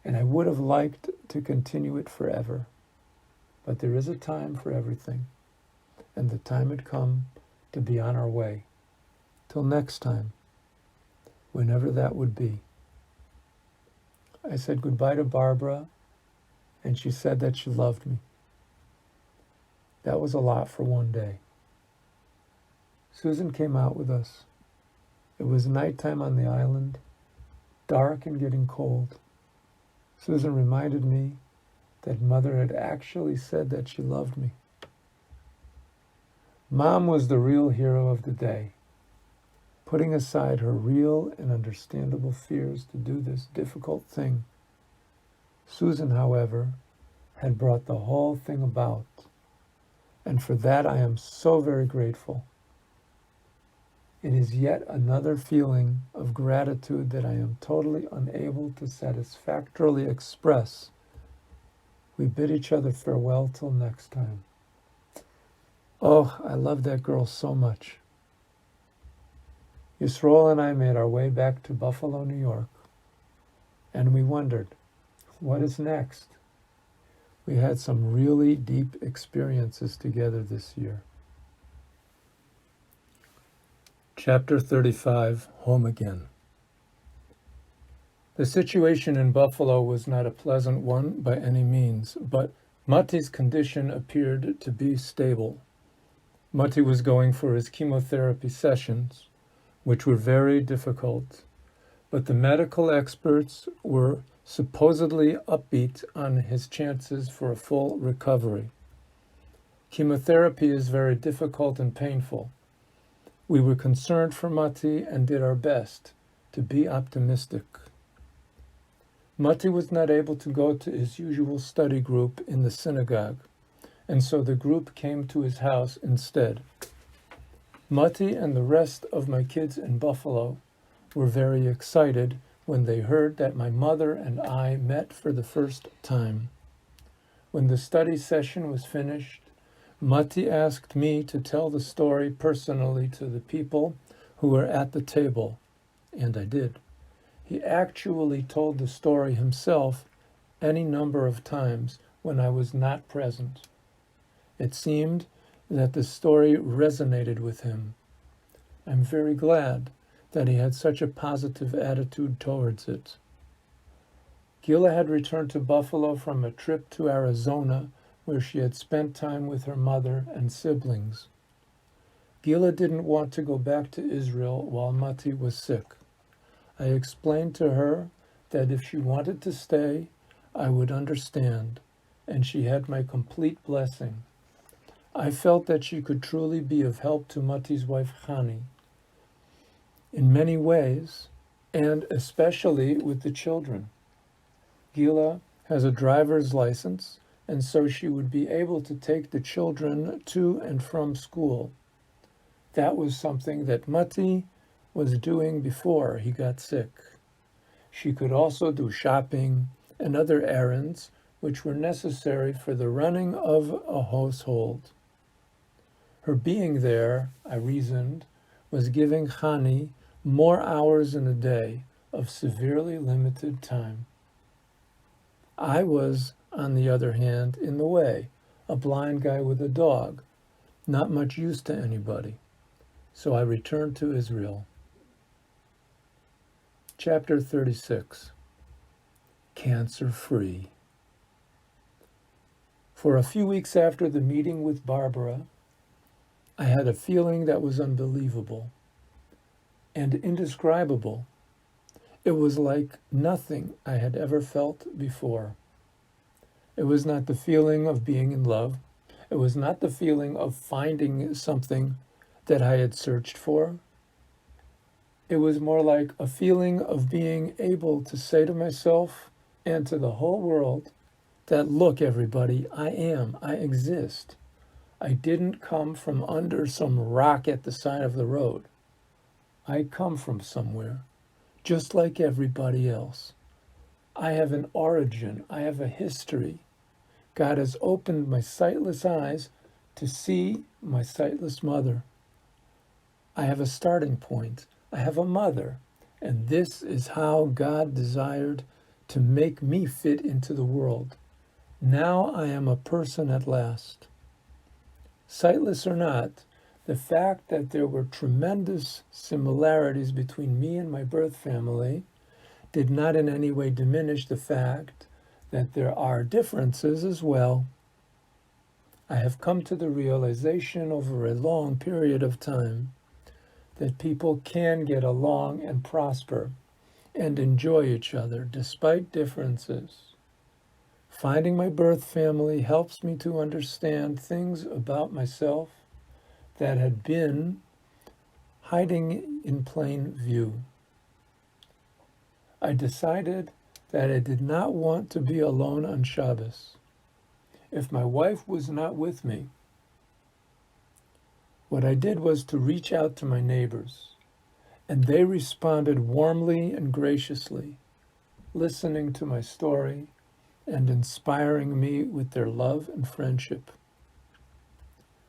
and I would have liked to continue it forever. But there is a time for everything, and the time had come to be on our way. Till next time, whenever that would be. I said goodbye to Barbara, and she said that she loved me. That was a lot for one day. Susan came out with us. It was nighttime on the island, dark and getting cold. Susan reminded me that Mother had actually said that she loved me. Mom was the real hero of the day, putting aside her real and understandable fears to do this difficult thing. Susan, however, had brought the whole thing about, and for that I am so very grateful. It is yet another feeling of gratitude that I am totally unable to satisfactorily express. We bid each other farewell till next time. Oh, I love that girl so much. Yisroel and I made our way back to Buffalo, New York, and we wondered, what is next? We had some really deep experiences together this year. Chapter 35, Home Again. The situation in Buffalo was not a pleasant one by any means, but Mati's condition appeared to be stable. Mati was going for his chemotherapy sessions, which were very difficult, but the medical experts were supposedly upbeat on his chances for a full recovery. Chemotherapy is very difficult and painful. We were concerned for Mati and did our best to be optimistic. Mati was not able to go to his usual study group in the synagogue, and so the group came to his house instead. Mati and the rest of my kids in Buffalo were very excited when they heard that my mother and I met for the first time. When the study session was finished, Mati asked me to tell the story personally to the people who were at the table, and I did. He actually told the story himself any number of times when I was not present. It seemed that the story resonated with him. I'm very glad that he had such a positive attitude towards it. Gila had returned to Buffalo from a trip to Arizona where she had spent time with her mother and siblings. Gila didn't want to go back to Israel while Mati was sick. I explained to her that if she wanted to stay, I would understand, and she had my complete blessing. I felt that she could truly be of help to Mati's wife, Hani, in many ways, and especially with the children. Gila has a driver's license, and so she would be able to take the children to and from school. That was something that Mati was doing before he got sick. She could also do shopping and other errands which were necessary for the running of a household. Her being there, I reasoned, was giving Hani more hours in a day of severely limited time. I was, on the other hand, in the way, a blind guy with a dog, not much use to anybody. So I returned to Israel. Chapter 36. Cancer-free. For a few weeks after the meeting with Barbara, I had a feeling that was unbelievable and indescribable. It was like nothing I had ever felt before. It was not the feeling of being in love. It was not the feeling of finding something that I had searched for. It was more like a feeling of being able to say to myself and to the whole world that, look, everybody, I exist. I didn't come from under some rock at the side of the road. I come from somewhere, just like everybody else. I have an origin. I have a history. God has opened my sightless eyes to see my sightless mother. I have a starting point. I have a mother. And this is how God desired to make me fit into the world. Now I am a person at last. Sightless or not, the fact that there were tremendous similarities between me and my birth family did not in any way diminish the fact that there are differences as well. I have come to the realization over a long period of time that people can get along and prosper and enjoy each other despite differences. Finding my birth family helps me to understand things about myself that had been hiding in plain view. I decided that I did not want to be alone on Shabbos. If my wife was not with me, what I did was to reach out to my neighbors, and they responded warmly and graciously, listening to my story and inspiring me with their love and friendship.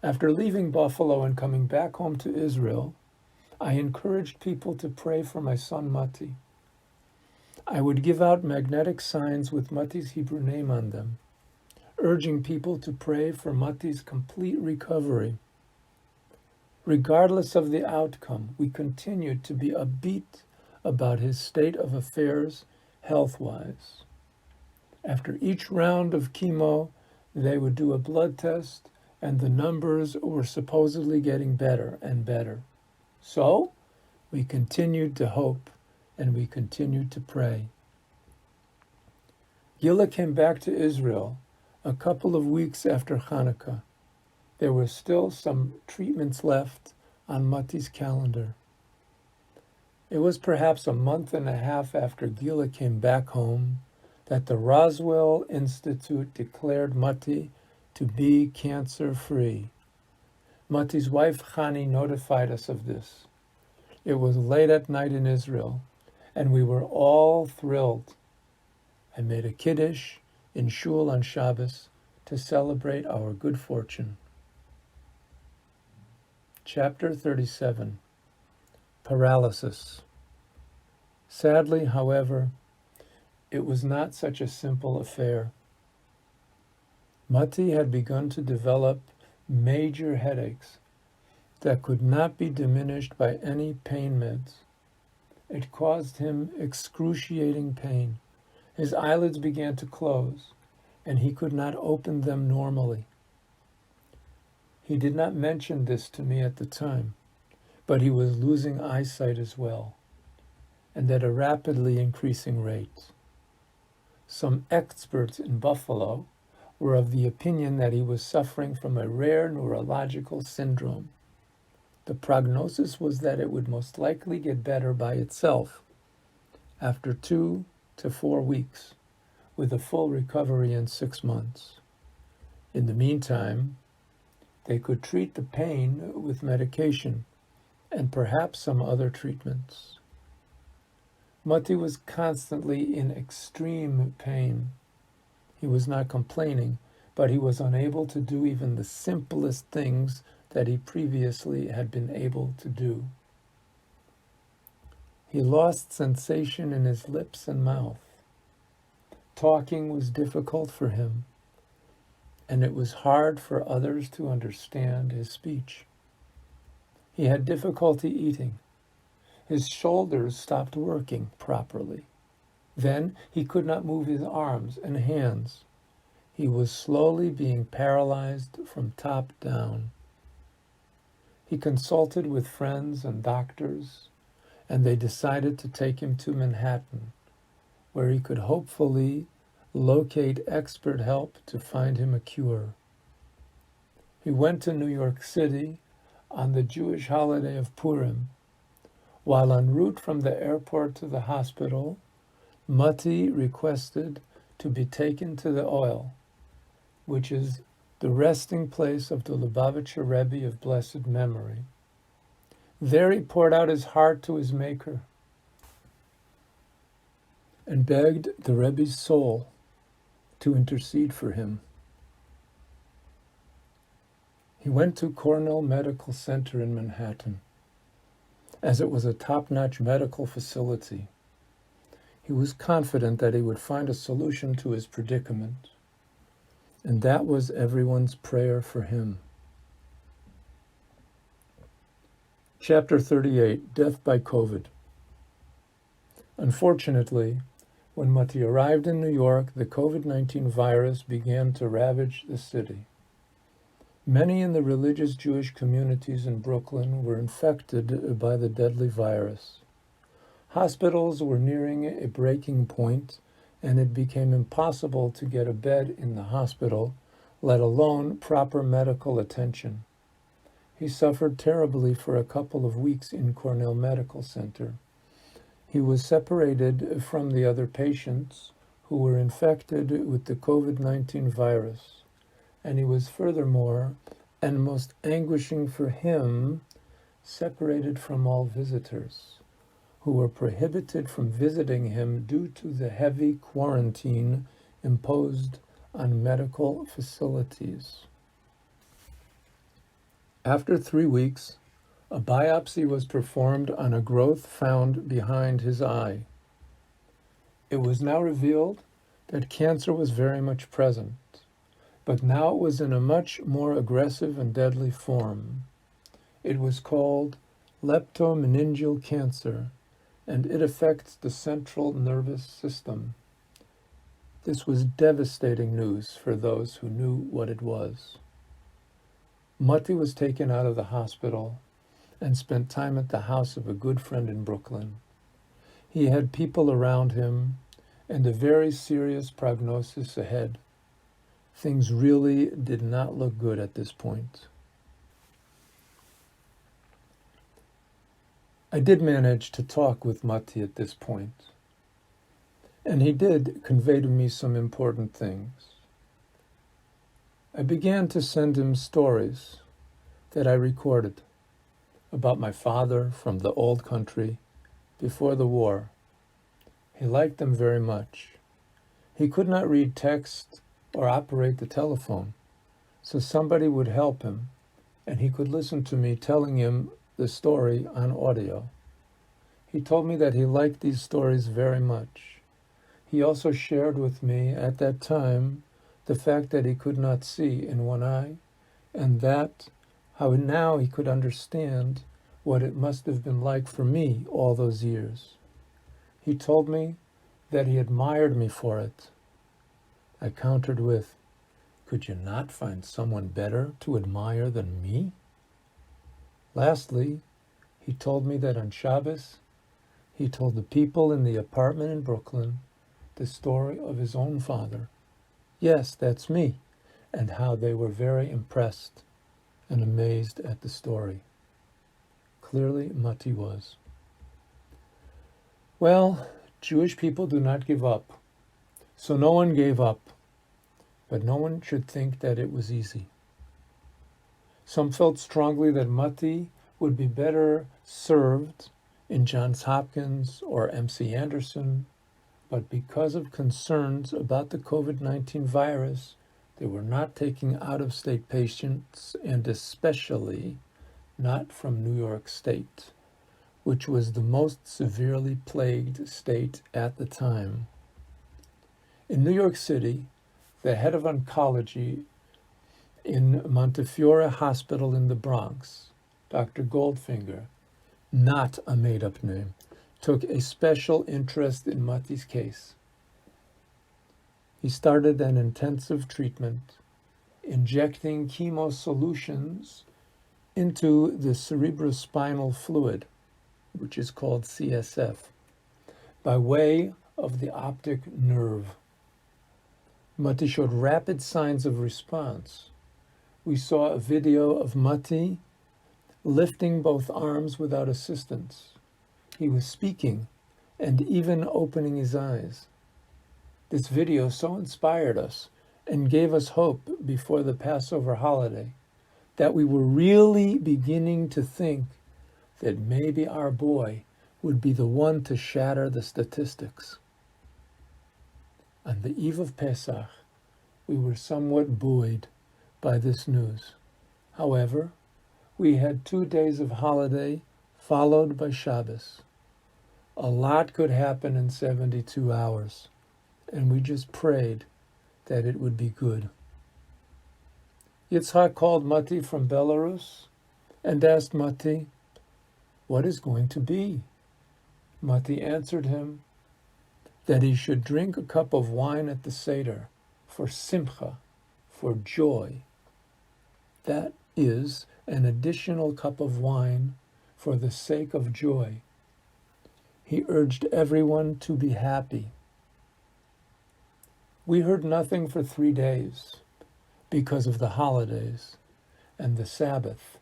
After leaving Buffalo and coming back home to Israel, I encouraged people to pray for my son Mati. I would give out magnetic signs with Mati's Hebrew name on them, urging people to pray for Mati's complete recovery. Regardless of the outcome, we continued to be upbeat about his state of affairs health-wise. After each round of chemo, they would do a blood test, and the numbers were supposedly getting better and better. So, we continued to hope, and we continued to pray. Gila came back to Israel a couple of weeks after Hanukkah. There were still some treatments left on Mati's calendar. It was perhaps a month and a half after Gila came back home that the Roswell Institute declared Mati to be cancer-free. Mati's wife Chani notified us of this. It was late at night in Israel, and we were all thrilled. I made a kiddush in shul on Shabbos to celebrate our good fortune. Chapter 37. Paralysis. Sadly, however, it was not such a simple affair. Mati had begun to develop major headaches that could not be diminished by any pain meds. It caused him excruciating pain. His eyelids began to close, and he could not open them normally. He did not mention this to me at the time, but he was losing eyesight as well, and at a rapidly increasing rate. Some experts in Buffalo were of the opinion that he was suffering from a rare neurological syndrome. The prognosis was that it would most likely get better by itself after 2 to 4 weeks, with a full recovery in 6 months. In the meantime, they could treat the pain with medication and perhaps some other treatments. Mati was constantly in extreme pain. He was not complaining, but he was unable to do even the simplest things that he previously had been able to do. He lost sensation in his lips and mouth. Talking was difficult for him, and it was hard for others to understand his speech. He had difficulty eating. His shoulders stopped working properly. Then he could not move his arms and hands. He was slowly being paralyzed from top down. He consulted with friends and doctors, and they decided to take him to Manhattan, where he could hopefully locate expert help to find him a cure. He went to New York City on the Jewish holiday of Purim. While en route from the airport to the hospital, Mati requested to be taken to the Oil, which is the resting place of the Lubavitcher Rebbe of blessed memory. There he poured out his heart to his Maker and begged the Rebbe's soul to intercede for him. He went to Cornell Medical Center in Manhattan, as it was a top-notch medical facility. He was confident that he would find a solution to his predicament, and that was everyone's prayer for him. Chapter 38, Death by COVID. Unfortunately, when Mati arrived in New York, the COVID-19 virus began to ravage the city. Many in the religious Jewish communities in Brooklyn were infected by the deadly virus. Hospitals were nearing a breaking point, and it became impossible to get a bed in the hospital, let alone proper medical attention. He suffered terribly for a couple of weeks in Cornell Medical Center. He was separated from the other patients who were infected with the COVID-19 virus, and he was furthermore, and most anguishing for him, separated from all visitors, who were prohibited from visiting him due to the heavy quarantine imposed on medical facilities. After 3 weeks, a biopsy was performed on a growth found behind his eye. It was now revealed that cancer was very much present, but now it was in a much more aggressive and deadly form. It was called leptomeningeal cancer, and it affects the central nervous system. This was devastating news for those who knew what it was. Mati was taken out of the hospital and spent time at the house of a good friend in Brooklyn. He had people around him and a very serious prognosis ahead. Things really did not look good at this point. I did manage to talk with Mati at this point, and he did convey to me some important things. I began to send him stories that I recorded about my father from the old country before the war. He liked them very much. He could not read text or operate the telephone, so somebody would help him, and he could listen to me telling him the story on audio. He told me that he liked these stories very much. He also shared with me at that time the fact that he could not see in one eye, and that how now he could understand what it must have been like for me all those years. He told me that he admired me for it. I countered with, "Could you not find someone better to admire than me?" Lastly, he told me that on Shabbos, he told the people in the apartment in Brooklyn the story of his own father. Yes, that's me, and how they were very impressed and amazed at the story. Clearly, Mati was. Well, Jewish people do not give up, so no one gave up, but no one should think that it was easy. Some felt strongly that Mati would be better served in Johns Hopkins or MC Anderson, but because of concerns about the COVID-19 virus, they were not taking out-of-state patients, and especially not from New York State, which was the most severely plagued state at the time. In New York City, the head of oncology in Montefiore Hospital in the Bronx, Dr. Goldfinger, not a made-up name, took a special interest in Mati's case. He started an intensive treatment, injecting chemo solutions into the cerebrospinal fluid, which is called CSF, by way of the optic nerve. Mati showed rapid signs of response. We saw a video of Mati lifting both arms without assistance. He was speaking and even opening his eyes. This video so inspired us and gave us hope before the Passover holiday that we were really beginning to think that maybe our boy would be the one to shatter the statistics. On the eve of Pesach, we were somewhat buoyed by this news. However, we had 2 days of holiday followed by Shabbos. A lot could happen in 72 hours, and we just prayed that it would be good. Yitzhak called Mati from Belarus and asked Mati, "What is going to be?" Mati answered him that he should drink a cup of wine at the Seder for simcha, for joy. That is an additional cup of wine for the sake of joy. He urged everyone to be happy. We heard nothing for 3 days because of the holidays and the Sabbath.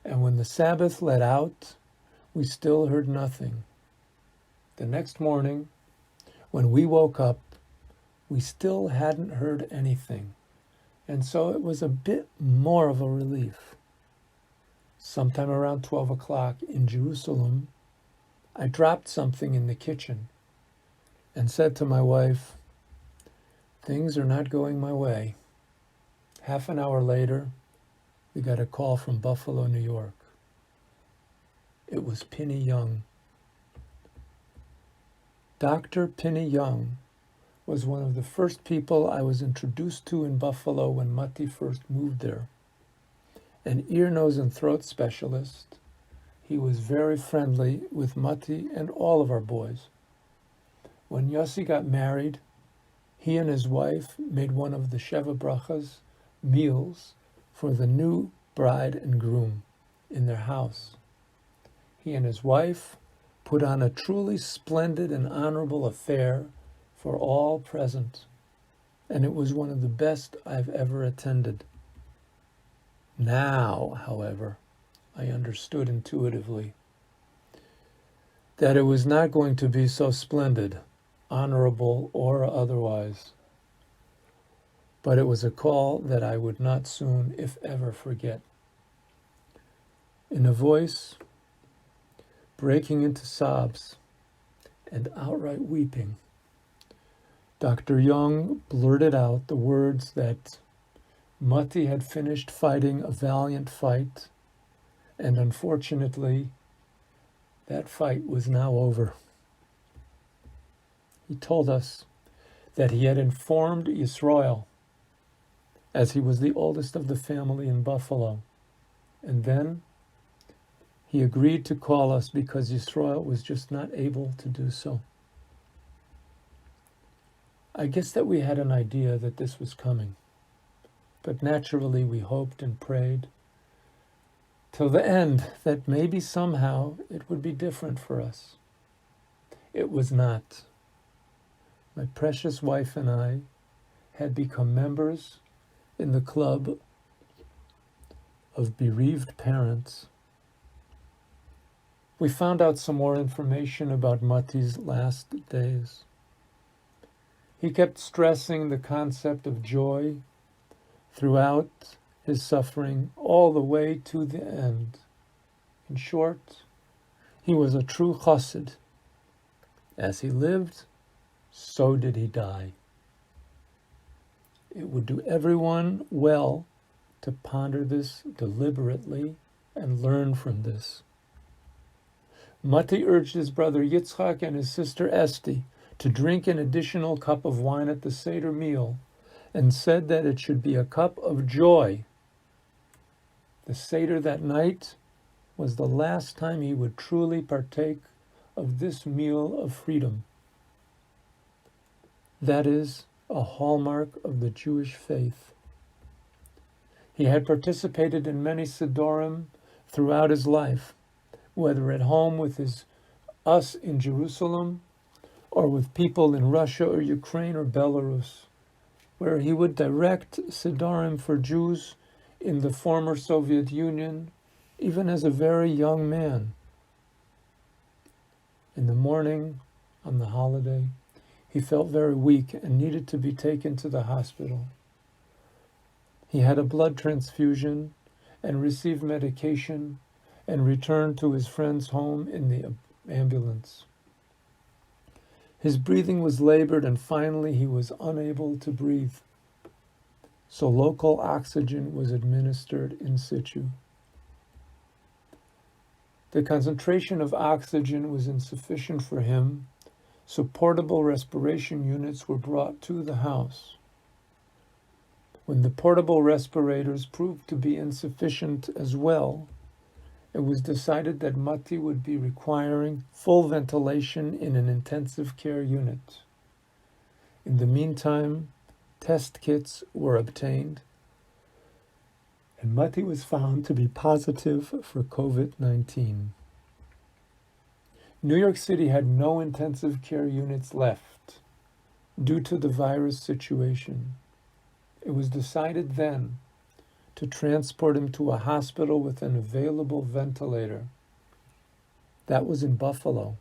And when the Sabbath let out, we still heard nothing. The next morning, when we woke up, we still hadn't heard anything. And so it was a bit more of a relief. Sometime around 12 o'clock in Jerusalem, I dropped something in the kitchen and said to my wife, "Things are not going my way." Half an hour later, we got a call from Buffalo, New York. It was Pinny Young. Dr. Pinny Young was one of the first people I was introduced to in Buffalo when Mati first moved there. An ear, nose, and throat specialist, he was very friendly with Mati and all of our boys. When Yossi got married, he and his wife made one of the Sheva Brachas meals for the new bride and groom in their house. He and his wife put on a truly splendid and honorable affair for all present, and it was one of the best I've ever attended. Now, however, I understood intuitively that it was not going to be so splendid, honorable or otherwise, but it was a call that I would not soon, if ever, forget. In a voice breaking into sobs and outright weeping, Dr. Young blurted out the words that Mati had finished fighting a valiant fight, and unfortunately, that fight was now over. He told us that he had informed Yisrael, as he was the oldest of the family in Buffalo, and then he agreed to call us because Yisrael was just not able to do so. I guess that we had an idea that this was coming, but naturally we hoped and prayed till the end that maybe somehow it would be different for us. It was not. My precious wife and I had become members in the club of bereaved parents. We found out some more information about Mati's last days. He kept stressing the concept of joy throughout his suffering all the way to the end. In short, he was a true chassid. As he lived, so did he die. It would do everyone well to ponder this deliberately and learn from this. Mati urged his brother Yitzchak and his sister Esti to drink an additional cup of wine at the Seder meal, and said that it should be a cup of joy. The Seder that night was the last time he would truly partake of this meal of freedom. That is a hallmark of the Jewish faith. He had participated in many Sidorim throughout his life, whether at home with us in Jerusalem, or with people in Russia or Ukraine or Belarus, where he would direct Sidorim for Jews in the former Soviet Union, even as a very young man. In the morning, on the holiday, he felt very weak and needed to be taken to the hospital. He had a blood transfusion and received medication and returned to his friend's home in the ambulance. His breathing was labored, and finally he was unable to breathe. So local oxygen was administered in situ. The concentration of oxygen was insufficient for him, so portable respiration units were brought to the house. When the portable respirators proved to be insufficient as well, it was decided that Mati would be requiring full ventilation in an intensive care unit. In the meantime, test kits were obtained, and Mati was found to be positive for COVID-19. New York City had no intensive care units left due to the virus situation. It was decided then to transport him to a hospital with an available ventilator. That was in Buffalo.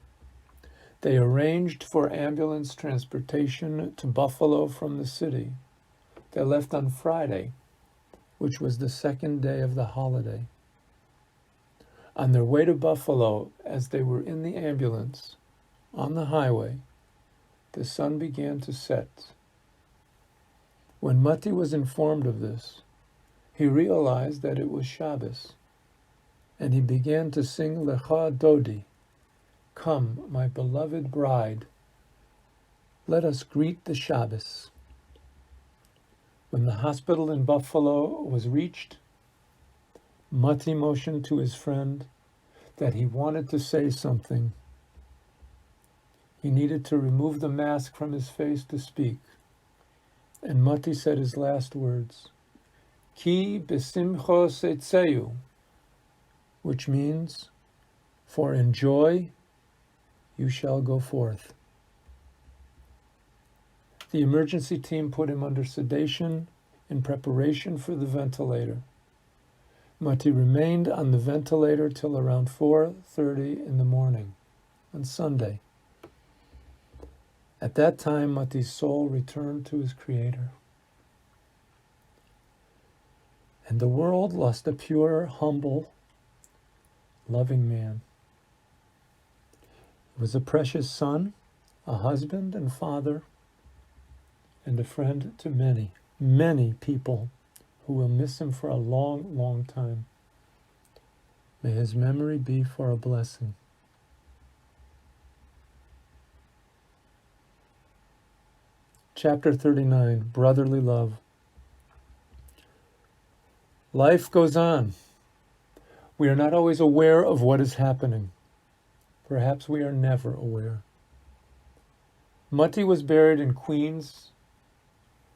They arranged for ambulance transportation to Buffalo from the city. They left on Friday, which was the second day of the holiday. On their way to Buffalo, as they were in the ambulance, on the highway, the sun began to set. When Mati was informed of this, he realized that it was Shabbos, and he began to sing Lecha Dodi, "Come, my beloved bride, let us greet the Shabbos." When the hospital in Buffalo was reached, Mati motioned to his friend that he wanted to say something. He needed to remove the mask from his face to speak, and Mati said his last words, Ki besimcho seitzeyu, which means, for in joy you shall go forth. The emergency team put him under sedation in preparation for the ventilator. Mati remained on the ventilator till around 4:30 in the morning on Sunday. At that time, Mati's soul returned to his Creator. And the world lost a pure, humble, loving man. He was a precious son, a husband and father, and a friend to many, many people who will miss him for a long, long time. May his memory be for a blessing. Chapter 39, Brotherly Love. Life goes on. We are not always aware of what is happening. Perhaps we are never aware. Mati was buried in Queens,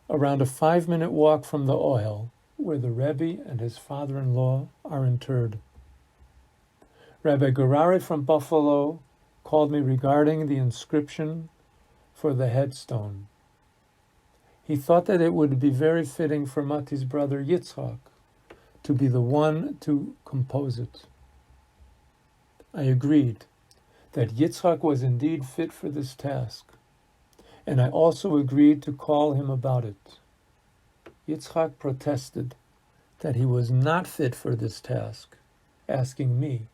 around a 5-minute walk from the Ohel, where the Rebbe and his father-in-law are interred. Rabbi Garari from Buffalo called me regarding the inscription for the headstone. He thought that it would be very fitting for Mati's brother Yitzchak to be the one to compose it. I agreed that Yitzchak was indeed fit for this task, and I also agreed to call him about it. Yitzchak protested that he was not fit for this task, asking me,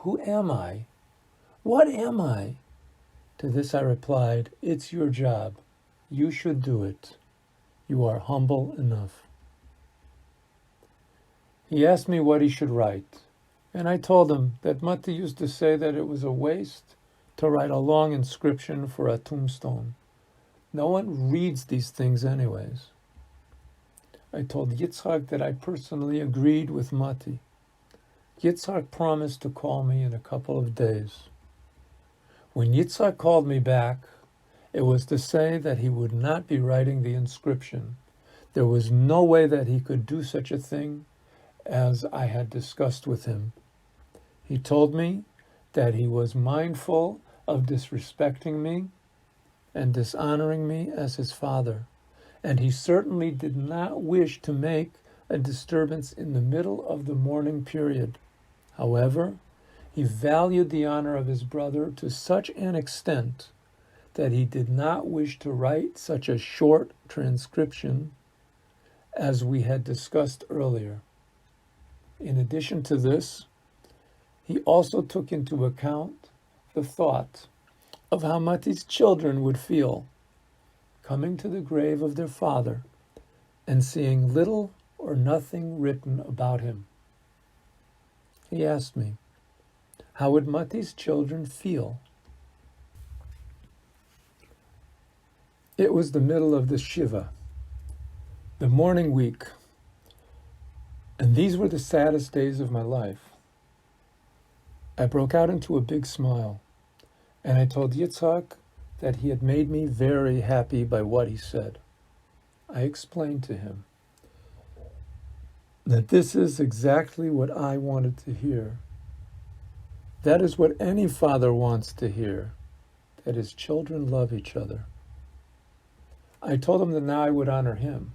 "Who am I? What am I?" To this I replied, "It's your job. You should do it. You are humble enough." He asked me what he should write, And I told him that Mati used to say that it was a waste to write a long inscription for a tombstone. No one reads these things anyways. I told Yitzhak that I personally agreed with Mati. Yitzhak promised to call me in a couple of days. When Yitzhak called me back, it was to say that he would not be writing the inscription. There was no way that he could do such a thing as I had discussed with him. He told me that he was mindful of disrespecting me and dishonoring me as his father, and he certainly did not wish to make a disturbance in the middle of the mourning period. However, he valued the honor of his brother to such an extent that he did not wish to write such a short transcription as we had discussed earlier. In addition to this, he also took into account the thought of how Mati's children would feel coming to the grave of their father and seeing little or nothing written about him. He asked me, how would Mati's children feel? It was the middle of the Shiva, the mourning week, and these were the saddest days of my life. I broke out into a big smile, and I told Yitzhak that he had made me very happy by what he said. I explained to him that this is exactly what I wanted to hear. That is what any father wants to hear, that his children love each other. I told him that now I would honor him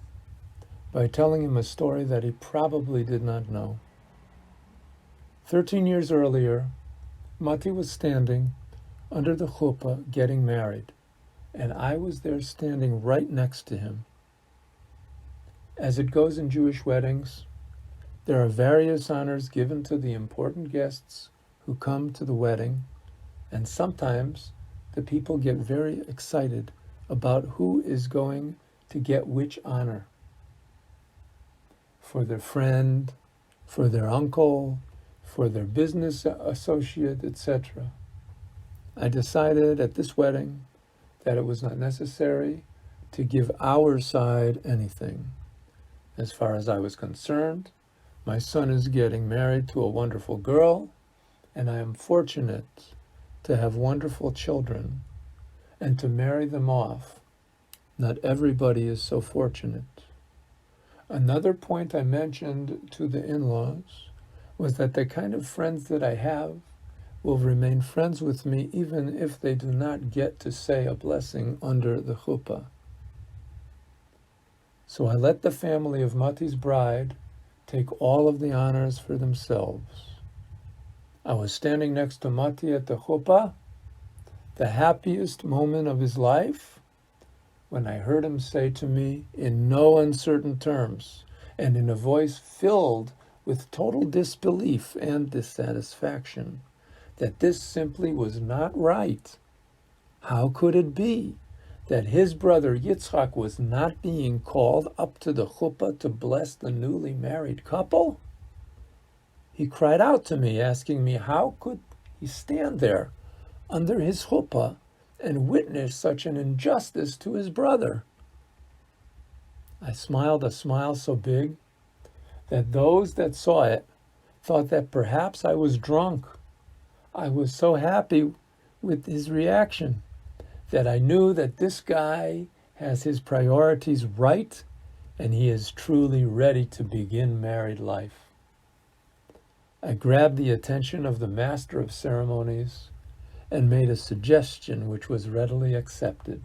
by telling him a story that he probably did not know. 13 years earlier, Mati was standing under the chuppah getting married, and I was there standing right next to him. As it goes in Jewish weddings, there are various honors given to the important guests who come to the wedding, and sometimes the people get very excited about who is going to get which honor. For their friend, for their uncle, for their business associate, etc. I decided at this wedding that it was not necessary to give our side anything. As far as I was concerned, my son is getting married to a wonderful girl, and I am fortunate to have wonderful children and to marry them off. Not everybody is so fortunate. Another point I mentioned to the in-laws was that the kind of friends that I have will remain friends with me even if they do not get to say a blessing under the chuppah. So I let the family of Mati's bride take all of the honors for themselves. I was standing next to Mati at the chuppah, the happiest moment of his life, when I heard him say to me in no uncertain terms and in a voice filled with total disbelief and dissatisfaction, that this simply was not right. How could it be that his brother Yitzhak was not being called up to the chuppah to bless the newly married couple? He cried out to me, asking me how could he stand there under his chuppah and witness such an injustice to his brother. I smiled a smile so big that those that saw it thought that perhaps I was drunk. I was so happy with his reaction that I knew that this guy has his priorities right and he is truly ready to begin married life. I grabbed the attention of the master of ceremonies and made a suggestion which was readily accepted.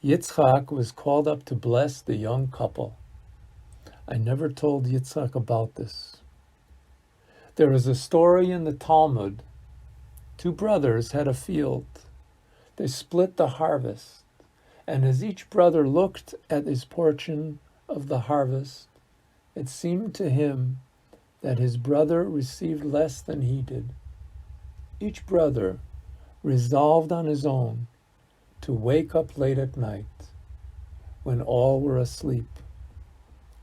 Yitzhak was called up to bless the young couple. I never told Yitzhak about this. There is a story in the Talmud. Two brothers had a field. They split the harvest, and as each brother looked at his portion of the harvest, it seemed to him that his brother received less than he did. Each brother resolved on his own to wake up late at night when all were asleep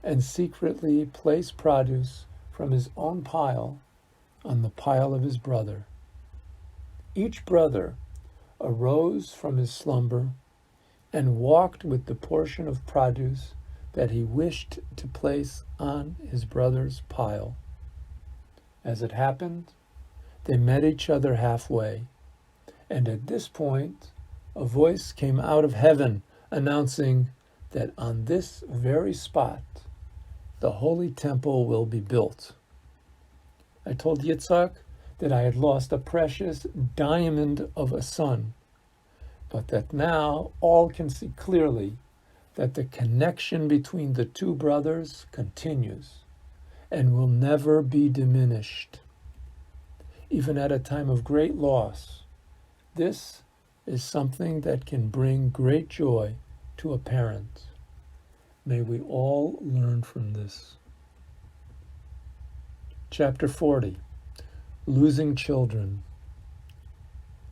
and secretly place produce from his own pile on the pile of his brother. Each brother arose from his slumber and walked with the portion of produce that he wished to place on his brother's pile. As it happened, they met each other halfway, and at this point, a voice came out of heaven announcing that on this very spot, the holy temple will be built. I told Yitzhak that I had lost a precious diamond of a son, but that now all can see clearly that the connection between the two brothers continues and will never be diminished. Even at a time of great loss, this is something that can bring great joy to a parent. May we all learn from this. Chapter 40, Losing Children.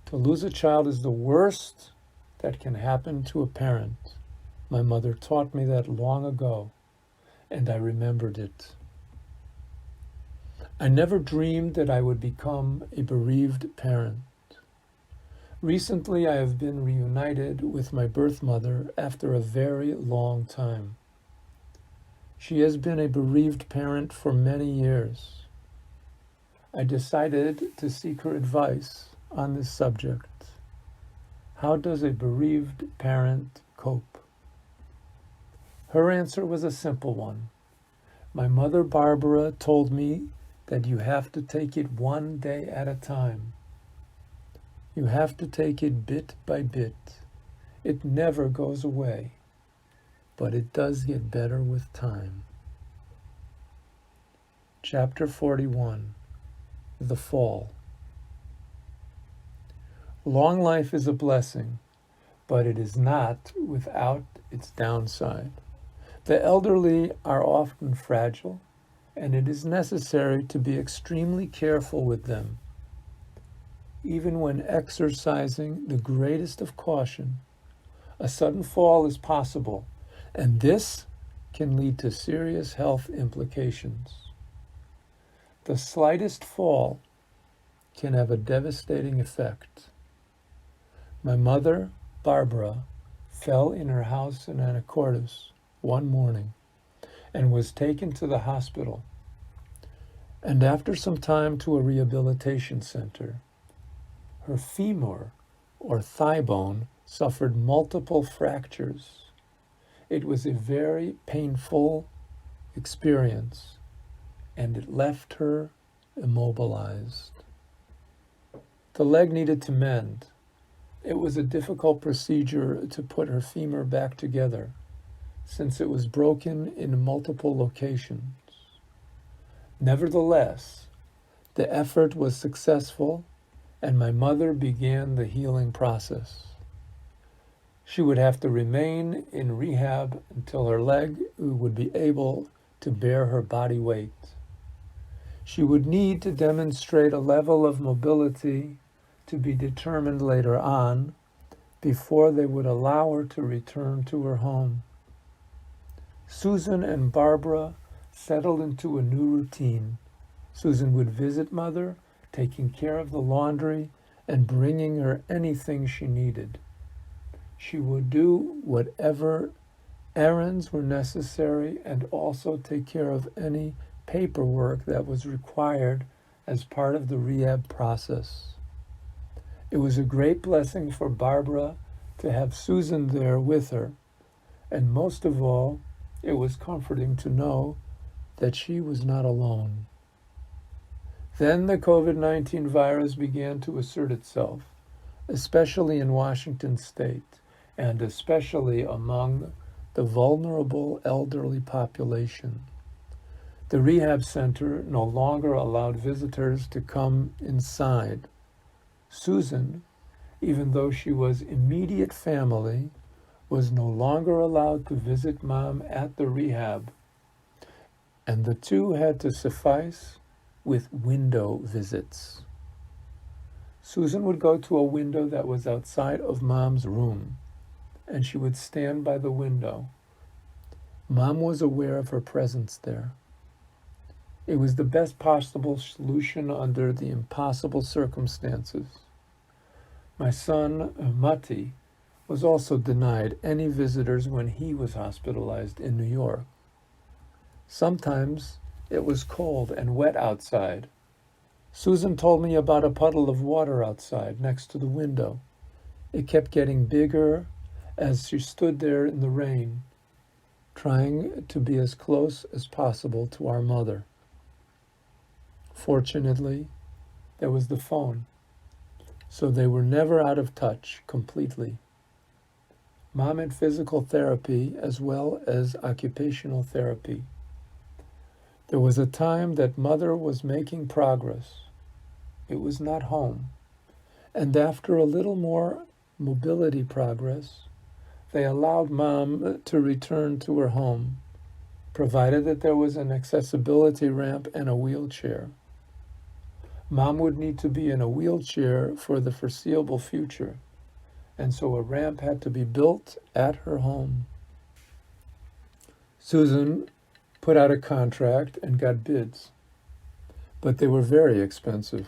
To lose a child is the worst that can happen to a parent. My mother taught me that long ago, and I remembered it. I never dreamed that I would become a bereaved parent. Recently, I have been reunited with my birth mother after a very long time. She has been a bereaved parent for many years. I decided to seek her advice on this subject. How does a bereaved parent cope? Her answer was a simple one. My mother Barbara told me that you have to take it one day at a time. You have to take it bit by bit. It never goes away, but it does get better with time. Chapter 41, The Fall. Long life is a blessing, but it is not without its downside. The elderly are often fragile, and it is necessary to be extremely careful with them. Even when exercising the greatest of caution, a sudden fall is possible, and this can lead to serious health implications. The slightest fall can have a devastating effect. My mother, Barbara, fell in her house in Anacortes one morning and was taken to the hospital, and after some time to a rehabilitation center. Her femur, or thigh bone, suffered multiple fractures. It was a very painful experience, and it left her immobilized. The leg needed to mend. It was a difficult procedure to put her femur back together, since it was broken in multiple locations. Nevertheless, the effort was successful, and my mother began the healing process. She would have to remain in rehab until her leg would be able to bear her body weight. She would need to demonstrate a level of mobility to be determined later on before they would allow her to return to her home. Susan and Barbara settled into a new routine. Susan would visit Mother, taking care of the laundry and bringing her anything she needed. She would do whatever errands were necessary and also take care of any paperwork that was required as part of the rehab process. It was a great blessing for Barbara to have Susan there with her, and most of all, it was comforting to know that she was not alone. Then the COVID-19 virus began to assert itself, especially in Washington state, and especially among the vulnerable elderly population. The rehab center no longer allowed visitors to come inside. Susan, even though she was immediate family, was no longer allowed to visit Mom at the rehab, and the two had to suffice with window visits. Susan would go to a window that was outside of Mom's room, and she would stand by the window. Mom was aware of her presence there. It was the best possible solution under the impossible circumstances. My son, Mati, was also denied any visitors when he was hospitalized in New York. Sometimes it was cold and wet outside. Susan told me about a puddle of water outside next to the window. It kept getting bigger as she stood there in the rain, trying to be as close as possible to our mother. Fortunately, there was the phone, so they were never out of touch completely. Mom had physical therapy as well as occupational therapy. There was a time that Mother was making progress. It was not home. And after a little more mobility progress, they allowed Mom to return to her home, provided that there was an accessibility ramp and a wheelchair. Mom would need to be in a wheelchair for the foreseeable future, and so a ramp had to be built at her home. Susan put out a contract and got bids, but they were very expensive.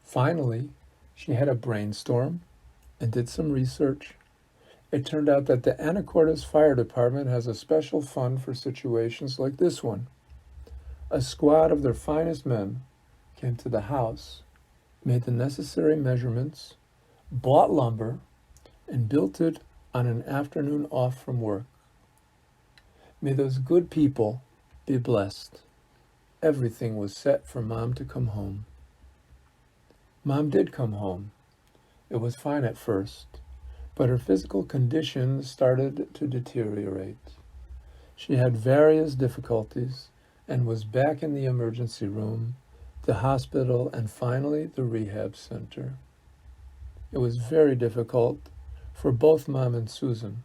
Finally, she had a brainstorm and did some research. It turned out that the Anacortes Fire Department has a special fund for situations like this one. A squad of their finest men came to the house, made the necessary measurements, bought lumber, and built it on an afternoon off from work. May those good people be blessed. Everything was set for Mom to come home. Mom did come home. It was fine at first, but her physical condition started to deteriorate. She had various difficulties and was back in the emergency room, the hospital, and finally the rehab center. It was very difficult for both Mom and Susan.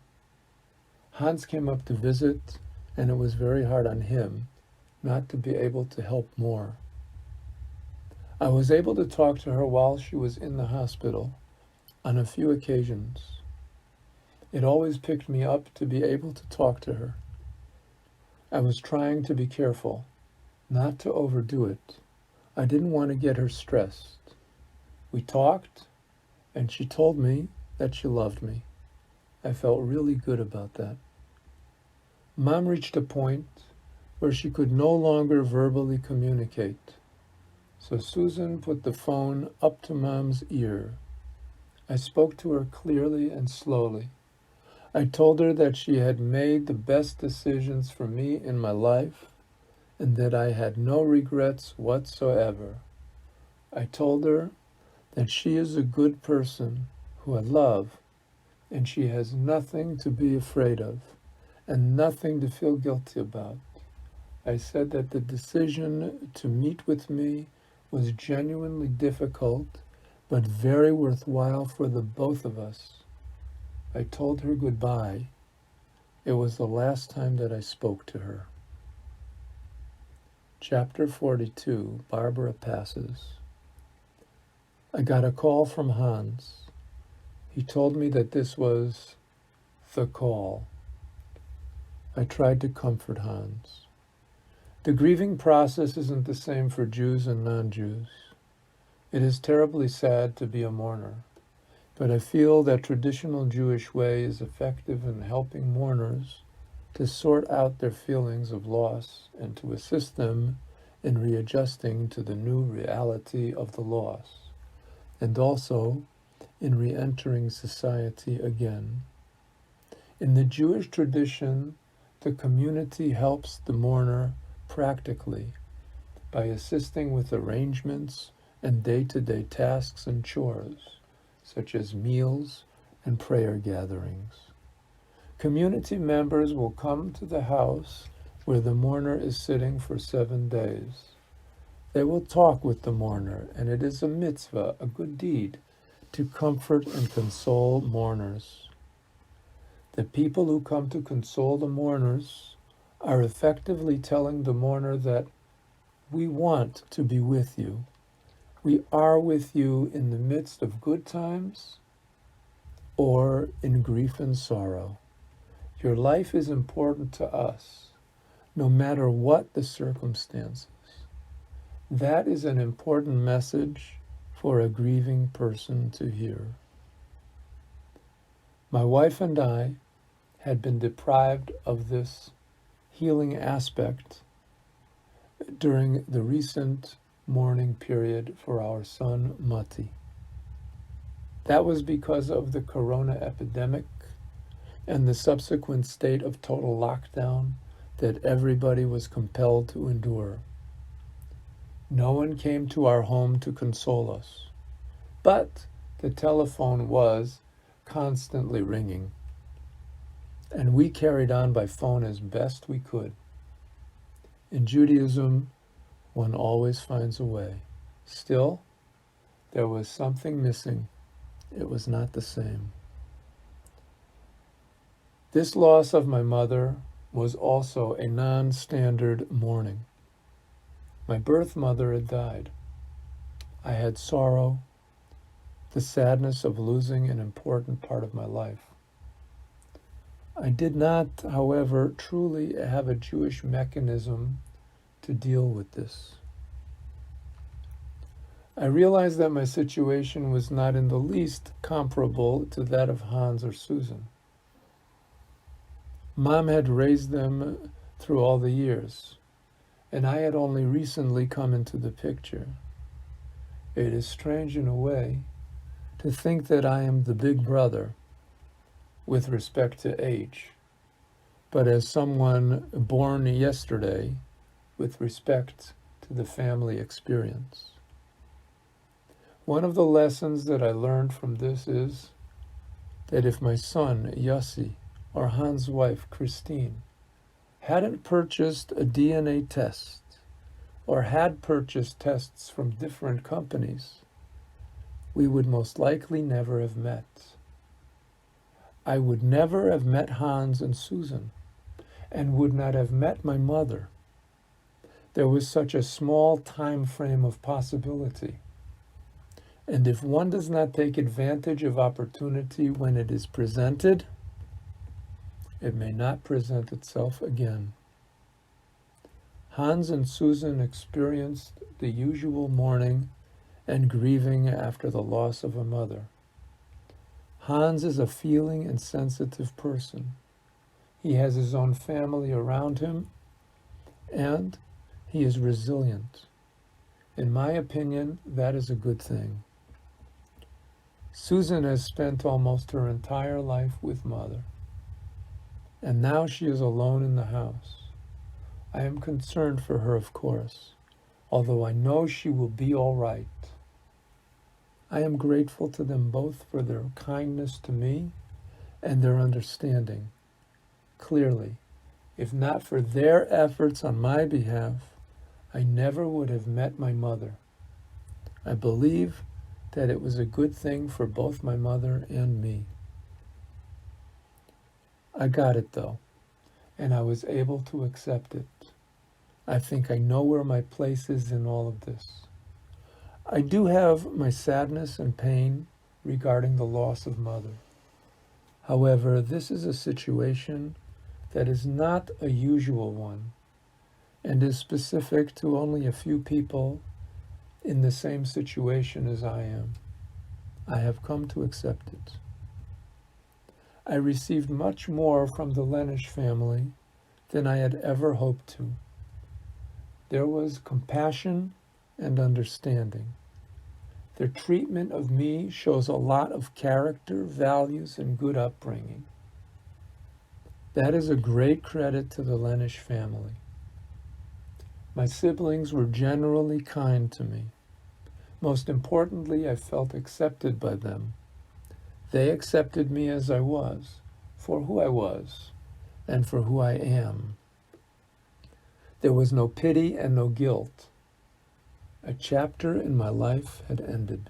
Hans came up to visit, and it was very hard on him not to be able to help more. I was able to talk to her while she was in the hospital on a few occasions. It always picked me up to be able to talk to her. I was trying to be careful, not to overdo it. I didn't want to get her stressed. We talked, and she told me that she loved me. I felt really good about that. Mom reached a point where she could no longer verbally communicate. So Susan put the phone up to Mom's ear. I spoke to her clearly and slowly. I told her that she had made the best decisions for me in my life and that I had no regrets whatsoever. I told her that she is a good person who I love, and she has nothing to be afraid of and nothing to feel guilty about. I said that the decision to meet with me was genuinely difficult, but very worthwhile for the both of us. I told her goodbye. It was the last time that I spoke to her. Chapter 42, Barbara Passes. I got a call from Hans. He told me that this was the call. I tried to comfort Hans. The grieving process isn't the same for Jews and non-Jews. It is terribly sad to be a mourner, but I feel that traditional Jewish way is effective in helping mourners to sort out their feelings of loss and to assist them in readjusting to the new reality of the loss, and also in re-entering society again. In the Jewish tradition, the community helps the mourner practically by assisting with arrangements and day-to-day tasks and chores, such as meals and prayer gatherings. Community members will come to the house where the mourner is sitting for 7 days. They will talk with the mourner, and it is a mitzvah, a good deed, to comfort and console mourners. The people who come to console the mourners are effectively telling the mourner that we want to be with you. We are with you in the midst of good times or in grief and sorrow. Your life is important to us. no matter what the circumstances. That is an important message for a grieving person to hear. My wife and I had been deprived of this healing aspect during the recent mourning period for our son Mati. That was because of the corona epidemic and the subsequent state of total lockdown that everybody was compelled to endure. No one came to our home to console us, but the telephone was constantly ringing, and we carried on by phone as best we could. In Judaism, one always finds a way. Still, there was something missing. It was not the same. This loss of my mother was also a non-standard mourning. My birth mother had died. I had sorrow, the sadness of losing an important part of my life. I did not, however, truly have a Jewish mechanism to deal with this. I realized that my situation was not in the least comparable to that of Hans or Susan. Mom had raised them through all the years, and I had only recently come into the picture. It is strange in a way to think that I am the big brother with respect to age, but as someone born yesterday with respect to the family experience. One of the lessons that I learned from this is that if my son, Yossi, or Hans' wife, Christine, hadn't purchased a DNA test or had purchased tests from different companies, we would most likely never have met. I would never have met Hans and Susan and would not have met my mother. There was such a small time frame of possibility. And if one does not take advantage of opportunity when it is presented, it may not present itself again. Hans and Susan experienced the usual mourning and grieving after the loss of a mother. Hans is a feeling and sensitive person. He has his own family around him, and he is resilient. In my opinion, that is a good thing. Susan has spent almost her entire life with mother, and now she is alone in the house. I am concerned for her, of course, although I know she will be all right. I am grateful to them both for their kindness to me and their understanding. Clearly, if not for their efforts on my behalf, I never would have met my mother. I believe that it was a good thing for both my mother and me. I got it though, and I was able to accept it. I think I know where my place is in all of this. I do have my sadness and pain regarding the loss of mother. However, this is a situation that is not a usual one and is specific to only a few people in the same situation as I am. I have come to accept it. I received much more from the Lenish family than I had ever hoped to. There was compassion and understanding. Their treatment of me shows a lot of character, values, and good upbringing. That is a great credit to the Lenish family. My siblings were generally kind to me. Most importantly, I felt accepted by them. They accepted me as I was, for who I was, and for who I am. There was no pity and no guilt. A chapter in my life had ended.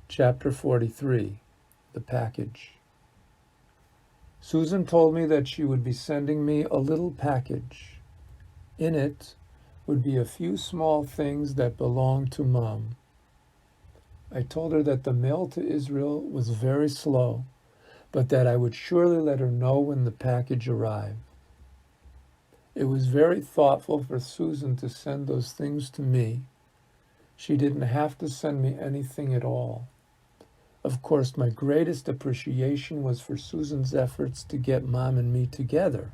Chapter 43, The Package. Susan told me that she would be sending me a little package. In it would be a few small things that belonged to Mom. I told her that the mail to Israel was very slow, but that I would surely let her know when the package arrived. It was very thoughtful for Susan to send those things to me. She didn't have to send me anything at all. Of course, my greatest appreciation was for Susan's efforts to get Mom and me together.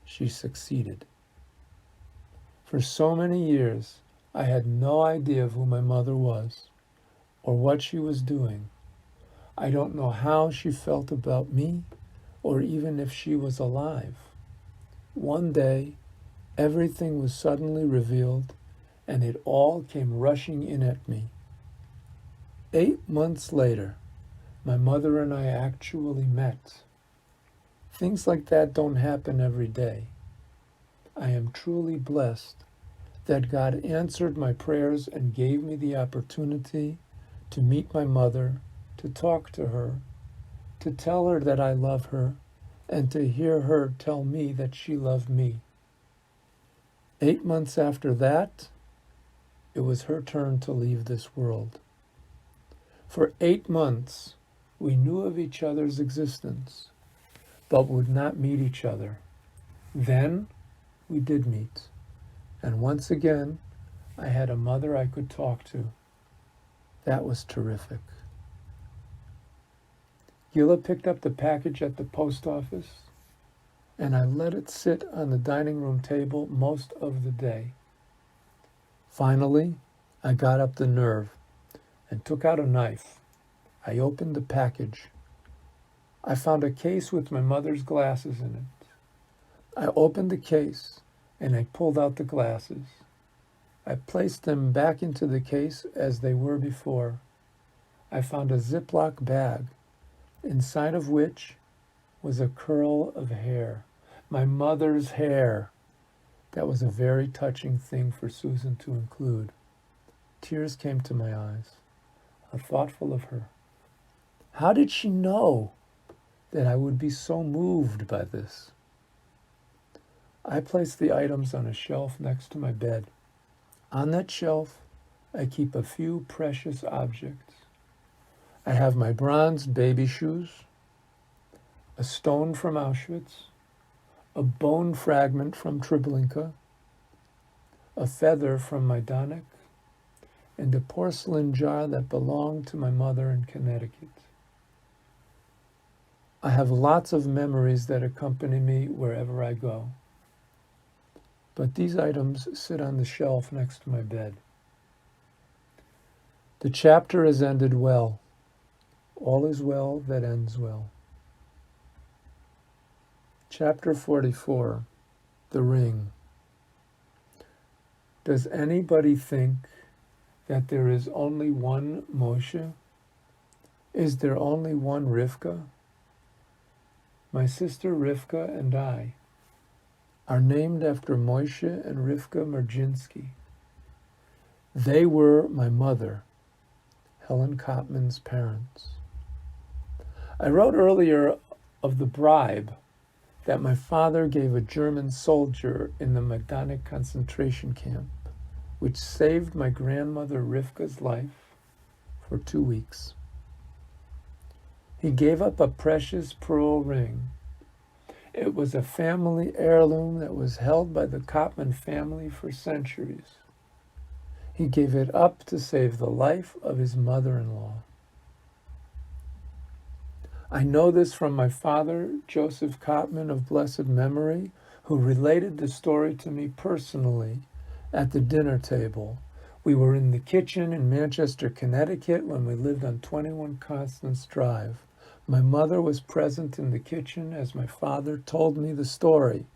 She succeeded. For so many years, I had no idea of who my mother was or what she was doing. I don't know how she felt about me or even if she was alive. One day, everything was suddenly revealed and it all came rushing in at me. 8 months later, my mother and I actually met. Things like that don't happen every day. I am truly blessed that God answered my prayers and gave me the opportunity to meet my mother, to talk to her, to tell her that I love her, and to hear her tell me that she loved me. 8 months after that, it was her turn to leave this world. For 8 months, we knew of each other's existence, but would not meet each other. Then, we did meet. And once again, I had a mother I could talk to. That was terrific. Gila picked up the package at the post office, and I let it sit on the dining room table most of the day. Finally, I got up the nerve and took out a knife. I opened the package. I found a case with my mother's glasses in it. I opened the case and I pulled out the glasses. I placed them back into the case as they were before. I found a Ziploc bag, inside of which was a curl of hair, my mother's hair. That was a very touching thing for Susan to include. Tears came to my eyes. How thoughtful of her. How did she know that I would be so moved by this? I placed the items on a shelf next to my bed. On that shelf, I keep a few precious objects. I have my bronze baby shoes, a stone from Auschwitz, a bone fragment from Treblinka, a feather from Majdanek, and a porcelain jar that belonged to my mother in Connecticut. I have lots of memories that accompany me wherever I go. But these items sit on the shelf next to my bed. The chapter has ended well. All is well that ends well. Chapter 44, The Ring. Does anybody think that there is only one Moshe? Is there only one Rivka? My sister Rivka and I are named after Moshe and Rivka Merjinsky. They were my mother, Helen Kopman's parents. I wrote earlier of the bribe that my father gave a German soldier in the Majdanek concentration camp, which saved my grandmother Rivka's life for 2 weeks. He gave up a precious pearl ring. It was a family heirloom that was held by the Kopman family for centuries. He gave it up to save the life of his mother-in-law. I know this from my father, Joseph Kopman of blessed memory, who related the story to me personally at the dinner table. We were in the kitchen in Manchester, Connecticut when we lived on 21 Constance Drive. My mother was present in the kitchen as my father told me the story.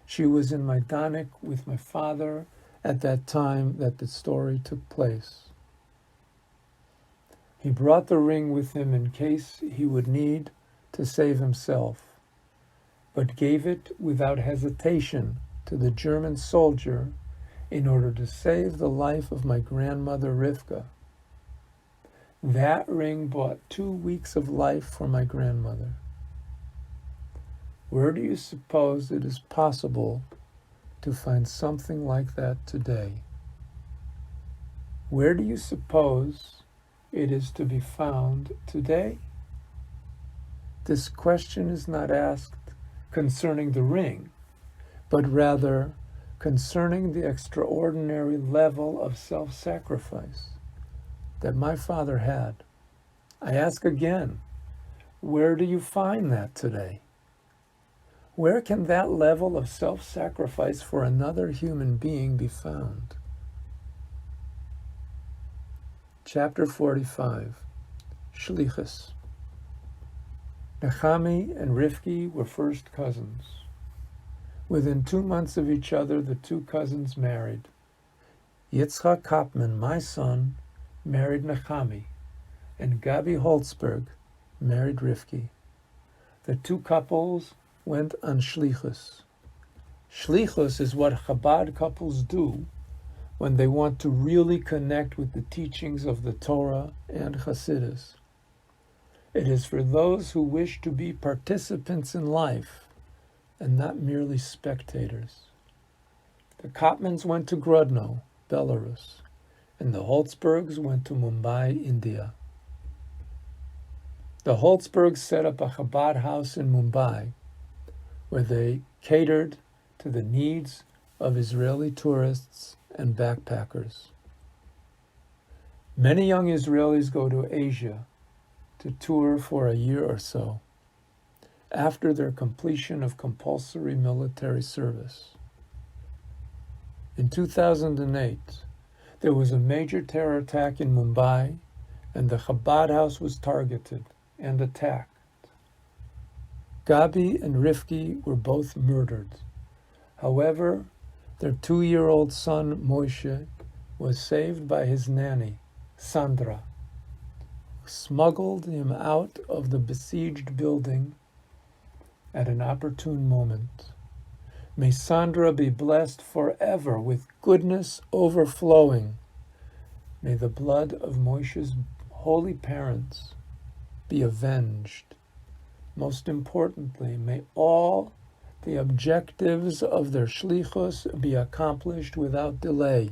She was in Majdanek with my father at that time that the story took place. He brought the ring with him in case he would need to save himself, but gave it without hesitation to the German soldier in order to save the life of my grandmother Rivka. That ring bought 2 weeks of life for my grandmother. Where do you suppose it is possible to find something like that today? Where do you suppose it is to be found today? this question is not asked concerning the ring, but rather concerning the extraordinary level of self-sacrifice that my father had. I ask again, where do you find that today? Where can that level of self-sacrifice for another human being be found? Chapter 45, Shlichus. Nechami and Rivki were first cousins. Within 2 months of each other, the two cousins married. Yitzchak Kapman, my son, married Nechami, and Gabi Holzberg married Rivki. The two couples went on Shlichus. Shlichus is what Chabad couples do when they want to really connect with the teachings of the Torah and Hasidus. It is for those who wish to be participants in life and not merely spectators. The Kopmans went to Grodno, Belarus, and the Holzbergs went to Mumbai, India. The Holzbergs set up a Chabad house in Mumbai, where they catered to the needs of Israeli tourists and backpackers. Many young Israelis go to Asia to tour for a year or so after their completion of compulsory military service. In 2008, there was a major terror attack in Mumbai, and the Chabad house was targeted and attacked. Gabi and Rivki were both murdered. However, their 2-year-old son, Moshe, was saved by his nanny, Sandra, who smuggled him out of the besieged building at an opportune moment. May Sandra be blessed forever with goodness overflowing. May the blood of Moshe's holy parents be avenged. Most importantly, may all the objectives of their shlichus be accomplished without delay.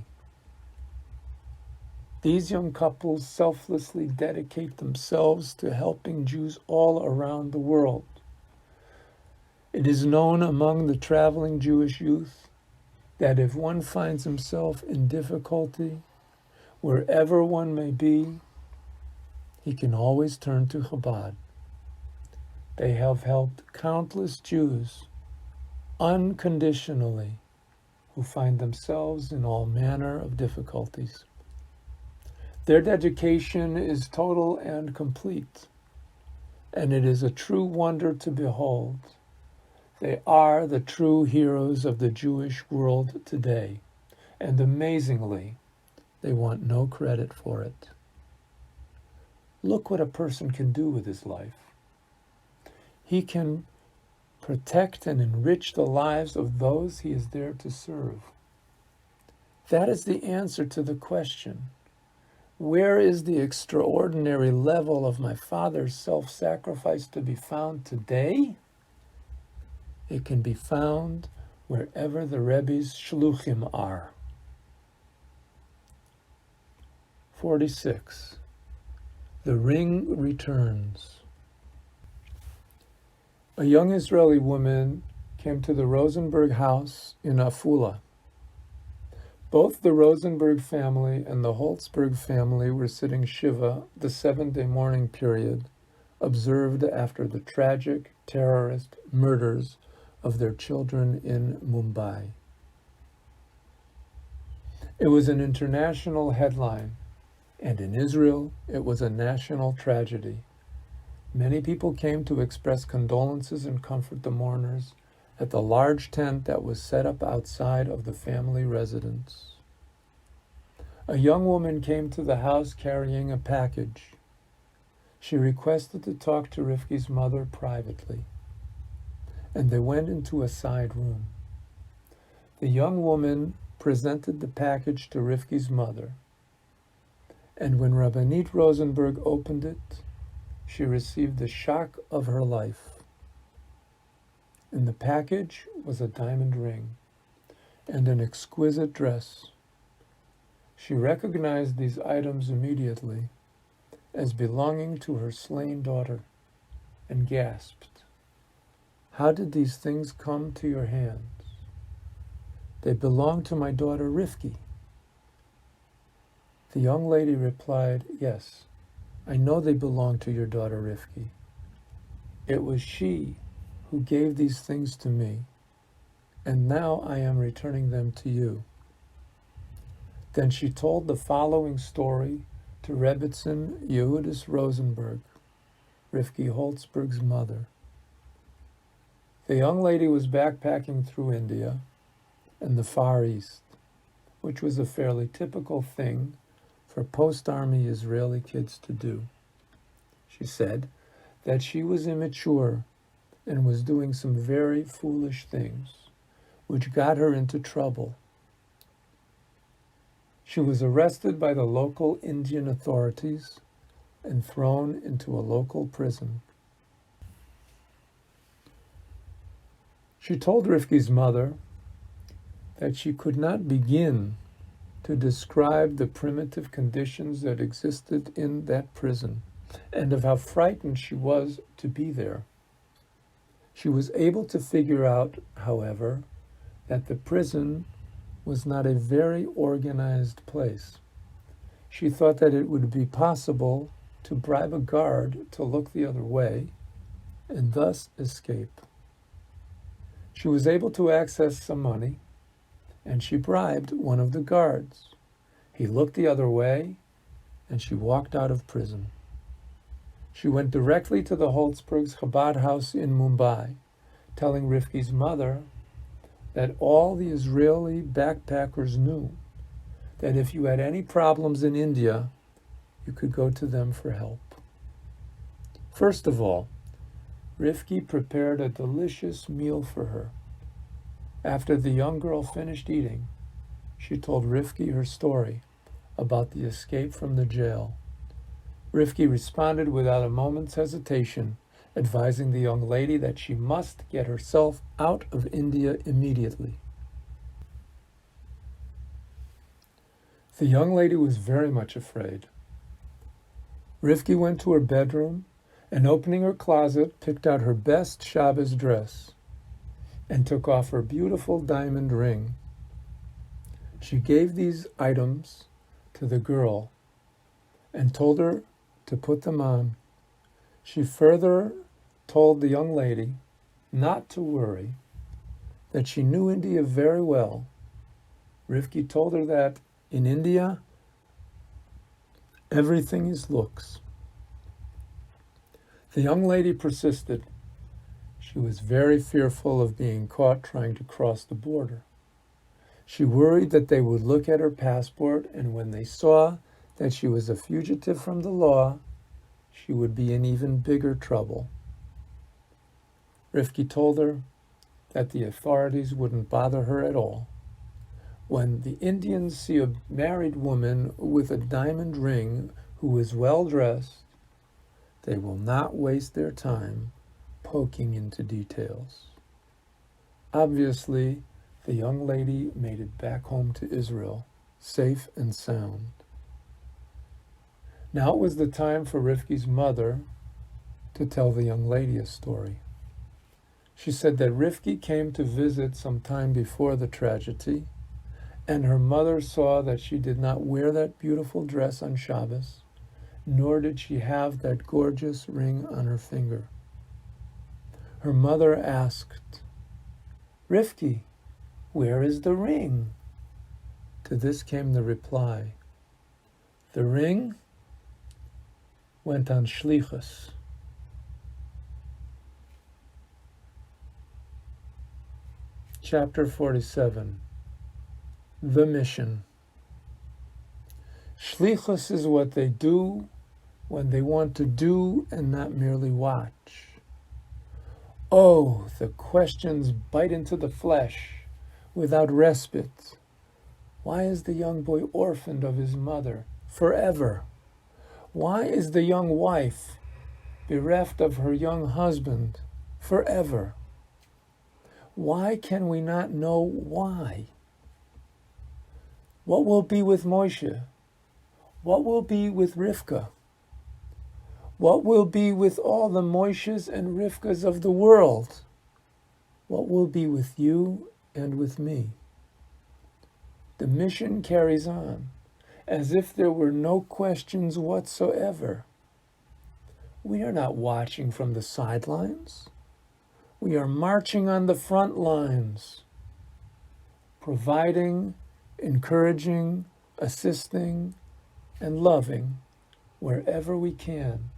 These young couples selflessly dedicate themselves to helping Jews all around the world. It is known among the traveling Jewish youth that if one finds himself in difficulty, wherever one may be, he can always turn to Chabad. They have helped countless Jews unconditionally who find themselves in all manner of difficulties. Their dedication is total and complete, and it is a true wonder to behold. They are the true heroes of the Jewish world today, and amazingly, they want no credit for it. Look what a person can do with his life. He can protect and enrich the lives of those he is there to serve. That is the answer to the question, where is the extraordinary level of my father's self-sacrifice to be found today? It can be found wherever the Rebbe's shluchim are. 46. The ring returns. A young Israeli woman came to the Rosenberg house in Afula. Both the Rosenberg family and the Holzberg family were sitting Shiva, the 7-day mourning period, observed after the tragic terrorist murders of their children in Mumbai. It was an international headline, and in Israel, it was a national tragedy. Many people came to express condolences and comfort the mourners at the large tent that was set up outside of the family residence. A young woman came to the house carrying a package. She requested to talk to Rivki's mother privately, and they went into a side room. The young woman presented the package to Rivki's mother, and when Rabbanit Rosenberg opened it, she received the shock of her life. In the package was a diamond ring and an exquisite dress. She recognized these items immediately as belonging to her slain daughter, and gasped, "How did these things come to your hands?" "They belong to my daughter Rivki." The young lady replied, "Yes, I know they belong to your daughter Rivki. It was she who gave these things to me, and now I am returning them to you." Then she told the following story to Rebbetzin Yehudis Rosenberg, Rivki Holzberg's mother. The young lady was backpacking through India and the Far East, which was a fairly typical thing for post-army Israeli kids to do. She said that she was immature and was doing some very foolish things, which got her into trouble. She was arrested by the local Indian authorities and thrown into a local prison. She told Rivki's mother that she could not begin to describe the primitive conditions that existed in that prison and of how frightened she was to be there. She was able to figure out, however, that the prison was not a very organized place. She thought that it would be possible to bribe a guard to look the other way and thus escape. She was able to access some money, and she bribed one of the guards. He looked the other way, and she walked out of prison. She went directly to the Holzbergs' Chabad house in Mumbai, telling Rivki's mother that all the Israeli backpackers knew that if you had any problems in India, you could go to them for help. First of all, Rivki prepared a delicious meal for her. After the young girl finished eating, she told Rivki her story about the escape from the jail. Rivki responded without a moment's hesitation, advising the young lady that she must get herself out of India immediately. The young lady was very much afraid. Rivki went to her bedroom and, opening her closet, picked out her best Shabbos dress and took off her beautiful diamond ring. She gave these items to the girl and told her to put them on. She further told the young lady not to worry, that she knew India very well. Rivki told her that in India, everything is looks. The young lady persisted. She was very fearful of being caught trying to cross the border. She worried that they would look at her passport, and when they saw that she was a fugitive from the law, she would be in even bigger trouble. Rivki told her that the authorities wouldn't bother her at all. When the Indians see a married woman with a diamond ring who is well dressed, they will not waste their time poking into details. Obviously, the young lady made it back home to Israel, safe and sound. Now it was the time for Rivki's mother to tell the young lady a story. She said that Rivki came to visit some time before the tragedy, and her mother saw that she did not wear that beautiful dress on Shabbos, nor did she have that gorgeous ring on her finger. Her mother asked, "Rivki, where is the ring?" To this came the reply, "The ring went on shlichus." Chapter 47. The Mission. Shlichus is what they do when they want to do and not merely watch. Oh, the questions bite into the flesh without respite. Why is the young boy orphaned of his mother forever? Why is the young wife bereft of her young husband forever? Why can we not know why? What will be with Moshe? What will be with Rivka? What will be with all the Moishes and Rivkas of the world? What will be with you and with me? The mission carries on, as if there were no questions whatsoever. We are not watching from the sidelines. We are marching on the front lines, providing, encouraging, assisting, and loving wherever we can,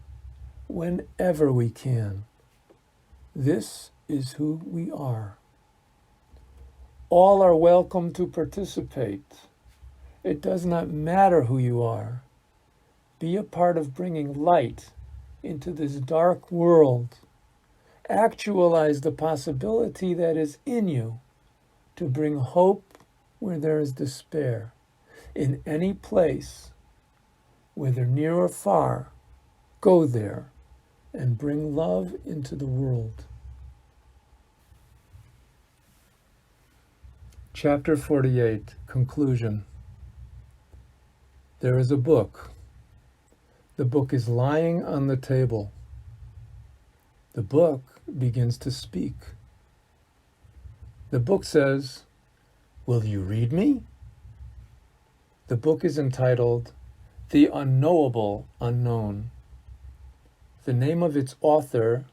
whenever we can. This is who we are. All are welcome to participate. It does not matter who you are. Be a part of bringing light into this dark world. Actualize the possibility that is in you to bring hope where there is despair. In any place, whether near or far, go there and bring love into the world. Chapter 48, Conclusion. There is a book. The book is lying on the table. The book begins to speak. The book says, "Will you read me?" The book is entitled The Unknowable Unknown. The name of its author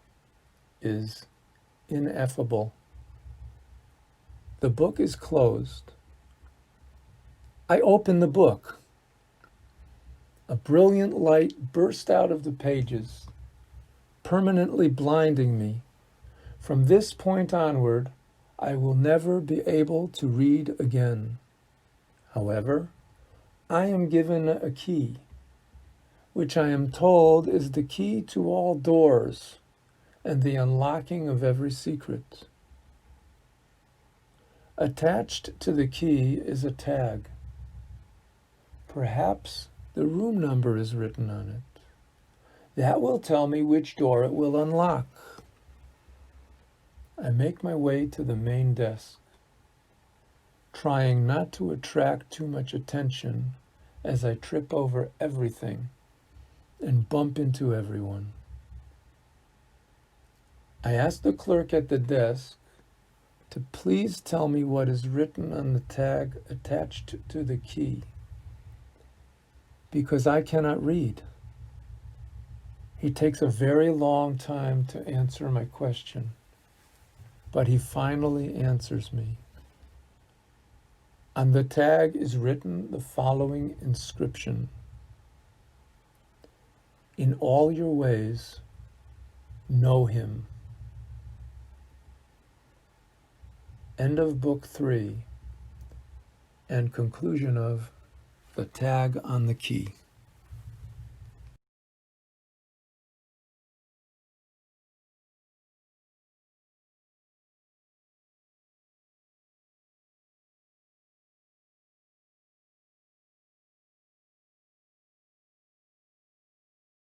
is Ineffable. The book is closed. I open the book. A brilliant light burst out of the pages, permanently blinding me. From this point onward, I will never be able to read again. However, I am given a key, which I am told is the key to all doors and the unlocking of every secret. Attached to the key is a tag. Perhaps the room number is written on it. That will tell me which door it will unlock. I make my way to the main desk, trying not to attract too much attention as I trip over everything and bump into everyone. I ask the clerk at the desk to please tell me what is written on the tag attached to the key, because I cannot read. He takes a very long time to answer my question, but he finally answers me. On the tag is written the following inscription: "In all your ways, know him." End of Book 3, and conclusion of The Tag on the Key.